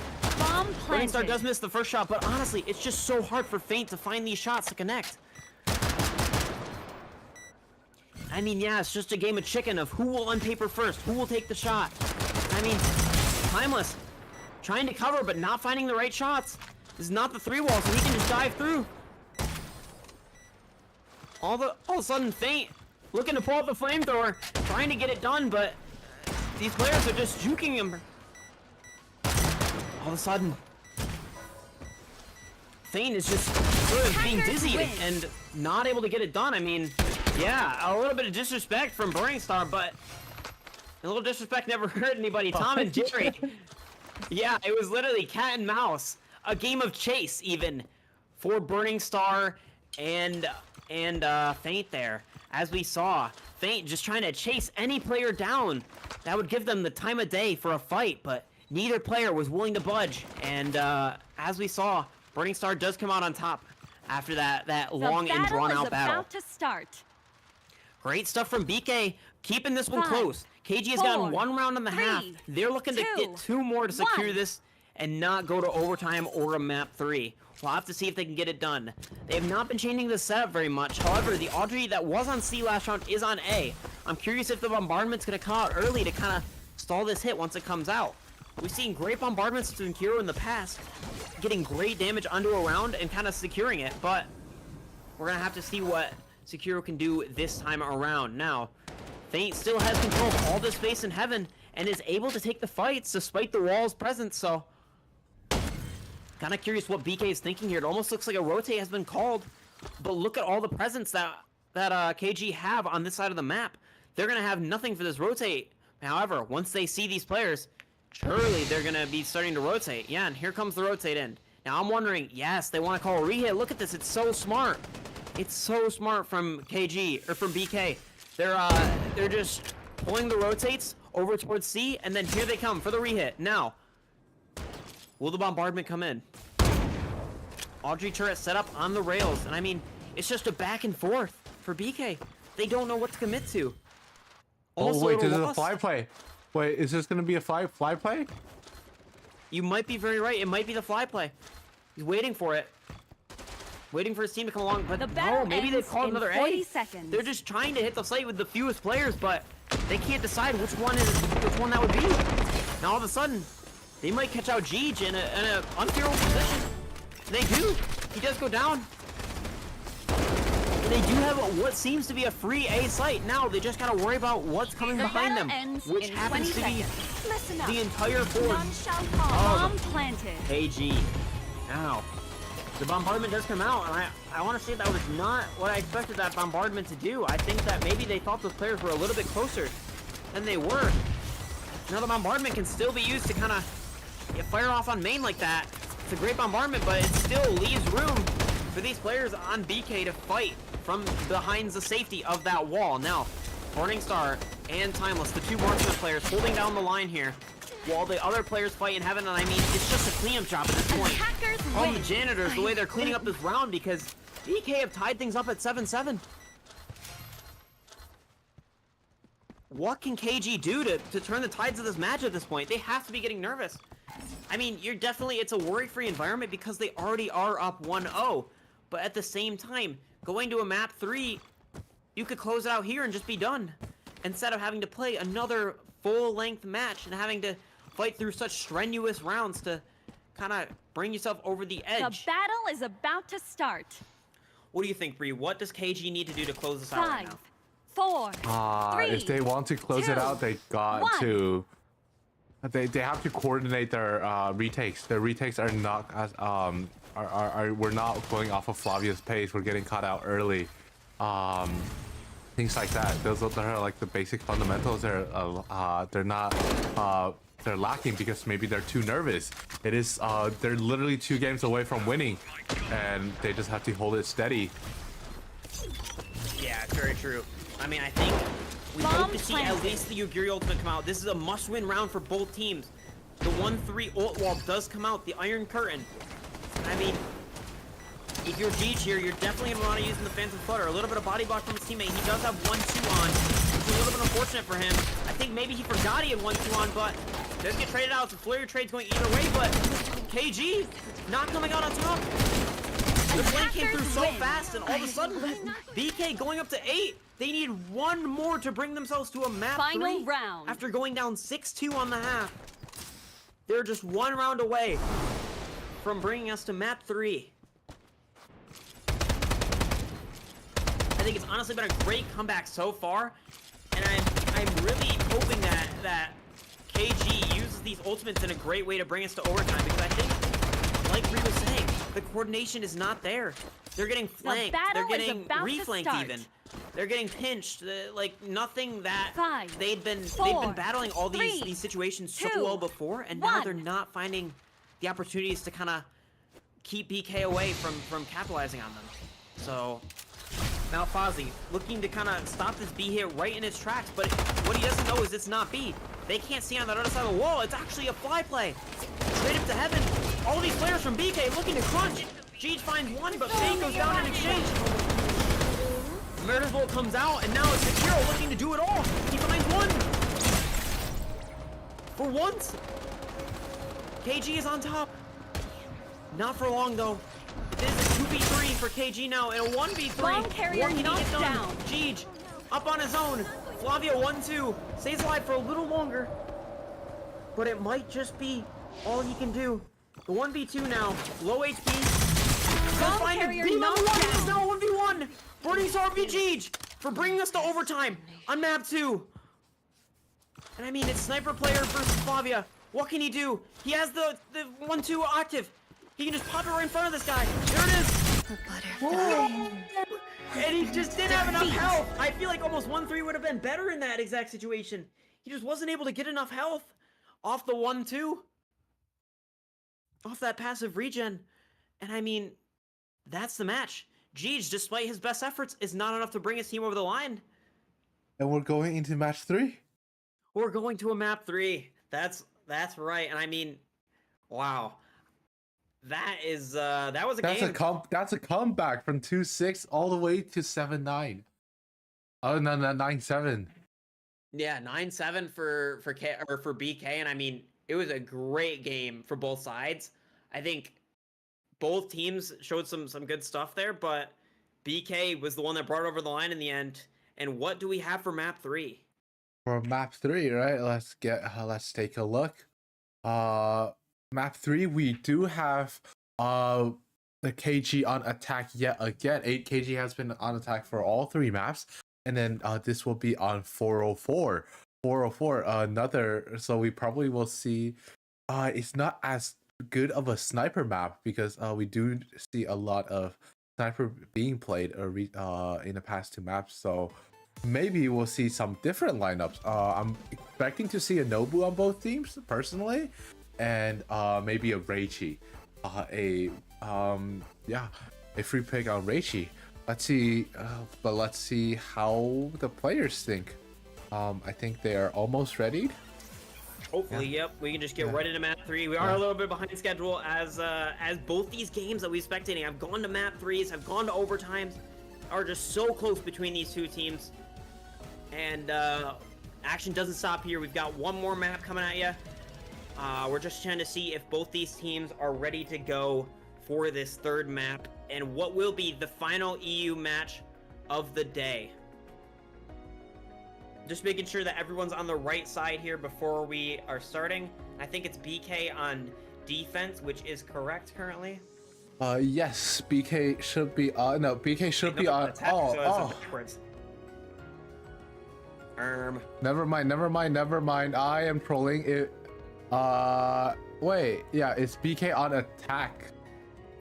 Speaker 3: Burning Star does miss the first shot, but honestly, it's just so hard for Faint to find these shots to connect. I mean, yeah, it's just a game of chicken of who will unpaper first, who will take the shot. I mean, Timeless trying to cover, but not finding the right shots. This is not the 3-wall, so he can just dive through. All of a sudden, Faint looking to pull out the flamethrower, trying to get it done, but these players are just juking him. All of a sudden, Thane is just sort of being dizzy and not able to get it done. I mean, yeah, a little bit of disrespect from Burning Star, but a little disrespect never hurt anybody. Tom and Jerry. Yeah, it was literally cat and mouse. A game of chase, even, for Burning Star and Feint there. As we saw, Feint just trying to chase any player down. That would give them the time of day for a fight, but neither player was willing to budge. And as we saw, Burning Star does come out on top after that long and drawn-out battle.
Speaker 4: About to start.
Speaker 3: Great stuff from BK, keeping this one close. KG has gotten 1 round and a half. They're looking to get 2 more to secure this and not go to overtime or a map 3. We'll have to see if they can get it done. They have not been changing the setup very much. However, the Audrey that was on C last round is on A. I'm curious if the bombardment's going to come out early to kind of stall this hit once it comes out. We've seen great bombardments to Kiro in the past, getting great damage onto a round and kind of securing it, but we're going to have to see what Sekiro can do this time around. Now, Feint still has control of all the space in heaven and is able to take the fights despite the wall's presence, so kind of curious what BK is thinking here. It almost looks like a rotate has been called, but look at all the presence that KG have on this side of the map. They're going to have nothing for this rotate. However, once they see these players, surely they're going to be starting to rotate. Yeah, and here comes the rotate in. Now I'm wondering, yes, they want to call a rehit. Look at this, it's so smart. It's so smart from KG, or from BK. They're just pulling the rotates over towards C, and then here they come for the rehit. Now, will the bombardment come in? Audrey turret set up on the rails, and I mean, it's just a back and forth for BK. They don't know what to commit to.
Speaker 6: Oh wait, this is a fly play. Wait, is this gonna be a fly play?
Speaker 3: You might be very right. It might be the fly play. He's waiting for it. Waiting for his team to come along, but no, maybe they've called another A. They're just trying to hit the site with the fewest players, but they can't decide which one that would be. Now all of a sudden, they might catch out Jeej in an unfavorable position. They do. He does go down. And they do have what seems to be a free A site. Now they just gotta worry about what's coming behind them, which happens to be the entire board of KG. Now, the bombardment does come out, and I want to say that was not what I expected that bombardment to do. I think that maybe they thought those players were a little bit closer than they were. Now the bombardment can still be used to kind of fire off on main like that. It's a great bombardment, but it still leaves room for these players on BK to fight from behind the safety of that wall. Now, Burning Star and Timeless, the 2 marksman players, holding down the line here, while the other players fight in heaven, and I mean, it's just a cleanup job at this point. All the janitors, the way they're cleaning up this round, because BK have tied things up at 7-7. What can KG do to turn the tides of this match at this point? They have to be getting nervous. I mean, it's a worry-free environment because they already are up 1-0. But at the same time, going to a map 3, you could close it out here and just be done, instead of having to play another full-length match and having to fight through such strenuous rounds to kind of bring yourself over the edge.
Speaker 4: The battle is about to start.
Speaker 3: What do you think, Bree? What does KG need to do to close this out right now?
Speaker 4: 4, 3,
Speaker 6: if they want to close it out, they got
Speaker 4: 1.
Speaker 6: to. They have to coordinate their retakes. Their retakes are not as we're not going off of Flavia's pace. We're getting caught out early. Things like that. Those are like the basic fundamentals. They're not. They're lacking because maybe they're too nervous. It is. They're literally 2 games away from winning, and they just have to hold it steady.
Speaker 3: Yeah, very true. I mean, I think we hope to see at least the Yugiri ultimate come out. This is a must-win round for both teams. The 1-3 ult wall does come out, the Iron Curtain. I mean, if you're Jeej here, you're definitely going to want to use the Phantom Flutter. A little bit of body block from his teammate. He does have 1-2 on, which is a little bit unfortunate for him. I think maybe he forgot he had 1-2 on, but does get traded out. So flurry trade's going either way, but KG not coming out on top. The flank came through so fast, and all of a sudden, BK going up to 8. They need 1 more to bring themselves to a map 3
Speaker 4: round.
Speaker 3: After going down 6-2 on the half. They're just 1 round away from bringing us to map 3. I think it's honestly been a great comeback so far, and I'm really hoping that uses these ultimates in a great way to bring us to overtime because I think, like Bree was saying, the coordination is not there. They're getting flanked. They're getting reflanked even. They're getting pinched. Like nothing that they'd been battling all these situations so well before, and now they're not finding the opportunities to kind of keep BK away from capitalizing on them. So now Fozzy looking to kind of stop this B hit right in its tracks, but what he doesn't know is it's not B. They can't see on that other side of the wall. It's actually a fly play. Straight up to heaven. All these players from BK looking to crunch. Jeej finds one, but Fang goes down in exchange. Murder's Bolt comes out, and now it's Sekiro looking to do it all. He finds one. For once, KG is on top. Not for long, though. This is a 2v3 for KG now, and a 1v3.
Speaker 4: Ball carrier knocked down.
Speaker 3: Jeej up on his own. Flavia 1-2. Stays alive for a little longer. But it might just be all he can do. The 1v2 now. Low HP.
Speaker 4: Ball carrier knocked down.
Speaker 3: It's now 1v1. Burning Star Jeej for bringing us to overtime on map 2. And I mean, it's Sniper Player versus Flavia. What can he do? He has the 1-2 active. He can just pop it right in front of this guy. There it is. Whoa. And he just didn't have enough health. I feel like almost 1-3 would have been better in that exact situation. He just wasn't able to get enough health off the 1-2. Off that passive regen. And I mean, that's the match. Jeej, despite his best efforts, is not enough to bring his team over the line.
Speaker 6: And we're going into match 3?
Speaker 3: We're going to a map 3. That's right. And I mean, wow. That is that was a game.
Speaker 6: That's a comeback from 2-6 all the way to 7-9. Oh no, 9-7.
Speaker 3: Yeah, 9-7 for BK, and I mean, it was a great game for both sides. I think both teams showed some good stuff there, but BK was the one that brought it over the line in the end. And what do we have for map 3?
Speaker 6: For map 3, right? Let's take a look. Map 3, we do have the KG on attack yet again. 8 KG has been on attack for all 3 maps, and then this will be on 404. 404, another. So we probably will see. It's not as good of a sniper map because we do see a lot of sniper being played in the past 2 maps. So maybe we'll see some different lineups. I'm expecting to see a Nobu on both teams personally, and maybe a Reichi, a free pick on Reichi. Let's see, but let's see how the players think. I think they are almost ready.
Speaker 3: Hopefully, yep. We can just get right into map 3. We are a little bit behind schedule as both these games that we've spectating have gone to map 3s, have gone to overtimes, are just so close between these 2 teams. And action doesn't stop here. We've got one more map coming at you. We're just trying to see if both these teams are ready to go for this 3rd map and what will be the final EU match of the day. Just making sure that everyone's on the right side here before we are starting. I think it's BK on defense, which is correct currently.
Speaker 6: Yes, BK should be on. No, BK should be on.
Speaker 3: Attack, so
Speaker 6: Never mind. I am trolling it. Wait, yeah, it's BK on attack.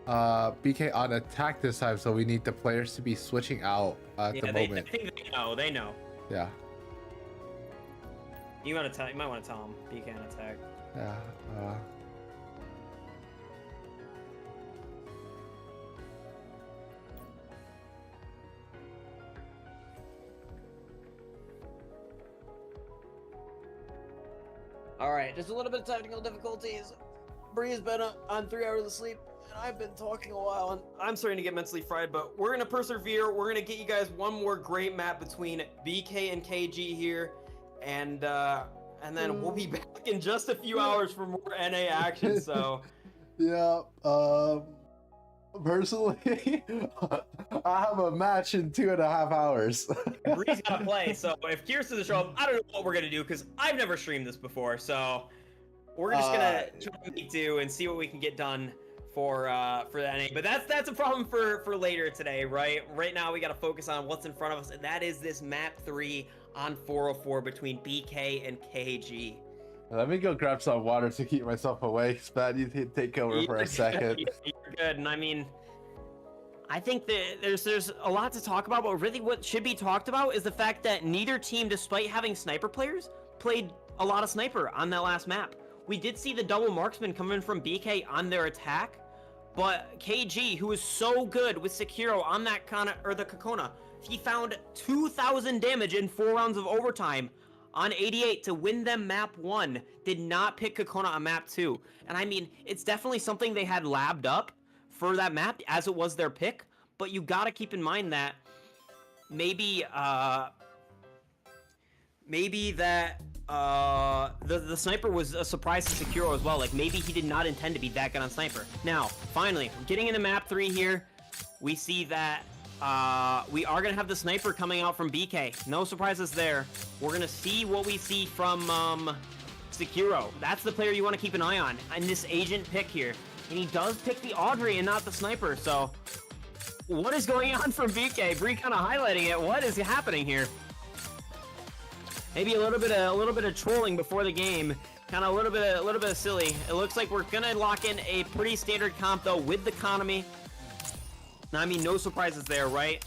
Speaker 6: BK on attack this time, so we need the players to be switching out at the moment.
Speaker 3: I think they know.
Speaker 6: Yeah.
Speaker 3: You might want to tell them BK on attack.
Speaker 6: Yeah.
Speaker 3: All right, just a little bit of technical difficulties. Bree's been on 3 hours of sleep, and I've been talking a while, and I'm starting to get mentally fried, but we're going to persevere. We're going to get you guys one more great map between BK and KG here, and then we'll be back in just a few hours for more NA action, so...
Speaker 6: Yeah, personally, I have a match in 2.5 hours.
Speaker 3: Bree's gotta play, so if Kier's doesn't show up, I don't know what we're gonna do, because I've never streamed this before, so we're just gonna try to make do and see what we can get done for the NA. But that's a problem for later today, right? Right now we gotta focus on what's in front of us, and that is this map 3 on 404 between BK and KG.
Speaker 6: Let me go grab some water to keep myself awake. Spat, you take over for a second.
Speaker 3: You're good, and I mean, I think that there's a lot to talk about, but really what should be talked about is the fact that neither team, despite having sniper players, played a lot of sniper on that last map. We did see the double marksman coming from BK on their attack, but KG, who was so good with Sekiro on that the Kakona, he found 2,000 damage in 4 rounds of overtime on 88 to win them map 1, did not pick Kakona on map 2. And I mean, it's definitely something they had labbed up for that map as it was their pick, but you gotta keep in mind that maybe that the sniper was a surprise to Sekiro as well. Like, maybe he did not intend to be that good on sniper. Now, finally, getting into map 3 here, we see that we are gonna have the sniper coming out from BK. No surprises there. We're gonna see what we see from Sekiro. That's the player you want to keep an eye on in this agent pick here. And he does pick the Audrey and not the sniper, so what is going on from BK? Bree kind of highlighting it. What is happening here? Maybe a little bit of trolling before the game, kind of a little bit of silly. It looks like we're gonna lock in a pretty standard comp though with the economy. Now, I mean, no surprises there, right?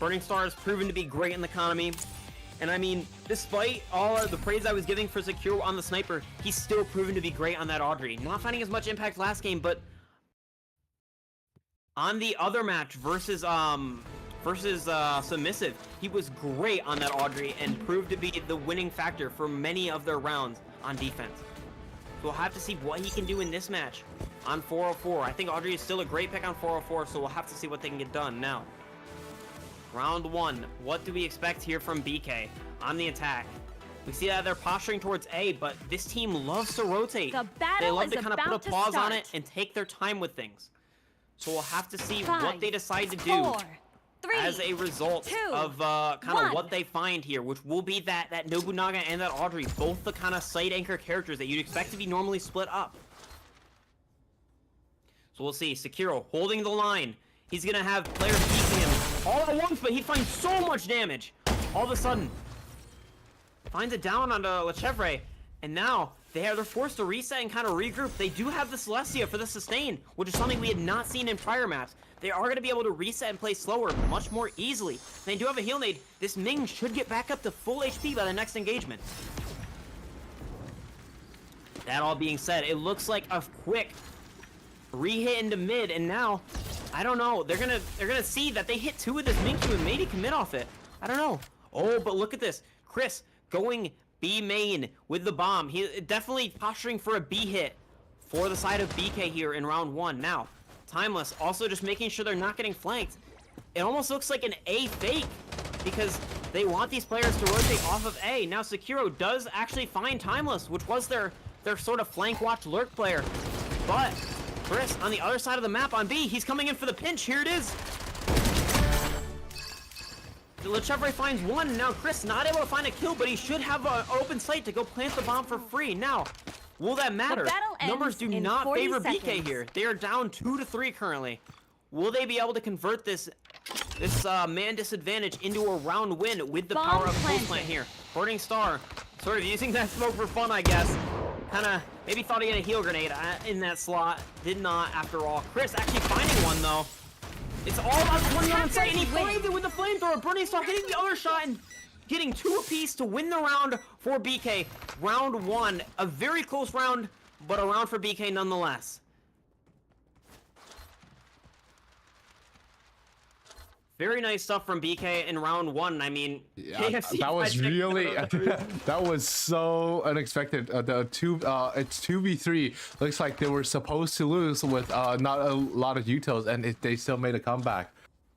Speaker 3: Burning Star has proven to be great in the economy. And I mean, despite all of the praise I was giving for Sekiro on the sniper, he's still proven to be great on that Audrey. Not finding as much impact last game, but on the other match versus Submissive, he was great on that Audrey and proved to be the winning factor for many of their rounds on defense. So we'll have to see what he can do in this match on 404. I think Audrey is still a great pick on 404, so we'll have to see what they can get done. Now, round 1, what do we expect here from BK on the attack? We see that they're posturing towards A, but this team loves to rotate.
Speaker 4: The battle
Speaker 3: They love
Speaker 4: is
Speaker 3: to kind of put a
Speaker 4: about to
Speaker 3: pause on
Speaker 4: start.
Speaker 3: it and take their time with things. So we'll have to see
Speaker 4: 5,
Speaker 3: what they decide to do
Speaker 4: 4, 3,
Speaker 3: as a result
Speaker 4: 2,
Speaker 3: of kind
Speaker 4: 1.
Speaker 3: of what they find here, which will be that Nobunaga and that Audrey, both the kind of side anchor characters that you'd expect to be normally split up. So we'll see. Sekiro holding the line. He's gonna have players keeping him all at once, but he finds so much damage. All of a sudden, finds it down onto Lechevre, and now they're forced to reset and kind of regroup. They do have the Celestia for the sustain, which is something we had not seen in prior maps. They are going to be able to reset and play slower much more easily. They do have a heal nade. This Ming should get back up to full HP by the next engagement. That all being said, it looks like a quick re-hit into mid, and now, I don't know, they're gonna see that they hit 2 with this Minkyu and maybe commit off it. I don't know. Oh, but look at this. Chris going B main with the bomb. He definitely posturing for a B hit for the side of BK here in round 1. Now, Timeless also just making sure they're not getting flanked. It almost looks like an A fake because they want these players to rotate off of A. Now, Sekiro does actually find Timeless, which was their sort of flank watch lurk player. But Chris on the other side of the map on B, he's coming in for the pinch. Here it is. Lechevre finds 1. Now Chris not able to find a kill, but he should have an open sight to go plant the bomb for free. Now, will that matter?
Speaker 4: battle ends
Speaker 3: Numbers do
Speaker 4: in
Speaker 3: not
Speaker 4: 40
Speaker 3: favor BK
Speaker 4: seconds.
Speaker 3: here. They are down 2-3 currently. Will they be able to convert this man disadvantage into a round win with the
Speaker 4: Bomb
Speaker 3: power of
Speaker 4: planted.
Speaker 3: Pulse Plant here? Burning Star, sort of using that smoke for fun, I guess. Kinda, maybe thought he had a heal grenade in that slot. Did not, after all. Chris actually finding one, though. It's all about the one on site, and he flamed it with the flamethrower. Burning Star hitting the other shot and getting 2 apiece to win the round for BK. Round 1, a very close round, but a round for BK nonetheless. Very nice stuff from BK in round 1. I mean,
Speaker 6: Yeah,
Speaker 3: KFC
Speaker 6: that was
Speaker 3: fried chicken
Speaker 6: really
Speaker 3: burger.
Speaker 6: that was so unexpected. It's 2v3. Looks like they were supposed to lose with not a lot of utils, and they still made a comeback.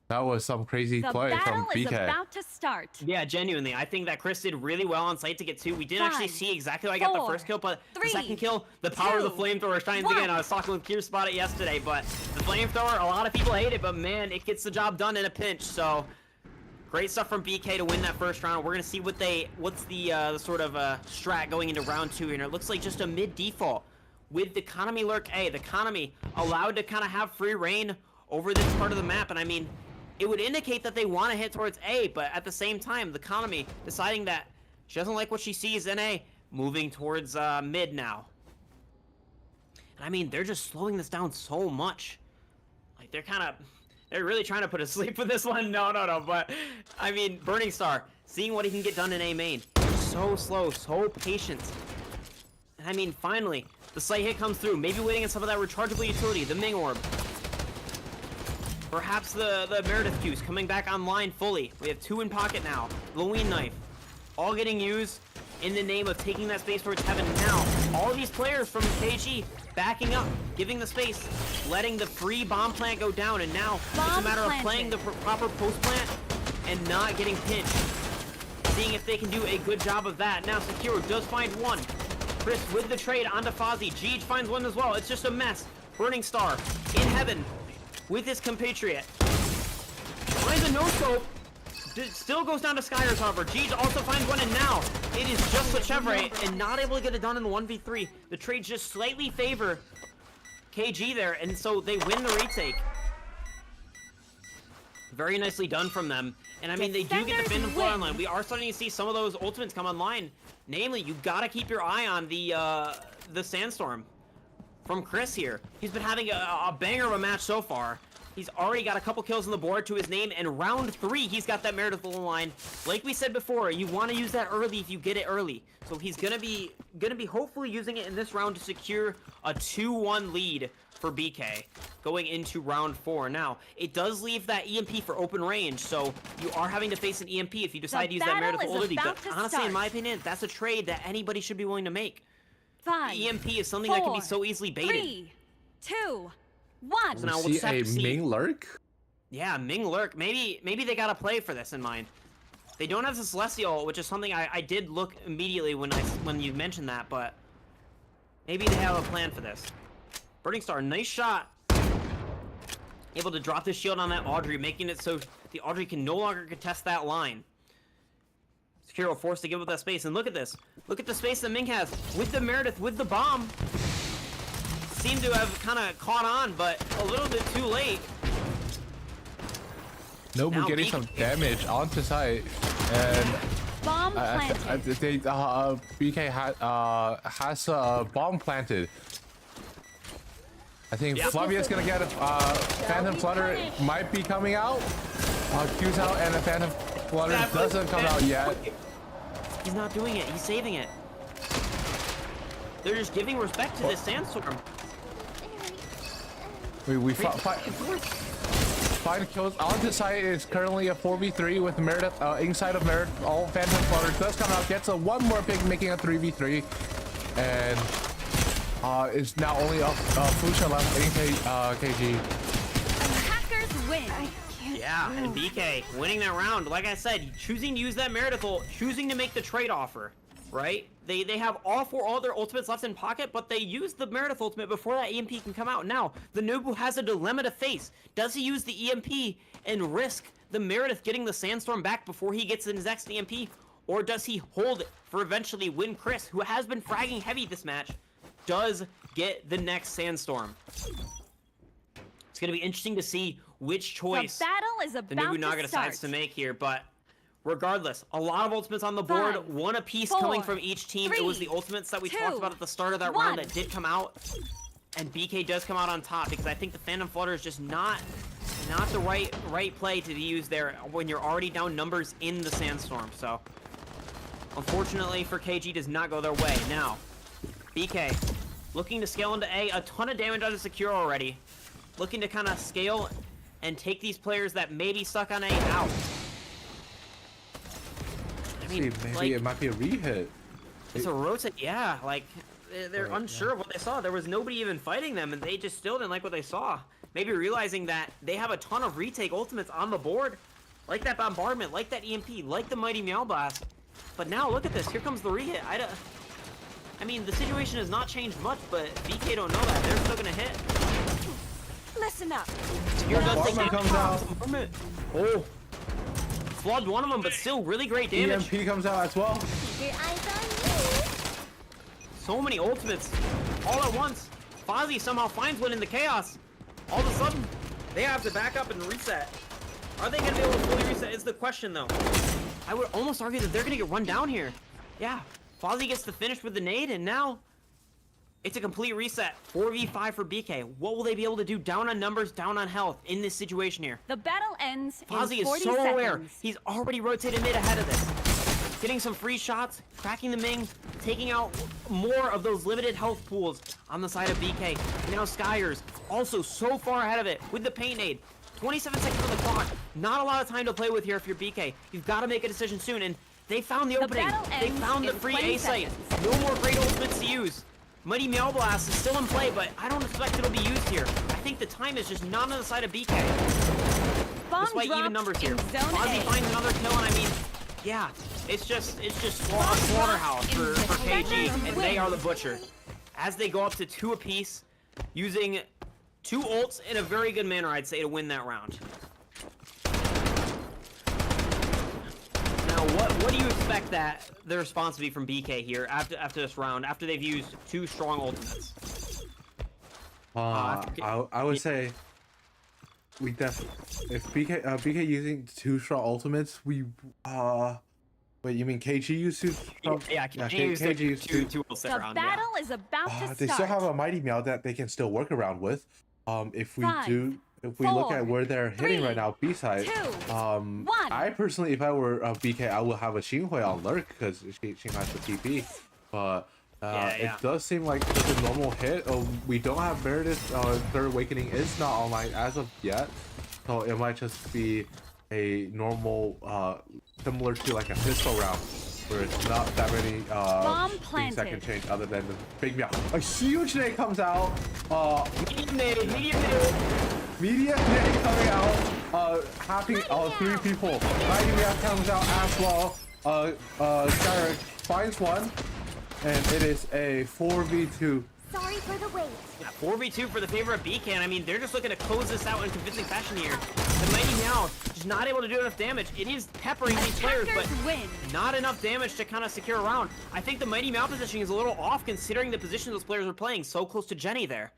Speaker 6: That was some crazy
Speaker 4: The
Speaker 6: play from
Speaker 4: battle is
Speaker 6: BK.
Speaker 4: about to start.
Speaker 3: Yeah, genuinely. I think that Chris did really well on site to get 2. We didn't actually
Speaker 4: 5,
Speaker 3: see exactly how I got the
Speaker 4: 4,
Speaker 3: first kill, but the
Speaker 4: 3,
Speaker 3: second kill, the power of the
Speaker 4: 2,
Speaker 3: flamethrower shines
Speaker 4: 1.
Speaker 3: again. I was talking with Kier about it yesterday, but the flamethrower, a lot of people hate it, but man, it gets the job done in a pinch. So great stuff from BK to win that first round. We're gonna see what's the sort of strat going into round 2 here. And it looks like just a mid default with the economy lurk A. The economy allowed to kind of have free reign over this part of the map, and I mean, it would indicate that they want to hit towards A, but at the same time, the economy deciding that she doesn't like what she sees in A, moving towards mid now. And I mean, they're just slowing this down so much. Like, they're really trying to put us to sleep with this one. No, but I mean, Burning Star, seeing what he can get done in A main. So slow, so patient. And I mean, finally, the slight hit comes through. Maybe waiting on some of that rechargeable utility, the Ming Orb. Perhaps the Meredith Q's coming back online fully. We have 2 in pocket now. Halloween Knife. All getting used in the name of taking that space towards heaven. Now, all these players from KG backing up, giving the space, letting the free bomb plant go down, and now it's a matter of playing the proper post plant and not getting pinched. Seeing if they can do a good job of that. Now, Sekiro does find one. Chris with the trade onto Fozzie. Jeej finds one as well. It's just a mess. Burning Star in heaven with his compatriot. Finds a no-scope. Still goes down to Skyers, however. Jeej also finds one, and now it is just Lechevre and not able to get it done in the 1v3. The trades just slightly favor KG there, and so they win the retake. Very nicely done from them. And I mean, they do get the Phantom Flood online. We are starting to see some of those ultimates come online. Namely, you gotta keep your eye on the Sandstorm from Chris here. He's been having a banger of a match so far. He's already got a couple kills on the board to his name, and round 3, he's got that Meredith line. Like we said before, you want to use that early if you get it early. So he's gonna be hopefully using it in this round to secure a 2-1 lead for BK going into round 4. Now, it does leave that EMP for open range, so you are having to face an EMP if you decide to use that Meredith early. But honestly, in my opinion, that's a trade that anybody should be willing to make.
Speaker 4: 5,
Speaker 3: the EMP is something that can be so easily baited.
Speaker 4: 3, 2, 1.
Speaker 3: So now we'll
Speaker 2: See
Speaker 3: just have
Speaker 2: a
Speaker 3: to see.
Speaker 2: Ming Lurk?
Speaker 3: Yeah, Ming Lurk. Maybe they got a play for this in mind. They don't have the Celestial, which is something I did look immediately when you mentioned that, but maybe they have a plan for this. Burning Star, nice shot. Able to drop the shield on that Audrey, making it so the Audrey can no longer contest that line. Sekiro forced to give up that space, and look at this. Look at the space that Ming has with the Meredith, with the bomb. Seemed to have kind of caught on, but a little bit too late.
Speaker 6: Nobu getting some damage onto site, and
Speaker 4: Bomb planted.
Speaker 6: BK has a bomb planted. I think Flavia's gonna get a Phantom Flutter, might be coming out. Q's out, and the Phantom Flutter doesn't come out yet.
Speaker 3: He's not doing it. He's saving it. They're just giving respect to this Sandstorm.
Speaker 6: We find kills. Onto site is currently a 4v3 with Meredith inside of Meredith. All Phantom Flutter does come out, gets a one more pick, making a 3v3, and is now only up Fusha left in KG.
Speaker 4: Hackers win.
Speaker 3: Yeah, and BK winning that round. Like I said, choosing to use that Meredith ult, choosing to make the trade offer, right? They have all their ultimates left in pocket, but they use the Meredith ultimate before that EMP can come out. Now, the Nobu has a dilemma to face. Does he use the EMP and risk the Meredith getting the Sandstorm back before he gets his next EMP? Or does he hold it for eventually when Chris, who has been fragging heavy this match, does get the next Sandstorm? It's going to be interesting to see which choice
Speaker 4: The battle is
Speaker 3: the
Speaker 4: about
Speaker 3: Nobunaga
Speaker 4: to start.
Speaker 3: decides to make here, but regardless, a lot of ultimates on the board,
Speaker 4: 5,
Speaker 3: one apiece
Speaker 4: 4,
Speaker 3: coming from each team. It was the
Speaker 4: 3,
Speaker 3: ultimates that we
Speaker 4: 2,
Speaker 3: talked about at the start of that
Speaker 4: 1.
Speaker 3: round that did come out, and BK does come out on top because I think the Phantom Flutter is just not the right play to be used there when you're already down numbers in the Sandstorm. So unfortunately for KG, does not go their way. Now BK looking to scale into A ton of damage on the Secure already, looking to kind of scale and take these players that may be stuck on A out. I mean,
Speaker 6: Maybe
Speaker 3: like,
Speaker 6: it might be a re-hit.
Speaker 3: it's a rotate, yeah, like, they're unsure of what they saw. There was nobody even fighting them, and they just still didn't like what they saw. Maybe realizing that they have a ton of retake ultimates on the board, like that Bombardment, like that EMP, like the Mighty Meow Blast. But now, look at this, here comes the re-hit. I mean, the situation has not changed much, but BK don't know that. They're still gonna hit.
Speaker 4: Listen up.
Speaker 3: Here does take
Speaker 6: Bombardment comes out.
Speaker 3: Oh. Flubbed one of them, but still really great damage.
Speaker 6: EMP comes out as well.
Speaker 5: Your eyes on you.
Speaker 3: So many ultimates all at once. Fozzie somehow finds one in the chaos. All of a sudden, they have to back up and reset. Are they going to be able to fully reset is the question, though. I would almost argue that they're going to get run down here. Yeah, Fozzie gets the finish with the nade, and now it's a complete reset. 4v5 for BK. What will they be able to do down on numbers, down on health in this situation here?
Speaker 4: The battle ends in
Speaker 3: Fozzie
Speaker 4: 40
Speaker 3: is so
Speaker 4: seconds.
Speaker 3: aware. He's already rotated mid ahead of this. Getting some free shots, cracking the Ming, taking out more of those limited health pools on the side of BK. And now Skyers also so far ahead of it with the paint nade. 27 seconds on the clock. Not a lot of time to play with here if you're BK. You've got to make a decision soon, and they found the opening.
Speaker 4: battle
Speaker 3: They
Speaker 4: ends
Speaker 3: found the
Speaker 4: in
Speaker 3: free
Speaker 4: 20
Speaker 3: A site.
Speaker 4: seconds.
Speaker 3: No more great ultimates to use. Mighty Meow Blast is still in play, but I don't expect it'll be used here. I think the time is just not on the side of BK.
Speaker 4: Bomb
Speaker 3: Despite even
Speaker 4: dropped
Speaker 3: numbers here.
Speaker 4: in zone
Speaker 3: Fozzie
Speaker 4: A.
Speaker 3: finds another kill, and I mean, yeah, it's just slaughterhouse for KG, and they are the butcher. As they go up to 2 apiece, using 2 ults in a very good manner, I'd say, to win that round. Now, what do you expect that the response to be from BK here after this round, after they've used 2 strong ultimates?
Speaker 6: I would say we definitely, if BK using 2 strong ultimates, we wait, you mean KG used 2 strong?
Speaker 3: Yeah, KG used two ults that
Speaker 4: The
Speaker 3: round.
Speaker 4: battle is about to start.
Speaker 6: They still have a Mighty Meow that they can still work around with. If we look
Speaker 4: four,
Speaker 6: at where they're hitting right now, B side.
Speaker 4: 2, 1.
Speaker 6: I personally, if I were BK, I would have a Xinghui on lurk because she has the TP. But it does seem like it's a normal hit. We don't have Meredith. Third Awakening is not online as of yet, so it might just be a normal, similar to like a pistol round, where it's not that many things that can change other than the big Meow. A huge nade comes out. Medium nade coming out. Having 3 people. Mighty Meow comes out as well. Skyrick finds one, and it is a 4v2.
Speaker 5: Sorry for the wait.
Speaker 3: Yeah, 4v2 for the favor of BK, and I mean, they're just looking to close this out in convincing fashion here. The Mighty Meow just not able to do enough damage. It is peppering these players, but not enough damage to kind of secure a round. I think the Mighty Meow positioning is a little off considering the position those players are playing so close to Jenny there.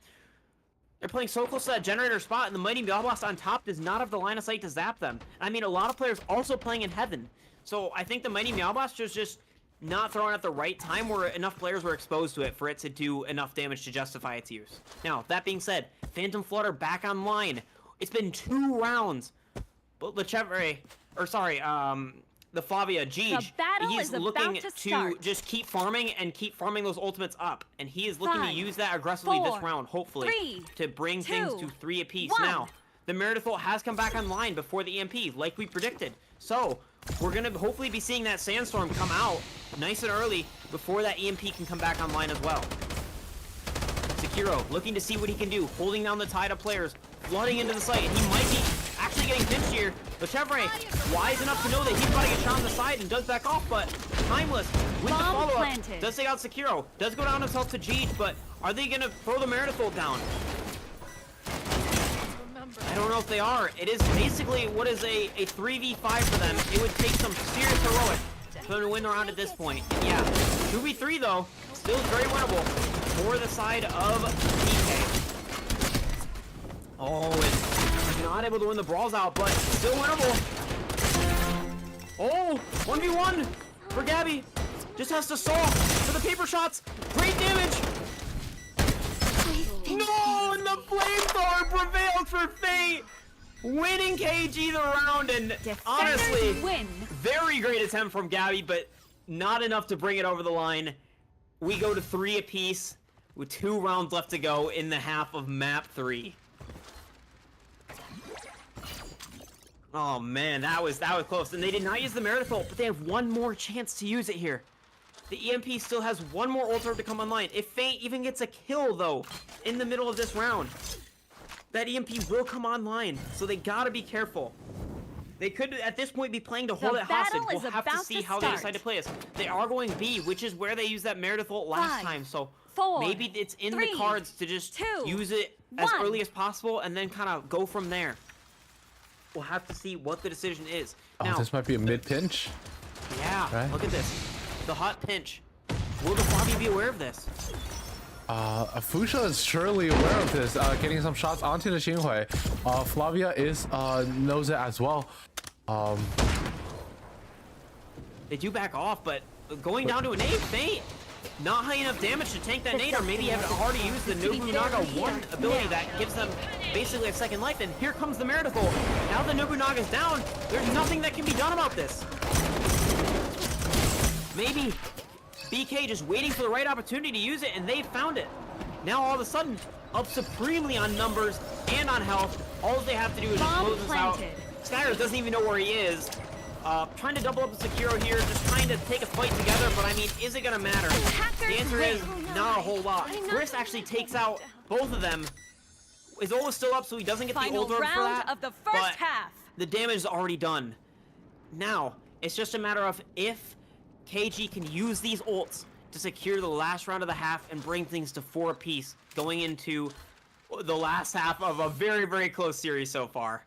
Speaker 3: They're playing so close to that generator spot, and the Mighty Meow Blast on top does not have the line of sight to zap them. I mean, a lot of players also playing in Heaven. So I think the Mighty Meow Blast is just not thrown at the right time where enough players were exposed to it for it to do enough damage to justify its use. Now, that being said, Phantom Flutter back online. It's been 2 rounds. But the Flavia, Jeej, he's looking to just keep farming and keep farming those ultimates up. And he is looking to use that aggressively this round, hopefully, to bring things to 3 apiece. Now, the Meredith ult has come back online before the EMP, like we predicted. So, we're going to hopefully be seeing that Sandstorm come out nice and early before that EMP can come back online as well. Sekiro looking to see what he can do, holding down the tide of players, flooding into the site, and he might be actually getting pinched here. Lechevre, wise enough to know that he's about to get shot on the side and does back off, but Timeless with the follow-up does take out Sekiro, does go down himself to Jeej, but are they going to throw the Meredith ult down? I don't know if they are. It is basically what is a 3v5 for them. It would take some serious heroic for them to win the round at this point. And yeah, 2v3 though, still very winnable for the side of BK. Oh, and not able to win the brawls out, but still winnable. Oh, 1v1 for Gabby. Just has to saw for the paper shots. Great damage. No, and the flamethrower prevailed for Fate, winning KG the round, and honestly, very great attempt from Gabby, but not enough to bring it over the line. We go to 3 apiece with 2 rounds left to go in the half of map 3. Oh man, that was close, and they did not use the Meredith ult, but they have one more chance to use it here. The EMP still has one more ult to come online. If Fate even gets a kill, though, in the middle of this round, that EMP will come online, so they gotta be careful. They could, at this point, be playing to hold it hostage. We'll have to see how they decide to play this. They are going B, which is where they used that Meredith ult last time, so maybe it's in the cards to just use it as early as possible and then kind of go from there. We'll have to see what the decision is. Now,
Speaker 2: this might be a mid-pinch.
Speaker 3: Yeah,
Speaker 2: right?
Speaker 3: Look at this. The hot pinch. Will the Flavia be aware of this?
Speaker 2: Fusha is surely aware of this, getting some shots onto the Xinghui. Flavia knows it as well.
Speaker 3: They do back off, but going down to a nade, Fate. Not high enough damage to tank that nade, or maybe have it hard to use the Nobunaga 1 ability that gives them basically a second life, and here comes the Miracle. Now the Nobunaga's down, there's nothing that can be done about this. Maybe BK just waiting for the right opportunity to use it, and they found it. Now all of a sudden, up supremely on numbers and on health. All they have to do is just close this out. Skyers doesn't even know where he is. Trying to double up the Sekiro here, just trying to take a fight together, but I mean, is it gonna matter? The answer is not a whole lot. Chris actually takes out both of them. His ult is still up, so he doesn't get the ult for that.
Speaker 4: Of the first
Speaker 3: but
Speaker 4: half.
Speaker 3: the damage is already done. Now, it's just a matter of if KG can use these ults to secure the last round of the half and bring things to 4 apiece going into the last half of a very, very close series so far.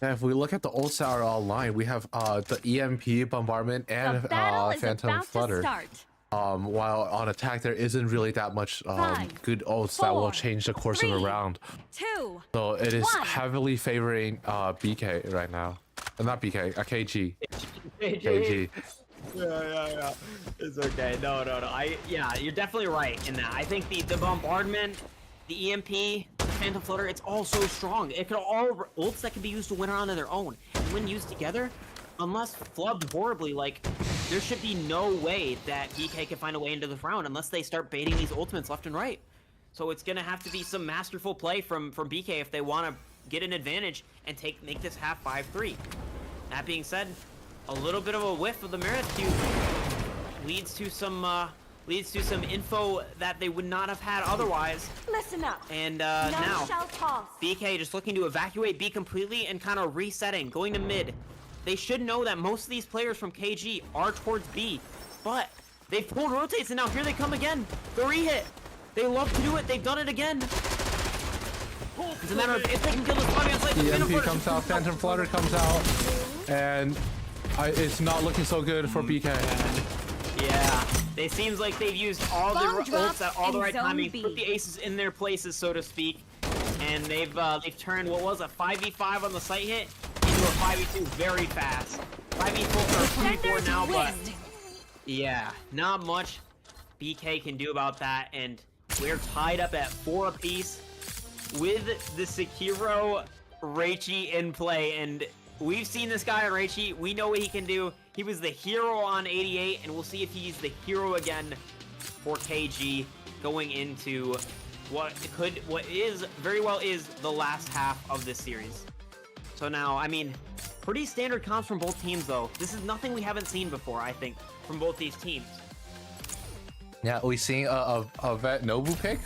Speaker 6: Yeah, if we look at the ult tower online, we have the EMP bombardment and
Speaker 4: The battle is
Speaker 6: Phantom
Speaker 4: about
Speaker 6: Flutter.
Speaker 4: to start.
Speaker 6: While on attack, there isn't really that much
Speaker 4: 5,
Speaker 6: good ults that will
Speaker 4: 4,
Speaker 6: change the course
Speaker 4: 3,
Speaker 6: of a round.
Speaker 4: 2.
Speaker 6: So it is
Speaker 4: 1.
Speaker 6: heavily favoring BK right now. Not BK, KG. KG.
Speaker 3: Yeah. It's okay. No. Yeah, you're definitely right in that. I think the bombardment, the EMP, the Phantom Flutter, it's all so strong. It could all ults that can be used to win around on their own. And when used together, unless flubbed horribly, like, there should be no way that BK can find a way into this round unless they start baiting these ultimates left and right. So it's gonna have to be some masterful play from BK if they want to get an advantage and make this half 5-3. That being said, a little bit of a whiff of the Meredith Cube leads to some info that they would not have had otherwise.
Speaker 7: Listen up.
Speaker 3: And
Speaker 7: None
Speaker 3: now
Speaker 7: shall toss.
Speaker 3: BK just looking to evacuate B completely and kind of resetting, going to mid. They should know that most of these players from KG are towards B, but they've pulled rotates, and now here they come again. The re-hit. They love to do it. They've done it again. It's a matter of if they can kill this party on site.
Speaker 6: EMP comes out, Phantom Flutter comes out, and it's not looking so good for BK.
Speaker 3: Yeah, it seems like they've used all the
Speaker 4: Bomb
Speaker 3: ults at all the right
Speaker 4: drops in
Speaker 3: timing,
Speaker 4: zone
Speaker 3: put
Speaker 4: B.
Speaker 3: the aces in their places, so to speak, and they've turned what was a 5v5 on the site hit into a 5v2 very fast. 5v4 or 3v4 now, but yeah, not much BK can do about that, and we're tied up at 4 apiece with the Sekiro Reichi in play, and we've seen this guy on Reichi. We know what he can do. He was the hero on 88, and we'll see if he's the hero again for KG going into what is very well is the last half of this series. So now, I mean, pretty standard comps from both teams, though. This is nothing we haven't seen before, I think, from both these teams.
Speaker 6: Yeah, we see a Vet Nobu pick,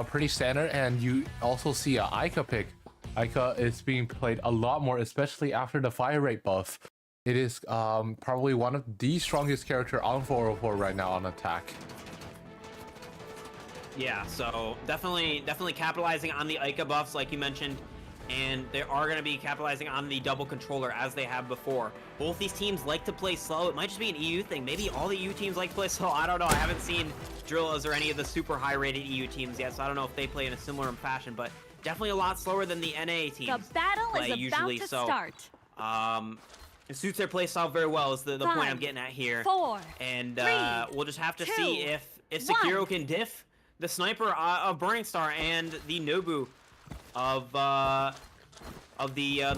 Speaker 6: pretty standard, and you also see a Ica pick. Ica is being played a lot more, especially after the fire rate buff. It is probably one of the strongest character on 404 right now on attack.
Speaker 3: Yeah, so definitely capitalizing on the Ica buffs, like you mentioned, and they are going to be capitalizing on the double controller as they have before. Both these teams like to play slow. It might just be an EU thing. Maybe all the EU teams like to play slow. I don't know. I haven't seen Drillas or any of the super high-rated EU teams yet, so I don't know if they play in a similar fashion, but definitely a lot slower than the NA teams.
Speaker 4: The battle
Speaker 3: play
Speaker 4: is
Speaker 3: usually.
Speaker 4: about to
Speaker 3: So,
Speaker 4: start.
Speaker 3: it suits their playstyle very well is the point I'm
Speaker 4: 5,
Speaker 3: getting at here.
Speaker 4: 4,
Speaker 3: And
Speaker 4: 3,
Speaker 3: we'll just have to
Speaker 4: 2,
Speaker 3: see if
Speaker 4: 1.
Speaker 3: Sekiro can diff the sniper of Burning Star and the Nobu of the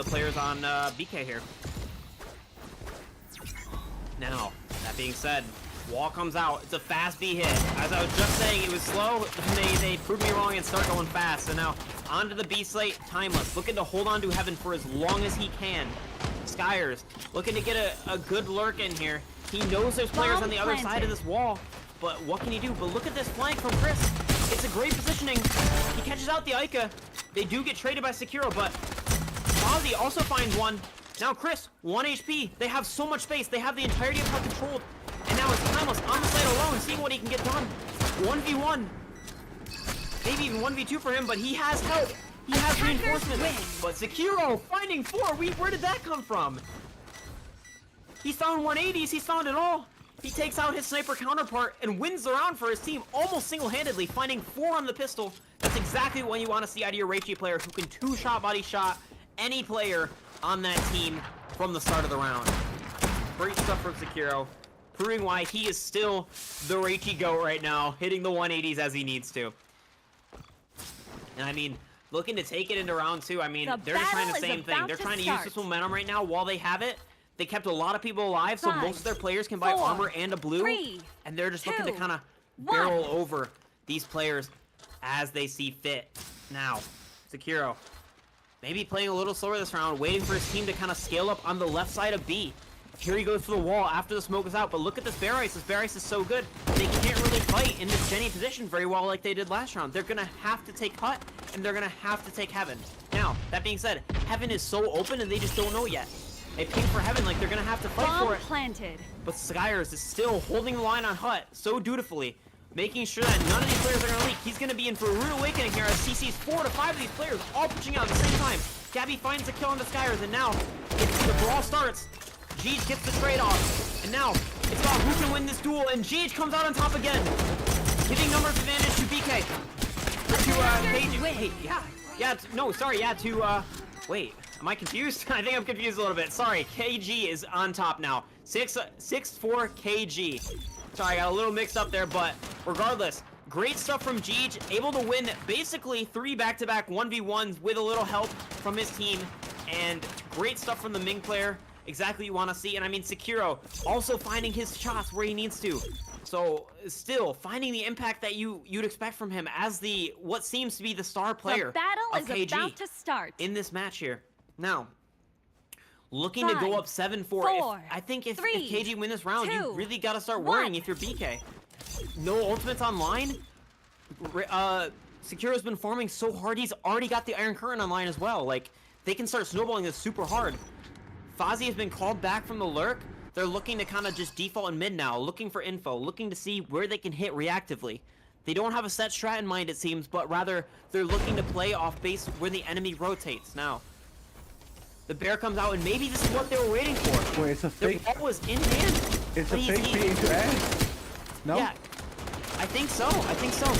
Speaker 3: players on BK here. Now, that being said, wall comes out. It's a fast B hit. As I was just saying, it was slow. They proved me wrong and start going fast. So now, onto the B slate, Timeless, looking to hold on to Heaven for as long as he can. Skyers, looking to get a good lurk in here. He knows there's players on the other side of this wall, but what can he do? But look at this flank from Chris. It's a great positioning. He catches out the Ica. They do get traded by Sekiro, but Fozzy also finds one. Now Chris, 1 HP. They have so much space. They have the entirety of HUD controlled. And now it's Timeless on the side alone, seeing what he can get done. 1v1. Maybe even 1v2 for him, but he has help. He has reinforcements. But Sekiro finding 4. Where did that come from? He found 180s. He's found it all. He takes out his sniper counterpart and wins the round for his team almost single-handedly, finding 4 on the pistol. That's exactly what you want to see out of your Reichi player who can 2-shot body shot any player on that team. from the start of the round. Great stuff from Sekiro, proving why he is still the Reichi GOAT right now, hitting the 180s as he needs to. And I mean, looking to take it into round 2, I mean, they're just trying the same thing. They're trying to use this momentum right now while they have it. They kept a lot of people alive, so most of their players can buy armor and a blue, and they're just looking to kind of barrel over these players as they see fit. Now, Sekiro, maybe playing a little slower this round, waiting for his team to kind of scale up on the left side of B. Here he goes for the wall after the smoke is out, but look at this Bear Ice. This Bear Ice is so good. They can't really fight in this Jenny position very well like they did last round. They're going to have to take Hut, and they're going to have to take Heaven. Now, that being said, Heaven is so open, and they just don't know yet. They ping for Heaven like they're going to have to fight for it.
Speaker 4: Planted.
Speaker 3: But Skyers is still holding the line on Hut so dutifully, making sure that none of these players are going to leak. He's going to be in for a rude awakening here as he sees 4 to 5 of these players all pushing out at the same time. Gabby finds the kill on the Skyers, and now the brawl starts. Jeej gets the trade-off, and now it's about who can win this duel, and Jeej comes out on top again, giving numbers advantage to BK. Wait, am I confused? I think I'm confused a little bit. Sorry, KG is on top now. 6-4 KG. Sorry, I got a little mixed up there, but regardless, great stuff from Jeej, able to win basically 3 back-to-back 1v1s with a little help from his team, and great stuff from the Ming player. Exactly what you want to see. And I mean, Sekiro also finding his shots where he needs to. So still finding the impact that you'd expect from him as the what seems to be the star player
Speaker 4: The battle
Speaker 3: of
Speaker 4: is
Speaker 3: KG
Speaker 4: about to start.
Speaker 3: in this match here. Now, looking to go up 7-4. I think if KG win this round, you really got to start worrying if you're BK. No ultimates online. Sekiro's been farming so hard, he's already got the Iron Current online as well. Like, they can start snowballing this super hard. Fozzie has been called back from the lurk. They're looking to kind of just default in mid now, looking for info, looking to see where they can hit reactively. They don't have a set strat in mind, it seems, but rather they're looking to play off base where the enemy rotates. Now, the bear comes out, and maybe this is what they were waiting for.
Speaker 6: Wait, it's a fake.
Speaker 3: The ball was in hand.
Speaker 6: It's a fake B into A. No?
Speaker 3: Yeah, I think so. I think so.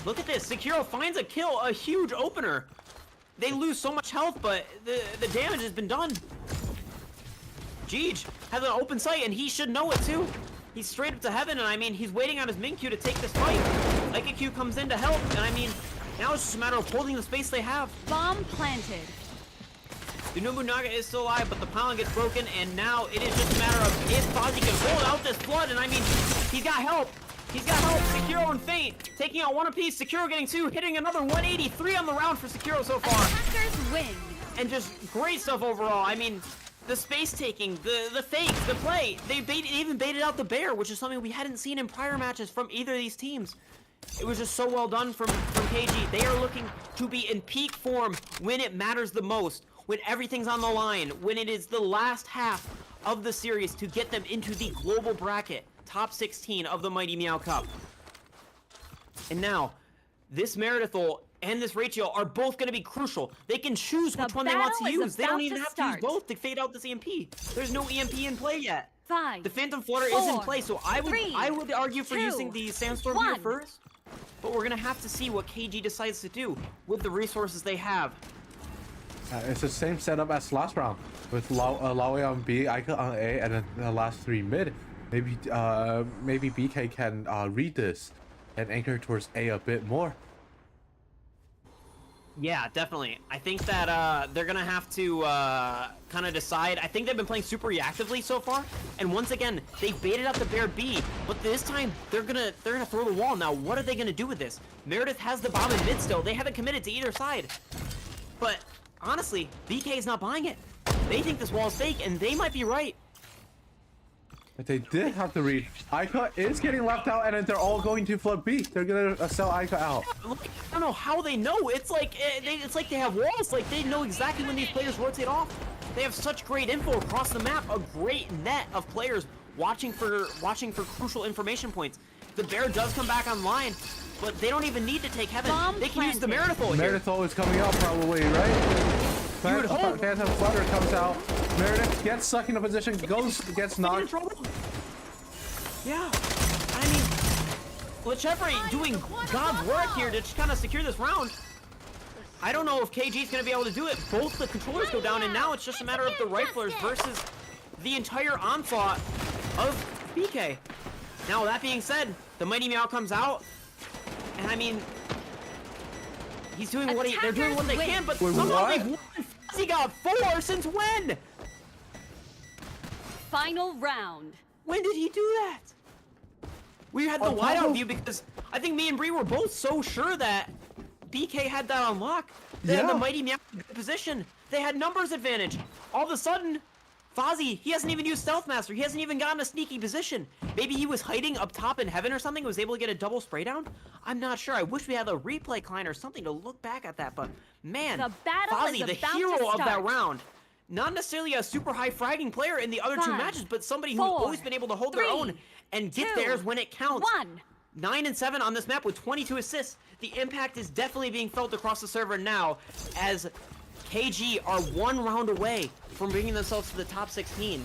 Speaker 3: Look at this. Sekiro finds a kill, a huge opener. They lose so much health, but the damage has been done. Jeej has an open sight, and he should know it too. He's straight up to heaven, and I mean, he's waiting on his min Q to take this fight. Like Q comes in to help, and I mean, now it's just a matter of holding the space they have.
Speaker 4: Bomb planted.
Speaker 3: The Nobunaga is still alive, but the pylon gets broken, and now it is just a matter of if Fozzie can hold out this flood, and I mean, he's got help. He's got help. Sekiro and Feint taking out 1 apiece. Sekiro getting 2, hitting another 183 on the round for Sekiro so far.
Speaker 4: Attackers win.
Speaker 3: And just great stuff overall. I mean, the space taking, the fakes, the play. They even baited out the bear, which is something we hadn't seen in prior matches from either of these teams. It was just so well done from KG. They are looking to be in peak form when it matters the most, when everything's on the line, when it is the last half of the series to get them into the global bracket, top 16 of the Mighty Meow Cup. And now, this Meredith ult and this Rachel are both going to be crucial. They can choose which one they want to use. They don't even have to use both to fade out this EMP. There's no EMP in play yet.
Speaker 4: 5,
Speaker 3: the Phantom Flutter is in play, so I would argue for using the Sandstorm here first. But we're going to have to see what KG decides to do with the resources they have.
Speaker 6: It's the same setup as last round, with Laoe on B, Ica on A, and then the last 3 mid. Maybe BK can read this and anchor towards A a bit more.
Speaker 3: Yeah, definitely. I think that they're gonna have to kind of decide. I think they've been playing super reactively so far, and once again they baited out the bear B, but this time they're gonna throw the wall. Now, what are they gonna do with this? Meredith has the bomb in mid still. They haven't committed to either side, but honestly, BK is not buying it. They think this wall is fake, and they might be right.
Speaker 6: But they did have to read. Ica is getting left out, and then they're all going to flood B. They're gonna sell Ica out.
Speaker 3: I don't know how they know. It's like they have walls. Like they know exactly when these players rotate off. They have such great info across the map. A great net of players watching for crucial information points. The bear does come back online, but they don't even need to take heaven. They can use the Meredith ult here.
Speaker 6: Meredith ult is coming out probably, right?
Speaker 3: You would hope.
Speaker 6: Phantom Flutter comes out. Meredith gets stuck in a position, gets knocked.
Speaker 3: Yeah, I mean, Lechevre doing God's work here to just kind of secure this round. I don't know if KG's gonna be able to do it. Both the controllers go down, and now it's just a matter of the riflers versus the entire onslaught of BK. Now, that being said, the Mighty Meow comes out, and I mean, he's doing they're doing what they can, but somehow they've won. He got 4 since when?
Speaker 4: Final round.
Speaker 3: When did he do that? We had the wideout view because I think me and Bree were both so sure that BK had that on lock. They had the Mighty Meow in good position. They had numbers advantage. All of a sudden, Fozzie, he hasn't even used Stealth Master. He hasn't even gotten a sneaky position. Maybe he was hiding up top in heaven or something, was able to get a double spray down? I'm not sure. I wish we had a replay client or something to look back at that, but man, Fozzie, the hero of that round. Not necessarily a super high fragging player in the other 2 matches, but somebody who's always been able to hold their own and get theirs when it counts. 9 and 7 on this map with 22 assists. The impact is definitely being felt across the server now as KG are 1 round away from bringing themselves to the top 16.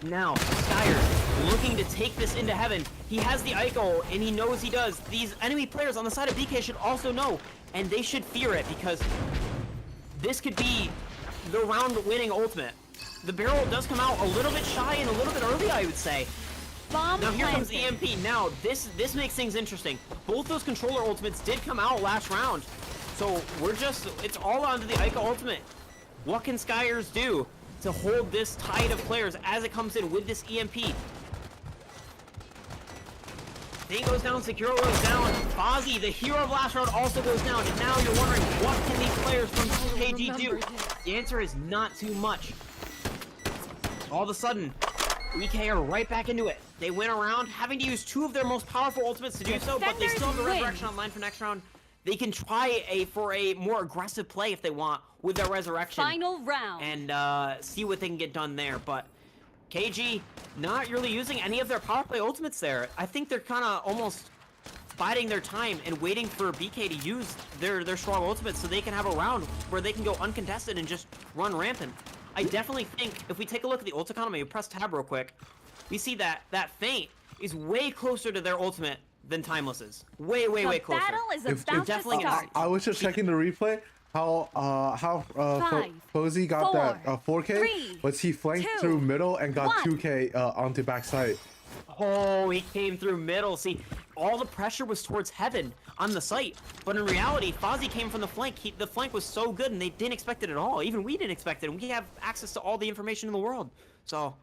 Speaker 3: Now, Skyer looking to take this into heaven. He has the Ico, and he knows he does. These enemy players on the side of BK should also know, and they should fear it, because this could be the round-winning ultimate. The barrel does come out a little bit shy and a little bit early, I would say. Now here comes EMP. Now, this makes things interesting. Both those controller ultimates did come out last round. So it's all onto the Ica ultimate. What can Skyers do to hold this tide of players as it comes in with this EMP? Thing goes down, Sekiro goes down, Fozzie, the hero of last round, also goes down, and now you're wondering, what can these players from KG do? The answer is not too much. All of a sudden, EK are right back into it. They win a round, having to use 2 of their most powerful ultimates to do so, but they still have the Resurrection online for next round. They can try for a more aggressive play if they want with their Resurrection.
Speaker 4: Final round.
Speaker 3: And see what they can get done there, but KG not really using any of their power play ultimates there. I think they're kind of almost biding their time and waiting for BK to use their strong ultimates so they can have a round where they can go uncontested and just run rampant. I definitely think if we take a look at the ult economy, press tab real quick, we see that feint is way closer to their ultimate than Timeless is. Way closer.
Speaker 4: Battle is about to start.
Speaker 6: I was just checking the replay. How Fozzie got that 4K, but he flanked through middle and got 2K onto backside.
Speaker 3: Oh, he came through middle. See, all the pressure was towards heaven on the site, but in reality, Fozzie came from the flank. The flank was so good, and they didn't expect it at all. Even we didn't expect it, and we have access to all the information in the world. So,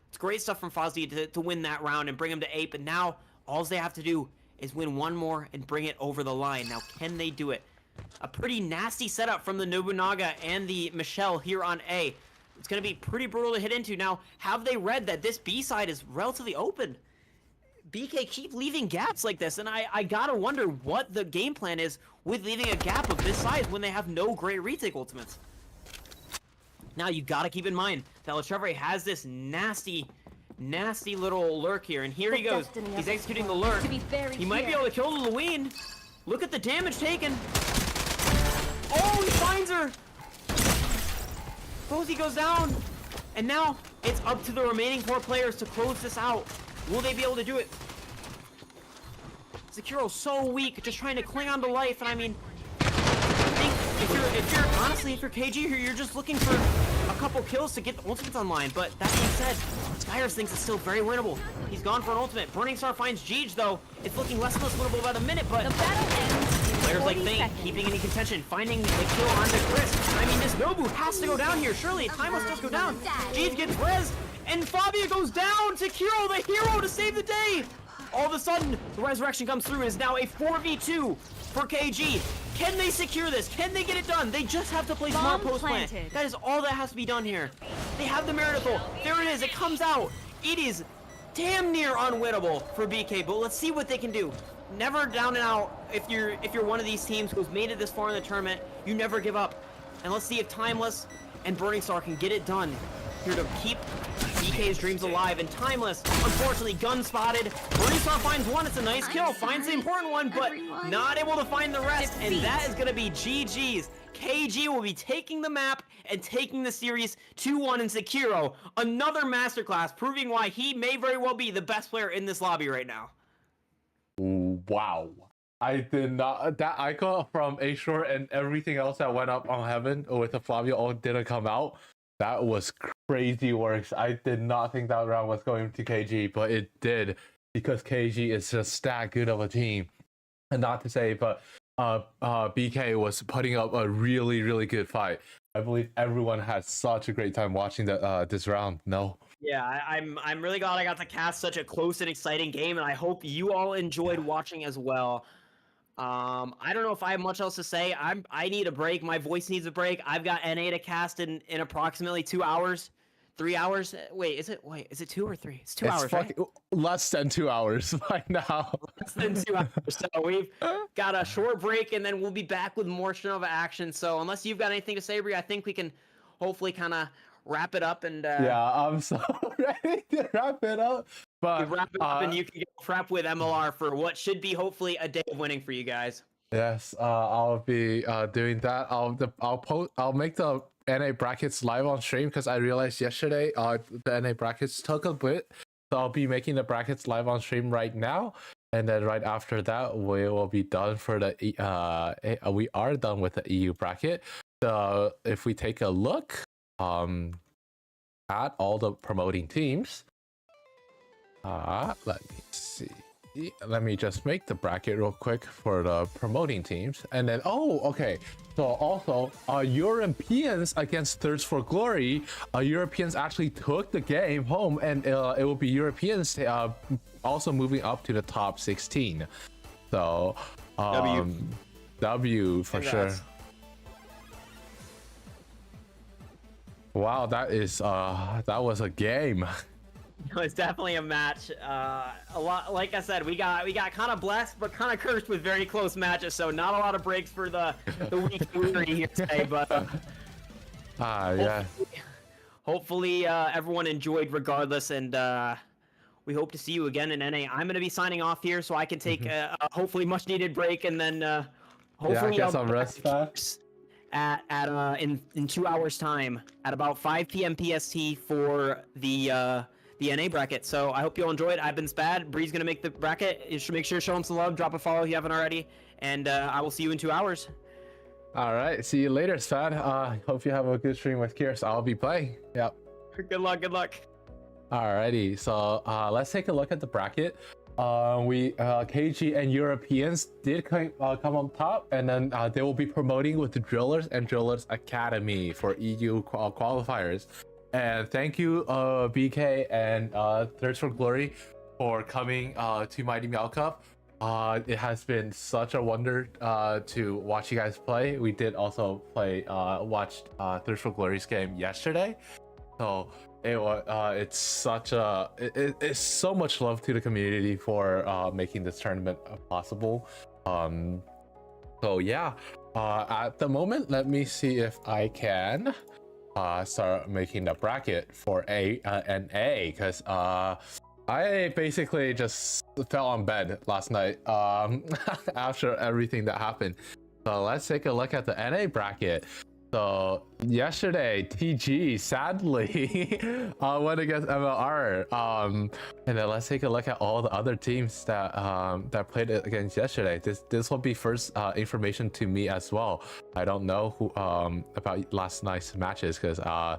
Speaker 3: it's great stuff from Fozzie to win that round and bring him to 8, but now, all they have to do is win 1 more and bring it over the line. Now, can they do it? A pretty nasty setup from the Nobunaga and the Michelle here on A. It's going to be pretty brutal to hit into. Now, have they read that this B side is relatively open? BK keep leaving gaps like this, and I gotta wonder what the game plan is with leaving a gap of this size when they have no great retake ultimates. Now, you gotta keep in mind that Latrevre has this nasty little lurk here, and here he goes. He's executing the lurk. He might be able to kill the Luween. Look at the damage taken. Oh, he finds her. Fozzie goes down, and now it's up to the remaining 4 players to close this out. Will they be able to do it? Sekiro's so weak, just trying to cling on to life, and I mean, I think if you're KG here, you're just looking for a couple kills to get the ultimates online. But that being said, Skyers thinks it's still very winnable. He's gone for an ultimate. Burning Star finds Jeej, though. It's looking less and less winnable by the minute, but
Speaker 4: the battle ends.
Speaker 3: Players like feint, keeping any contention, finding the kill onto Chris. I mean, this Nobu has to go down here. Surely, Timeless does go down. Jeej gets rezzed, and Fabia goes down to Kiro, the hero, to save the day. All of a sudden, the resurrection comes through. It is now a 4v2 for KG. Can they secure this? Can they get it done? They just have to play smart post plant. That is all that has to be done here. They have the Miracle. There it is. It comes out. It is damn near unwinnable for BK, but let's see what they can do. Never down and out. If you're one of these teams who's made it this far in the tournament, you never give up. And let's see if Timeless and Burning Star can get it done here to keep BK's dreams alive. And Timeless, unfortunately, gun spotted. Burning Star finds one. It's a nice kill. Finds the important one, but not able to find the rest. And that is going to be GG's. KG will be taking the map and taking the series 2-1 in Sekiro. Another masterclass, proving why he may very well be the best player in this lobby right now.
Speaker 2: Wow.
Speaker 6: I did not. That icon from A Short and everything else that went up on Heaven with the Flavio all didn't come out. That was crazy works. I did not think that round was going to KG, but it did because KG is just that good of a team. And not to say, but BK was putting up a really, really good fight. I believe everyone had such a great time watching this round. No.
Speaker 3: Yeah, I'm really glad I got to cast such a close and exciting game, and I hope you all enjoyed watching as well. I don't know if I have much else to say. I need a break. My voice needs a break. I've got NA to cast in approximately 2 hours. 3 hours? Wait, is it 2 or 3? It's 2 hours, right?
Speaker 6: Less than 2 hours by now.
Speaker 3: Less than 2 hours. So we've got a short break, and then we'll be back with more Strinova action. So unless you've got anything to say, Bree, I think we can hopefully kind of wrap it up. And
Speaker 6: yeah, I'm so ready to wrap it up. But
Speaker 3: wrap it up, and you can get prep with MLR for what should be hopefully a day of winning for you guys.
Speaker 6: Yes, I'll be doing that. I'll make the NA brackets live on stream because I realized yesterday the NA brackets took a bit. So I'll be making the brackets live on stream right now, and then right after that we will be done for the we are done with the EU bracket. So if we take a look at all the promoting teams, let me see. Let me just make the bracket real quick for the promoting teams, and then okay. So also, Europeans against Thirst for Glory. Europeans actually took the game home, and it will be Europeans also moving up to the top 16. So W for sure. Wow, that was a game.
Speaker 3: It's definitely a match. A lot, like I said, we got kind of blessed, but kind of cursed with very close matches. So not a lot of breaks for the weak weary here today. But
Speaker 6: yeah.
Speaker 3: Hopefully everyone enjoyed regardless, and we hope to see you again in NA. I'm gonna be signing off here, so I can take a hopefully much needed break, and then hopefully
Speaker 6: get some rest
Speaker 3: in 2 hours time at about 5 p.m. PST for the NA bracket. So I hope you all enjoy it. I've been Spad. Bree's gonna make the bracket. You should make sure to show him some love, drop a follow if you haven't already, and I will see you in 2 hours.
Speaker 6: All right, see you later, Spad. Hope you have a good stream with Kiers. I'll be playing. Yep.
Speaker 3: Good luck.
Speaker 6: Alrighty, so let's take a look at the bracket. KG and Europeans did come on top, and then they will be promoting with the Drillers and Drillers Academy for EU qualifiers. And thank you, BK and Thirst for Glory, for coming to Mighty Meow Cup. It has been such a wonder to watch you guys play. We did also watched Thirst for Glory's game yesterday, so it's so much love to the community for making this tournament possible. So yeah, at the moment, let me see if I can start making the bracket for an A, because I basically just fell on bed last night after everything that happened. So let's take a look at the NA bracket. So yesterday, TG sadly went against MLR. And then let's take a look at all the other teams that played against yesterday. This will be first information to me as well. I don't know who about last night's matches because a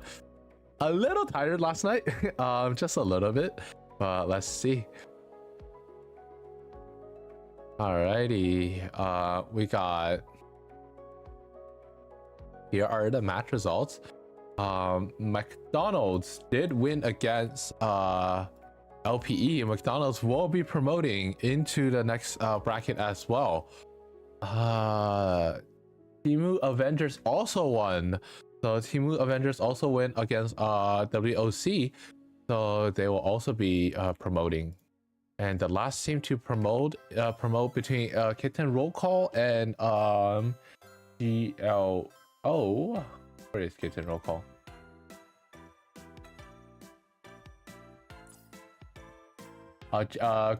Speaker 6: little tired last night, just a little bit. But let's see. Alrighty, we got. Here are the match results. McDonald's did win against LPE. McDonald's will be promoting into the next bracket as well. Teemu Avengers also won. So Teemu Avengers also win against WOC. So they will also be promoting. And the last team to promote between Kitten Roll Call and GLO. Where is Kitten Roll Call?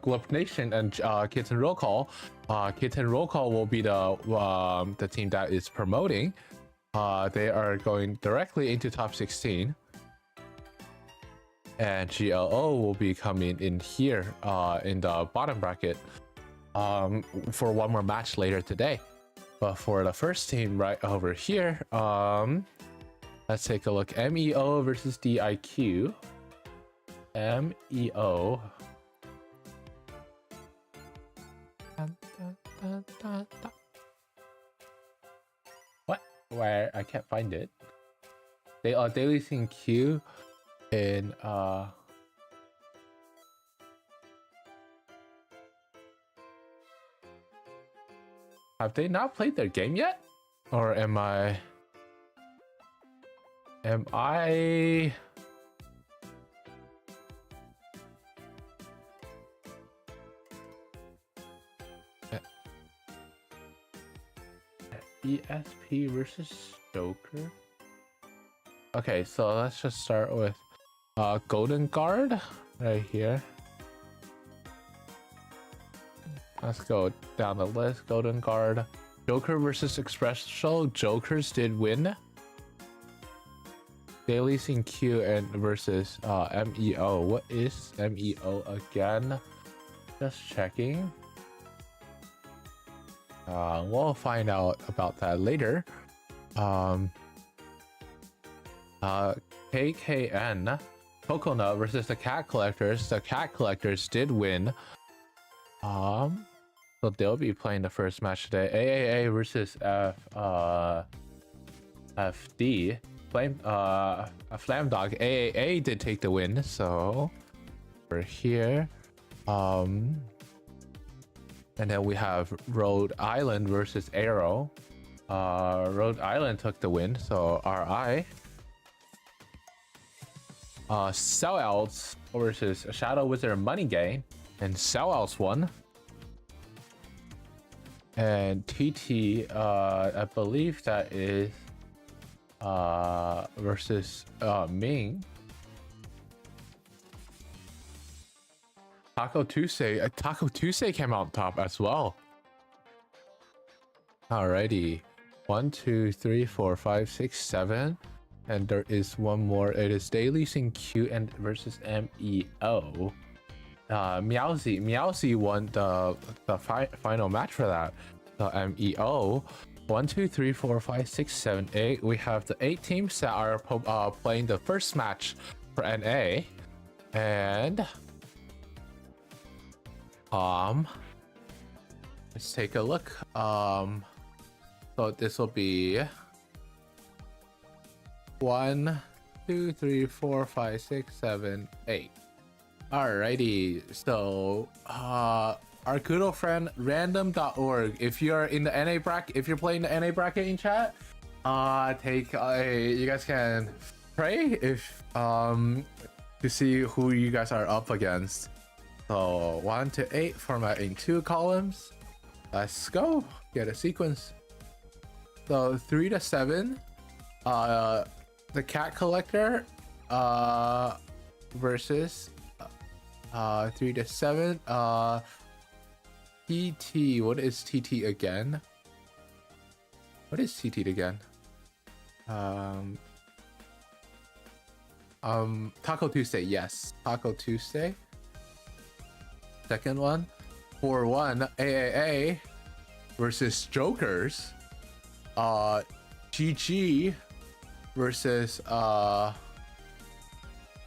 Speaker 6: Globe Nation and Kitten Roll Call. Kitten Roll Call will be the team that is promoting. They are going directly into top 16. And GLO will be coming in here in the bottom bracket.
Speaker 2: for one more match later today. But for the first team right over here, let's take a look. MEO versus DIQ. MEO. What? Where? I can't find it. They are daily seeing Q in have they not played their game yet? Or am I ESP versus Joker? Okay, so let's just start with Golden Guard right here. Let's go down the list. Golden Guard. Joker versus Expresso. Jokers did win. Daily Scene Q and versus MEO. What is MEO again? Just checking. We'll find out about that later. KKN. Coconut versus the Cat Collectors. The Cat Collectors did win. So they'll be playing the first match today. AAA versus FD. Flam Dog. AAA did take the win, so we're here. And then we have Rhode Island versus Arrow. Rhode Island took the win, so RI. Sellouts versus Shadow Wizard Money Game, and Sellouts won. And TT, I believe that is versus Ming. Taco Tuesday came out top as well. Alrighty, 1, 2, 3, 4, 5, 6, 7, and there is one more. It is Daily Sing Q and versus MEO. Meowzy won the final match for that. The MEO. 1, 2, 3, 4, 5, 6, 7, 8. We have the 8 teams that are playing the first match for NA, and let's take a look. So this will be 1, 2, 3, 4, 5, 6, 7, 8. Alrighty, so our good old friend random.org. If you're in the NA bracket, if you're playing the NA bracket in chat, you guys can pray if to see who you guys are up against. So 1 to 8 format in 2 columns. Let's go get a sequence. So 3 to 7, the Cat Collector versus 3 to 7, TT. What is TT again? What is TT again? Taco Tuesday. Yes, Taco Tuesday. Second one, 4-1 AAA versus Jokers. GG versus Sellout.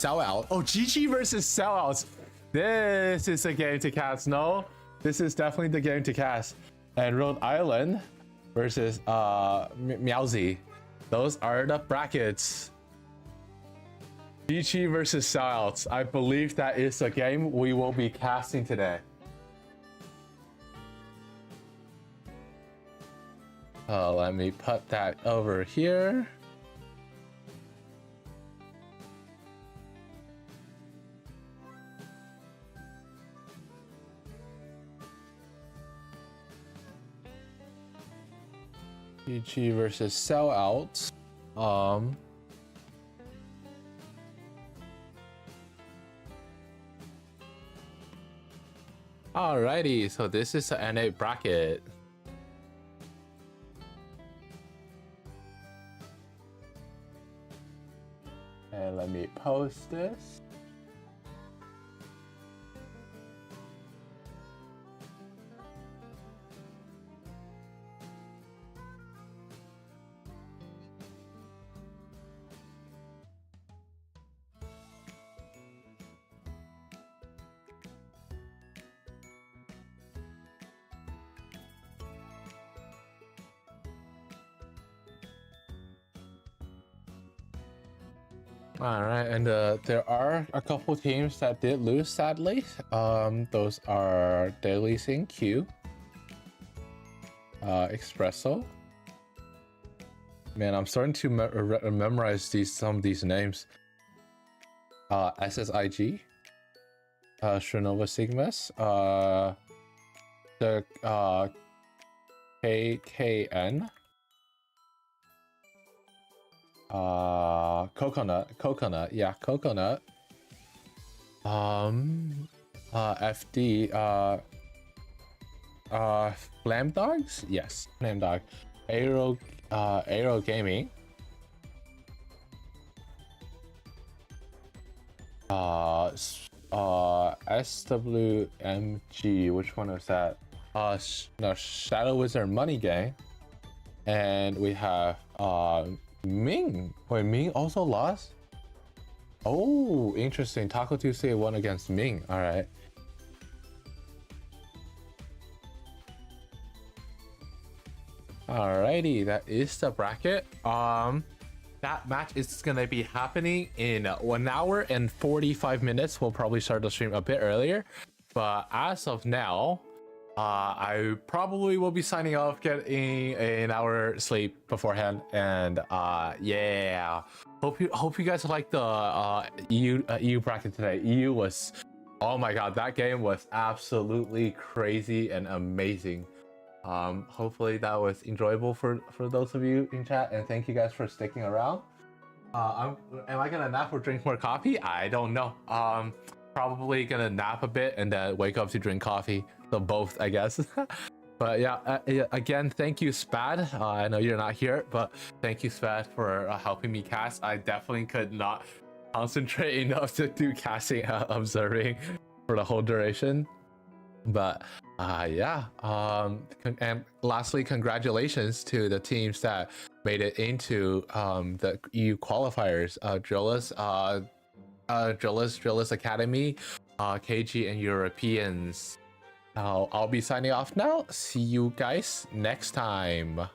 Speaker 2: Oh, GG versus Sellouts. This is a game to cast. No, this is definitely the game to cast. And Rhode Island versus Meowzy. Those are the brackets. GG versus Sellouts. I believe that is the game we will be casting today. Let me put that over here. GG versus Sellouts. Alrighty, so this is the NA bracket. And let me post this. All right, and there are a couple teams that did lose, sadly. Those are Daily Sing Q, Espresso. Man, I'm starting to memorize some of these names. SSIG, Strinova Sigmas, the KKN, coconut, yeah, coconut. FD, Flam Dogs, yes, Flam Dog, Aero Gaming, SWMG, which one was that? No, Shadow Wizard Money Gang, and we have Ming. Wait, Ming also lost? Oh, interesting. Taco Tuesday won against Ming. All right. Alrighty, that is the bracket. That match is gonna be happening in 1 hour and 45 minutes. We'll probably start the stream a bit earlier, but as of now, I probably will be signing off, getting an hour sleep beforehand, and yeah. Hope you guys like the EU bracket today. EU was, oh my god, that game was absolutely crazy and amazing. Hopefully that was enjoyable for those of you in chat, and thank you guys for sticking around. Am I gonna nap or drink more coffee? I don't know. Probably gonna nap a bit and then wake up to drink coffee. So both, I guess. But yeah, again, thank you, Spad. I know you're not here, but thank you, Spad, for helping me cast. I definitely could not concentrate enough to do casting observing for the whole duration. But yeah, and lastly, congratulations to the teams that made it into the EU qualifiers. Drillis Academy, KG, and Europeans. I'll be signing off now. See you guys next time.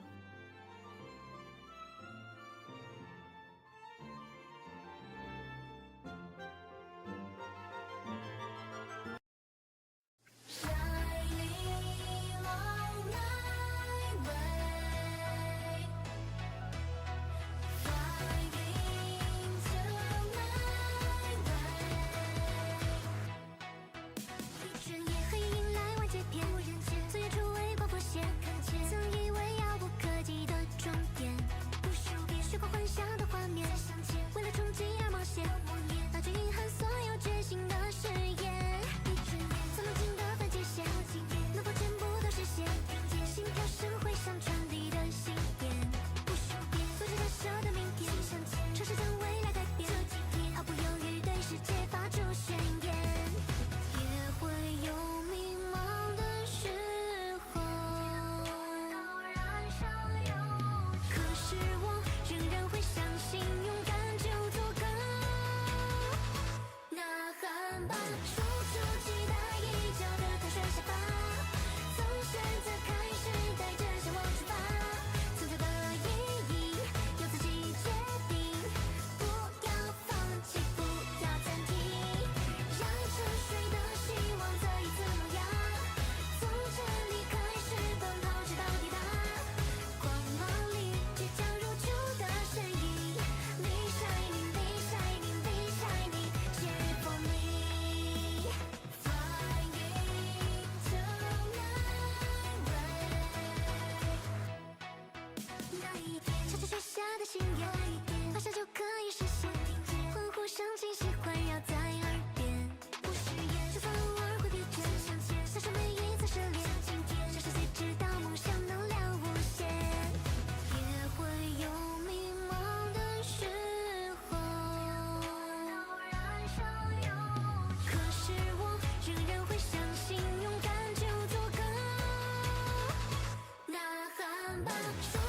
Speaker 1: 手